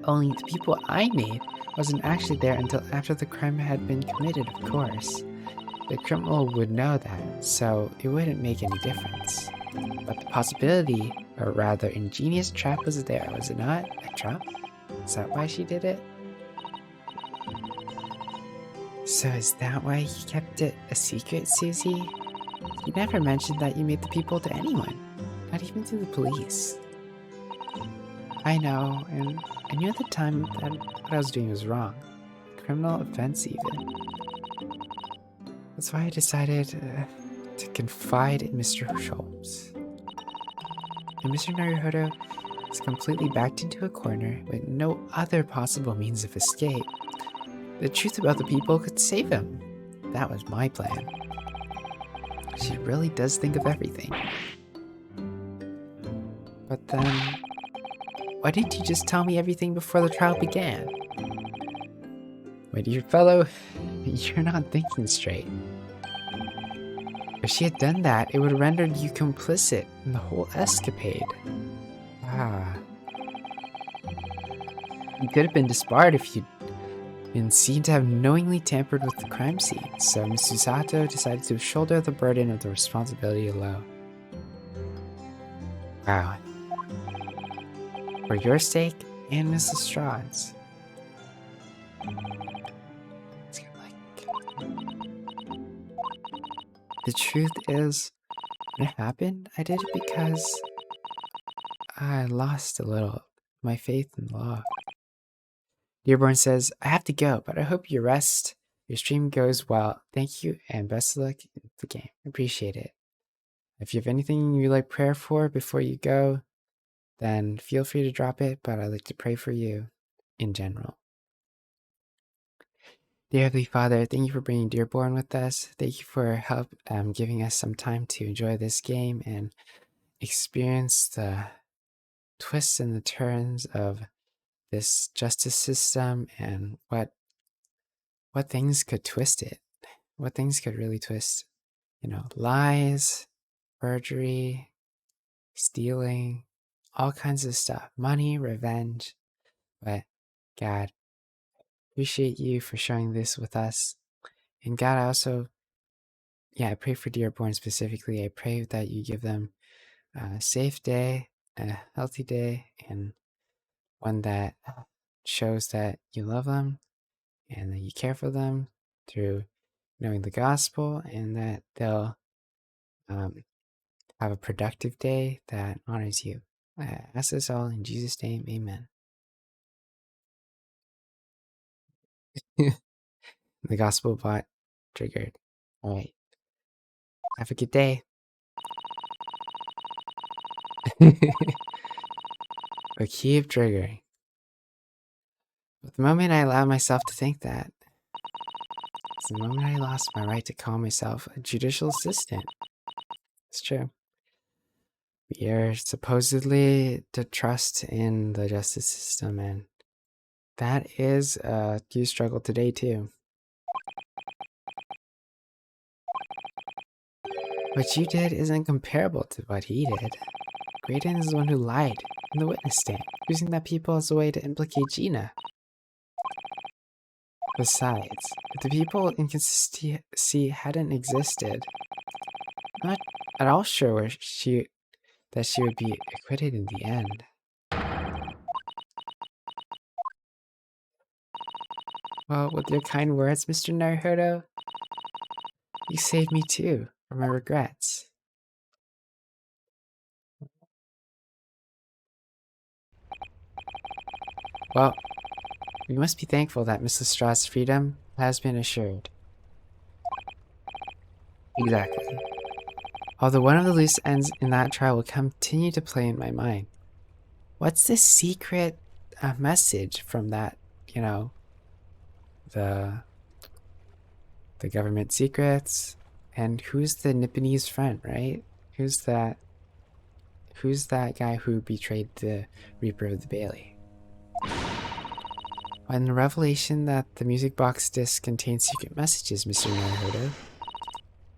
Speaker 2: Only the people I made wasn't actually there until after the crime had been committed, of course. The criminal would know that, so it wouldn't make any difference. But the possibility, or rather ingenious trap was there, was it not? A trap? Is that why she did it? So is that why you kept it a secret, Susie? You never mentioned that you made the people to anyone, not even to the police. I know, and I knew at the time that what I was doing was wrong. A criminal offense even.
Speaker 1: That's why I decided to confide in Mr. Schultz. And Mr. Naruhodo is completely backed into a corner with no other possible means of escape. The truth about the people could save him. That was my plan. She really does think of everything. But then, why didn't you just tell me everything before the trial began? My dear fellow, you're not thinking straight. If she had done that, it would have rendered you complicit in the whole escapade. Ah. You could have been disbarred if you'd been seen to have knowingly tampered with the crime scene, so Mr. Sato decided to shoulder the burden of the responsibility alone. Wow. For your sake and Mrs. Strahd's. The truth is, when it happened, I did it because I lost a little my faith in law. Dearborn says, I have to go, but I hope your stream goes well. Thank you and best of luck in the game. Appreciate it. If you have anything you like prayer for before you go, then feel free to drop it, but I like to pray for you in general. Dear Heavenly Father, thank you for bringing Dearborn with us. Thank you for help giving us some time to enjoy this game and experience the twists and the turns of this justice system and what things could twist it. What things could really twist, lies, perjury, stealing, all kinds of stuff. Money, revenge. But God, appreciate you for sharing this with us. And God, I also, I pray for Dearborn specifically. I pray that you give them a safe day, a healthy day, and one that shows that you love them and that you care for them through knowing the gospel, and that they'll have a productive day that honors you. I ask this all in Jesus' name, amen. The gospel bot triggered. All right. Have a good day. But keep triggering. But the moment I allowed myself to think that, it's the moment I lost my right to call myself a judicial assistant. It's true. We are supposedly to trust in the justice system, and that is a huge struggle today, too. What you did isn't comparable to what he did. Graydon is the one who lied in the witness stand, using that people as a way to implicate Gina. Besides, if the people inconsistency hadn't existed, I'm not at all sure that she would be acquitted in the end. Well, with your kind words, Mr. Naruhodo, you saved me too from my regrets. Well, we must be thankful that Mrs. Strahd's freedom has been assured. Exactly. Although one of the loose ends in that trial will continue to play in my mind. What's this secret message from that, the government secrets? And who's the Nipponese friend, right? Who's that guy who betrayed the Reaper of the Bailey? And the revelation that the music box disc contains secret messages, Mr. Naruhodo.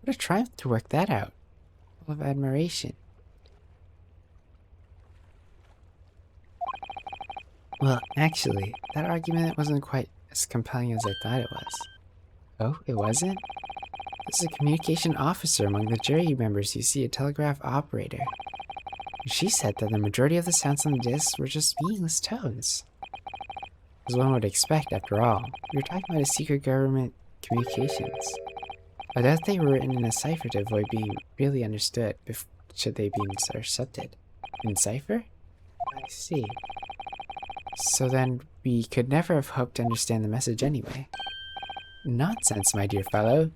Speaker 1: What a triumph to work that out. Full of admiration. Well, actually, that argument wasn't quite as compelling as I thought it was. Oh, it wasn't? This is a communication officer among the jury members. You see, a telegraph operator. She said that the majority of the sounds on the disc were just meaningless tones. As one would expect, after all. We were talking about a secret government communications. I doubt they were written in a cipher to avoid being really understood should they be intercepted. In cipher? I see. So then, we could never have hoped to understand the message anyway. Nonsense, my dear fellow.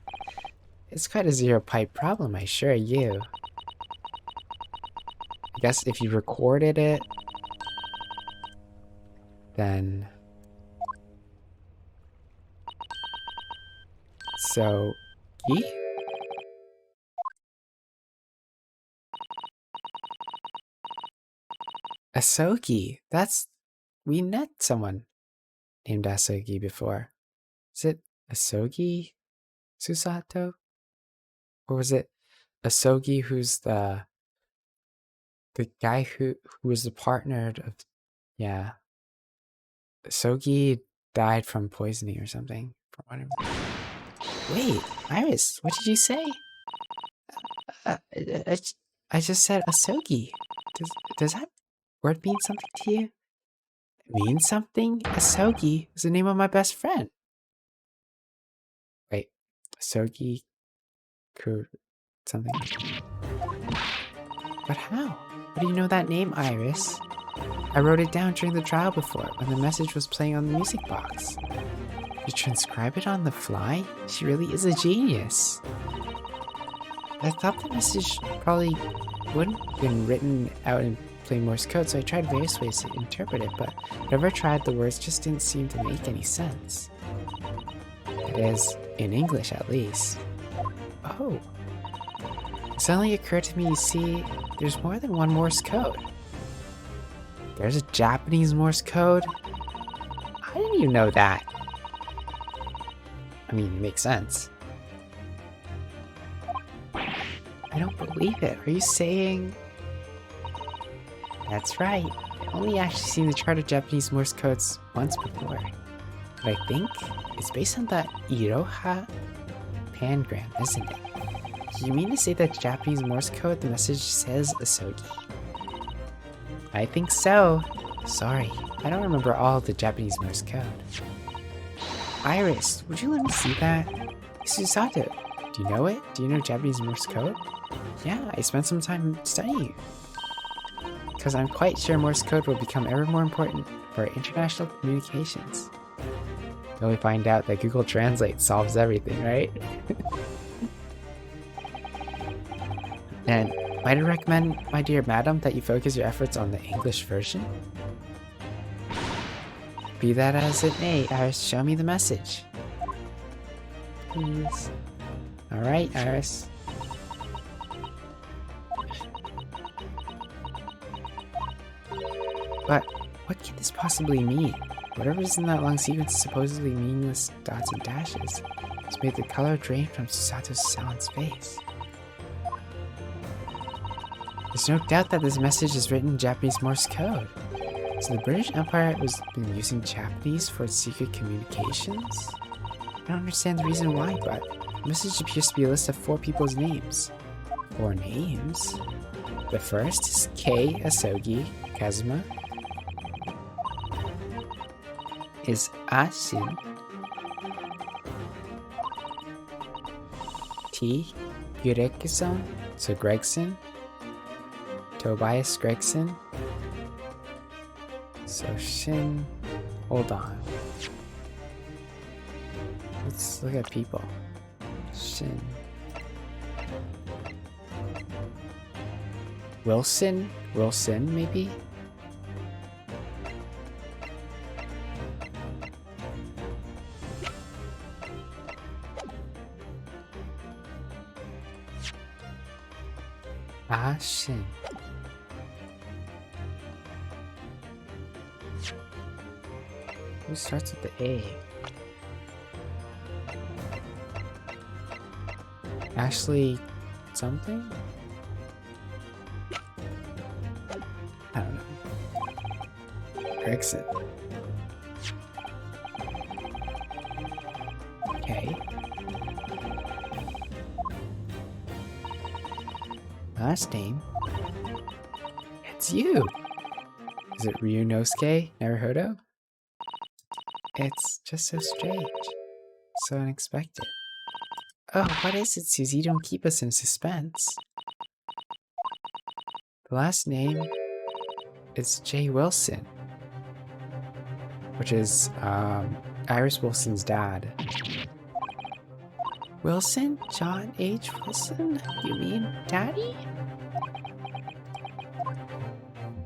Speaker 2: It's quite a zero-pipe problem, I assure you. I guess if you recorded it, then... So... Asogi. That's... We met someone named Asogi before. Is it Asogi Susato? Or was it Asogi who's the guy who was the partner of... Yeah. Asogi died from poisoning or something. Wait, Iris, what did you say? I just said Asogi. Does that word mean something to you? It means something? Asogi is the name of my best friend. Wait, Asogi something. But how? How do you know that name, Iris? I wrote it down during the trial before, when the message was playing on the music box. You transcribe it on the fly? She really is a genius. I thought the message probably wouldn't have been written out in plain Morse code, so I tried various ways to interpret it, but whenever I tried, the words just didn't seem to make any sense. That is, in English at least. Oh. It suddenly occurred to me, you see, there's more than one Morse code. There's a Japanese Morse code? How didn't you know that? I mean, it makes sense. I don't believe it. Are you saying... That's right. I've only actually seen the chart of Japanese Morse codes once before. But I think it's based on that Iroha pangram, isn't it? Do you mean to say that Japanese Morse code, the message says Asogi? I think so. Sorry, I don't remember all of the Japanese Morse code. Iris, would you let me see that? Susato, do you know it? Do you know Japanese Morse code? Yeah, I spent some time studying it. Because I'm quite sure Morse code will become ever more important for international communications. Till we find out that Google Translate solves everything, right? And might I recommend, my dear madam, that you focus your efforts on the English version? Be that as it may, Iris, show me the message. Please. Alright, Iris. But what can this possibly mean? Whatever is in that long sequence is supposedly meaningless dots and dashes. It's made the color drain from Susato's silent face. There's no doubt that this message is written in Japanese Morse code. So the British Empire has been using Japanese for its secret communications? I don't understand the reason why, but the message appears to be a list of 4 people's names. 4 names? The first is Kei Asogi Kazuma. Is Ashin. T. Yureku-san, so Gregson. Tobias Gregson. So Shin. Hold on. Let's look at people. Shin. Wilson? Wilson, maybe? Shin. Who starts with the A? Ashley something? I don't know. Gregson. Okay. Last name? It's you! Is it Ryunosuke Naruhodo? It's just so strange. So unexpected. Oh, what is it, Susie? Don't keep us in suspense. The last name is Jay Wilson. Which is, Iris Wilson's dad. Wilson? John H. Wilson? You mean Daddy?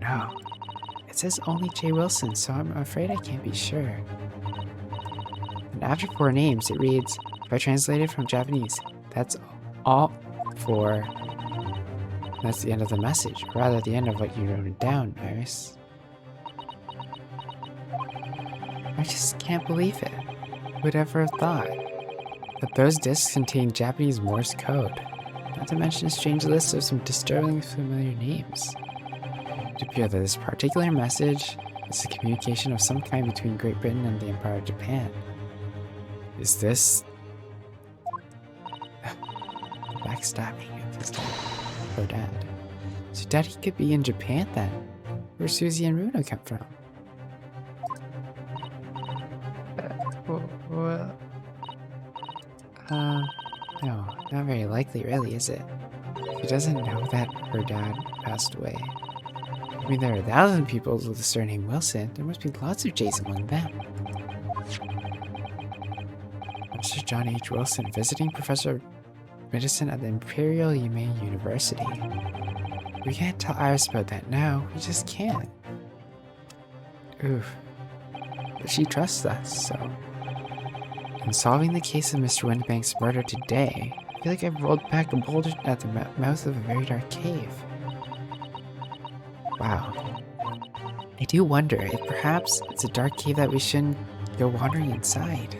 Speaker 2: No. It says only J. Wilson, so I'm afraid I can't be sure. And after 4 names, it reads, if I translate it from Japanese, that's all for... That's the end of the message, or rather the end of what you wrote down, Iris. I just can't believe it. Who would ever have thought that those discs contain Japanese Morse code? Not to mention a strange list of some disturbingly familiar names. It appears that this particular message is a communication of some kind between Great Britain and the Empire of Japan. Is this... backstabbing of his dad? Her dad. So Daddy could be in Japan then. Where Susie and Runo come from. Well, no, not very likely really, is it? She doesn't know that her dad passed away. I mean, there are 1,000 people with the surname Wilson. There must be lots of J's among them. Mr. John H. Wilson, visiting professor of medicine at the Imperial Yimei University. We can't tell Iris about that now. We just can't. Oof. But she trusts us, so... In solving the case of Mr. Windibank's murder today, I feel like I've rolled back a boulder at the mouth of a very dark cave. Wow. I do wonder if perhaps it's a dark cave that we shouldn't go wandering inside.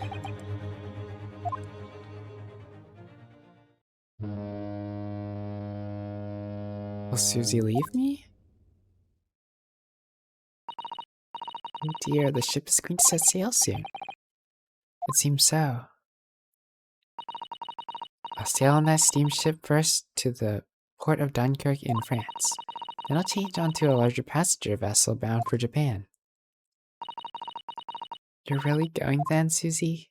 Speaker 2: Will Susie leave me? Oh dear, the ship is going to set sail soon. It seems so. I'll sail on that steamship first to the port of Dunkirk in France. Then I'll change onto a larger passenger vessel bound for Japan. You're really going then, Susie?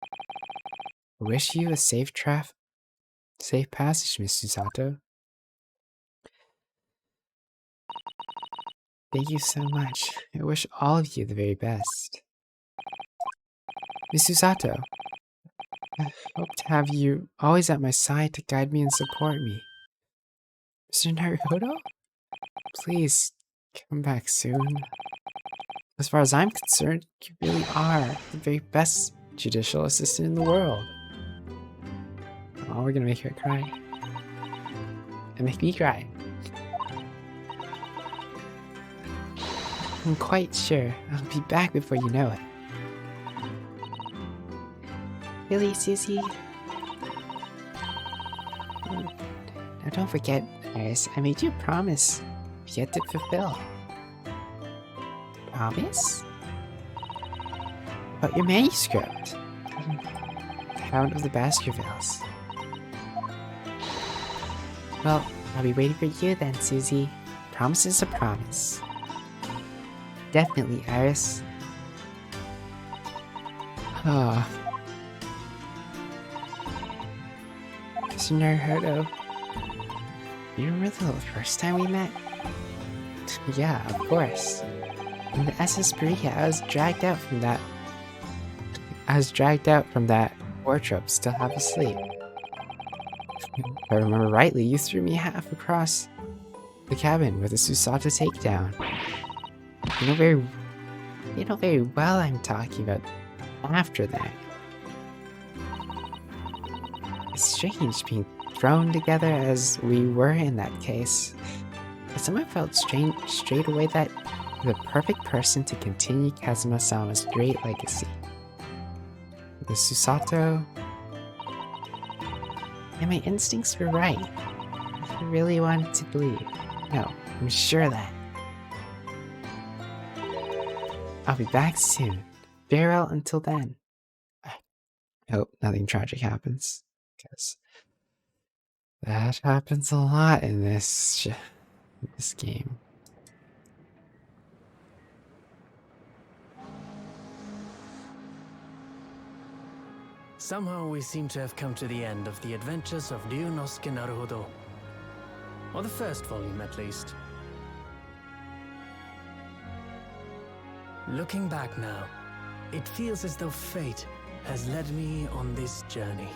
Speaker 2: I wish you a safe passage, Miss Susato. Thank you so much. I wish all of you the very best. Miss Susato, I hope to have you always at my side to guide me and support me. Mr. Naruhodo? Please, come back soon. As far as I'm concerned, you really are the very best judicial assistant in the world. Oh, we're gonna make her cry. And make me cry. I'm quite sure I'll be back before you know it. Really, Susie? Now don't forget, Iris, I made you a promise you had to fulfill. Promise? About your manuscript. The Hound of the Baskervilles. Well, I'll be waiting for you then, Susie. Promise is a promise. Definitely, Iris. Ah. Mr. Naruhodo, you remember the first time we met? Yeah, of course. In the SS Berea, I was dragged out from that wardrobe, still half asleep. If I remember rightly, you threw me half across the cabin with a Susato takedown. You know very well I'm talking about after that. It's strange being thrown together as we were in that case. But somehow felt straight away that the perfect person to continue Kazuma-sama's great legacy. The Susato... And my instincts were right. I really wanted to believe. No, I'm sure that. I'll be back soon. Farewell until then. I hope nothing tragic happens, because that happens a lot in this game.
Speaker 6: Somehow we seem to have come to the end of the adventures of Ryunosuke Naruhodo. Or the first volume, at least. Looking back now, it feels as though fate has led me on this journey.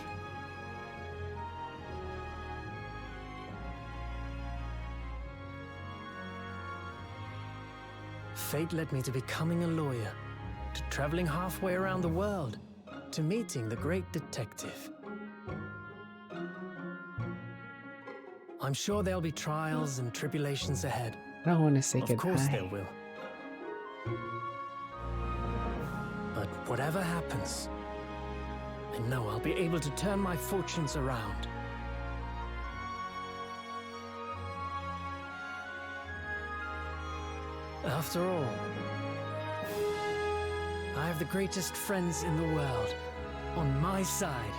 Speaker 6: fate led me to becoming a lawyer, to traveling halfway around the world, to meeting the great detective. I'm sure there'll be trials and tribulations ahead.
Speaker 2: I don't want to say
Speaker 6: Of
Speaker 2: goodbye.
Speaker 6: course there will. But whatever happens, I know I'll be able to turn my fortunes around. After all, I have the greatest friends in the world on my side.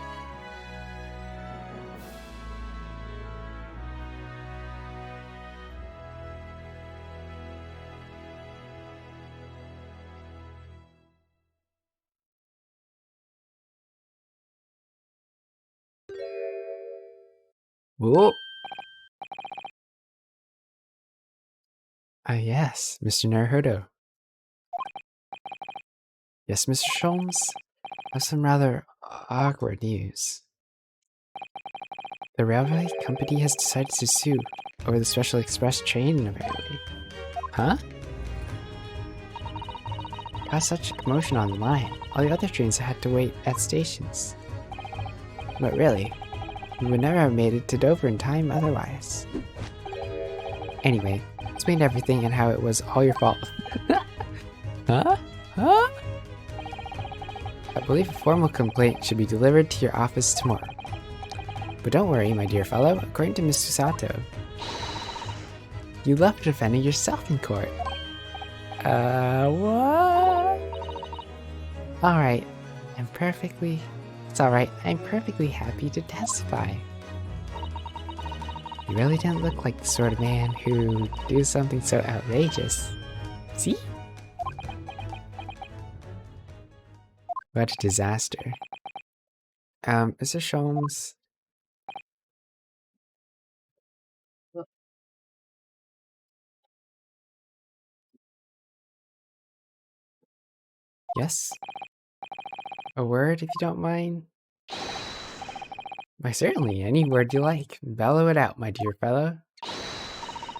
Speaker 2: Whoa. Yes, Mr. Naruhodo. Yes, Mr. Sholmes? I have some rather awkward news. The railway company has decided to sue over the special express train, apparently. Huh? Caused such a commotion on the line. All the other trains had to wait at stations. But really, we would never have made it to Dover in time otherwise. Anyway, explained everything and how it was all your fault. Huh? Huh? I believe a formal complaint should be delivered to your office tomorrow. But don't worry, my dear fellow, according to Mr. Sato, you left defending yourself in court. What? Alright, it's alright, I'm perfectly happy to testify. You really didn't look like the sort of man who would do something so outrageous. See? What a disaster. Mr. Sholmes. Yes? A word, if you don't mind? Why, certainly, any word you like. Bellow it out, my dear fellow. Oh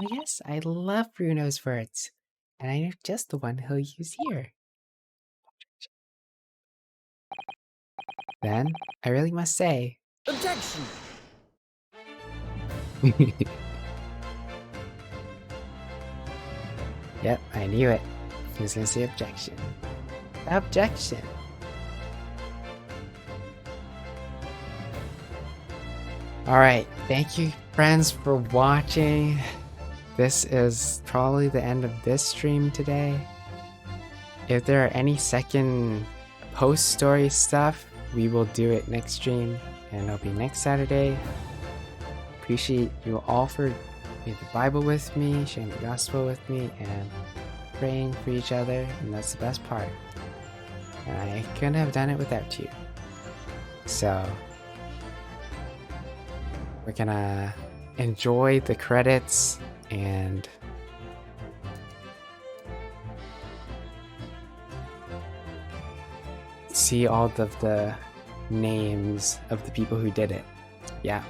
Speaker 2: yes, I love Bruno's words. And I know just the one he'll use here. Then, I really must say...
Speaker 6: Objection!
Speaker 2: Yep, I knew it. He was gonna say objection. Objection! Alright, thank you friends for watching. This is probably the end of this stream today. If there are any second post-story stuff, we will do it next stream, and it'll be next Saturday. Appreciate you all for reading the Bible with me, sharing the gospel with me, and praying for each other, and that's the best part. And I couldn't have done it without you. So, we're gonna enjoy the credits and see all of the names of the people who did it. Yeah.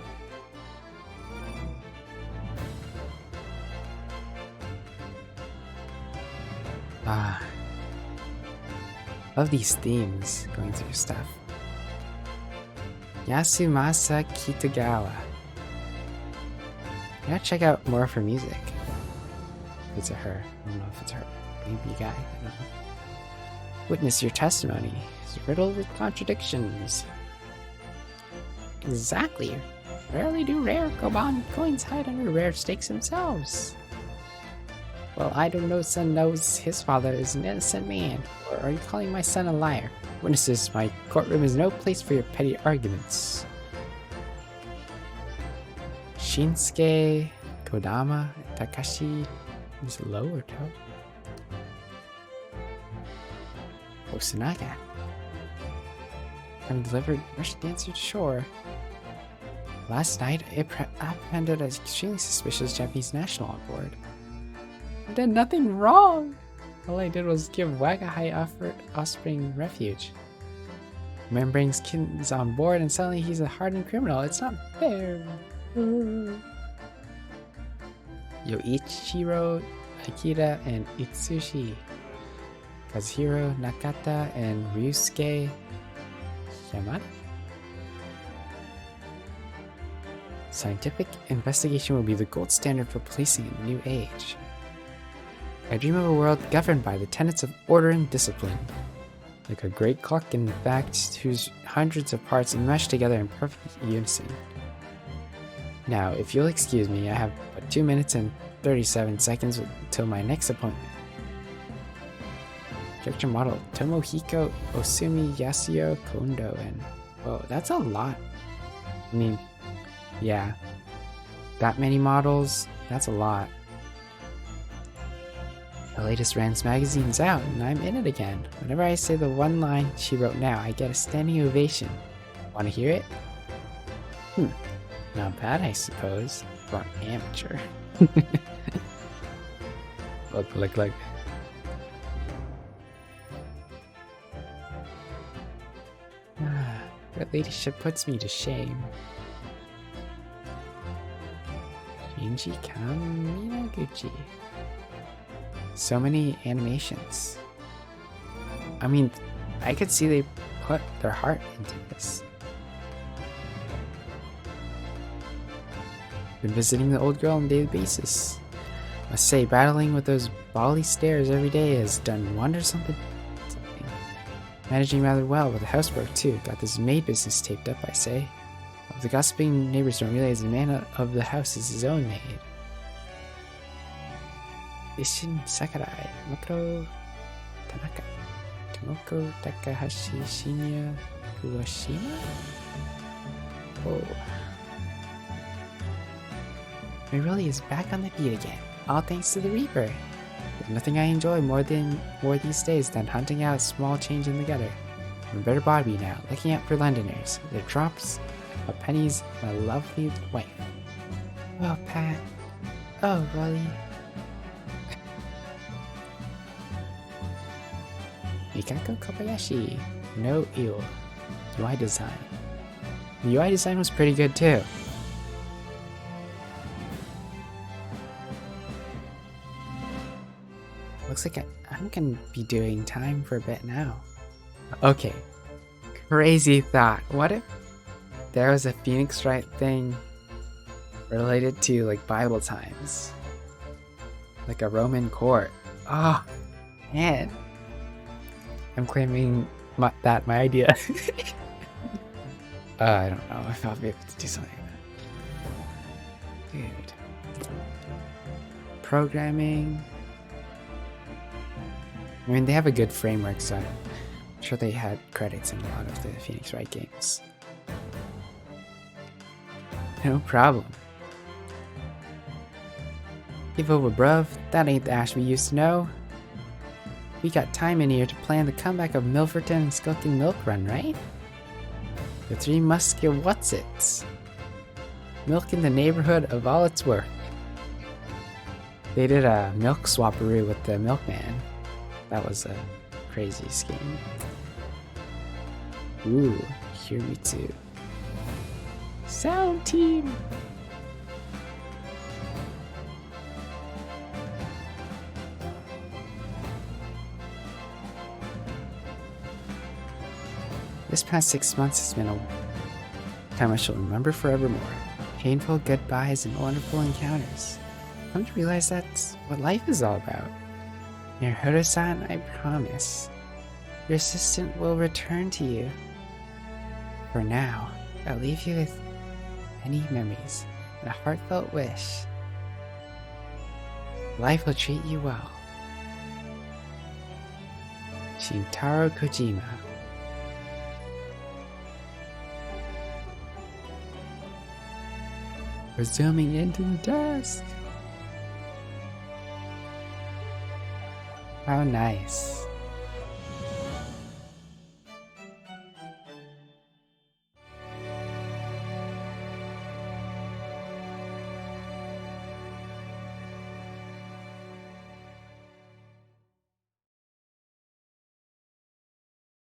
Speaker 2: Love these themes going through stuff. Yasumasa Kitagawa. I gotta check out more of her music. If it's a her. I don't know if it's her. Maybe a guy. I don't know. Witness your testimony. It's riddled with contradictions. Exactly. Rarely do rare Koban coins hide under rare stakes themselves. Well, I don't know son knows his father is an innocent man. Or are you calling my son a liar? Witnesses, my courtroom is no place for your petty arguments. Shinsuke, Kodama, Takashi, is it low or toe? Osanaga. Having delivered Russian dancer to shore. Last night, I apprehended an extremely suspicious Japanese national on board. I did nothing wrong! All I did was give Wagahai offspring refuge. Man brings kittens on board and suddenly he's a hardened criminal. It's not fair. Yoichiro Akira and Itsushi, Kazuhiro Nakata and Ryusuke Yamada. Scientific investigation will be the gold standard for policing in the new age. I dream of a world governed by the tenets of order and discipline. Like a great clock, in fact, whose hundreds of parts mesh together in perfect unison. Now, if you'll excuse me, I have but 2 minutes and 37 seconds until my next appointment. Character model, Tomohiko Osumi Yasuo Kondo, and whoa, that's a lot. I mean, yeah, that many models, that's a lot. The latest Rand's magazine is out, and I'm in it again. Whenever I say the one line she wrote now, I get a standing ovation. Want to hear it? Not bad, I suppose, for an amateur. Look. Your ladyship puts me to shame. Shinji Kaminaguchi. So many animations. I mean, I could see they put their heart into this. Been visiting the old girl on a daily basis. Must say, battling with those bally stares every day has done wonders on the something. Managing rather well with the housework too. Got this maid business taped up, I say. If the gossiping neighbors don't realize the man of the house is his own maid. Ishin Sakurai, Makoto Tanaka, Tomoko Takahashi Shinya Kuwashima? Oh. It really is back on the beat again, all thanks to the Reaper. There's nothing I enjoy more these days than hunting out small change in the gutter. I'm a better Bobby now, looking out for Londoners, their drops of pennies, my lovely wife. Oh, Pat. Oh, Rolly. Mikako Kobayashi, no ill. UI design. The UI design was pretty good too. Looks like I'm gonna be doing time for a bit now. Okay, crazy thought. What if there was a Phoenix Wright thing related to like Bible times? Like a Roman court. Oh, man. I'm claiming my idea. I don't know if I'll be able to do something like that. Dude. Programming. I mean, they have a good framework, so I'm sure they had credits in a lot of the Phoenix Wright games. No problem. Give over, bruv. That ain't the Ash we used to know. We got time in here to plan the comeback of Milverton and Skulking Milk Run, right? The three musket what's-its. Milk in the neighborhood of all its worth. They did a milk swapperoo with the milkman. That was a crazy scheme. Ooh, Hiromitsu. Sound team! This past 6 months has been a time I shall remember forevermore. Painful goodbyes and wonderful encounters. Come to realize that's what life is all about. Near Huro-san, I promise. Your assistant will return to you. For now, I'll leave you with many memories and a heartfelt wish. Life will treat you well. Shintaro Kojima. We're zooming into the dusk. How nice.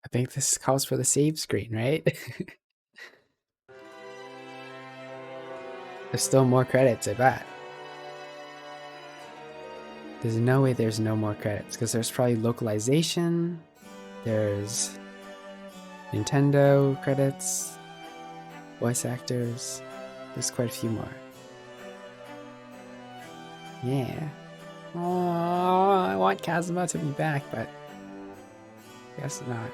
Speaker 2: I think this calls for the save screen, right? There's still more credits, I bet. There's no way there's no more credits, because there's probably localization, there's Nintendo credits, voice actors, there's quite a few more. Yeah. Oh, I want Kazuma to be back, but I guess not.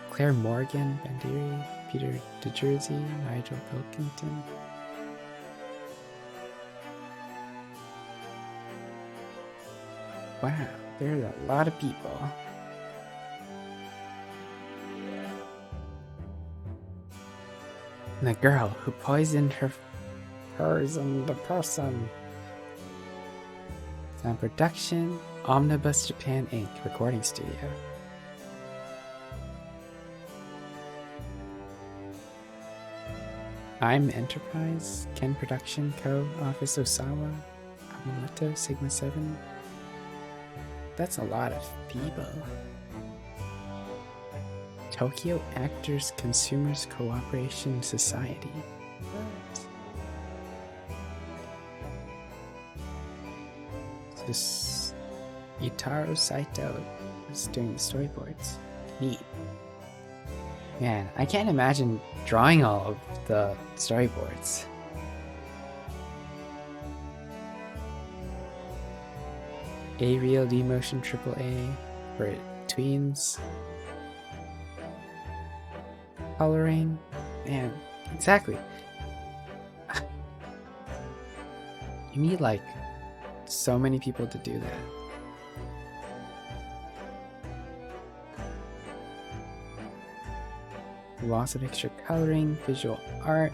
Speaker 2: Claire Morgan, Bandiri, Peter DeJersey, Nigel Pilkington. Wow, there's a lot of people. And the girl who poisoned hers and the person. Sound production, Omnibus Japan Inc. Recording Studio. I'm Enterprise, Ken Production Co. Office Osawa, Amuleto, Sigma 7. That's a lot of people. Tokyo Actors Consumers Cooperation Society. What? This Itaro Saito is doing the storyboards. Neat. Man, I can't imagine drawing all of the storyboards. A-Real D-Motion AAA for tweens. Coloring. Man, exactly. You need like so many people to do that. Lots of extra coloring, visual art,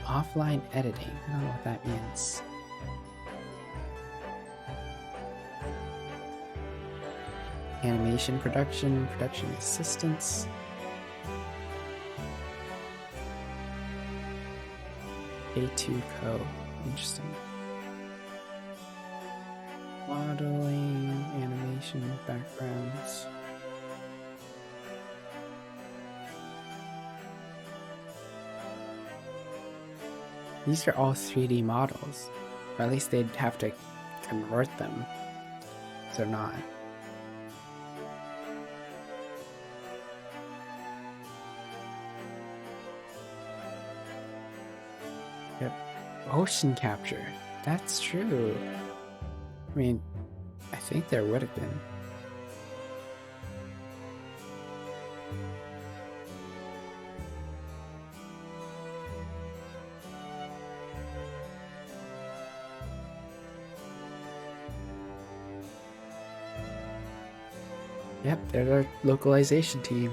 Speaker 2: offline editing. I don't know what that means. Animation production, production assistance. A2 Co. Interesting. Modeling, animation, backgrounds. These are all 3D models, or at least they'd have to convert them. So they're not. Yep. Motion capture. That's true. I mean, I think there would have been. Yep, they're our localization team.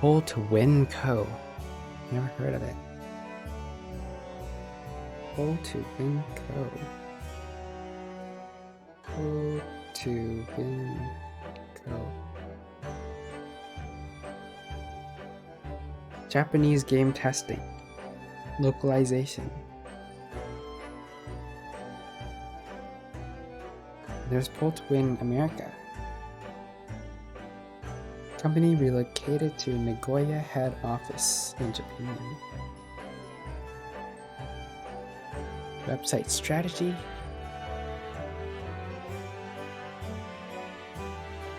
Speaker 2: Pull to Win Co. Never heard of it. Pull to Win Co. Pull to Win Co. Japanese game testing. Localization. There's Pull to Win America. Company relocated to Nagoya head office in Japan. Website strategy.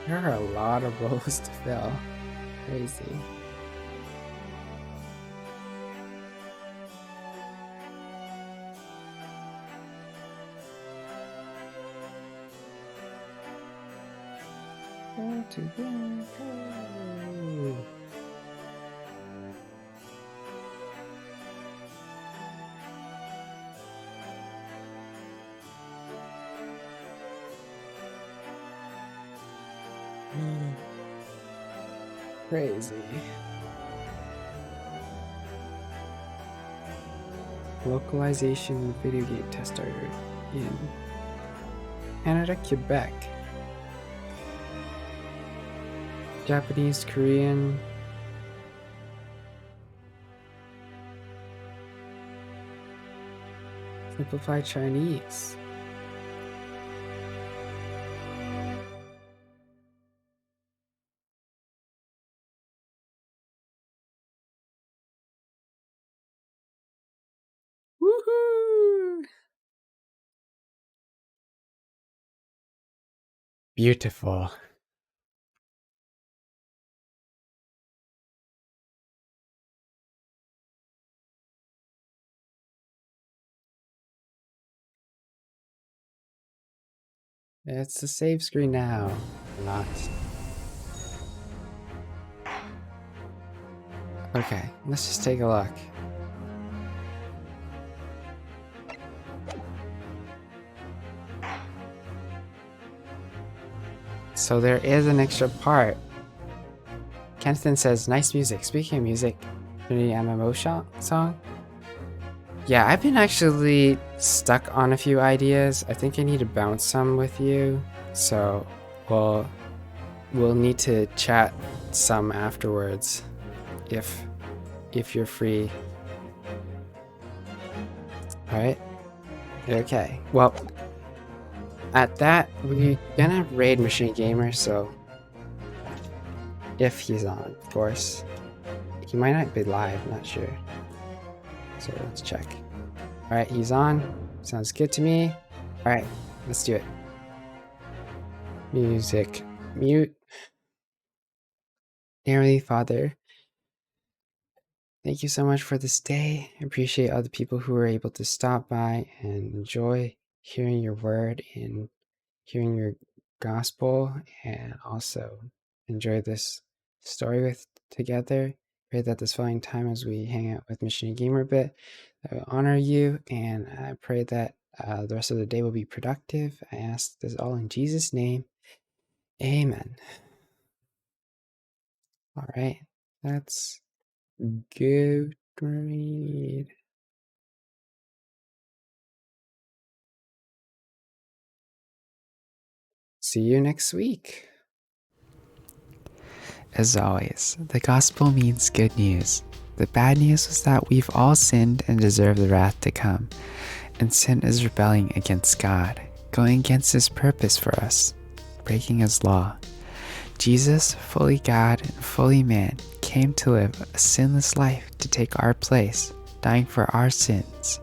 Speaker 2: There are a lot of roles to fill. Crazy. To win. Crazy. Localization video game tester in Canada, Quebec. Japanese, Korean. Simplified Chinese. Woohoo! Beautiful. It's the save screen now. Not. Okay, let's just take a look. So there is an extra part. Kenston says, nice music. Speaking of music, Trinity MMO song? Yeah, I've been actually stuck on a few ideas. I think I need to bounce some with you. So we'll need to chat some afterwards if you're free. Alright? Okay. Well, at that, we're gonna raid Machine Gamer, so if he's on, of course. He might not be live, not sure. So let's check. Alright, he's on. Sounds good to me. Alright, let's do it. Music. Mute. Dearly Father, thank you so much for this day. I appreciate all the people who were able to stop by and enjoy hearing your word and hearing your gospel, and also enjoy this story with together. Pray that this following time as we hang out with Mission Gamer a bit, I will honor you, and I pray that the rest of the day will be productive. I ask this all in Jesus' name. Amen. All right, let's go read. See you next week.
Speaker 7: As always, the gospel means good news. The bad news is that we've all sinned and deserve the wrath to come. And sin is rebelling against God, going against his purpose for us, breaking his law. Jesus, fully God and fully man, came to live a sinless life to take our place, dying for our sins,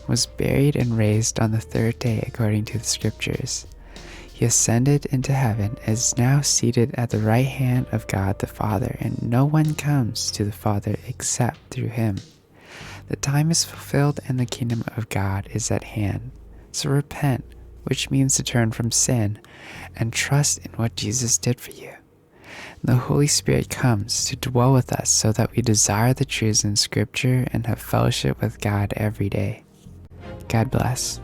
Speaker 7: was buried and raised on the third day according to the scriptures. He ascended into heaven and is now seated at the right hand of God the Father, and no one comes to the Father except through him. The time is fulfilled and the kingdom of God is at hand. So repent, which means to turn from sin, and trust in what Jesus did for you. And the Holy Spirit comes to dwell with us so that we desire the truths in Scripture and have fellowship with God every day. God bless.